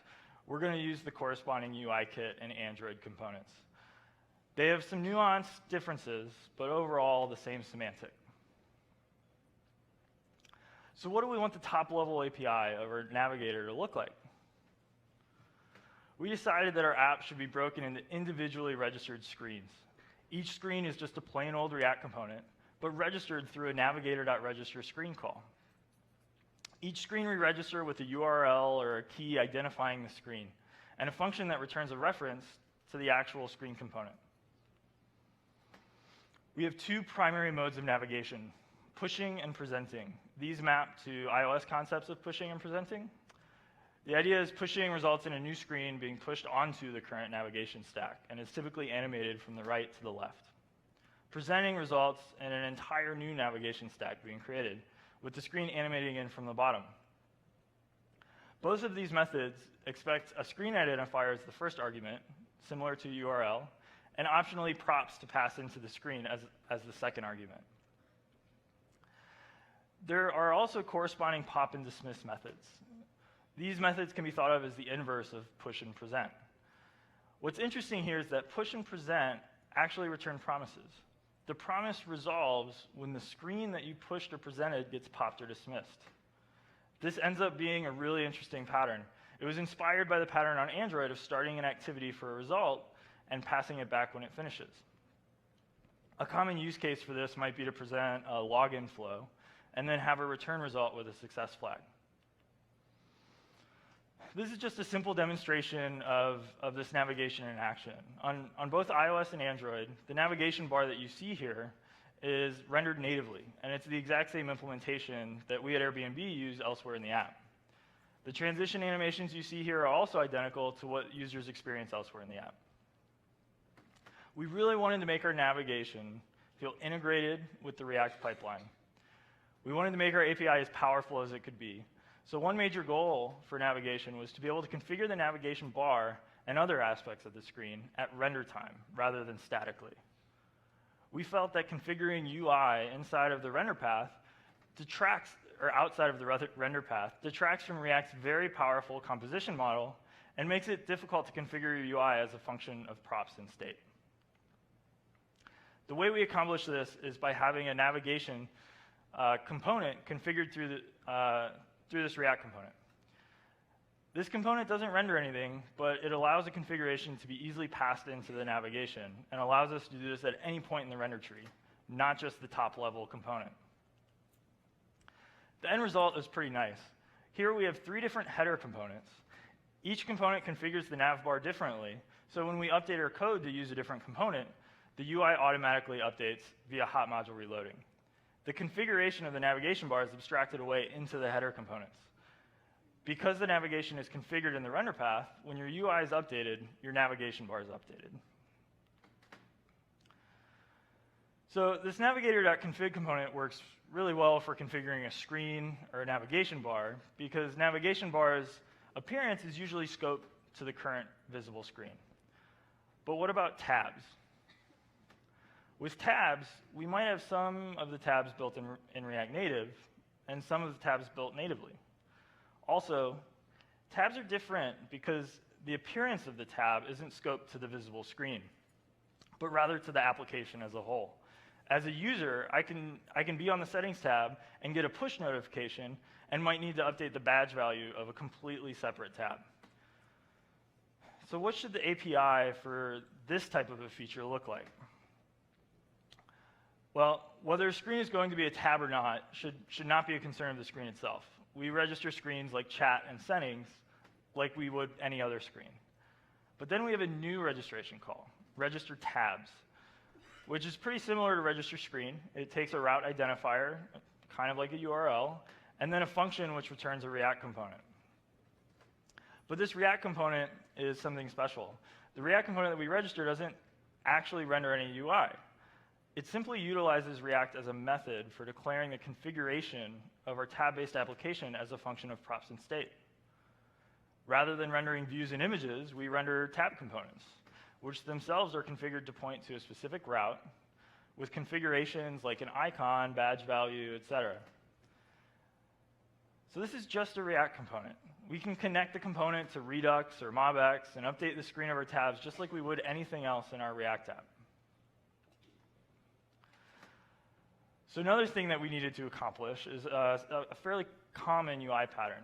we're going to use the corresponding UI kit and Android components. They have some nuanced differences, but overall the same semantic. So what do we want the top-level API of our navigator to look like? We decided that our app should be broken into individually registered screens. Each screen is just a plain old React component, but registered through a navigator.register screen call. Each screen we register with a URL or a key identifying the screen, and a function that returns a reference to the actual screen component. We have two primary modes of navigation, pushing and presenting. These map to iOS concepts of pushing and presenting. The idea is pushing results in a new screen being pushed onto the current navigation stack, and is typically animated from the right to the left. Presenting results in an entire new navigation stack being created, with the screen animating in from the bottom. Both of these methods expect a screen identifier as the first argument, similar to URL, and optionally props to pass into the screen as the second argument. There are also corresponding pop and dismiss methods. These methods can be thought of as the inverse of push and present. What's interesting here is that push and present actually return promises. The promise resolves when the screen that you pushed or presented gets popped or dismissed. This ends up being a really interesting pattern. It was inspired by the pattern on Android of starting an activity for a result and passing it back when it finishes. A common use case for this might be to present a login flow and then have a return result with a success flag. This is just a simple demonstration of this navigation in action. On both iOS and Android, the navigation bar that you see here is rendered natively, and it's the exact same implementation that we at Airbnb use elsewhere in the app. The transition animations you see here are also identical to what users experience elsewhere in the app. We really wanted to make our navigation feel integrated with the React pipeline. We wanted to make our API as powerful as it could be. So one major goal for navigation was to be able to configure the navigation bar and other aspects of the screen at render time rather than statically. We felt that configuring UI inside of the render path detracts, or outside of the render path, detracts from React's very powerful composition model and makes it difficult to configure your UI as a function of props and state. The way we accomplish this is by having a navigation component configured through this React component. This component doesn't render anything, but it allows a configuration to be easily passed into the navigation and allows us to do this at any point in the render tree, not just the top-level component. The end result is pretty nice. Here we have 3 different header components. Each component configures the nav bar differently, so when we update our code to use a different component, the UI automatically updates via hot module reloading. The configuration of the navigation bar is abstracted away into the header components. Because the navigation is configured in the render path, when your UI is updated, your navigation bar is updated. So this navigator.config component works really well for configuring a screen or a navigation bar, because navigation bar's appearance is usually scoped to the current visible screen. But what about tabs? With tabs, we might have some of the tabs built in React Native and some of the tabs built natively. Also, tabs are different because the appearance of the tab isn't scoped to the visible screen, but rather to the application as a whole. As a user, I can be on the Settings tab and get a push notification and might need to update the badge value of a completely separate tab. So what should the API for this type of a feature look like? Well, whether a screen is going to be a tab or not should not be a concern of the screen itself. We register screens like chat and settings like we would any other screen. But then we have a new registration call, register tabs, which is pretty similar to register screen. It takes a route identifier, kind of like a URL, and then a function which returns a React component. But this React component is something special. The React component that we register doesn't actually render any UI. It simply utilizes React as a method for declaring the configuration of our tab-based application as a function of props and state. Rather than rendering views and images, we render tab components, which themselves are configured to point to a specific route with configurations like an icon, badge value, etc. So this is just a React component. We can connect the component to Redux or MobX and update the screen of our tabs just like we would anything else in our React app. So another thing that we needed to accomplish is a fairly common UI pattern.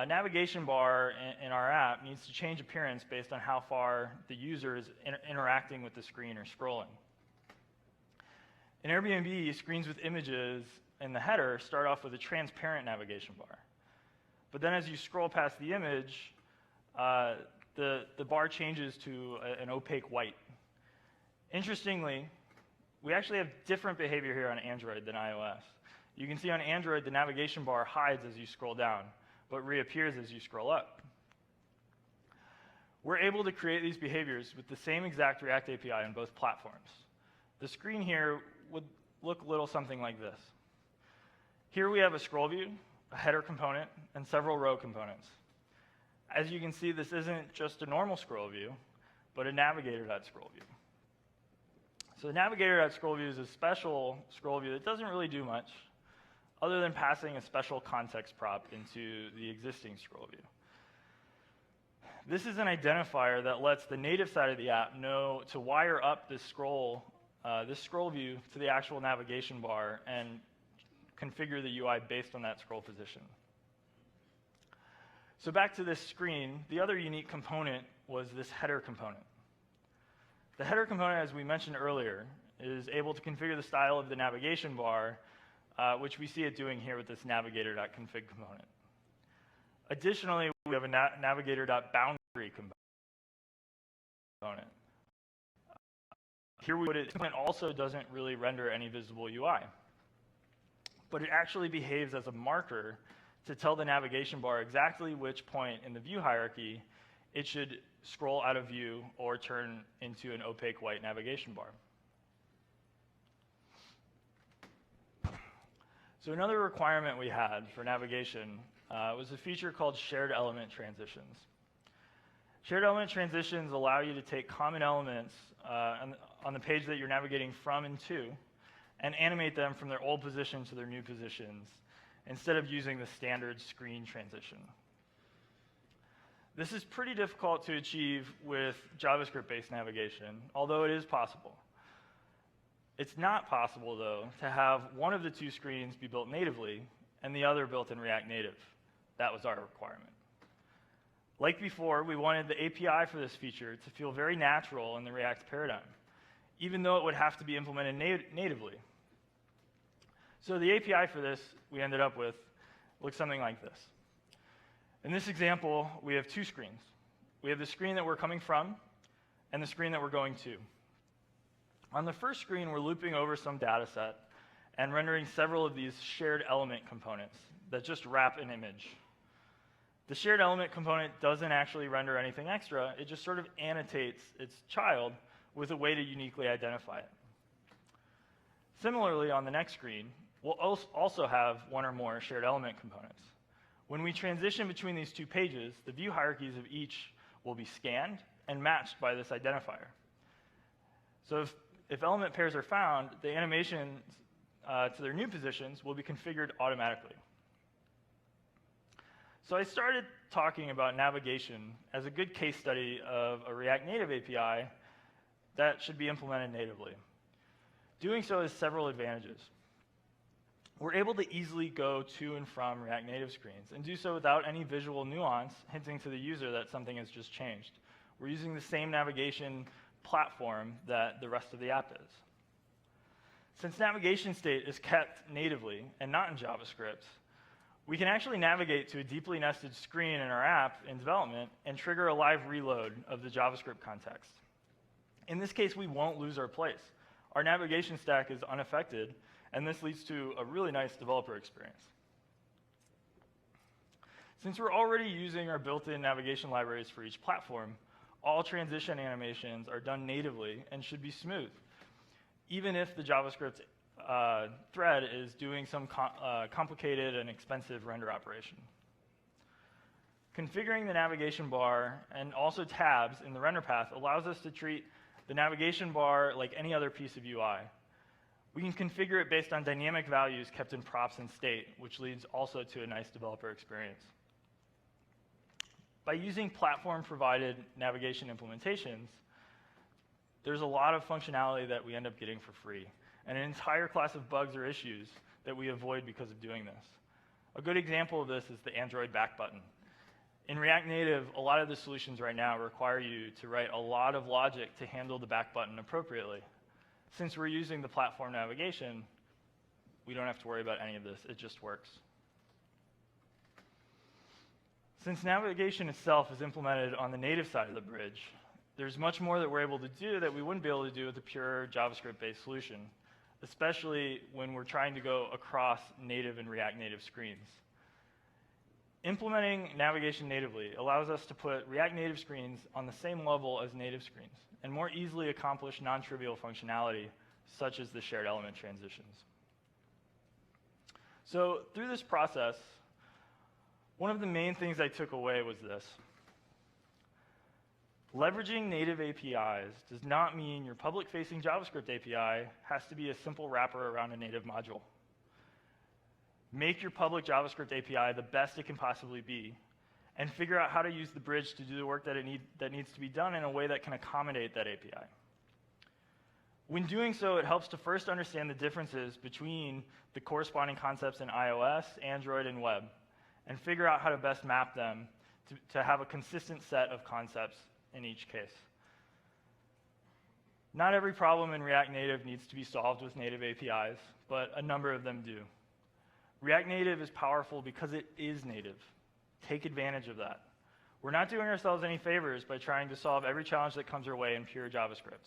Navigation bar in our app needs to change appearance based on how far the user is interacting with the screen or scrolling. In Airbnb, screens with images in the header start off with a transparent navigation bar. But then as you scroll past the image, the bar changes to an opaque white. Interestingly, we actually have different behavior here on Android than iOS. You can see on Android the navigation bar hides as you scroll down, but reappears as you scroll up. We're able to create these behaviors with the same exact React API on both platforms. The screen here would look a little something like this. Here we have a scroll view, a header component, and several row components. As you can see, this isn't just a normal scroll view, but a navigator.scroll view. So the navigator.scroll view is a special scroll view that doesn't really do much other than passing a special context prop into the existing scroll view. This is an identifier that lets the native side of the app know to wire up this scroll view to the actual navigation bar and configure the UI based on that scroll position. So back to this screen, the other unique component was this header component. The header component, as we mentioned earlier, is able to configure the style of the navigation bar, which we see it doing here with this navigator.config component. Additionally, we have a navigator.boundary component. Here we put it also doesn't really render any visible UI, but it actually behaves as a marker to tell the navigation bar exactly which point in the view hierarchy it should scroll out of view or turn into an opaque white navigation bar. So another requirement we had for navigation was a feature called shared element transitions. Shared element transitions allow you to take common elements on the page that you're navigating from and to and animate them from their old position to their new positions instead of using the standard screen transition. This is pretty difficult to achieve with JavaScript-based navigation, although it is possible. It's not possible, though, to have one of the two screens be built natively and the other built in React Native. That was our requirement. Like before, we wanted the API for this feature to feel very natural in the React paradigm, even though it would have to be implemented natively. So the API for this we ended up with looks something like this. In this example, we have two screens. We have the screen that we're coming from and the screen that we're going to. On the first screen, we're looping over some data set and rendering several of these shared element components that just wrap an image. The shared element component doesn't actually render anything extra. It just sort of annotates its child with a way to uniquely identify it. Similarly, on the next screen, we'll also have one or more shared element components. When we transition between these two pages, the view hierarchies of each will be scanned and matched by this identifier. So if element pairs are found, the animations to their new positions will be configured automatically. So I started talking about navigation as a good case study of a React Native API that should be implemented natively. Doing so has several advantages. We're able to easily go to and from React Native screens and do so without any visual nuance hinting to the user that something has just changed. We're using the same navigation platform that the rest of the app is. Since navigation state is kept natively and not in JavaScript, we can actually navigate to a deeply nested screen in our app in development and trigger a live reload of the JavaScript context. In this case, we won't lose our place. Our navigation stack is unaffected, and this leads to a really nice developer experience. Since we're already using our built-in navigation libraries for each platform, all transition animations are done natively and should be smooth, even if the JavaScript thread is doing some complicated and expensive render operation. Configuring the navigation bar and also tabs in the render path allows us to treat the navigation bar like any other piece of UI. We can configure it based on dynamic values kept in props and state, which leads also to a nice developer experience. By using platform-provided navigation implementations, there's a lot of functionality that we end up getting for free, and an entire class of bugs or issues that we avoid because of doing this. A good example of this is the Android back button. In React Native, a lot of the solutions right now require you to write a lot of logic to handle the back button appropriately. Since we're using the platform navigation, we don't have to worry about any of this. It just works. Since navigation itself is implemented on the native side of the bridge, there's much more that we're able to do that we wouldn't be able to do with a pure JavaScript-based solution, especially when we're trying to go across native and React Native screens. Implementing navigation natively allows us to put React Native screens on the same level as native screens and more easily accomplish non-trivial functionality, such as the shared element transitions. So through this process, one of the main things I took away was this. Leveraging native APIs does not mean your public-facing JavaScript API has to be a simple wrapper around a native module. Make your public JavaScript API the best it can possibly be, and figure out how to use the bridge to do the work that needs to be done in a way that can accommodate that API. When doing so, it helps to first understand the differences between the corresponding concepts in iOS, Android, and web, and figure out how to best map them to have a consistent set of concepts in each case. Not every problem in React Native needs to be solved with native APIs, but a number of them do. React Native is powerful because it is native. Take advantage of that. We're not doing ourselves any favors by trying to solve every challenge that comes our way in pure JavaScript.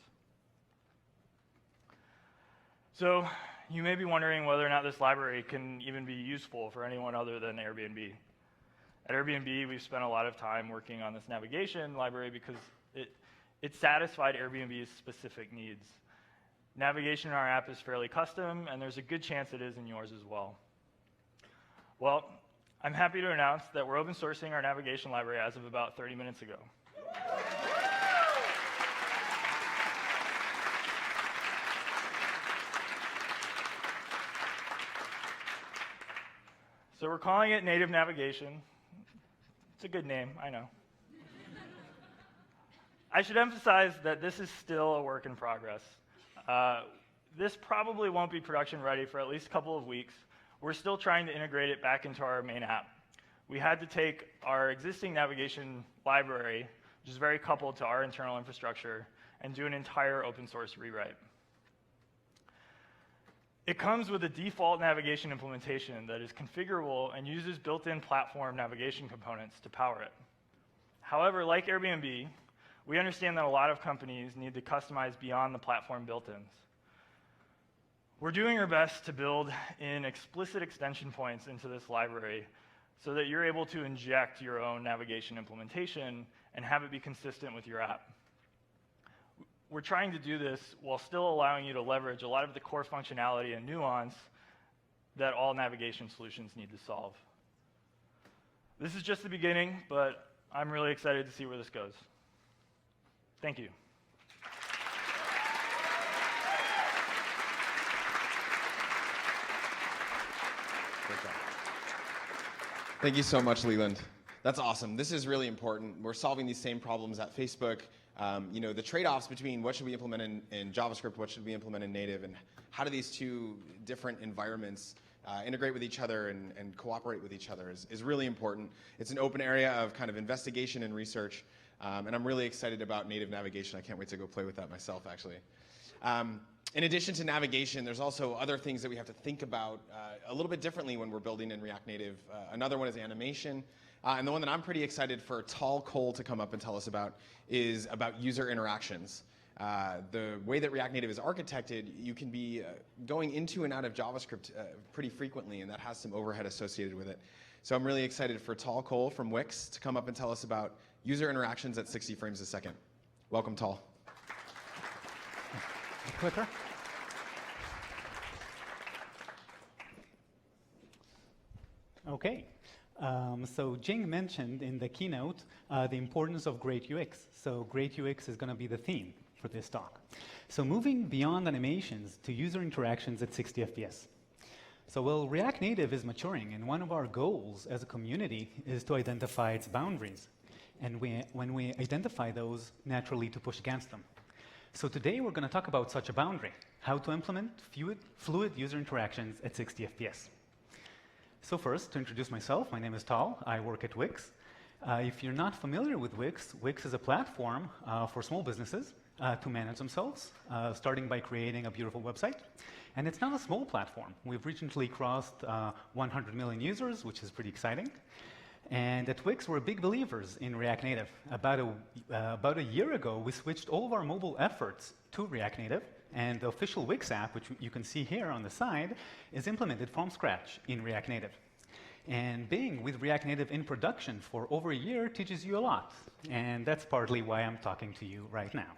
So you may be wondering whether or not this library can even be useful for anyone other than Airbnb. At Airbnb, we've spent a lot of time working on this navigation library because it satisfied Airbnb's specific needs. Navigation in our app is fairly custom, and there's a good chance it is in yours as well. Well, I'm happy to announce that we're open sourcing our navigation library as of about 30 minutes ago. So we're calling it Native Navigation. It's a good name, I know. I should emphasize that this is still a work in progress. This probably won't be production ready for at least a couple of weeks. We're still trying to integrate it back into our main app. We had to take our existing navigation library, which is very coupled to our internal infrastructure, and do an entire open source rewrite. It comes with a default navigation implementation that is configurable and uses built-in platform navigation components to power it. However, like Airbnb, we understand that a lot of companies need to customize beyond the platform built-ins. We're doing our best to build in explicit extension points into this library so that you're able to inject your own navigation implementation and have it be consistent with your app. We're trying to do this while still allowing you to leverage a lot of the core functionality and nuance that all navigation solutions need to solve. This is just the beginning, but I'm really excited to see where this goes. Thank you. Thank you so much, Leland. That's awesome. This is really important. We're solving these same problems at Facebook. The trade-offs between what should we implement in JavaScript, what should we implement in native, and how do these two different environments integrate with each other and cooperate with each other is really important. It's an open area of kind of investigation and research, and I'm really excited about native navigation. I can't wait to go play with that myself, actually. In addition to navigation, there's also other things that we have to think about a little bit differently when we're building in React Native. Another one is animation. And the one that I'm pretty excited for Tal Cole to come up and tell us about is about user interactions. The way that React Native is architected, you can be going into and out of JavaScript pretty frequently, and that has some overhead associated with it. So I'm really excited for Tal Cole from Wix to come up and tell us about user interactions at 60 frames a second. Welcome, Tal. Clicker. Okay. So Jing mentioned in the keynote the importance of great UX. So great UX is going to be the theme for this talk. So moving beyond animations to user interactions at 60 FPS. So well, React Native is maturing, and one of our goals as a community is to identify its boundaries. And when we identify those, naturally to push against them. So today we're going to talk about such a boundary, how to implement fluid user interactions at 60 FPS. So first, to introduce myself, my name is Tal. I work at Wix. If you're not familiar with Wix, Wix is a platform for small businesses to manage themselves, starting by creating a beautiful website. And it's not a small platform. We've recently crossed 100 million users, which is pretty exciting. And at Wix, we're big believers in React Native. About a year ago, we switched all of our mobile efforts to React Native, and the official Wix app, which you can see here on the side, is implemented from scratch in React Native. And being with React Native in production for over a year teaches you a lot, and that's partly why I'm talking to you right now.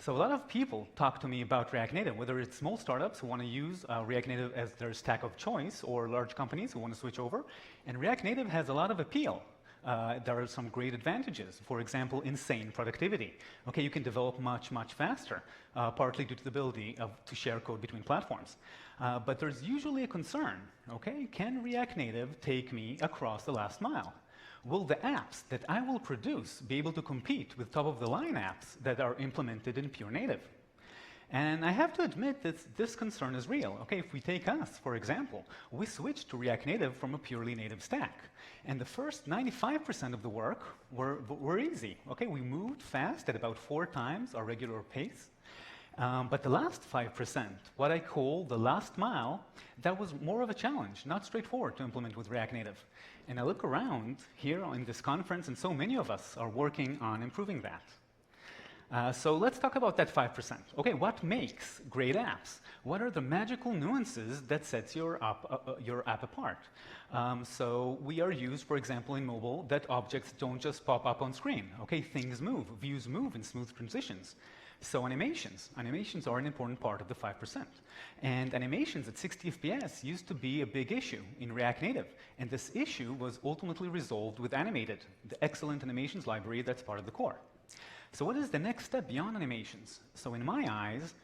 So a lot of people talk to me about React Native, whether it's small startups who want to use React Native as their stack of choice, or large companies who want to switch over. And React Native has a lot of appeal. There are some great advantages. For example, insane productivity. Okay, you can develop much, much faster, partly due to the ability to share code between platforms. But there's usually a concern. Okay, can React Native take me across the last mile? Will the apps that I will produce be able to compete with top-of-the-line apps that are implemented in pure native? And I have to admit that this concern is real. Okay, if we take us, for example, we switched to React Native from a purely native stack. And the first 95% of the work were easy. Okay, we moved fast at about 4 times our regular pace. But the last 5%, what I call the last mile, that was more of a challenge, not straightforward to implement with React Native. And I look around here in this conference, and so many of us are working on improving that. So let's talk about that 5%. Okay, what makes great apps? What are the magical nuances that sets your app apart? So we are used, for example, in mobile, that objects don't just pop up on screen. Okay, things move, views move in smooth transitions. So animations are an important part of the 5%. And animations at 60 FPS used to be a big issue in React Native. And this issue was ultimately resolved with Animated, the excellent animations library that's part of the core. So what is the next step beyond animations? So in my eyes,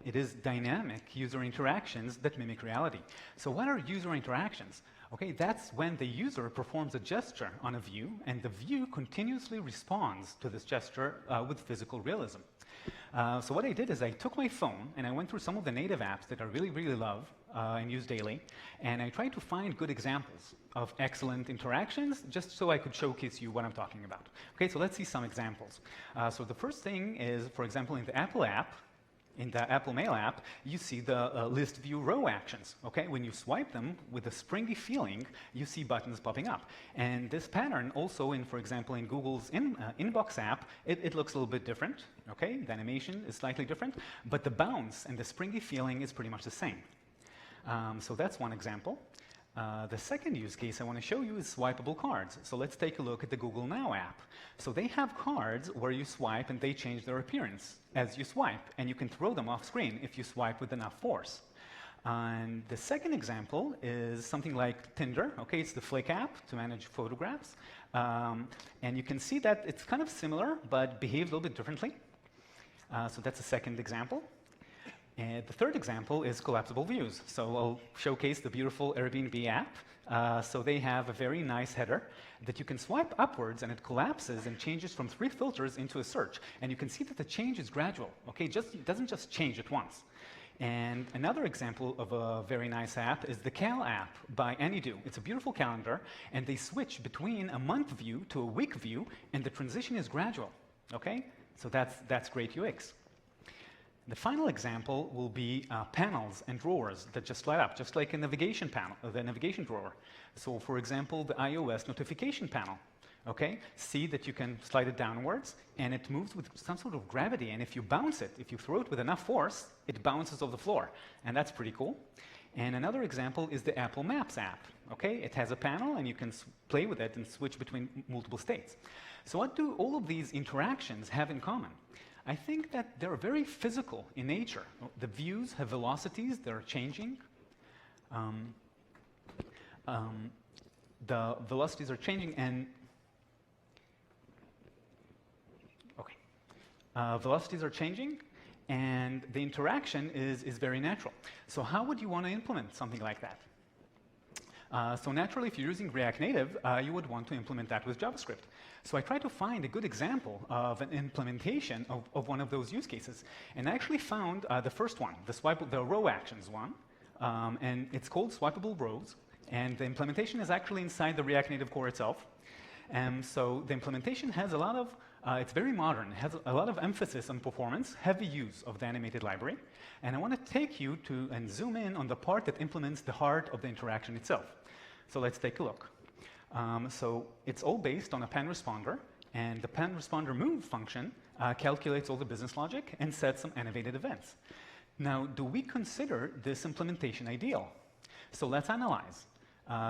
it is dynamic user interactions that mimic reality. So what are user interactions? Okay, that's when the user performs a gesture on a view, and the view continuously responds to this gesture with physical realism. So what I did is I took my phone, and I went through some of the native apps that I really, really love and use daily, and I tried to find good examples of excellent interactions, just so I could showcase you what I'm talking about. Okay, so let's see some examples. So the first thing is, for example, in the Apple app, in the Apple Mail app, you see the list view row actions. Okay, when you swipe them with a springy feeling, you see buttons popping up. And this pattern also in, for example, in Google's Inbox app, it looks a little bit different. Okay, the animation is slightly different, but the bounce and the springy feeling is pretty much the same. So that's one example. The second use case I want to show you is swipeable cards. So let's take a look at the Google Now app. So they have cards where you swipe and they change their appearance as you swipe, and you can throw them off screen if you swipe with enough force. And the second example is something like Tinder. Okay, it's the Flick app to manage photographs. And you can see that it's kind of similar, but behaves a little bit differently. So that's a second example. And the third example is collapsible views. So I'll showcase the beautiful Airbnb app. So they have a very nice header that you can swipe upwards, and it collapses and changes from 3 filters into a search. And you can see that the change is gradual. Okay, it doesn't just change at once. And another example of a very nice app is the Cal app by Anydo. It's a beautiful calendar, and they switch between a month view to a week view, and the transition is gradual. Okay, so that's great UX. The final example will be panels and drawers that just light up, just like a navigation panel, the navigation drawer. So, for example, the iOS notification panel. Okay, see that you can slide it downwards, and it moves with some sort of gravity. And if you bounce it, if you throw it with enough force, it bounces off the floor, and that's pretty cool. And another example is the Apple Maps app. Okay, it has a panel, and you can play with it and switch between multiple states. So, what do all of these interactions have in common? I think that they're very physical in nature. The views have velocities that are changing. The velocities are changing, and velocities are changing, and the interaction is very natural. So how would you want to implement something like that? So naturally, if you're using React Native, you would want to implement that with JavaScript. So I tried to find a good example of an implementation of one of those use cases, and I actually found the first one, the row actions one, and it's called swipeable rows, and the implementation is actually inside the React Native core itself. So the implementation has a lot of, it's very modern, it has a lot of emphasis on performance, heavy use of the animated library, and I want to take you to and zoom in on the part that implements the heart of the interaction itself. So let's take a look. So it's all based on a pan responder, and the pan responder move function calculates all the business logic and sets some animated events. Now, do we consider this implementation ideal? So let's analyze.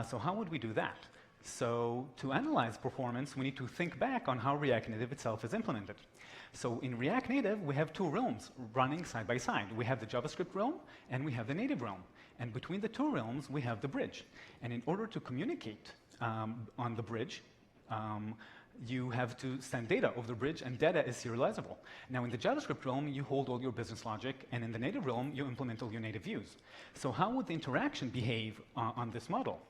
So how would we do that? So to analyze performance, we need to think back on how React Native itself is implemented. So in React Native, we have two realms running side by side. We have the JavaScript realm, and we have the native realm. And between the two realms, we have the bridge. And in order to communicate on the bridge, you have to send data over the bridge, and data is serializable. Now, in the JavaScript realm, you hold all your business logic, and in the native realm, you implement all your native views. So how would the interaction behave on this model?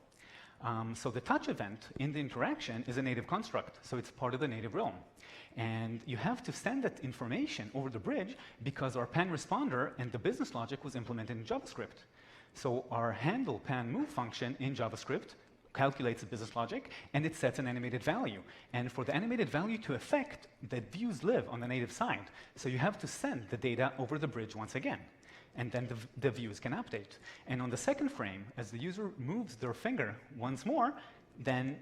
So the touch event in the interaction is a native construct, so it's part of the native realm. And you have to send that information over the bridge because our pan responder and the business logic was implemented in JavaScript. So our handle pan move function in JavaScript calculates the business logic, and it sets an animated value. And for the animated value to affect, the views live on the native side. So you have to send the data over the bridge once again. And then the views can update. And on the second frame, as the user moves their finger once more, then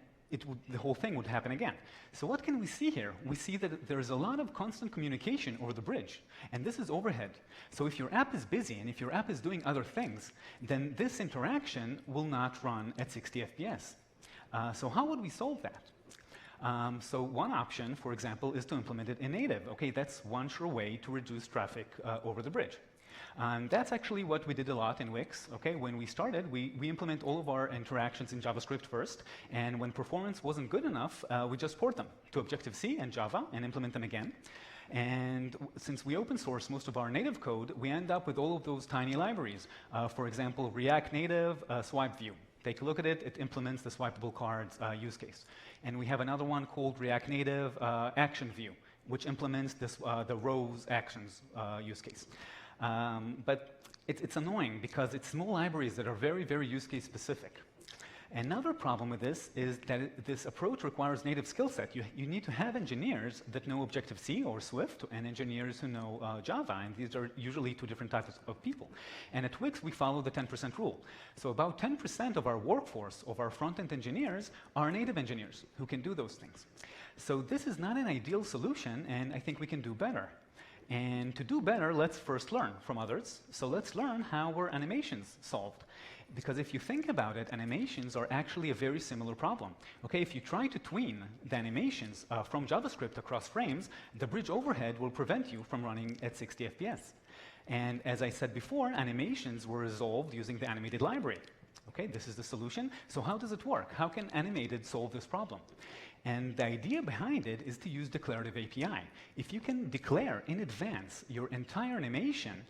the whole thing would happen again. So what can we see here? We see that there's a lot of constant communication over the bridge, and this is overhead. So if your app is busy and if your app is doing other things, then this interaction will not run at 60 FPS. So how would we solve that? So one option, for example, is to implement it in native. Okay, that's one sure way to reduce traffic over the bridge. That's actually what we did a lot in Wix. Okay, when we started, we implement all of our interactions in JavaScript first, and when performance wasn't good enough, we just port them to Objective-C and Java and implement them again. And since we open source most of our native code, we end up with all of those tiny libraries. For example, React Native Swipe View. Take a look at it. It implements the swipeable cards use case. And we have another one called React Native Action View, which implements this, the rows actions use case. But it's annoying because it's small libraries that are very, very use case specific. Another problem with this is that this approach requires native skill set. You need to have engineers that know Objective-C or Swift and engineers who know Java, and these are usually two different types of people. And at Wix, we follow the 10% rule. So about 10% of our workforce, of our front-end engineers, are native engineers who can do those things. So this is not an ideal solution, and I think we can do better. And to do better, let's first learn from others. So let's learn how were animations solved. Because if you think about it, animations are actually a very similar problem. Okay, if you try to tween the animations from JavaScript across frames, the bridge overhead will prevent you from running at 60 FPS. And as I said before, animations were resolved using the animated library. Okay, this is the solution. So how does it work? How can animated solve this problem? And the idea behind it is to use declarative API. If you can declare in advance your entire animation,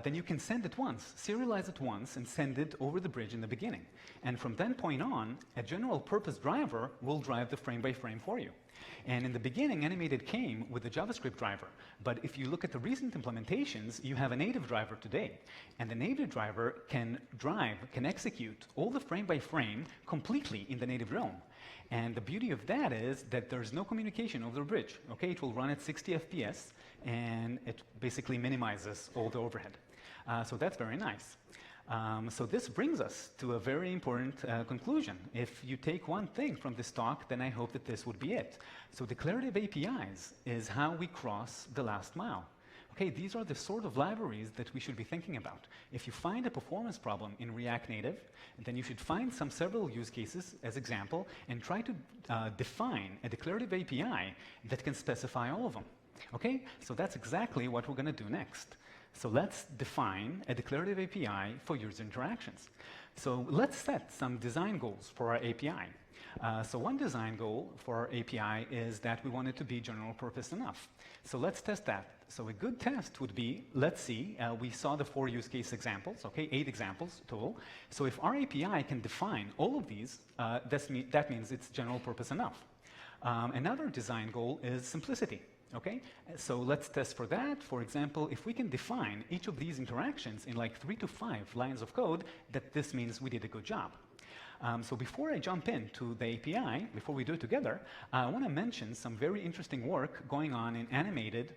then you can send it once, serialize it once, and send it over the bridge in the beginning. And from that point on, a general purpose driver will drive the frame by frame for you. And in the beginning, animated came with the JavaScript driver. But if you look at the recent implementations, you have a native driver today. And the native driver can execute all the frame by frame completely in the native realm. And the beauty of that is that there's no communication over the bridge. Okay, it will run at 60 FPS, and it basically minimizes all the overhead. So that's very nice. So this brings us to a very important conclusion. If you take one thing from this talk, then I hope that this would be it. So declarative APIs is how we cross the last mile. Okay, these are the sort of libraries that we should be thinking about. If you find a performance problem in React Native, then you should find several use cases as example and try to define a declarative API that can specify all of them. Okay, so that's exactly what we're going to do next. So let's define a declarative API for user interactions. So let's set some design goals for our API. So one design goal for our API is that we want it to be general purpose enough. So let's test that. So a good test would be, let's see, we saw the 4 use case examples, okay, 8 examples total. So if our API can define all of these, that means it's general purpose enough. Another design goal is simplicity. Okay, so let's test for that. For example, if we can define each of these interactions in like 3 to 5 lines of code, this means we did a good job. So before I jump into the API, before we do it together, I want to mention some very interesting work going on in animated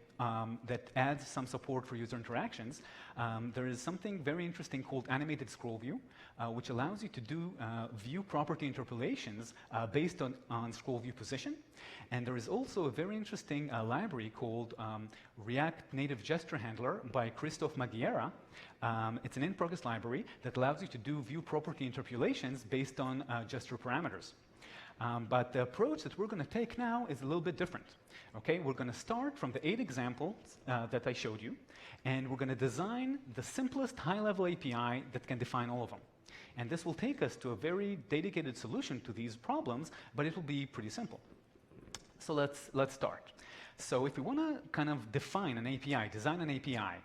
that adds some support for user interactions. There is something very interesting called animated scroll view, which allows you to do view property interpolations based on scroll view position. And there is also a very interesting library called React Native Gesture Handler by Christophe Magiera. It's an in-progress library that allows you to do view property interpolations based on gesture parameters. But the approach that we're going to take now is a little bit different. Okay, we're going to start from the 8 examples that I showed you, and we're going to design the simplest high-level API that can define all of them. And this will take us to a very dedicated solution to these problems, but it will be pretty simple. So let's start. So if we want to kind of define an API, design an API,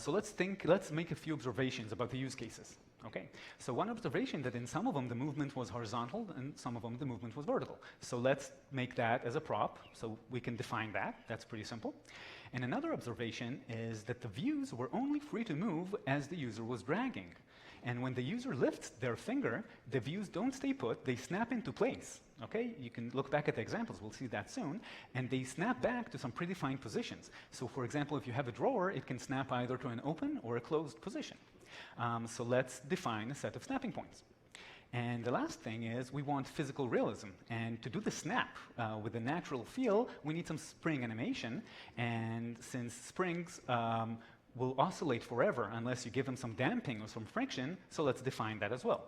let's make a few observations about the use cases. Okay, so one observation that in some of them the movement was horizontal and some of them the movement was vertical. So let's make that as a prop so we can define that. That's pretty simple. And another observation is that the views were only free to move as the user was dragging. And when the user lifts their finger, the views don't stay put, they snap into place. Okay, you can look back at the examples, we'll see that soon, and they snap back to some predefined positions. So for example, if you have a drawer, it can snap either to an open or a closed position. So let's define a set of snapping points. And the last thing is we want physical realism. And to do the snap with a natural feel, we need some spring animation. And since springs will oscillate forever unless you give them some damping or some friction, so let's define that as well.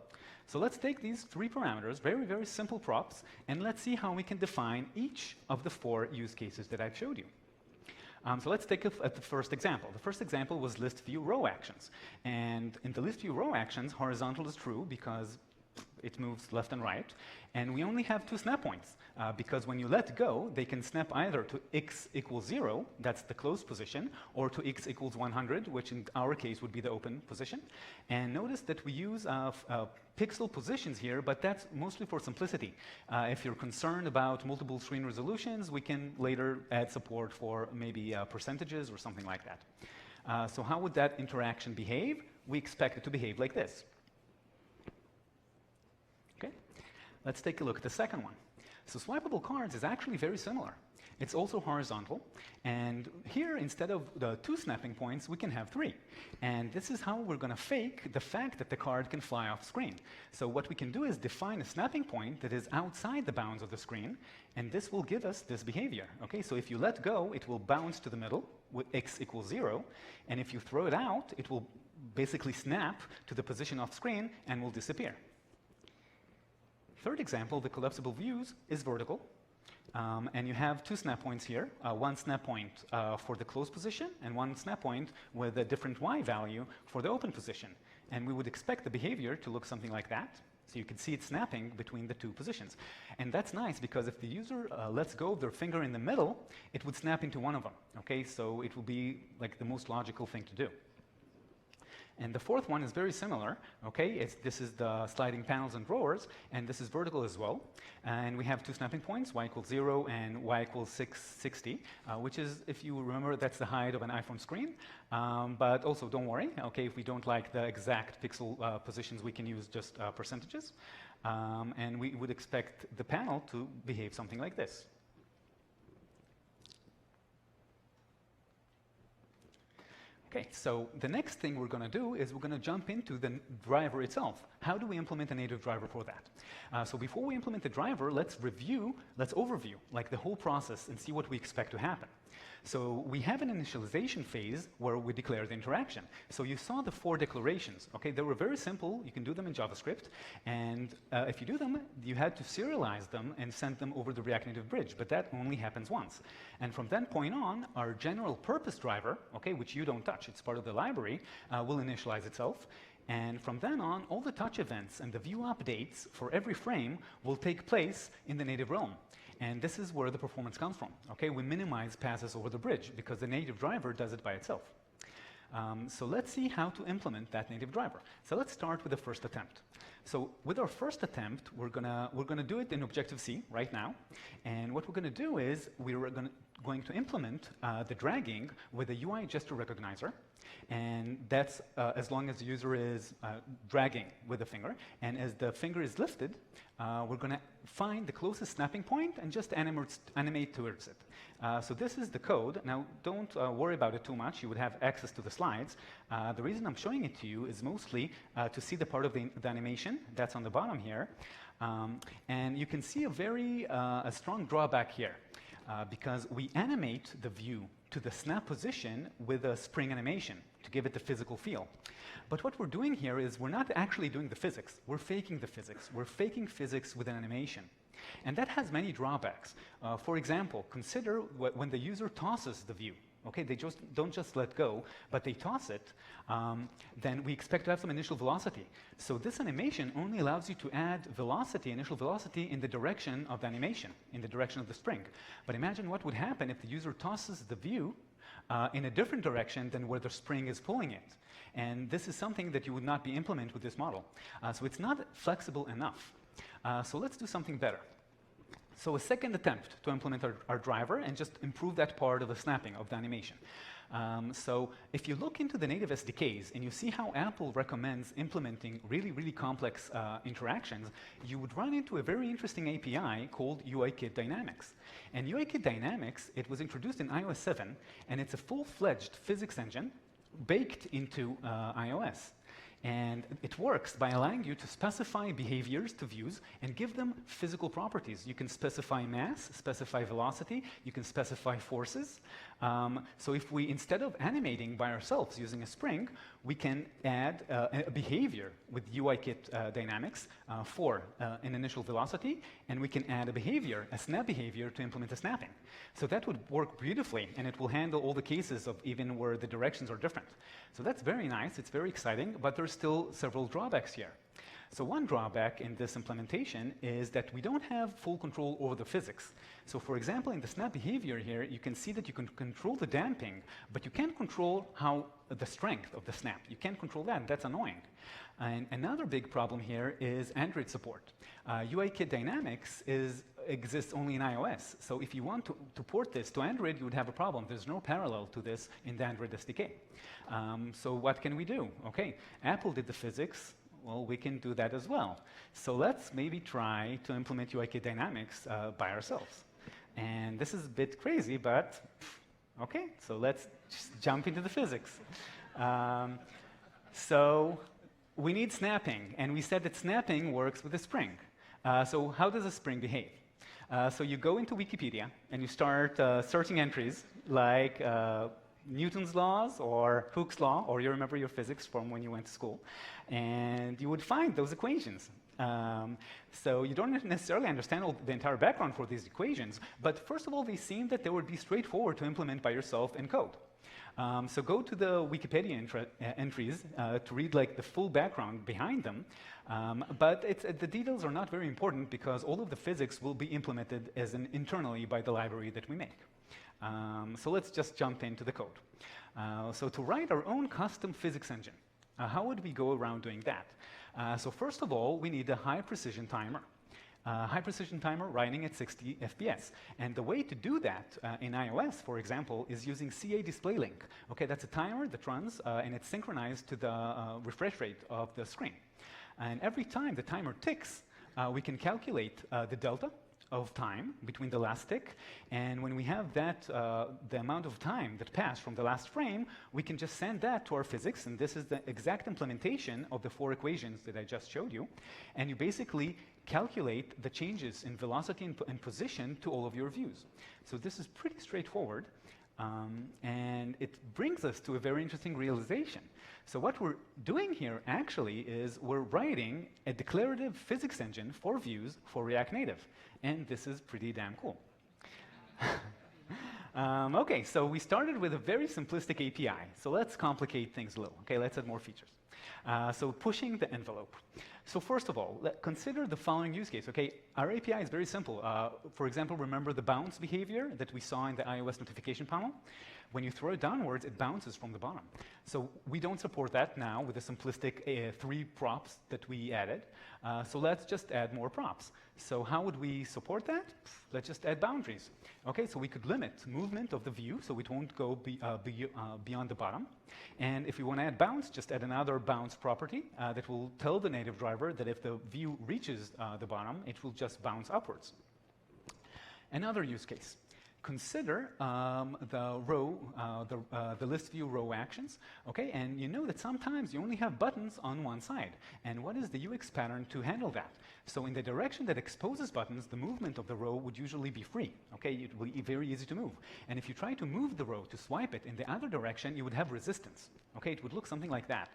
So let's take these 3 parameters, very, very simple props, and let's see how we can define each of the 4 use cases that I've showed you. So let's take at the first example. The first example was list view row actions. And in the list view row actions, horizontal is true because it moves left and right. And we only have 2 snap points because when you let go, they can snap either to x equals 0, that's the closed position, or to x equals 100, which in our case would be the open position. And notice that we use pixel positions here, but that's mostly for simplicity. If you're concerned about multiple screen resolutions, we can later add support for maybe percentages or something like that. So how would that interaction behave? We expect it to behave like this. Let's take a look at the second one. So swipeable cards is actually very similar. It's also horizontal. And here, instead of the 2 snapping points, we can have 3. And this is how we're going to fake the fact that the card can fly off screen. So what we can do is define a snapping point that is outside the bounds of the screen. And this will give us this behavior. Okay, so if you let go, it will bounce to the middle with x equals 0. And if you throw it out, it will basically snap to the position off screen and will disappear. Third example, the collapsible views, is vertical. And you have 2 snap points here, 1 snap point for the closed position and 1 snap point with a different y value for the open position. And we would expect the behavior to look something like that. So you can see it snapping between the 2 positions. And that's nice because if the user lets go of their finger in the middle, it would snap into one of them. Okay, so it will be like the most logical thing to do. And the fourth one is very similar, okay? This is the sliding panels and drawers, and this is vertical as well. And we have 2 snapping points, y equals 0 and y equals 660, which is, if you remember, that's the height of an iPhone screen. But also, don't worry, okay? If we don't like the exact pixel positions, we can use just percentages. And we would expect the panel to behave something like this. Okay, so the next thing we're going to do is we're going to jump into the driver itself. How do we implement a native driver for that? So before we implement the driver, let's overview like the whole process and see what we expect to happen. So we have an initialization phase where we declare the interaction. So you saw the 4 declarations. Okay, they were very simple. You can do them in JavaScript. And if you do them, you had to serialize them and send them over the React Native bridge. But that only happens once. And from that point on, our general purpose driver, okay, which you don't touch, it's part of the library, will initialize itself. And from then on, all the touch events and the view updates for every frame will take place in the native realm. And this is where the performance comes from. Okay, we minimize passes over the bridge because the native driver does it by itself. So let's see how to implement that native driver. So let's start with the first attempt. So with our first attempt, we're gonna do it in Objective-C right now. And what we're gonna do is we're going to implement the dragging with a UI gesture recognizer. And that's as long as the user is dragging with the finger. And as the finger is lifted, we're going to find the closest snapping point and just animate towards it. So this is the code. Now, don't worry about it too much. You would have access to the slides. The reason I'm showing it to you is mostly to see the part of the animation that's on the bottom here. And you can see a strong drawback here. Because we animate the view to the snap position with a spring animation to give it the physical feel. But what we're doing here is we're not actually doing the physics. We're faking the physics. We're faking physics with an animation. And that has many drawbacks. For example, consider when the user tosses the view. Okay, they don't just let go, but they toss it, then we expect to have some initial velocity. So this animation only allows you to add velocity, initial velocity, in the direction of the animation, in the direction of the spring. But imagine what would happen if the user tosses the view in a different direction than where the spring is pulling it. And this is something that you would not be implemented with this model. So it's not flexible enough. So let's do something better. So a second attempt to implement our driver and just improve that part of the snapping of the animation. So if you look into the native SDKs and you see how Apple recommends implementing really, really complex interactions, you would run into a very interesting API called UIKit Dynamics. And UIKit Dynamics, it was introduced in iOS 7, and it's a full-fledged physics engine baked into iOS. And it works by allowing you to specify behaviors to views and give them physical properties. You can specify mass, specify velocity, you can specify forces. So if we, instead of animating by ourselves using a spring, we can add a behavior with UIKit Dynamics for an initial velocity, and we can add a behavior, a snap behavior, to implement a snapping. So that would work beautifully, and it will handle all the cases of even where the directions are different. So that's very nice, it's very exciting, but there's still several drawbacks here. So one drawback in this implementation is that we don't have full control over the physics. So for example, in the snap behavior here, you can see that you can control the damping, but you can't control how the strength of the snap. You can't control that, and that's annoying. And another big problem here is Android support. UIKit Dynamics exists only in iOS. So if you want to port this to Android, you would have a problem. There's no parallel to this in the Android SDK. So what can we do? Okay, Apple did the physics. Well, we can do that as well. So let's maybe try to implement UIKit Dynamics by ourselves. And this is a bit crazy, but okay, so let's just jump into the physics. So we need snapping, and we said that snapping works with a spring. So how does a spring behave? So you go into Wikipedia, and you start searching entries like Newton's laws or Hooke's law, or you remember your physics from when you went to school, and you would find those equations. So you don't necessarily understand the entire background for these equations, but first of all, they seem that they would be straightforward to implement by yourself in code. So go to the Wikipedia entries to read like the full background behind them, but the details are not very important because all of the physics will be implemented as internally by the library that we make. So let's just jump into the code. So to write our own custom physics engine, how would we go around doing that? So first of all, we need a high precision timer. High precision timer running at 60 FPS. And the way to do that in iOS, for example, is using CA display link. Okay, that's a timer that runs and it's synchronized to the refresh rate of the screen. And every time the timer ticks, we can calculate the delta of time between the last tick, and when we have that, the amount of time that passed from the last frame, we can just send that to our physics, and this is the exact implementation of the 4 equations that I just showed you, and you basically calculate the changes in velocity and position to all of your views. So this is pretty straightforward, and it brings us to a very interesting realization. So what we're doing here actually is we're writing a declarative physics engine for views for React Native. And this is pretty damn cool. Okay, so we started with a very simplistic API. So let's complicate things a little. Okay, let's add more features. So pushing the envelope. So first of all, consider the following use case. Okay, our API is very simple. For example, remember the bounce behavior that we saw in the iOS notification panel? When you throw it downwards, it bounces from the bottom. So we don't support that now with the simplistic 3 props that we added. So let's just add more props. So how would we support that? Let's just add boundaries. Okay, so we could limit movement of the view, so it won't go beyond the bottom. And if we want to add bounce, just add another bounce property that will tell the native driver that if the view reaches the bottom, it will just bounce upwards. Another use case. Consider the row, the list view row actions, okay? And you know that sometimes you only have buttons on one side. And what is the UX pattern to handle that? So in the direction that exposes buttons, the movement of the row would usually be free, okay? It will be very easy to move. And if you try to move the row to swipe it in the other direction, you would have resistance, okay? It would look something like that.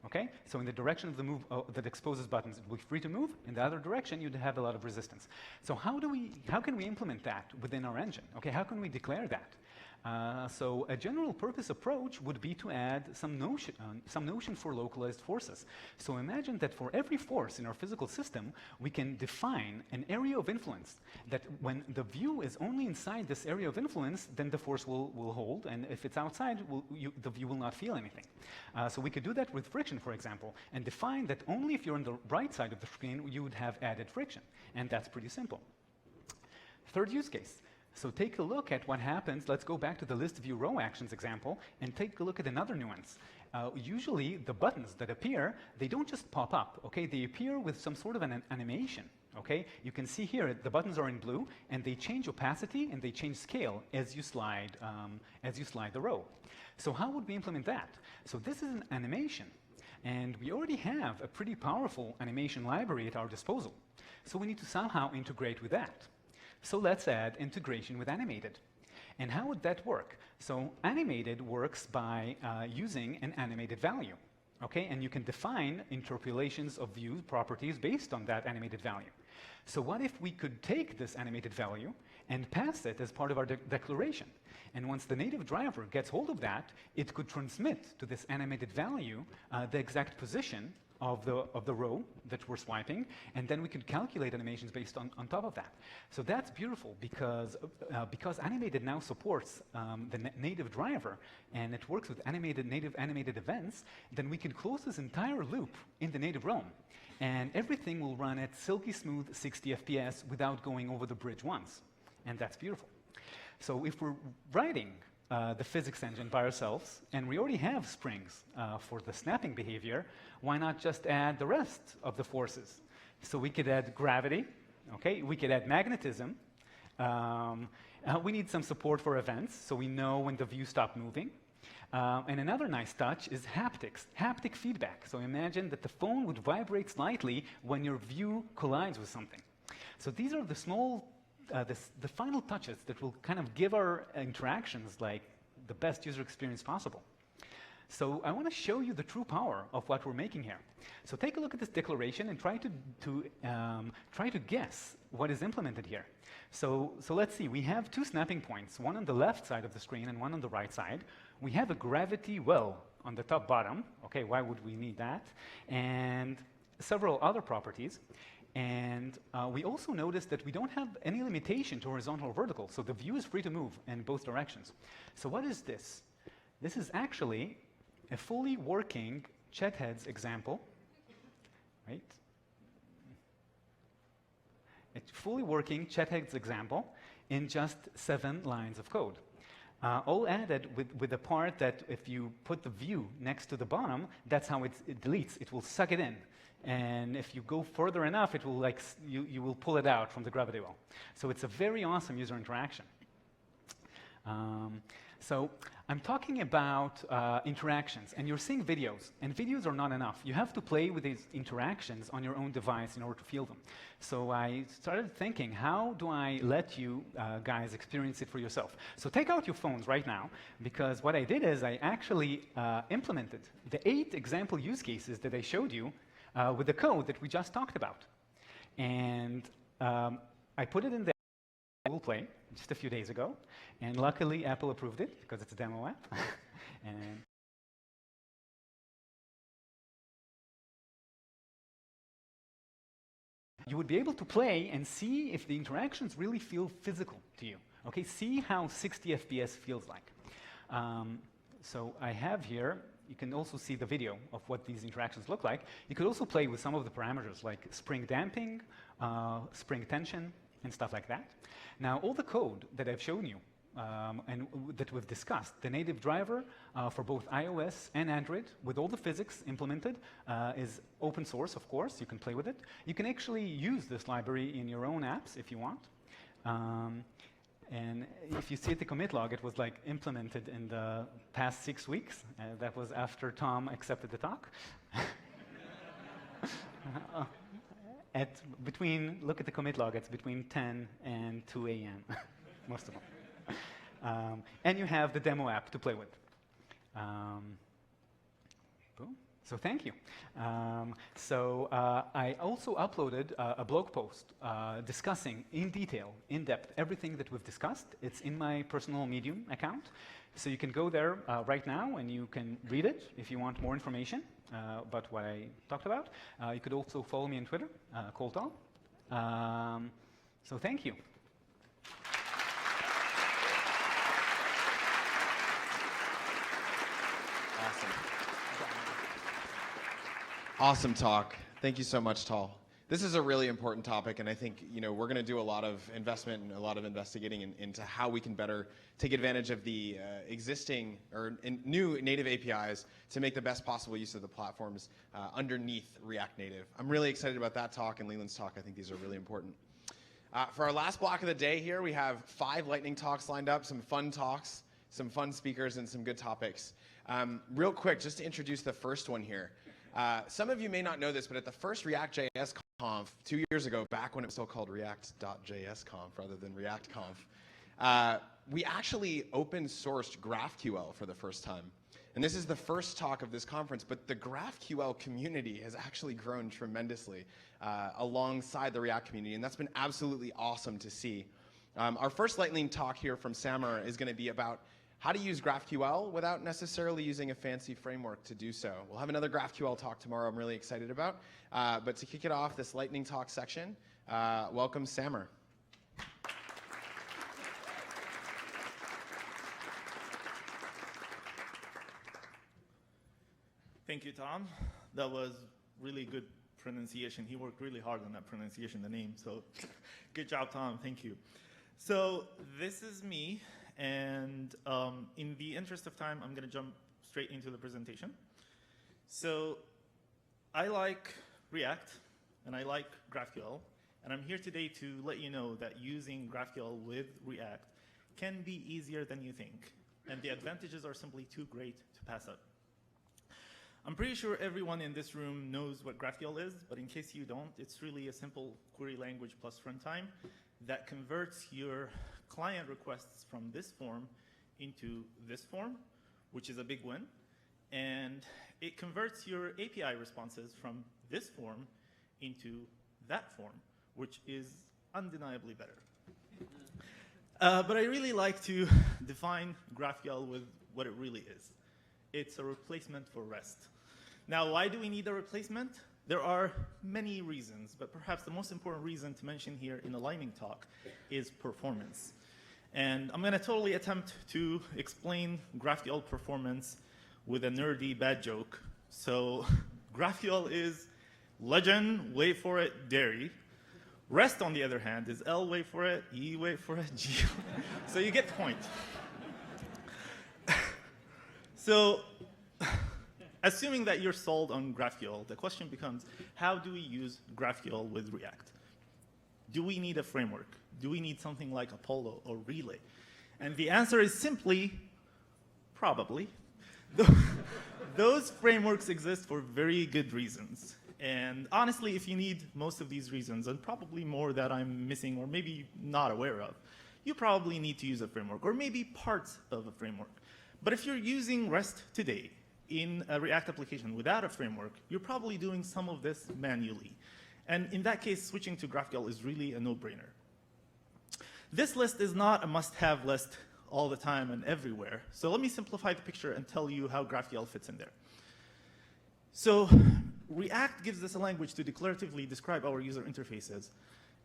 Okay, so in the direction of the move that exposes buttons, it will be free to move. In the other direction, you'd have a lot of resistance. So how can we implement that within our engine? Okay, how can we declare that? So a general purpose approach would be to add some notion for localized forces. So imagine that for every force in our physical system, we can define an area of influence, that when the view is only inside this area of influence, then the force will hold, and if it's outside, the view will not feel anything. So we could do that with friction, for example, and define that only if you're on the right side of the screen, you would have added friction, and that's pretty simple. Third use case. So take a look at what happens. Let's go back to the list view row actions example and take a look at another nuance. Usually, the buttons that appear, they don't just pop up, okay? They appear with some sort of an animation, okay? You can see here the buttons are in blue, and they change opacity and they change scale as you slide the row. So how would we implement that? So this is an animation, and we already have a pretty powerful animation library at our disposal. So we need to somehow integrate with that. So let's add integration with animated. And how would that work? So animated works by using an animated value, okay? And you can define interpolations of view properties based on that animated value. So what if we could take this animated value and pass it as part of our declaration? And once the native driver gets hold of that, it could transmit to this animated value the exact position of the row that we're swiping, and then we can calculate animations based on top of that. So that's beautiful because animated now supports the native driver, and it works with native animated events, then we can close this entire loop in the native realm, and everything will run at silky smooth 60 FPS without going over the bridge once, and that's beautiful. So if we're writing the physics engine by ourselves, and we already have springs for the snapping behavior, why not just add the rest of the forces? So we could add gravity, okay? We could add magnetism. We need some support for events, so we know when the view stopped moving. And another nice touch is haptics, haptic feedback. So imagine that the phone would vibrate slightly when your view collides with something. So these are the small the final touches that will kind of give our interactions like the best user experience possible. So I want to show you the true power of what we're making here. So take a look at this declaration and try to guess what is implemented here. So let's see. We have 2 snapping points, one on the left side of the screen and one on the right side. We have a gravity well on the top bottom. Okay, why would we need that? And several other properties. And we also noticed that we don't have any limitation to horizontal or vertical, so the view is free to move in both directions. So what is this? This is actually a fully working Chetheads example, right? A fully working Chetheads example in just 7 lines of code. All added with the part that if you put the view next to the bottom, that's how it deletes. It will suck it in. And if you go further enough, it will you will pull it out from the gravity well. So it's a very awesome user interaction. So I'm talking about interactions, and you're seeing videos, and videos are not enough. You have to play with these interactions on your own device in order to feel them. So I started thinking, how do I let you guys experience it for yourself? So take out your phones right now, because what I did is I actually implemented the 8 example use cases that I showed you with the code that we just talked about. And I put it in the Google Play just a few days ago, and luckily Apple approved it because it's a demo app. And you would be able to play and see if the interactions really feel physical to you. Okay, see how 60 FPS feels like. So I have here, you can also see the video of what these interactions look like. You could also play with some of the parameters like spring damping, spring tension, and stuff like that. Now, all the code that I've shown you and that we've discussed, the native driver for both iOS and Android, with all the physics implemented, is open source, of course. You can play with it. You can actually use this library in your own apps if you want. And if you see the commit log, it was like implemented in the past 6 weeks. That was after Tom accepted the talk. Look at the commit log, it's between 10 and 2 a.m., most of them. And you have the demo app to play with. Boom. So thank you. I also uploaded a blog post discussing in detail, in depth, everything that we've discussed. It's in my personal Medium account. So you can go there right now and you can read it if you want more information about what I talked about. You could also follow me on Twitter, Colton. So thank you. Awesome talk. Thank you so much, Tal. This is a really important topic, and I think we're going to do a lot of investment and a lot of investigating into how we can better take advantage of the existing or new native APIs to make the best possible use of the platforms underneath React Native. I'm really excited about that talk and Leland's talk. I think these are really important. For our last block of the day here, we have 5 lightning talks lined up, some fun talks, some fun speakers, and some good topics. Real quick, just to introduce the first one here. Some of you may not know this, but at the first React.js Conf 2 years ago, back when it was still called React.js Conf rather than React Conf, we actually open sourced GraphQL for the first time. And this is the first talk of this conference, but the GraphQL community has actually grown tremendously alongside the React community, and that's been absolutely awesome to see. Our first lightning talk here from Samar is going to be about how to use GraphQL without necessarily using a fancy framework to do so. We'll have another GraphQL talk tomorrow I'm really excited about. But to kick it off, this lightning talk section, welcome Samar. Thank you, Tom. That was really good pronunciation. He worked really hard on that pronunciation, the name. So good job, Tom. Thank you. So this is me. And in the interest of time, I'm going to jump straight into the presentation. So I like React, and I like GraphQL. And I'm here today to let you know that using GraphQL with React can be easier than you think. And the advantages are simply too great to pass up. I'm pretty sure everyone in this room knows what GraphQL is, but in case you don't, it's really a simple query language plus runtime that converts your client requests from this form into this form, which is a big win. And it converts your API responses from this form into that form, which is undeniably better. But I really like to define GraphQL with what it really is. It's a replacement for REST. Now, why do we need a replacement? There are many reasons, but perhaps the most important reason to mention here in the lightning talk is performance. And I'm going to totally attempt to explain GraphQL performance with a nerdy bad joke. So GraphQL is legend, wait for it, dairy. REST, on the other hand, is L, wait for it, E, wait for it, G. So you get the point. So assuming that you're sold on GraphQL, the question becomes, how do we use GraphQL with React? Do we need a framework? Do we need something like Apollo or Relay? And the answer is simply, probably. Those frameworks exist for very good reasons. And honestly, if you need most of these reasons, and probably more that I'm missing or maybe not aware of, you probably need to use a framework, or maybe parts of a framework. But if you're using REST today in a React application without a framework, you're probably doing some of this manually. And in that case, switching to GraphQL is really a no-brainer. This list is not a must-have list all the time and everywhere. So let me simplify the picture and tell you how GraphQL fits in there. So React gives us a language to declaratively describe our user interfaces,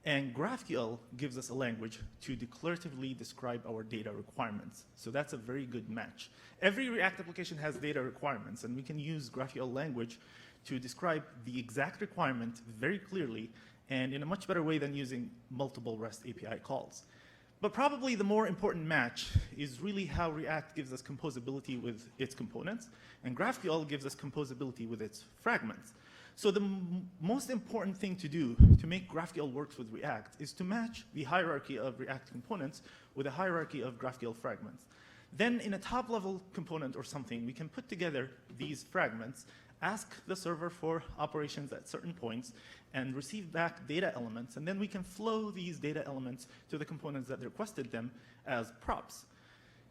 and GraphQL gives us a language to declaratively describe our data requirements. So that's a very good match. Every React application has data requirements, and we can use GraphQL language to describe the exact requirement very clearly and in a much better way than using multiple REST API calls. But probably the more important match is really how React gives us composability with its components, and GraphQL gives us composability with its fragments. So the most important thing to do to make GraphQL work with React is to match the hierarchy of React components with a hierarchy of GraphQL fragments. Then in a top-level component or something, we can put together these fragments, ask the server for operations at certain points, and receive back data elements, and then we can flow these data elements to the components that requested them as props.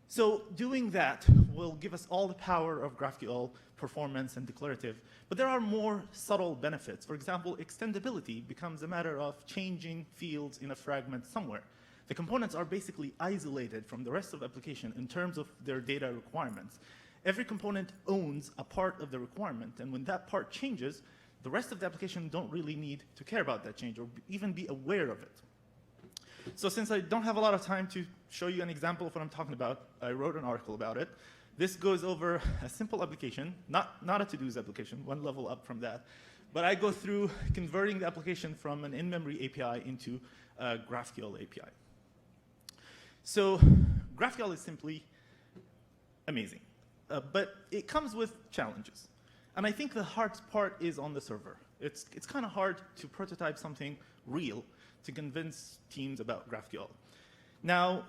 So doing that will give us all the power of GraphQL performance and declarative, but there are more subtle benefits. For example, extendability becomes a matter of changing fields in a fragment somewhere. The components are basically isolated from the rest of the application in terms of their data requirements. Every component owns a part of the requirement, and when that part changes, the rest of the application don't really need to care about that change or even be aware of it. So since I don't have a lot of time to show you an example of what I'm talking about, I wrote an article about it. This goes over a simple application, not a to-dos application, one level up from that. But I go through converting the application from an in-memory API into a GraphQL API. So GraphQL is simply amazing. But it comes with challenges. And I think the hard part is on the server. It's kind of hard to prototype something real to convince teams about GraphQL. Now,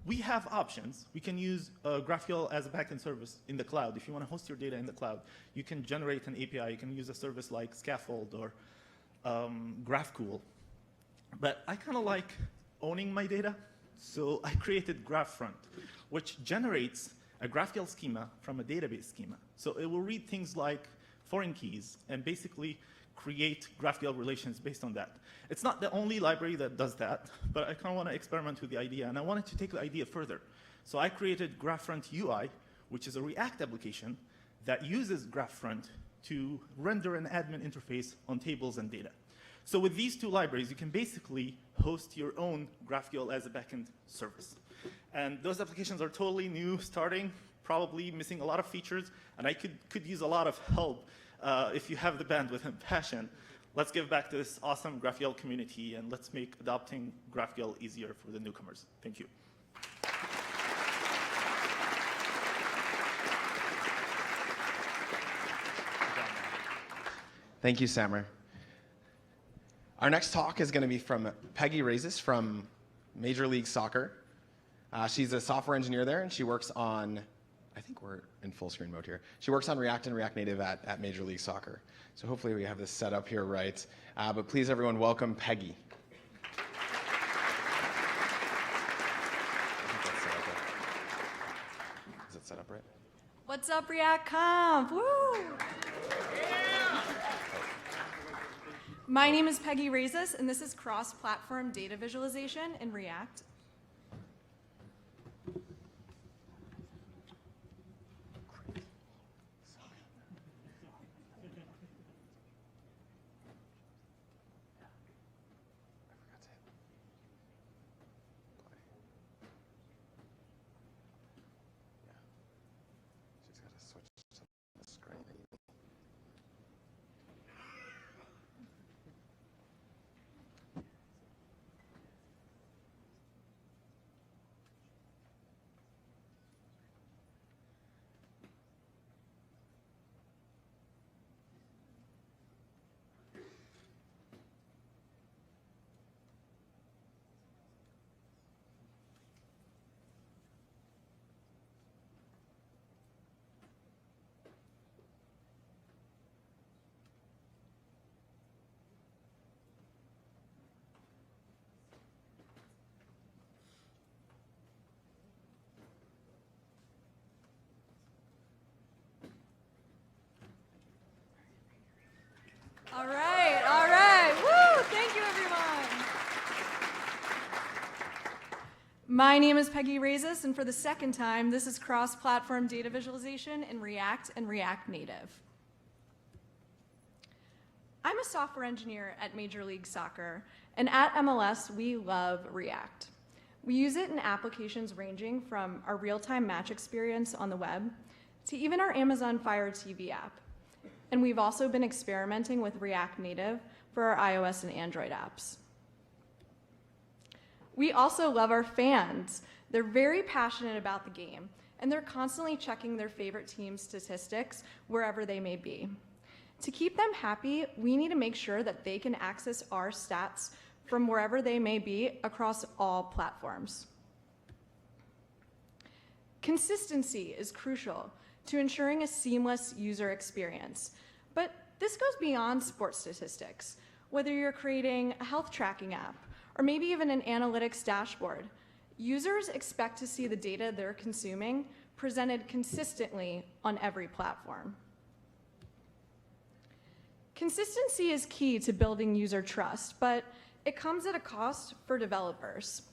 we have options. We can use GraphQL as a backend service in the cloud. If you want to host your data in the cloud, you can generate an API. You can use a service like Scaffold or GraphQL. But I kind of like owning my data. So I created GraphFront, which generates a GraphQL schema from a database schema. So it will read things like foreign keys and basically create GraphQL relations based on that. It's not the only library that does that, but I kind of want to experiment with the idea, and I wanted to take the idea further. So I created GraphFront UI, which is a React application that uses GraphFront to render an admin interface on tables and data. So with these two libraries, you can basically host your own GraphQL as a backend service. And those applications are totally new, starting, probably missing a lot of features, and I could use a lot of help if you have the bandwidth and passion. Let's give back to this awesome GraphQL community, and let's make adopting GraphQL easier for the newcomers. Thank you. Thank you, Samer. Our next talk is going to be from Peggy Reyes from Major League Soccer. She's a software engineer there, and she works on, I think we're in full screen mode here. She works on React and React Native at Major League Soccer. So hopefully we have this set up here right. But please, everyone, welcome Peggy. Is it set up right? What's up, React Conf? Woo! My name is Peggy Reyes, and this is cross-platform data visualization in React. My name is Peggy Razis, and for the second time, this is cross-platform data visualization in React and React Native. I'm a software engineer at Major League Soccer, and at MLS, we love React. We use it in applications ranging from our real-time match experience on the web to even our Amazon Fire TV app. And we've also been experimenting with React Native for our iOS and Android apps. We also love our fans. They're very passionate about the game, and they're constantly checking their favorite team's statistics wherever they may be. To keep them happy, we need to make sure that they can access our stats from wherever they may be across all platforms. Consistency is crucial to ensuring a seamless user experience, but this goes beyond sports statistics. Whether you're creating a health tracking app or maybe even an analytics dashboard, users expect to see the data they're consuming presented consistently on every platform. Consistency is key to building user trust, but it comes at a cost for developers.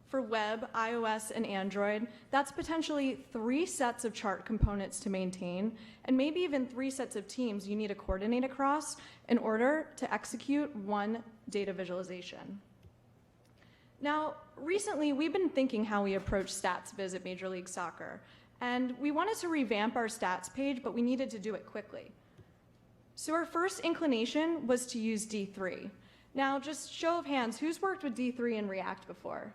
For web, iOS, and Android, that's potentially 3 sets of chart components to maintain, and maybe even 3 sets of teams you need to coordinate across in order to execute one data visualization. Now, recently, we've been thinking how we approach stats viz at Major League Soccer, and we wanted to revamp our stats page, but we needed to do it quickly. So our first inclination was to use D3. Now, just show of hands, who's worked with D3 in React before?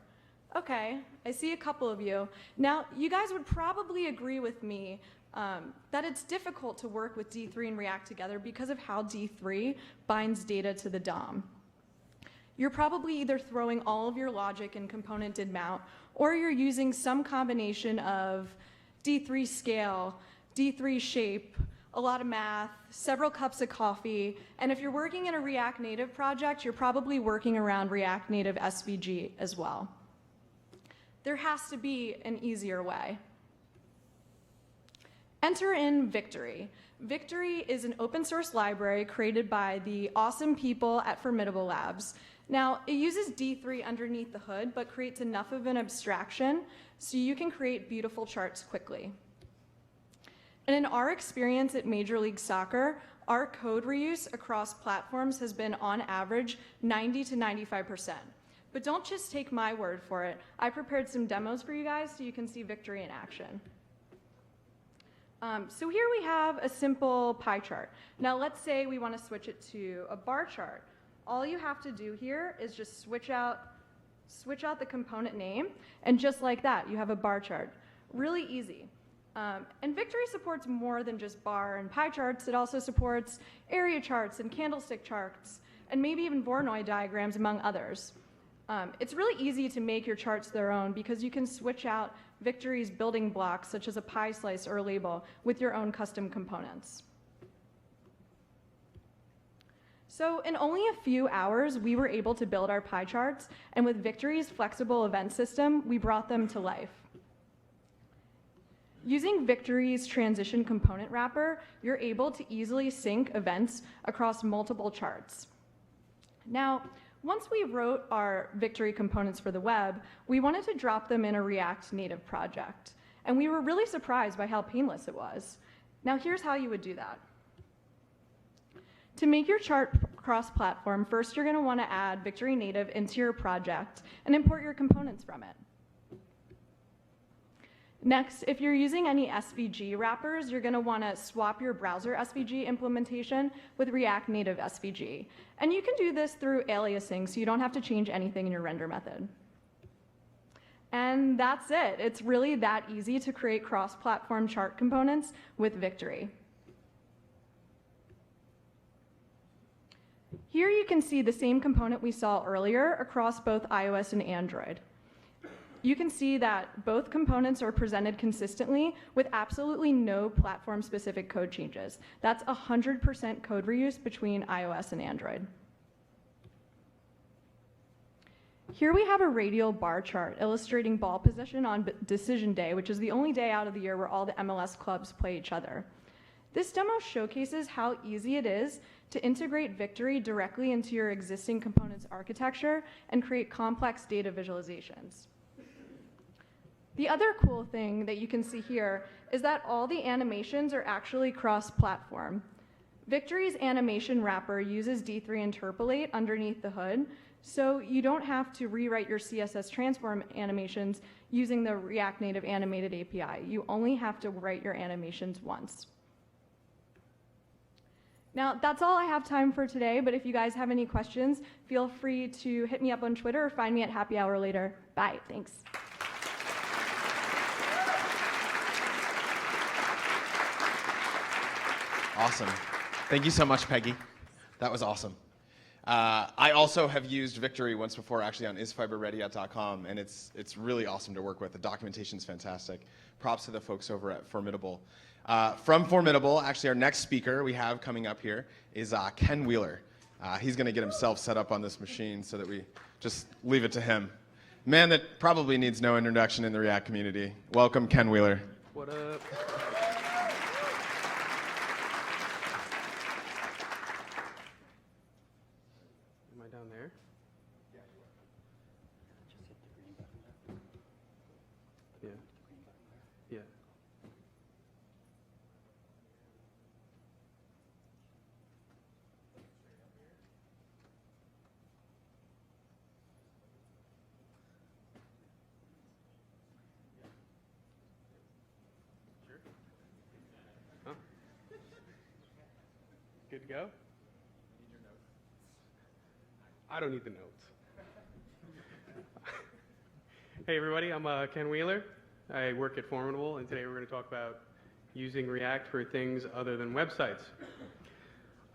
Okay, I see a couple of you. Now, you guys would probably agree with me that it's difficult to work with D3 and React together because of how D3 binds data to the DOM. You're probably either throwing all of your logic in component did mount, or you're using some combination of D3 scale, D3 shape, a lot of math, several cups of coffee, and if you're working in a React Native project, you're probably working around React Native SVG as well. There has to be an easier way. Enter in Victory. Victory is an open source library created by the awesome people at Formidable Labs. Now, it uses D3 underneath the hood, but creates enough of an abstraction so you can create beautiful charts quickly. And in our experience at Major League Soccer, our code reuse across platforms has been on average 90 to 95%. But don't just take my word for it. I prepared some demos for you guys so you can see Victory in action. So here we have a simple pie chart. Now let's say we want to switch it to a bar chart. All you have to do here is just switch out the component name, and just like that, you have a bar chart. Really easy. And Victory supports more than just bar and pie charts. It also supports area charts and candlestick charts, and maybe even Voronoi diagrams, among others. It's really easy to make your charts their own because you can switch out Victory's building blocks, such as a pie slice or a label, with your own custom components. So in only a few hours, we were able to build our pie charts, and with Victory's flexible event system, we brought them to life. Using Victory's transition component wrapper, you're able to easily sync events across multiple charts. Now, once we wrote our Victory components for the web, we wanted to drop them in a React Native project. And we were really surprised by how painless it was. Now here's how you would do that. To make your chart cross-platform, first you're going to want to add Victory Native into your project and import your components from it. Next, if you're using any SVG wrappers, you're going to want to swap your browser SVG implementation with React Native SVG. And you can do this through aliasing, so you don't have to change anything in your render method. And that's it. It's really that easy to create cross-platform chart components with Victory. Here you can see the same component we saw earlier across both iOS and Android. You can see that both components are presented consistently with absolutely no platform-specific code changes. That's 100% code reuse between iOS and Android. Here we have a radial bar chart illustrating ball position on decision day, which is the only day out of the year where all the MLS clubs play each other. This demo showcases how easy it is to integrate Victory directly into your existing components architecture and create complex data visualizations. The other cool thing that you can see here is that all the animations are actually cross-platform. Victory's animation wrapper uses D3 Interpolate underneath the hood, so you don't have to rewrite your CSS transform animations using the React Native Animated API. You only have to write your animations once. Now, that's all I have time for today, but if you guys have any questions, feel free to hit me up on Twitter or find me at happy hour later. Bye, thanks. Awesome. Thank you so much, Peggy. That was awesome. I also have used Victory once before, actually on isfiberready.com, and it's really awesome to work with. The documentation's fantastic. Props to the folks over at Formidable. From Formidable, actually our next speaker we have coming up here is Ken Wheeler. He's going to get himself set up on this machine so that we just leave it to him. Man that probably needs no introduction in the React community. Welcome, Ken Wheeler. What up? Am I down there? Yeah. Yeah. Huh? Good to go? I don't need the notes. Hey everybody, I'm Ken Wheeler. I work at Formidable, and today we're going to talk about using React for things other than websites.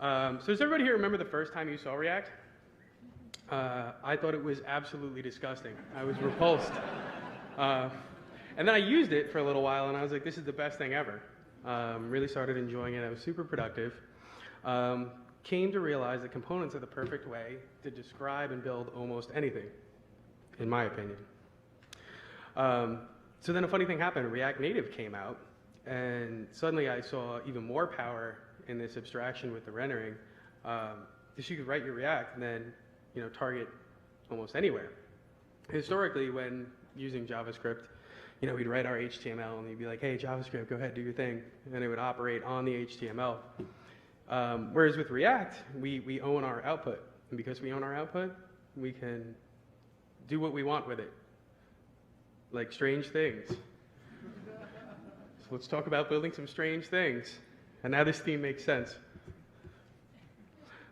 So does everybody here remember the first time you saw React? I thought it was absolutely disgusting. I was repulsed. And then I used it for a little while, and I was like, this is the best thing ever. Really started enjoying it. I was super productive. Came to realize that components are the perfect way to describe and build almost anything, in my opinion. So then a funny thing happened. React Native came out, and suddenly I saw even more power in this abstraction with the rendering. Because you could write your React and then target almost anywhere. Historically, when using JavaScript, we'd write our HTML and you'd be like, hey, JavaScript, go ahead, do your thing. And it would operate on the HTML. Whereas with React, we own our output. And because we own our output, we can do what we want with it. Like strange things. So let's talk about building some strange things. And now this theme makes sense.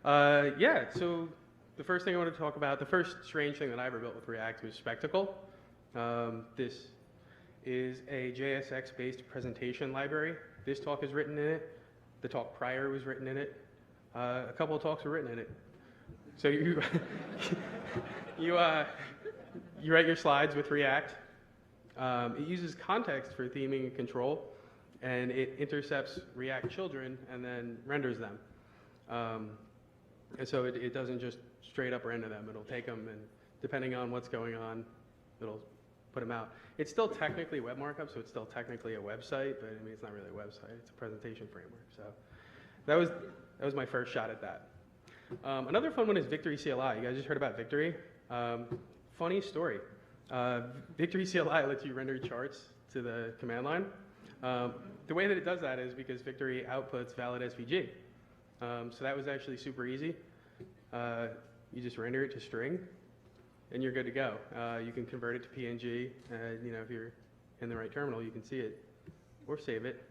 Yeah, so the first thing I want to talk about, the first strange thing that I ever built with React was Spectacle. This is a JSX-based presentation library. This talk is written in it. The talk prior was written in it. A couple of talks were written in it. So you you write your slides with React. It uses context for theming and control, and it intercepts React children and then renders them. And so it doesn't just straight up render them. It'll take them, and depending on what's going on, it'll put them out. It's still technically web markup, so it's still technically a website, but I mean, it's not really a website. It's a presentation framework. So that was my first shot at that. Another fun one is Victory CLI. You guys just heard about Victory? Funny story. Victory CLI lets you render charts to the command line. The way that it does that is because Victory outputs valid SVG. So that was actually super easy. You just render it to string, and you're good to go. You can convert it to PNG, and if you're in the right terminal, you can see it or save it.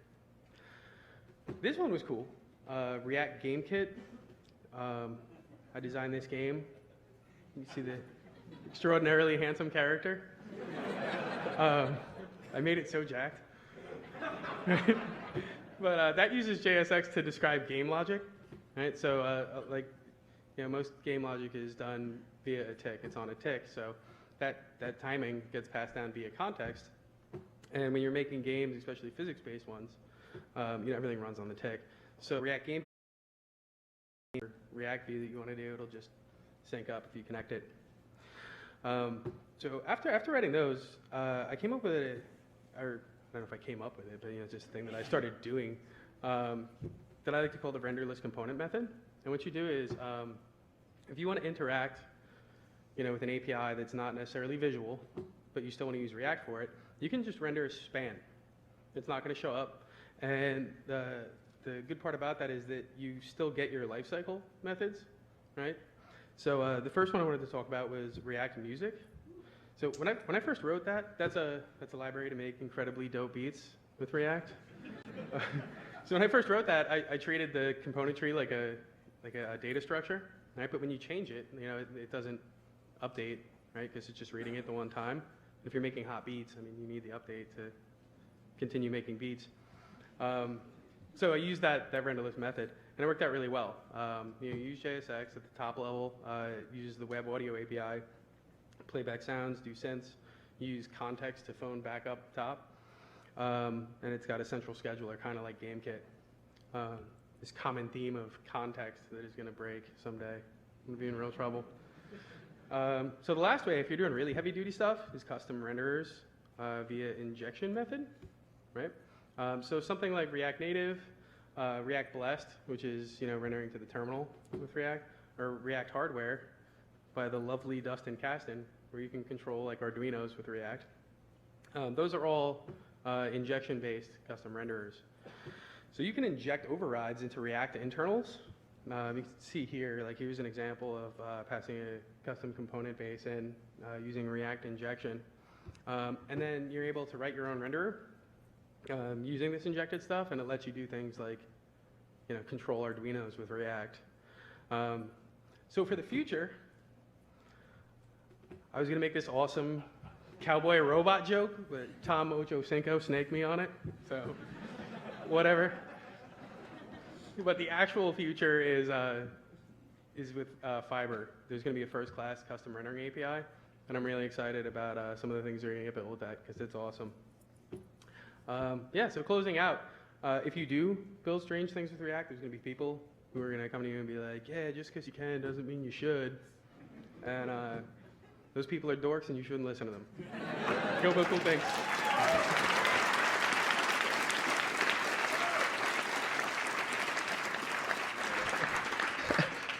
This one was cool. React Game Kit. I designed this game. You see the extraordinarily handsome character. I made it so jacked. But that uses JSX to describe game logic, right? So most game logic is done via a tick. It's on a tick, so that timing gets passed down via context. And when you're making games, especially physics-based ones, everything runs on the tick. So React Game, React view that you want to do, it'll just sync up if you connect it. So after writing those, I came up with I don't know if I came up with it, but it's just a thing that I started doing that I like to call the renderless component method. And what you do is, if you want to interact, with an API that's not necessarily visual, but you still want to use React for it, you can just render a span. It's not going to show up. And the good part about that is that you still get your lifecycle methods, right? So the first one I wanted to talk about was React Music. So when I first wrote that, that's a library to make incredibly dope beats with React. So when I first wrote that, I treated the component tree like a data structure, right? But when you change it, it doesn't update, right? Because it's just reading it the one time. If you're making hot beats, I mean, you need the update to continue making beats. So I used that renderless method, and it worked out really well. You use JSX at the top level. It uses the web audio API, playback sounds, do synths. You use context to phone back up top. And it's got a central scheduler, kind of like GameKit. This common theme of context that is going to break someday. I'm going to be in real trouble. So the last way, if you're doing really heavy-duty stuff, is custom renderers via injection method, right? So something like React Native, React Blessed, which is rendering to the terminal with React, or React Hardware by the lovely Dustin Kasten, where you can control like Arduinos with React. Those are all injection-based custom renderers. So you can inject overrides into React internals. You can see here, like here's an example of passing a custom component base in using React injection. And then you're able to write your own renderer using this injected stuff, and it lets you do things like control Arduinos with React. So for the future, I was going to make this awesome cowboy robot joke, but Tom Ochocinco snaked me on it, so whatever. But the actual future is with Fiber. There's going to be a first-class custom rendering API, and I'm really excited about some of the things that are going to get built with that because it's awesome. Yeah, so closing out, if you do build strange things with React, there's going to be people who are going to come to you and be like, yeah, just because you can doesn't mean you should. And those people are dorks and you shouldn't listen to them. Go build cool things.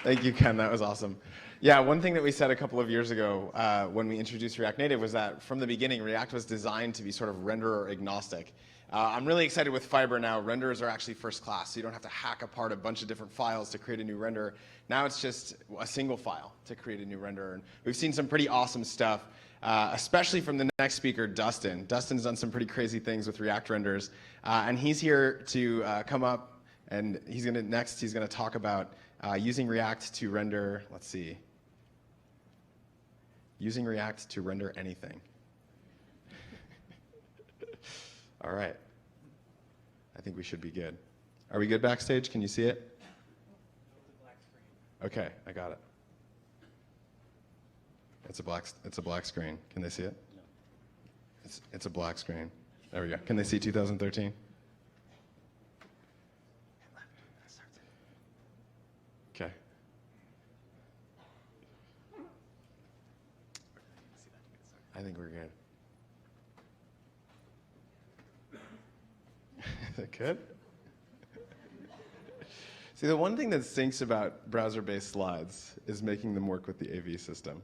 Thank you, Ken. That was awesome. Yeah, one thing that we said a couple of years ago when we introduced React Native was that from the beginning, React was designed to be sort of renderer agnostic. I'm really excited with Fiber now. Renderers are actually first class, so you don't have to hack apart a bunch of different files to create a new renderer. Now it's just a single file to create a new renderer. And we've seen some pretty awesome stuff, especially from the next speaker, Dustin. Dustin's done some pretty crazy things with React renders, and he's here to come up, and he's going to talk about using React to render, let's see, using React to render anything. All right. I think we should be good. Are we good backstage? Can you see it? Okay, I got it. It's a black screen. Can they see it? No. It's a black screen. There we go. Can they see 2013? Okay. I think we're good. Is that good? See, the one thing that stinks about browser-based slides is making them work with the AV system.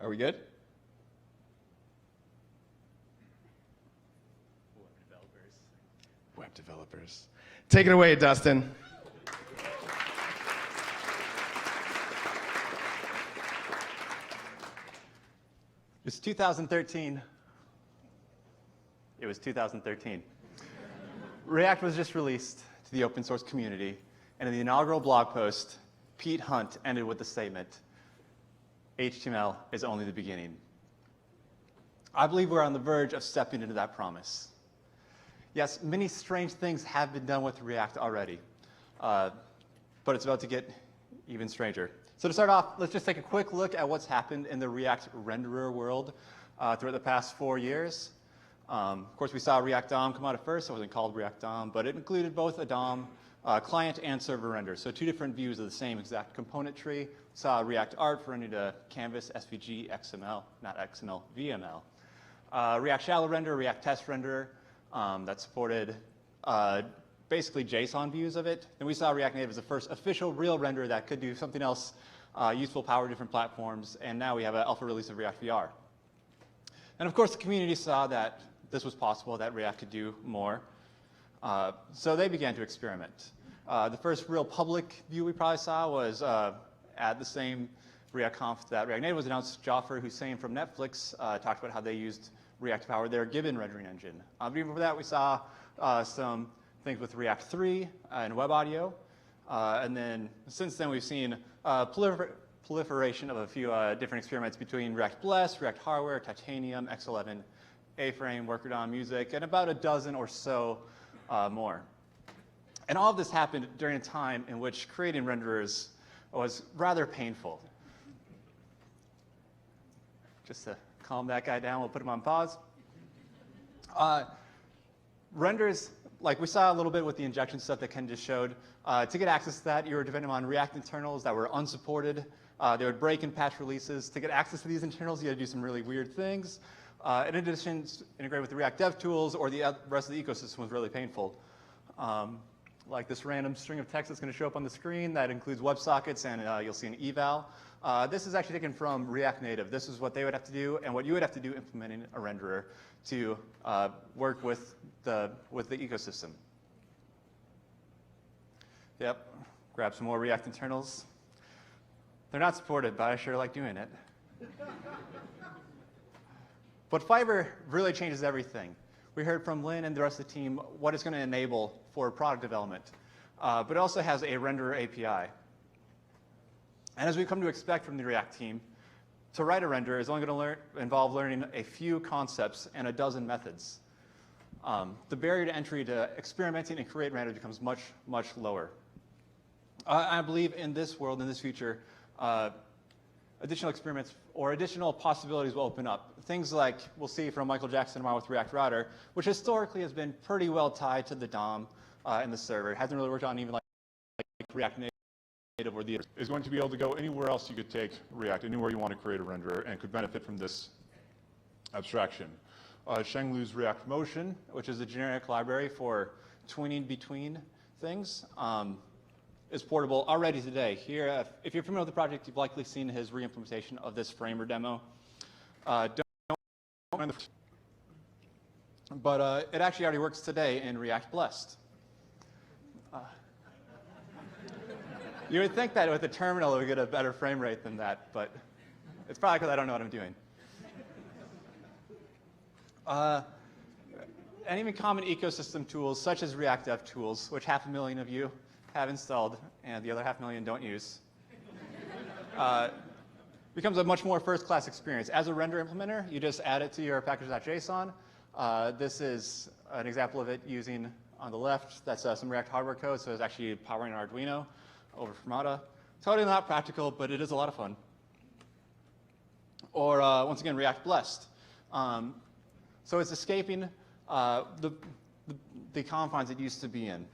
Are we good? Web developers. Take it away, Dustin. It's 2013. It was 2013. React was just released to the open source community, and in the inaugural blog post, Pete Hunt ended with the statement, HTML is only the beginning. I believe we're on the verge of stepping into that promise. Yes, many strange things have been done with React already, but it's about to get even stranger. So to start off, let's just take a quick look at what's happened in the React renderer world throughout the past 4 years. Of course, we saw React DOM come out at first. It wasn't called React DOM, but it included both a DOM client and server render. So two different views of the same exact component tree. We saw React Art for rendering to Canvas, SVG, XML, not XML, VML. React Shallow Render, React Test Renderer that supported basically JSON views of it. And we saw React Native as the first official real renderer that could do something else useful, power different platforms. And now we have an alpha release of React VR. And of course, the community saw that this was possible, that React could do more. So they began to experiment. The first real public view we probably saw was at the same React Conf that React Native was announced. Jaffer Hussain from Netflix talked about how they used React to power their Gibbon rendering engine. But even before that, we saw some things with React 3 and web audio. And then since then, we've seen proliferation of a few different experiments between React Bless, React Hardware, Titanium, X11, A-Frame, Workerdom, Music, and about a dozen or so more. And all of this happened during a time in which creating renderers was rather painful. Just to calm that guy down, we'll put him on pause. Renders, like we saw a little bit with the injection stuff that Ken just showed, to get access to that, you were dependent on React internals that were unsupported. They would break in patch releases. To get access to these internals, you had to do some really weird things. In addition, integrate with the React dev tools or the rest of the ecosystem was really painful. Like this random string of text that's going to show up on the screen that includes WebSockets, and you'll see an eval. This is actually taken from React Native. This is what they would have to do and what you would have to do implementing a renderer to work with the ecosystem. Yep, grab some more React internals. They're not supported, but I sure like doing it. But Fiber really changes everything. We heard from Lynn and the rest of the team what it's going to enable for product development. But it also has a renderer API. And as we come to expect from the React team, to write a renderer is only going to involve learning a few concepts and a dozen methods. The barrier to entry to experimenting and create renders becomes much, much lower. I believe in this world, in this future, additional experiments or additional possibilities will open up. Things like we'll see from Michael Jackson tomorrow with React Router, which historically has been pretty well tied to the DOM and the server. It hasn't really worked on even like React Native or the is going to be able to go anywhere else you could take React, anywhere you want to create a renderer, and could benefit from this abstraction. Shenglu's React Motion, which is a generic library for tweening between things, is portable already today. Here, if you're familiar with the project, you've likely seen his re-implementation of this framer demo. But it actually already works today in React Blessed. You would think that with a terminal it would get a better frame rate than that, but it's probably because I don't know what I'm doing. And even common ecosystem tools such as React Dev Tools, which 500,000 of you have installed and the other 500,000 don't use, becomes a much more first-class experience. As a render implementer, you just add it to your package.json. This is an example of it using, on the left, that's some React hardware code, so it's actually powering an Arduino over Fermata. Totally not practical, but it is a lot of fun. Or, once again, React Blessed. So it's escaping the confines it used to be in.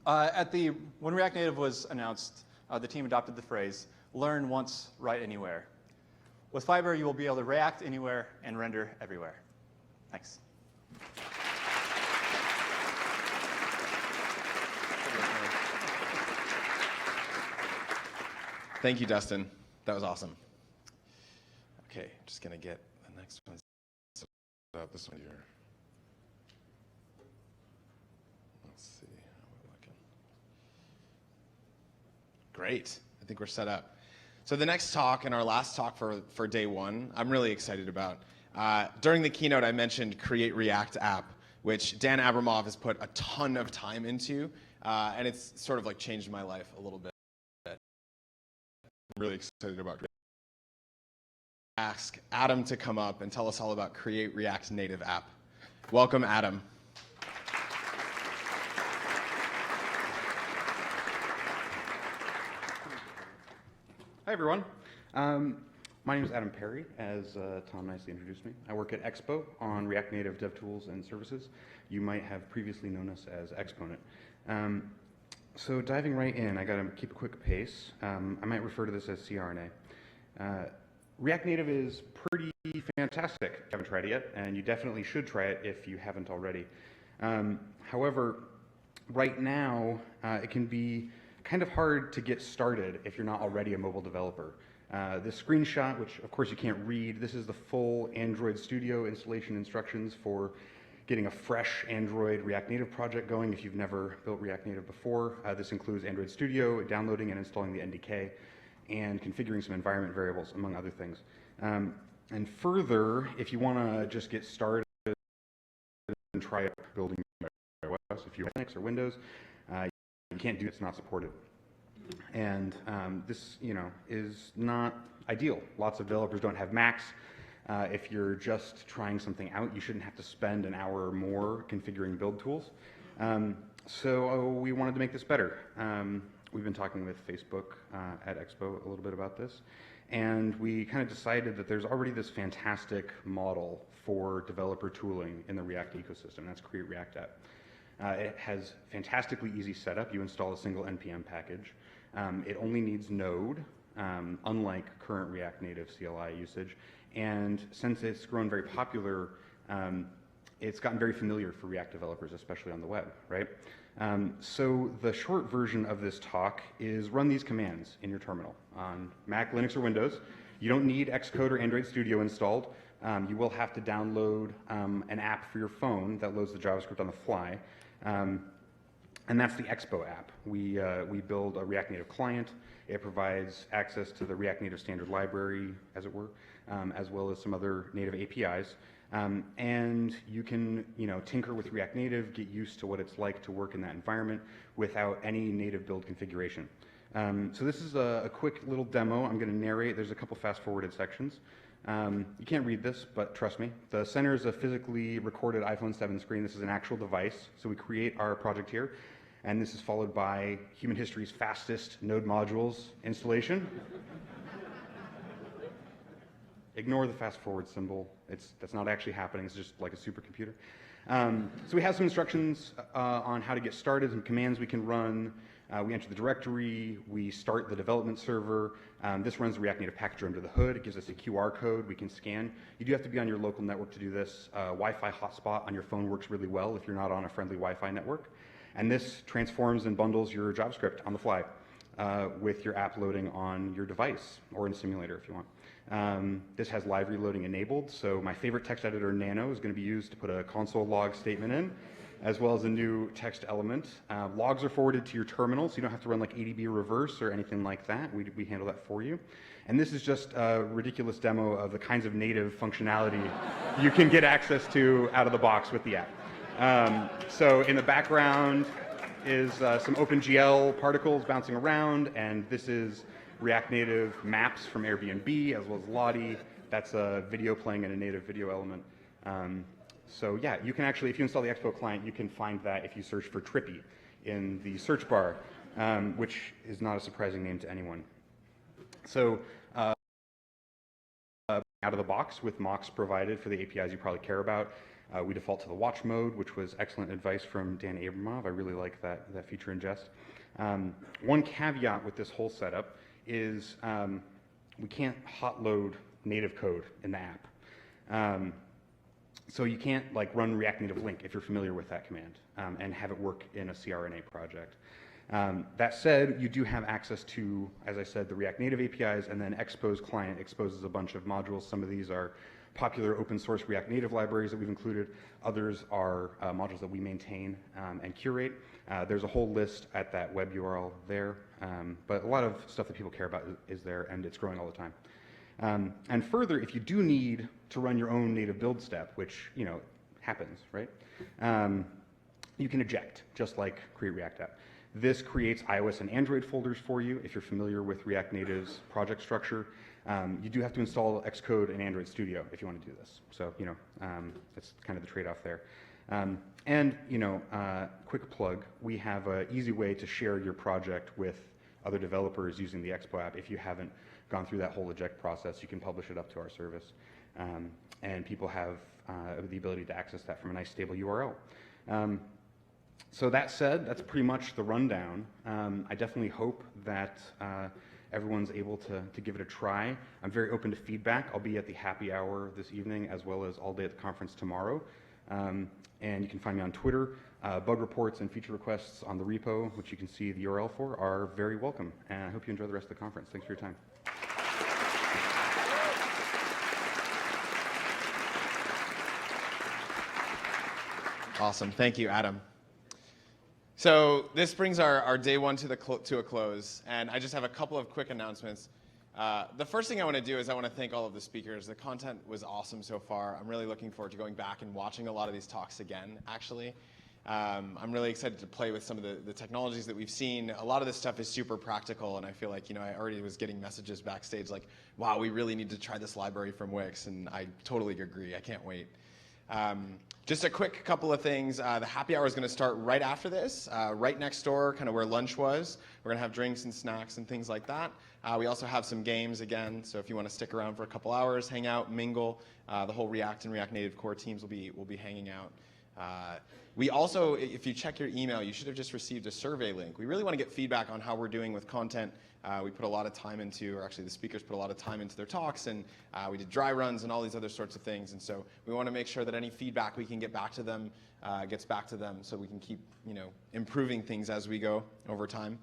When React Native was announced, the team adopted the phrase, learn once, write anywhere. With Fiber, you will be able to react anywhere and render everywhere. Thanks. Thank you, Dustin. That was awesome. Okay, just going to get the next one. This one here. Let's see how we're looking. Great. I think we're set up. So the next talk and our last talk for day one, I'm really excited about. During the keynote, I mentioned Create React App, which Dan Abramov has put a ton of time into, and it's sort of like changed my life a little bit. I'm really excited about it. Ask Adam to come up and tell us all about Create React Native App. Welcome, Adam. Hi, everyone. My name is Adam Perry, as Tom nicely introduced me. I work at Expo on React Native Dev Tools and Services. You might have previously known us as Exponent. So diving right in, I got to keep a quick pace. I might refer to this as CRNA. React Native is pretty fantastic if you haven't tried it yet, and you definitely should try it if you haven't already. However, right now, it can be kind of hard to get started if you're not already a mobile developer. This screenshot, which of course you can't read, this is the full Android Studio installation instructions for getting a fresh Android React Native project going if you've never built React Native before. This includes Android Studio, downloading and installing the NDK, and configuring some environment variables, among other things. And further, if you want to just get started and try out building iOS, if you have Linux or Windows, you can't do it, it's not supported. And this, is not ideal. Lots of developers don't have Macs. If you're just trying something out, you shouldn't have to spend an hour or more configuring build tools. So we wanted to make this better. We've been talking with Facebook at Expo a little bit about this, and we kind of decided that there's already this fantastic model for developer tooling in the React ecosystem. That's Create React App. It has fantastically easy setup. You install a single NPM package. It only needs Node, unlike current React Native CLI usage. And since it's grown very popular, it's gotten very familiar for React developers, especially on the web, right? So the short version of this talk is run these commands in your terminal on Mac, Linux, or Windows. You don't need Xcode or Android Studio installed. You will have to download an app for your phone that loads the JavaScript on the fly. And that's the Expo app. We build a React Native client. It provides access to the React Native standard library, as it were, as well as some other native APIs. And you can, tinker with React Native, get used to what it's like to work in that environment without any native build configuration. So this is a quick little demo. I'm going to narrate. There's a couple fast-forwarded sections. You can't read this, but trust me. The center is a physically recorded iPhone 7 screen. This is an actual device. So we create our project here. And this is followed by human history's fastest Node modules installation. Ignore the fast forward symbol. That's not actually happening. It's just like a supercomputer. So we have some instructions on how to get started, some commands we can run. We enter the directory. We start the development server. This runs the React Native packager under the hood. It gives us a QR code we can scan. You do have to be on your local network to do this. Wi-Fi hotspot on your phone works really well if you're not on a friendly Wi-Fi network. And this transforms and bundles your JavaScript on the fly with your app loading on your device or in Simulator if you want. This has live reloading enabled, so my favorite text editor, Nano, is going to be used to put a console log statement in, as well as a new text element. Logs are forwarded to your terminal, so you don't have to run like ADB reverse or anything like that. We handle that for you. And this is just a ridiculous demo of the kinds of native functionality you can get access to out of the box with the app. So in the background is some OpenGL particles bouncing around, and this is React Native maps from Airbnb, as well as Lottie. That's a video playing in a native video element. So yeah, you can actually, if you install the Expo client, you can find that if you search for Trippy in the search bar, which is not a surprising name to anyone. So out of the box with mocks provided for the APIs you probably care about. We default to the watch mode, which was excellent advice from Dan Abramov. I really like that feature in Jest. One caveat with this whole setup is we can't hot load native code in the app. So you can't run React Native Link if you're familiar with that command and have it work in a CRNA project. That said, you do have access to, as I said, the React Native APIs, and then Expo's client exposes a bunch of modules. Some of these are popular open source React Native libraries that we've included. Others are modules that we maintain and curate. There's a whole list at that web URL there, but a lot of stuff that people care about is there, and it's growing all the time. And further, if you do need to run your own native build step, which happens, right? You can eject, just like Create React App. This creates iOS and Android folders for you. If you're familiar with React Native's project structure, you do have to install Xcode and Android Studio if you want to do this. So that's kind of the trade-off there. Quick plug: we have an easy way to share your project with other developers using the Expo app. If you haven't gone through that whole eject process, you can publish it up to our service, and people have the ability to access that from a nice stable URL. So that said, that's pretty much the rundown. I definitely hope that everyone's able to give it a try. I'm very open to feedback. I'll be at the happy hour this evening as well as all day at the conference tomorrow. And you can find me on Twitter. Bug reports and feature requests on the repo, which you can see the URL for, are very welcome. And I hope you enjoy the rest of the conference. Thanks for your time. Awesome. Thank you, Adam. So this brings our day one to a close, and I just have a couple of quick announcements. The first thing I want to do is I want to thank all of the speakers. The content was awesome so far. I'm really looking forward to going back and watching a lot of these talks again, actually. I'm really excited to play with some of the technologies that we've seen. A lot of this stuff is super practical, and I feel like, I already was getting messages backstage like, wow, we really need to try this library from Wix, and I totally agree. I can't wait. Just a quick couple of things. The happy hour is going to start right after this, right next door, kind of where lunch was. We're going to have drinks and snacks and things like that. We also have some games again, so if you want to stick around for a couple hours, hang out, mingle, the whole React and React Native core teams will be hanging out. We also, if you check your email, you should have just received a survey link. We really want to get feedback on how we're doing with content. We put a lot of time into, or actually the speakers put a lot of time into their talks, and we did dry runs and all these other sorts of things. And so we want to make sure that any feedback we can get back to them gets back to them, so we can keep improving things as we go over time.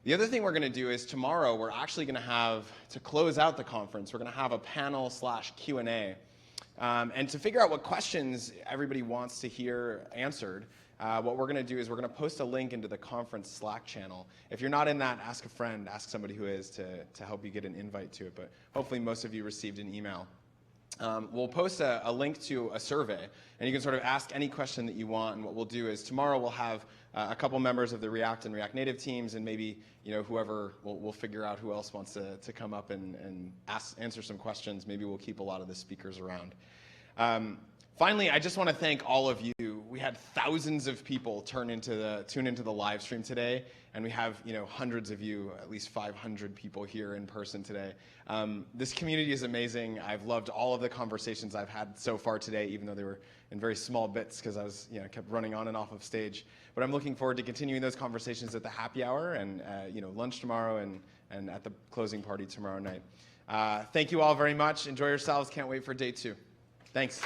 The other thing we're going to do is tomorrow we're actually going to have, to close out the conference, we're going to have a panel/Q&A. And to figure out what questions everybody wants to hear answered, what we're going to do is we're going to post a link into the conference Slack channel. If you're not in that, ask a friend, ask somebody who is to help you get an invite to it. But hopefully most of you received an email. We'll post a link to a survey, and you can sort of ask any question that you want. And what we'll do is tomorrow we'll have a couple members of the React and React Native teams, and maybe whoever, we'll figure out who else wants to come up and answer some questions. Maybe we'll keep a lot of the speakers around. Finally, I just want to thank all of you. We had thousands of people tune into the live stream today, and we have hundreds of you, at least 500 people here in person today. This community is amazing. I've loved all of the conversations I've had so far today, even though they were in very small bits because I was kept running on and off of stage. But I'm looking forward to continuing those conversations at the happy hour and lunch tomorrow and at the closing party tomorrow night. Thank you all very much. Enjoy yourselves. Can't wait for day 2. Thanks.